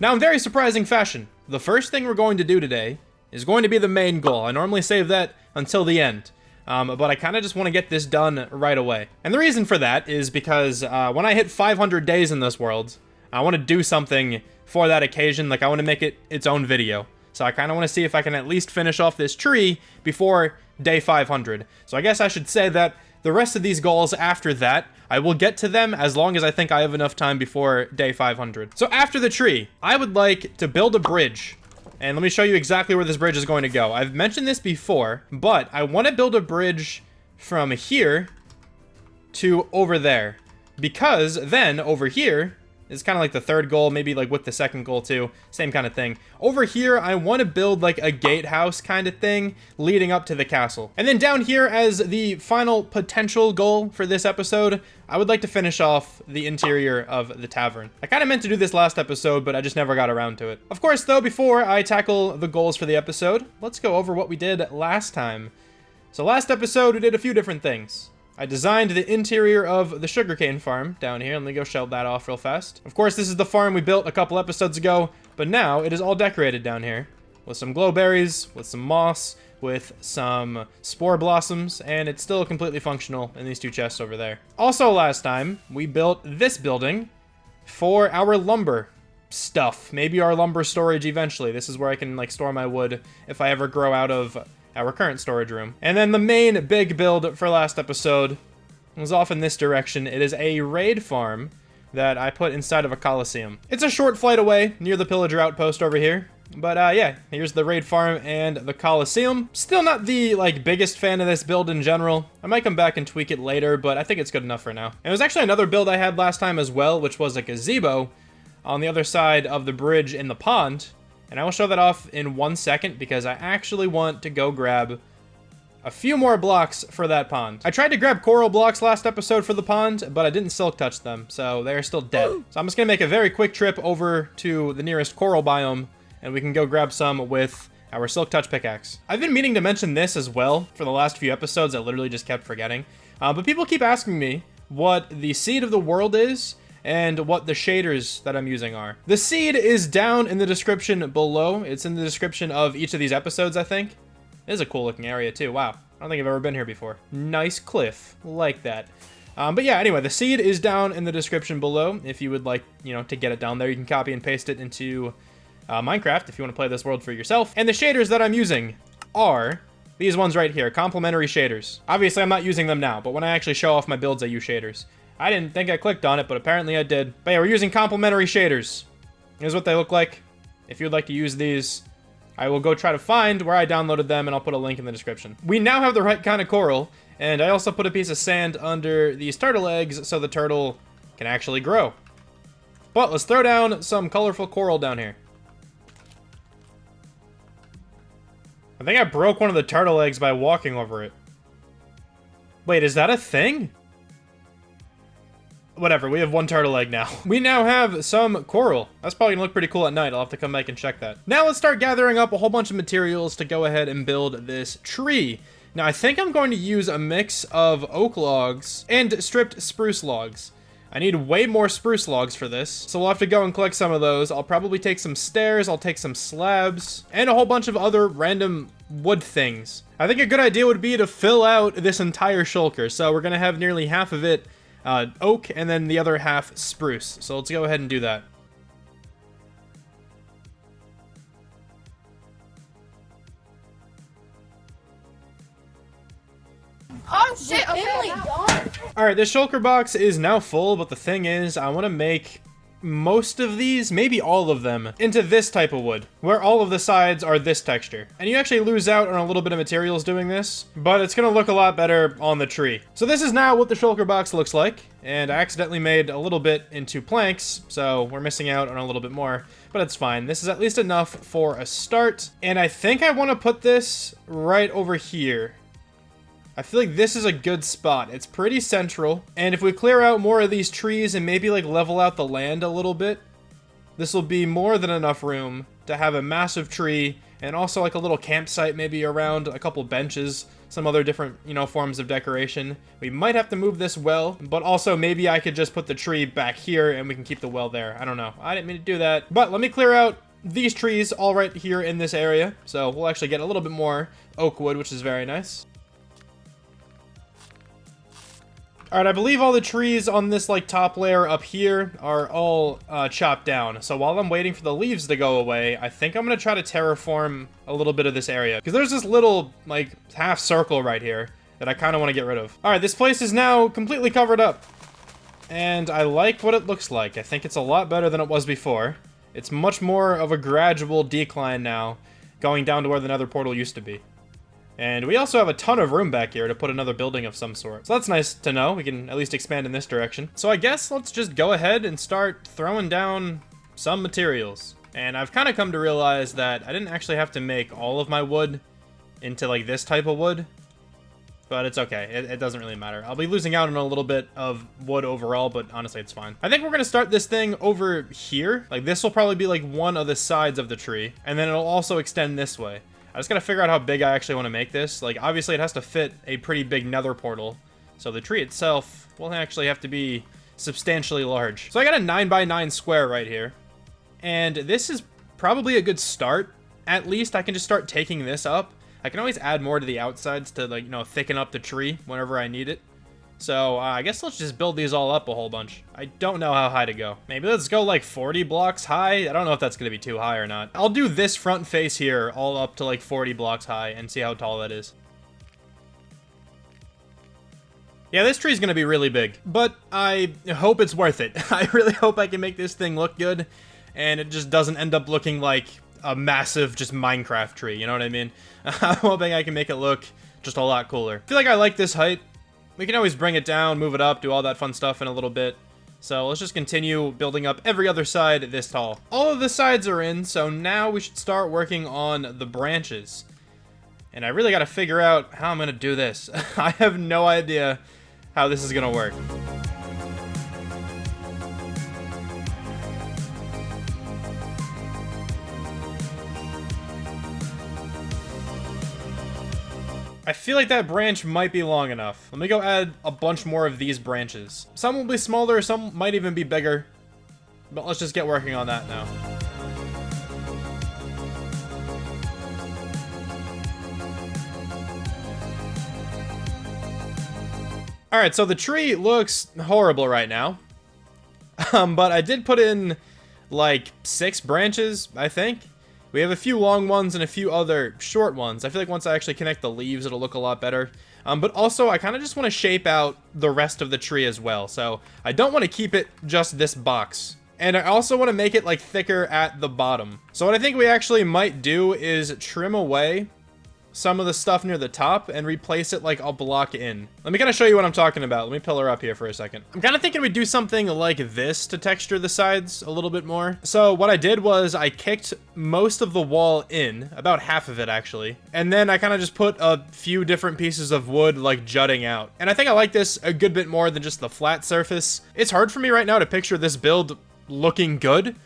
Now, in very surprising fashion, the first thing we're going to do today is going to be the main goal. I normally save that until the end, but I kind of just want to get this done right away. And the reason for that is because when I hit 500 days in this world, I want to do something for that occasion. Like, I want to make it its own video. So I kind of want to see if I can at least finish off this tree before day 500. So I guess I should say that the rest of these goals after that, I will get to them as long as I think I have enough time before day 500. So after the tree, I would like to build a bridge. And let me show you exactly where this bridge is going to go. I've mentioned this before, but I want to build a bridge from here to over there. Because then over here is kind of like the third goal, maybe like with the second goal too. Same kind of thing. Over here, I want to build like a gatehouse kind of thing leading up to the castle. And then down here as the final potential goal for this episode, I would like to finish off the interior of the tavern. I kind of meant to do this last episode, but I just never got around to it. Of course, though, before I tackle the goals for the episode, let's go over what we did last time. So last episode, we did a few different things. I designed the interior of the sugarcane farm down here. Let me go show that off real fast. Of course, this is the farm we built a couple episodes ago, but now it is all decorated down here with some glowberries, with some moss, with some spore blossoms, and it's still completely functional in these two chests over there. Also last time, we built this building for our lumber stuff. Maybe our lumber storage eventually. This is where I can like store my wood if I ever grow out of our current storage room. And then the main big build for last episode was off in this direction. It is a raid farm that I put inside of a coliseum. It's a short flight away near the pillager outpost over here. But yeah, here's the raid farm and the Coliseum. Still not the like biggest fan of this build in general. I might come back and tweak it later, but I think it's good enough for now. And it was actually another build I had last time as well, which was a gazebo on the other side of the bridge in the pond. And I will show that off in 1 second because I actually want to go grab a few more blocks for that pond. I tried to grab coral blocks last episode for the pond, but I didn't silk touch them, so they're still dead. So I'm just gonna make a very quick trip over to the nearest coral biome, and we can go grab some with our silk touch pickaxe. I've been meaning to mention this as well for the last few episodes. I literally just kept forgetting. But people keep asking me what the seed of the world is and what the shaders that I'm using are. The seed is down in the description below. It's in the description of each of these episodes, I think. It is a cool looking area too. Wow. I don't think I've ever been here before. Nice cliff. Like that. But yeah, anyway, the seed is down in the description below. If you would like, you know, to get it down there, you can copy and paste it into Minecraft if you want to play this world for yourself. And the shaders that I'm using are these ones right here, complementary shaders. Obviously, I'm not using them now, but when I actually show off my builds, I use shaders. I didn't think I clicked on it, but apparently I did. But yeah, we're using complementary shaders. Here's what they look like. If you'd like to use these, I will go try to find where I downloaded them, and I'll put a link in the description. We now have the right kind of coral, and I also put a piece of sand under these turtle eggs so the turtle can actually grow. But let's throw down some colorful coral down here. I think I broke one of the turtle eggs by walking over it. Wait, is that a thing? Whatever, we have one turtle egg now. We now have some coral. That's probably gonna look pretty cool at night. I'll have to come back and check that. Now let's start gathering up a whole bunch of materials to go ahead and build this tree. Now I think I'm going to use a mix of oak logs and stripped spruce logs. I need way more spruce logs for this, so we'll have to go and collect some of those. I'll probably take some stairs, I'll take some slabs, and a whole bunch of other random wood things. I think a good idea would be to fill out this entire shulker, so we're gonna have nearly half of it oak, and then the other half spruce. So let's go ahead and do that. Oh shit, okay. Alright, this shulker box is now full, but the thing is, I want to make most of these, maybe all of them, into this type of wood, where all of the sides are this texture. And you actually lose out on a little bit of materials doing this, but it's gonna look a lot better on the tree. So this is now what the shulker box looks like, and I accidentally made a little bit into planks, so we're missing out on a little bit more, but it's fine. This is at least enough for a start, and I think I want to put this right over here. I feel like this is a good spot. It's pretty central, and if we clear out more of these trees and maybe like level out the land a little bit, this will be more than enough room to have a massive tree and also like a little campsite maybe around, a couple benches, some other different, you know, forms of decoration. We might have to move this well, but also maybe I could just put the tree back here and we can keep the well there. I don't know. I didn't mean to do that, but let me clear out these trees all right here in this area. So we'll actually get a little bit more oak wood, which is very nice. Alright, I believe all the trees on this, like, top layer up here are all chopped down. So while I'm waiting for the leaves to go away, I think I'm gonna try to terraform a little bit of this area. Because there's this little, like, half circle right here that I kind of want to get rid of. Alright, this place is now completely covered up. And I like what it looks like. I think it's a lot better than it was before. It's much more of a gradual decline now, going down to where the nether portal used to be. And we also have a ton of room back here to put another building of some sort. So that's nice to know. We can at least expand in this direction. So I guess let's just go ahead and start throwing down some materials. And I've kind of come to realize that I didn't actually have to make all of my wood into like this type of wood. But it's okay. It doesn't really matter. I'll be losing out on a little bit of wood overall, but honestly, it's fine. I think we're going to start this thing over here. Like this will probably be like one of the sides of the tree. And then it'll also extend this way. I just gotta figure out how big I actually want to make this. Like, obviously it has to fit a pretty big nether portal. So the tree itself will actually have to be substantially large. So I got a 9x9 square right here. And this is probably a good start. At least I can just start taking this up. I can always add more to the outsides to, like, you know, thicken up the tree whenever I need it. So I guess let's just build these all up a whole bunch. I don't know how high to go. Maybe let's go like 40 blocks high. I don't know if that's going to be too high or not. I'll do this front face here all up to like 40 blocks high and see how tall that is. Yeah, this tree's going to be really big, but I hope it's worth it. I really hope I can make this thing look good and it just doesn't end up looking like a massive just Minecraft tree, you know what I mean? I'm hoping I can make it look just a lot cooler. I feel like I like this height. We can always bring it down, move it up, do all that fun stuff in a little bit. So let's just continue building up every other side this tall. All of the sides are in, so now we should start working on the branches. And I really got to figure out how I'm going to do this. I have no idea how this is going to work. I feel like that branch might be long enough. Let me go add a bunch more of these branches. Some will be smaller, some might even be bigger. But let's just get working on that now. Alright, so the tree looks horrible right now. But I did put in like 6 branches, I think. We have a few long ones and a few other short ones. I feel like once I actually connect the leaves, it'll look a lot better. But also, I kind of just want to shape out the rest of the tree as well. So I don't want to keep it just this box. And I also want to make it like thicker at the bottom. So what I think we actually might do is trim away some of the stuff near the top and replace it like a block in. Let me kind of show you what I'm talking about. Let me pillar up here for a second. I'm kind of thinking we do something like this to texture the sides a little bit more. So what I did was I kicked most of the wall in, about half of it actually, and then I kind of just put a few different pieces of wood like jutting out. And I think I like this a good bit more than just the flat surface. It's hard for me right now to picture this build looking good,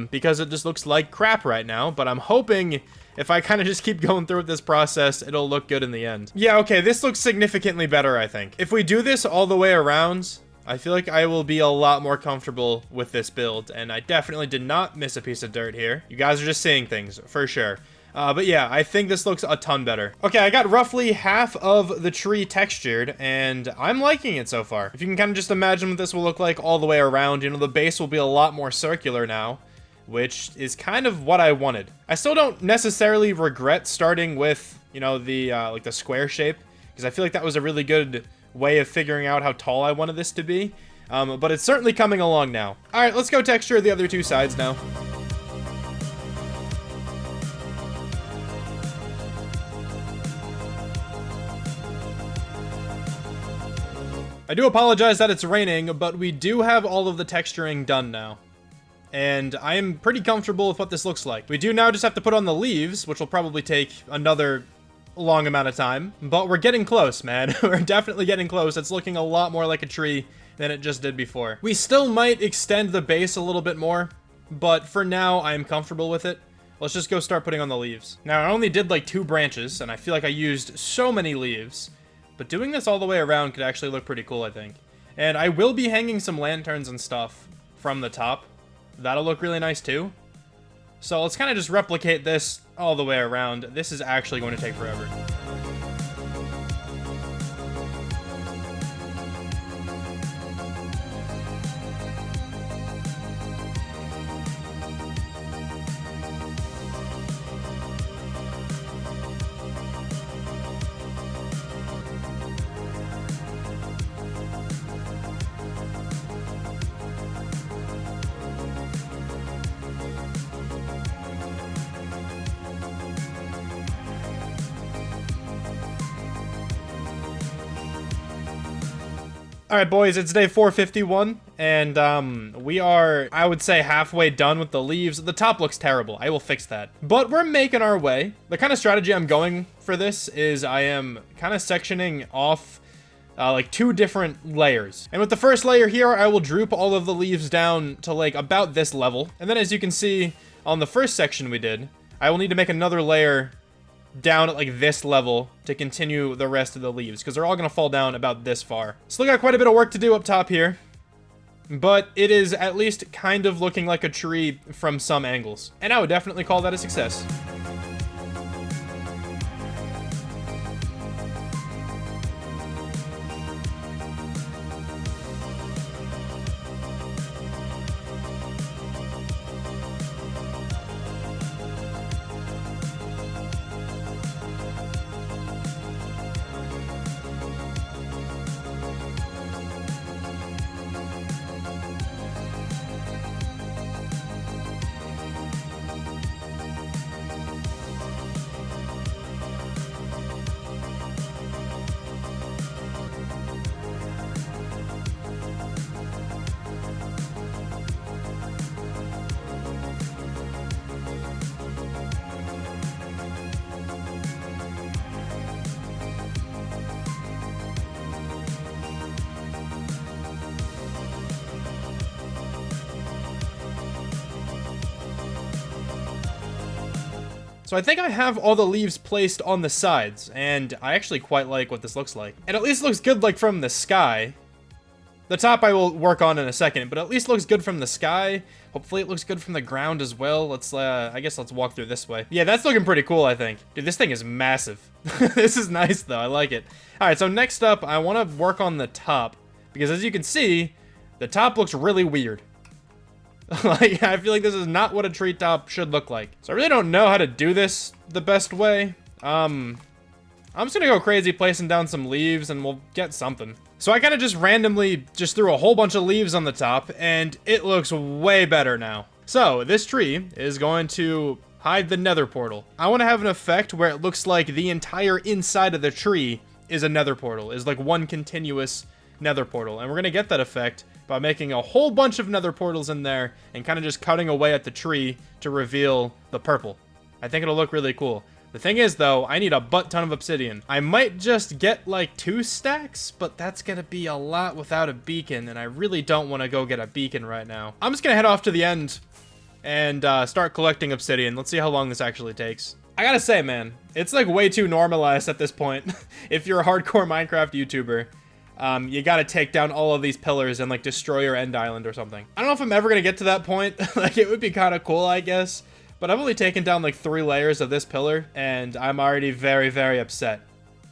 because it just looks like crap right now, but I'm hoping if I kind of just keep going through with this process, it'll look good in the end. Yeah, okay, this looks significantly better, I think. If we do this all the way around, I feel like I will be a lot more comfortable with this build, and I definitely did not miss a piece of dirt here. You guys are just seeing things, for sure. But yeah, I think this looks a ton better. Okay, I got roughly half of the tree textured, and I'm liking it so far. If you can kind of just imagine what this will look like all the way around, you know, the base will be a lot more circular now, which is kind of what I wanted. I still don't necessarily regret starting with, you know, the like the square shape, because I feel like that was a really good way of figuring out how tall I wanted this to be. But it's certainly coming along now. All right, let's go texture the other 2 sides now. I do apologize that it's raining, but we do have all of the texturing done now. And I am pretty comfortable with what this looks like. We do now just have to put on the leaves, which will probably take another long amount of time. But we're getting close, man. We're definitely getting close. It's looking a lot more like a tree than it just did before. We still might extend the base a little bit more, but for now, I am comfortable with it. Let's just go start putting on the leaves. Now, I only did like 2 branches, and I feel like I used so many leaves. But doing this all the way around could actually look pretty cool, I think. And I will be hanging some lanterns and stuff from the top. That'll look really nice too. So let's kind of just replicate this all the way around. This is actually going to take forever. Alright boys, it's day 451, and we are, I would say, halfway done with the leaves. The top looks terrible, I will fix that. But we're making our way. The kind of strategy I'm going for this is I am kind of sectioning off like 2 different layers. And with the first layer here, I will droop all of the leaves down to like about this level. And then as you can see on the first section we did, I will need to make another layer down at like this level to continue the rest of the leaves, because they're all going to fall down about this far. Still got quite a bit of work to do up top here, but it is at least kind of looking like a tree from some angles, and I would definitely call that a success. So I think I have all the leaves placed on the sides, and I actually quite like what this looks like. It at least looks good like from the sky. The top I will work on in a second, but at least looks good from the sky. Hopefully it looks good from the ground as well. Let's, I guess let's walk through this way. Yeah, that's looking pretty cool, I think. Dude, this thing is massive. This is nice, though. I like it. All right, so next up, I want to work on the top, because as you can see, the top looks really weird. Like, I feel like this is not what a treetop should look like. So I really don't know how to do this the best way. I'm just gonna go crazy placing down some leaves and we'll get something. So I kind of just randomly just threw a whole bunch of leaves on the top and it looks way better now. So this tree is going to hide the nether portal. I want to have an effect where it looks like the entire inside of the tree is a nether portal, is like one continuous nether portal. And we're gonna get that effect by making a whole bunch of nether portals in there and kind of just cutting away at the tree to reveal the purple. I think it'll look really cool. The thing is, though, I need a butt ton of obsidian. I might just get, like, 2 stacks, but that's gonna be a lot without a beacon, and I really don't want to go get a beacon right now. I'm just gonna head off to the end and start collecting obsidian. Let's see how long this actually takes. I gotta say, man, it's, like, way too normalized at this point. If you're a hardcore Minecraft YouTuber, you gotta take down all of these pillars and, like, destroy your end island or something. I don't know if I'm ever gonna get to that point. Like, it would be kind of cool, I guess. But I've only taken down like 3 layers of this pillar, and I'm already very, very upset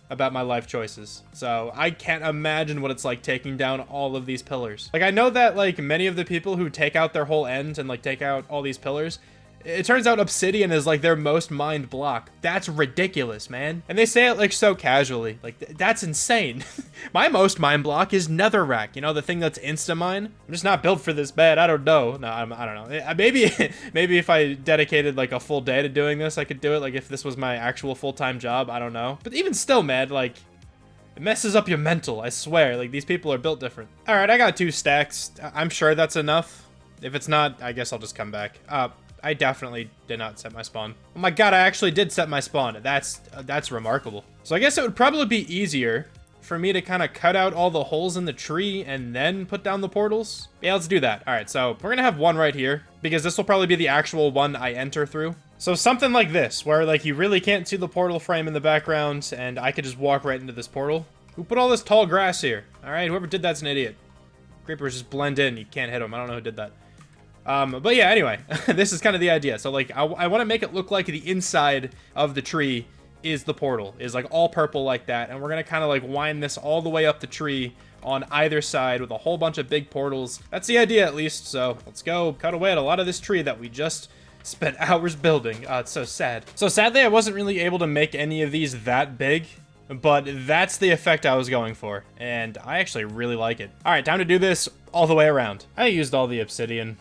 about my life choices. So I can't imagine what it's like taking down all of these pillars. Like, I know that like many of the people who take out their whole end and like take out all these pillars, it turns out obsidian is like their most mined block. That's ridiculous, man. And they say it like so casually. Like, that's insane. My most mined block is netherrack. You know, the thing that's insta-mine? I'm just not built for this bad. I don't know. No, I don't know. Maybe, maybe if I dedicated like a full day to doing this, I could do it. Like if this was my actual full-time job, I don't know. But even still, man, like, it messes up your mental, I swear. Like, these people are built different. All right, I got 2 stacks. I'm sure that's enough. If it's not, I guess I'll just come back. I definitely did not set my spawn. Oh my god, I actually did set my spawn. That's remarkable. So I guess it would probably be easier for me to kind of cut out all the holes in the tree and then put down the portals. Yeah, let's do that. All right, so we're gonna have one right here because this will probably be the actual one I enter through. So something like this, where like you really can't see the portal frame in the background and I could just walk right into this portal. Who put all this tall grass here? All right, whoever did that's an idiot. Creepers just blend in, you can't hit them. I don't know who did that. But yeah, anyway, this is kind of the idea. So like, I want to make it look like the inside of the tree is the portal, is like all purple like that. And we're going to kind of like wind this all the way up the tree on either side with a whole bunch of big portals. That's the idea at least. So let's go cut away at a lot of this tree that we just spent hours building. It's so sad. So sadly, I wasn't really able to make any of these that big, but that's the effect I was going for. And I actually really like it. All right, time to do this all the way around. I used all the obsidian.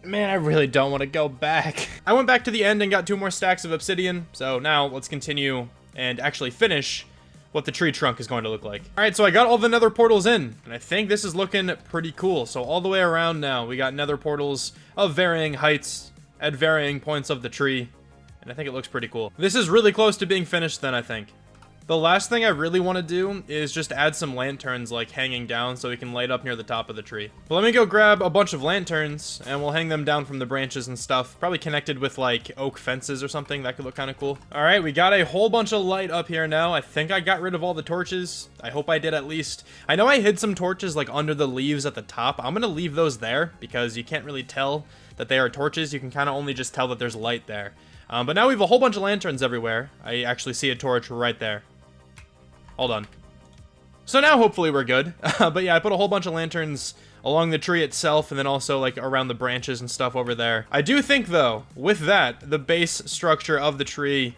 Man, I really don't want to go back. I went back to the end and got 2 more stacks of obsidian. So now let's continue and actually finish what the tree trunk is going to look like. All right, so I got all the nether portals in, and I think this is looking pretty cool. So all the way around now, we got nether portals of varying heights at varying points of the tree, and I think it looks pretty cool. This is really close to being finished then, I think. The last thing I really want to do is just add some lanterns like hanging down so we can light up near the top of the tree. But let me go grab a bunch of lanterns and we'll hang them down from the branches and stuff. Probably connected with like oak fences or something. That could look kind of cool. All right, we got a whole bunch of light up here now. I think I got rid of all the torches. I hope I did at least. I know I hid some torches like under the leaves at the top. I'm gonna leave those there because you can't really tell that they are torches. You can kind of only just tell that there's light there. But now we have a whole bunch of lanterns everywhere. I actually see a torch right there. Hold on. So now hopefully we're good. But yeah, I put a whole bunch of lanterns along the tree itself and then also like around the branches and stuff over there. I do think though, with that, the base structure of the tree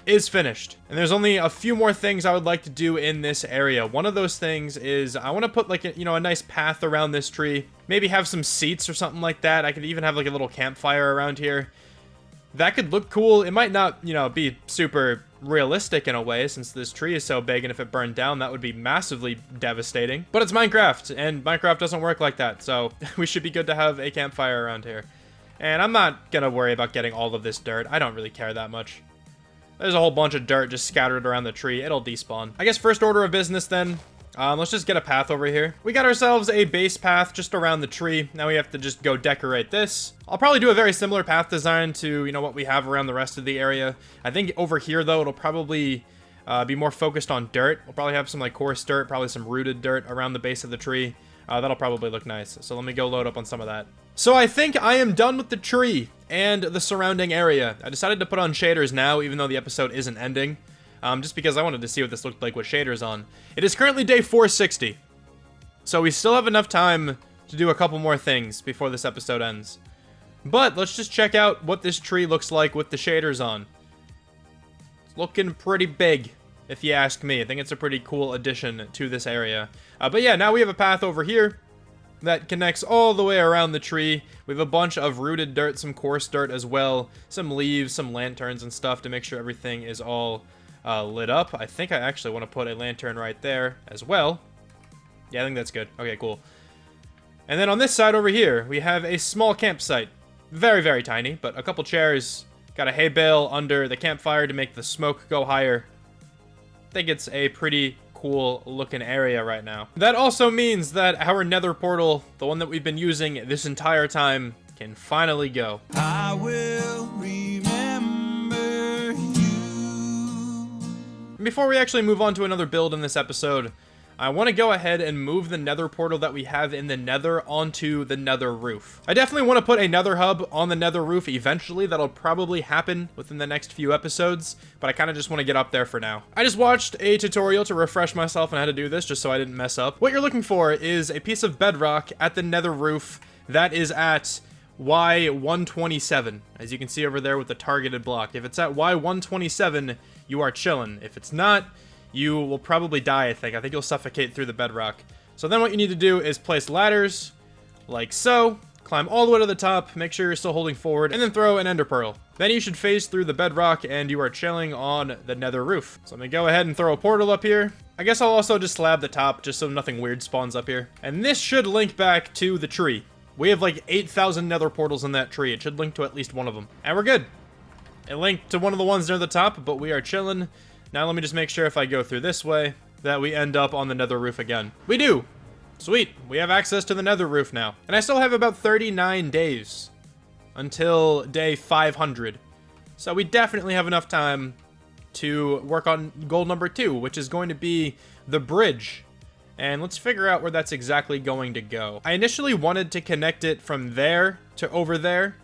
is finished. And there's only a few more things I would like to do in this area. One of those things is I want to put like a nice path around this tree. Maybe have some seats or something like that. I could even have like a little campfire around here. That could look cool. It might not, be super realistic in a way since this tree is so big, and if it burned down, that would be massively devastating. But it's Minecraft, and Minecraft doesn't work like that, so we should be good to have a campfire around here. And I'm not gonna worry about getting all of this dirt. I don't really care that much. There's a whole bunch of dirt just scattered around the tree. It'll despawn. I guess first order of business then Let's just get a path over here. We got ourselves a base path just around the tree. Now we have to just go decorate this. I'll probably do a very similar path design to, you know, what we have around the rest of the area. I think over here, though, it'll probably be more focused on dirt. We'll probably have some, like, coarse dirt, probably some rooted dirt around the base of the tree. That'll probably look nice. So let me go load up on some of that. So I think I am done with the tree and the surrounding area. I decided to put on shaders now, even though the episode isn't ending. Just because I wanted to see what this looked like with shaders on. It is currently day 460. So we still have enough time to do a couple more things before this episode ends. But let's just check out what this tree looks like with the shaders on. It's looking pretty big, if you ask me. I think it's a pretty cool addition to this area. But yeah, now we have a path over here that connects all the way around the tree. We have a bunch of rooted dirt, some coarse dirt as well, some leaves, some lanterns and stuff to make sure everything is all lit up. I think I actually want to put a lantern right there as well. Yeah, I think that's good. Okay, cool. And then on this side over here, we have a small campsite. Very, very tiny, but a couple chairs. Got a hay bale under the campfire to make the smoke go higher. I think it's a pretty cool looking area right now. That also means that our nether portal, the one that we've been using this entire time, can finally go. I will remember you. Before we actually move on to another build in this episode, I want to go ahead and move the nether portal that we have in the nether onto the nether roof. I definitely want to put a nether hub on the nether roof eventually. That'll probably happen within the next few episodes, but I kind of just want to get up there for now. I just watched a tutorial to refresh myself on how to do this, just so I didn't mess up. What you're looking for is a piece of bedrock at the nether roof that is at Y127, as you can see over there with the targeted block. If it's at Y127, you are chilling. If it's not, you will probably die, I think. I think you'll suffocate through the bedrock. So then what you need to do is place ladders, like so, climb all the way to the top, make sure you're still holding forward, and then throw an ender pearl. Then you should phase through the bedrock, and you are chilling on the nether roof. So let me go ahead and throw a portal up here. I guess I'll also just slab the top, just so nothing weird spawns up here. And this should link back to the tree. We have like 8,000 nether portals in that tree. It should link to at least one of them. And we're good. It linked to one of the ones near the top, but we are chilling. Now let me just make sure if I go through this way, that we end up on the nether roof again. We do! Sweet, we have access to the nether roof now. And I still have about 39 days until day 500. So we definitely have enough time to work on goal number 2, which is going to be the bridge. And let's figure out where that's exactly going to go. I initially wanted to connect it from there to over there,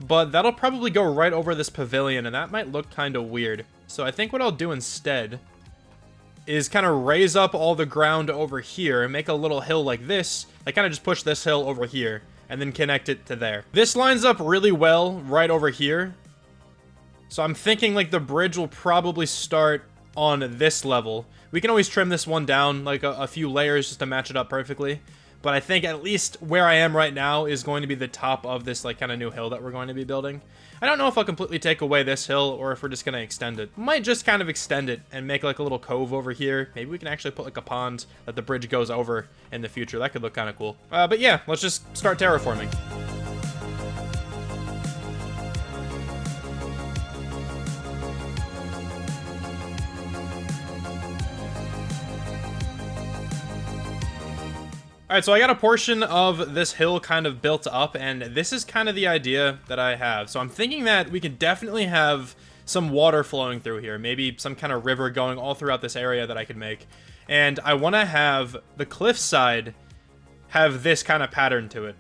but that'll probably go right over this pavilion, and that might look kind of weird. So I think what I'll do instead is kind of raise up all the ground over here and make a little hill like this. I kind of just push this hill over here and then connect it to there. This lines up really well right over here. So I'm thinking like the bridge will probably start on this level. We can always trim this one down like a few layers just to match it up perfectly. But I think at least where I am right now is going to be the top of this like kind of new hill that we're going to be building. I don't know if I'll completely take away this hill or if we're just going to extend it. Might just kind of extend it and make like a little cove over here. Maybe we can actually put like a pond that the bridge goes over in the future. That could look kind of cool. But yeah, let's just start terraforming. Alright, so I got a portion of this hill kind of built up, and this is kind of the idea that I have. So I'm thinking that we can definitely have some water flowing through here. Maybe some kind of river going all throughout this area that I could make. And I want to have the cliffside have this kind of pattern to it.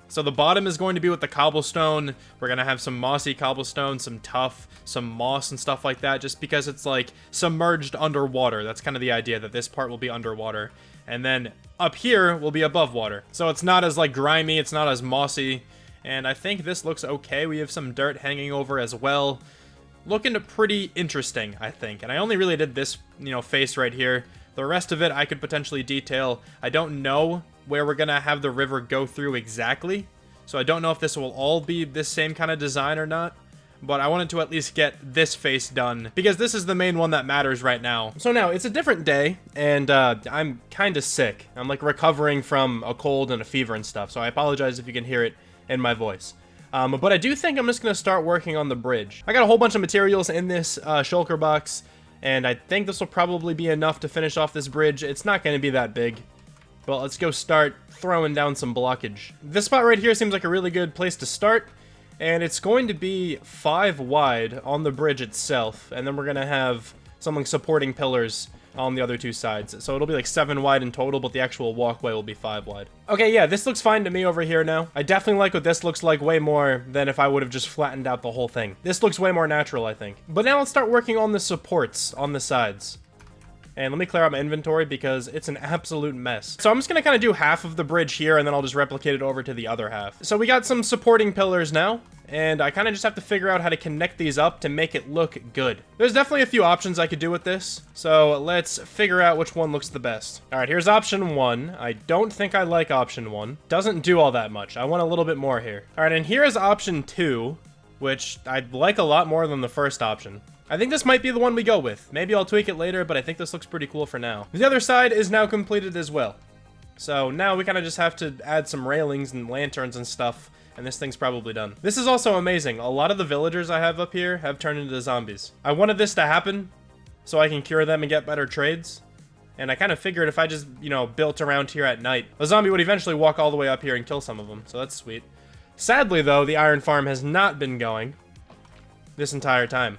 So the bottom is going to be with the cobblestone. We're going to have some mossy cobblestone, some tuff, some moss and stuff like that, just because it's like submerged underwater. That's kind of the idea, that this part will be underwater. And then up here will be above water. So it's not as like grimy, it's not as mossy. And I think this looks okay. We have some dirt hanging over as well. Looking pretty interesting, I think. And I only really did this, you know, face right here. The rest of it I could potentially detail. I don't know where we're gonna have the river go through exactly. So I don't know if this will all be this same kind of design or not. But I wanted to at least get this face done, because this is the main one that matters right now. So now, it's a different day, and I'm kind of sick. I'm like recovering from a cold and a fever and stuff, so I apologize if you can hear it in my voice. But I do think I'm just going to start working on the bridge. I got a whole bunch of materials in this shulker box, And I think this will probably be enough to finish off this bridge. It's not going to be that big. But let's go start throwing down some blockage. This spot right here seems like a really good place to start. And it's going to be 5 wide on the bridge itself. And then we're going to have something supporting pillars on the other 2 sides. So it'll be like 7 wide in total, but the actual walkway will be 5 wide. Okay, yeah, this looks fine to me over here now. I definitely like what this looks like way more than if I would have just flattened out the whole thing. This looks way more natural, I think. But now let's start working on the supports on the sides. And let me clear out my inventory because it's an absolute mess. So I'm just going to kind of do half of the bridge here, and then I'll just replicate it over to the other half. So we got some supporting pillars now. And I kind of just have to figure out how to connect these up to make it look good. There's definitely a few options I could do with this, so let's figure out which one looks the best. All right, here's option 1. I don't think I like option 1. Doesn't do all that much. I want a little bit more here. All right, and here is option 2, which I'd like a lot more than the first option. I think this might be the one we go with. Maybe I'll tweak it later, but I think this looks pretty cool for now. The other side is now completed as well. So now we kind of just have to add some railings and lanterns and stuff, and this thing's probably done. This is also amazing. A lot of the villagers I have up here have turned into zombies. I wanted this to happen so I can cure them and get better trades. And I kind of figured if I just, you know, built around here at night, a zombie would eventually walk all the way up here and kill some of them. So that's sweet. Sadly, though, the iron farm has not been going this entire time.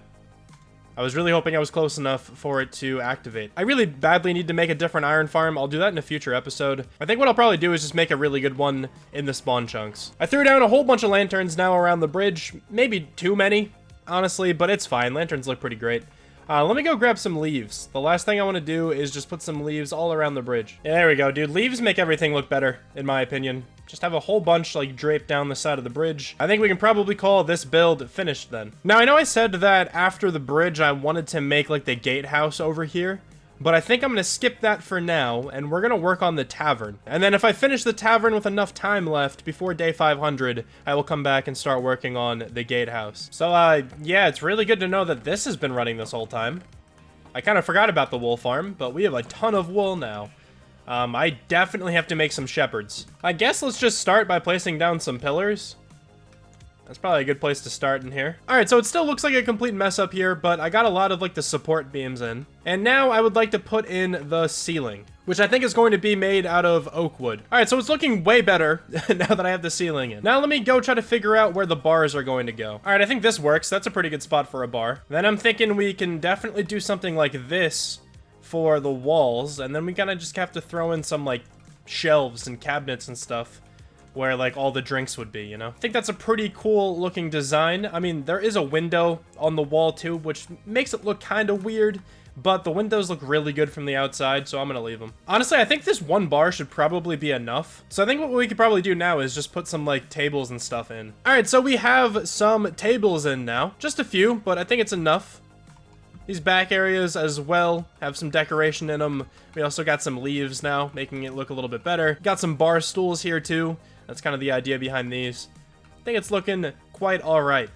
I was really hoping I was close enough for it to activate. I really badly need to make a different iron farm. I'll do that in a future episode. I think what I'll probably do is just make a really good one in the spawn chunks. I threw down a whole bunch of lanterns now around the bridge. Maybe too many, honestly, but it's fine. Lanterns look pretty great. Let me go grab some leaves. The last thing I want to do is just put some leaves all around the bridge. Yeah, there we go, dude. Leaves make everything look better, in my opinion. Just have a whole bunch, like, draped down the side of the bridge. I think we can probably call this build finished then. Now, I know I said that after the bridge, I wanted to make, like, the gatehouse over here. But I think I'm going to skip that for now, and we're going to work on the tavern. And then if I finish the tavern with enough time left before day 500, I will come back and start working on the gatehouse. So, yeah, it's really good to know that this has been running this whole time. I kind of forgot about the wool farm, but we have a ton of wool now. I definitely have to make some shepherds. I guess let's just start by placing down some pillars. That's probably a good place to start in here. All right, so it still looks like a complete mess up here, but I got a lot of like the support beams in. And now I would like to put in the ceiling, which I think is going to be made out of oak wood. All right, so it's looking way better now that I have the ceiling in. Now let me go try to figure out where the bars are going to go. All right, I think this works. That's a pretty good spot for a bar. Then I'm thinking we can definitely do something like this for the walls, and then we kind of just have to throw in some like shelves and cabinets and stuff where like all the drinks would be, you know? I think that's a pretty cool looking design. I mean, there is a window on the wall too, which makes it look kind of weird, but the windows look really good from the outside, so I'm gonna leave them. Honestly, I think this one bar should probably be enough. So I think what we could probably do now is just put some like tables and stuff in. All right, so we have some tables in now. Just a few, but I think it's enough. These back areas as well have some decoration in them. We also got some leaves now, making it look a little bit better. Got some bar stools here too. That's kind of the idea behind these. I think it's looking quite all right.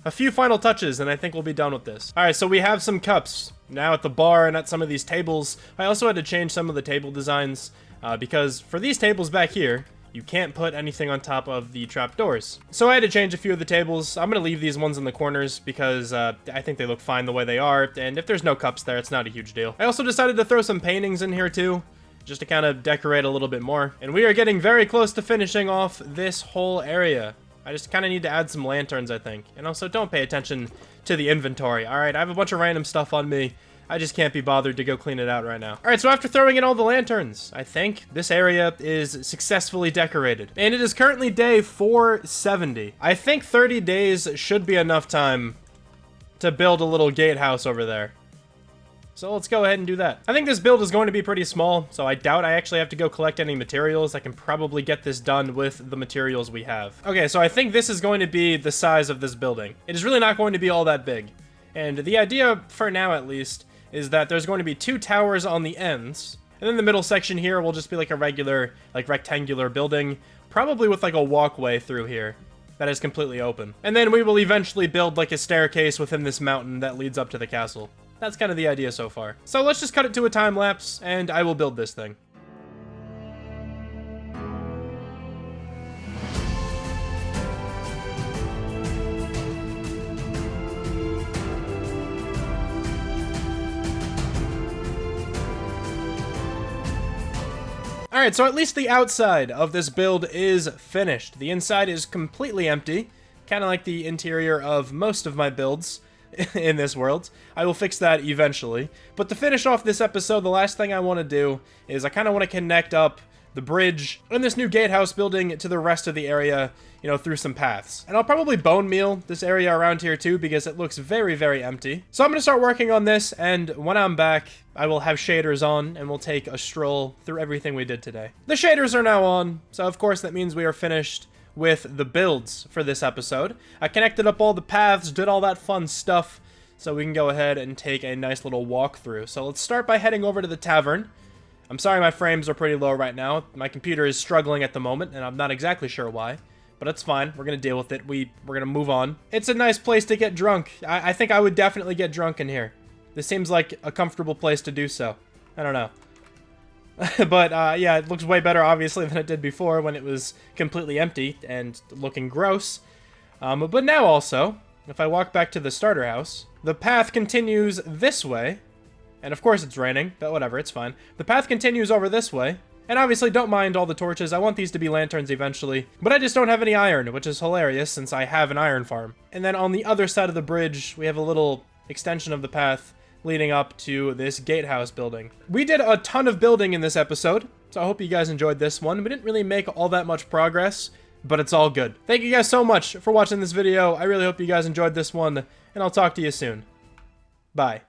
A few final touches and I think we'll be done with this. All right, so we have some cups now at the bar and at some of these tables. I also had to change some of the table designs because for these tables back here, you can't put anything on top of the trapdoors. So I had to change a few of the tables. I'm going to leave these ones in the corners because I think they look fine the way they are. And if there's no cups there, it's not a huge deal. I also decided to throw some paintings in here too, just to kind of decorate a little bit more. And we are getting very close to finishing off this whole area. I just kind of need to add some lanterns, I think. And also don't pay attention to the inventory. All right, I have a bunch of random stuff on me. I just can't be bothered to go clean it out right now. All right, so after throwing in all the lanterns, I think this area is successfully decorated. And it is currently day 470. I think 30 days should be enough time to build a little gatehouse over there. So let's go ahead and do that. I think this build is going to be pretty small, so I doubt I actually have to go collect any materials. I can probably get this done with the materials we have. Okay, so I think this is going to be the size of this building. It is really not going to be all that big. And the idea, for now at least, is that there's going to be 2 towers on the ends. And then the middle section here will just be like a regular, like rectangular building, probably with like a walkway through here that is completely open. And then we will eventually build like a staircase within this mountain that leads up to the castle. That's kind of the idea so far. So let's just cut it to a time lapse, and I will build this thing. Alright, so at least the outside of this build is finished. The inside is completely empty, kind of like the interior of most of my builds in this world. I will fix that eventually. But to finish off this episode, the last thing I want to do is I kind of want to connect up the bridge and this new gatehouse building to the rest of the area, you know, through some paths. And I'll probably bone meal this area around here too, because it looks very, very empty. So I'm going to start working on this, and when I'm back, I will have shaders on, and we'll take a stroll through everything we did today. The shaders are now on, so of course that means we are finished with the builds for this episode. I connected up all the paths, did all that fun stuff, so we can go ahead and take a nice little walkthrough. So let's start by heading over to the tavern. I'm sorry my frames are pretty low right now. My computer is struggling at the moment, and I'm not exactly sure why. But it's fine. We're going to deal with it. We're going to move on. It's a nice place to get drunk. I think I would definitely get drunk in here. This seems like a comfortable place to do so. I don't know. But, yeah, it looks way better, obviously, than it did before when it was completely empty and looking gross. But now also, if I walk back to the starter house, the path continues this way. And of course it's raining, but whatever, it's fine. The path continues over this way. And obviously don't mind all the torches. I want these to be lanterns eventually. But I just don't have any iron, which is hilarious since I have an iron farm. And then on the other side of the bridge, we have a little extension of the path leading up to this gatehouse building. We did a ton of building in this episode, so I hope you guys enjoyed this one. We didn't really make all that much progress, but it's all good. Thank you guys so much for watching this video. I really hope you guys enjoyed this one, and I'll talk to you soon. Bye.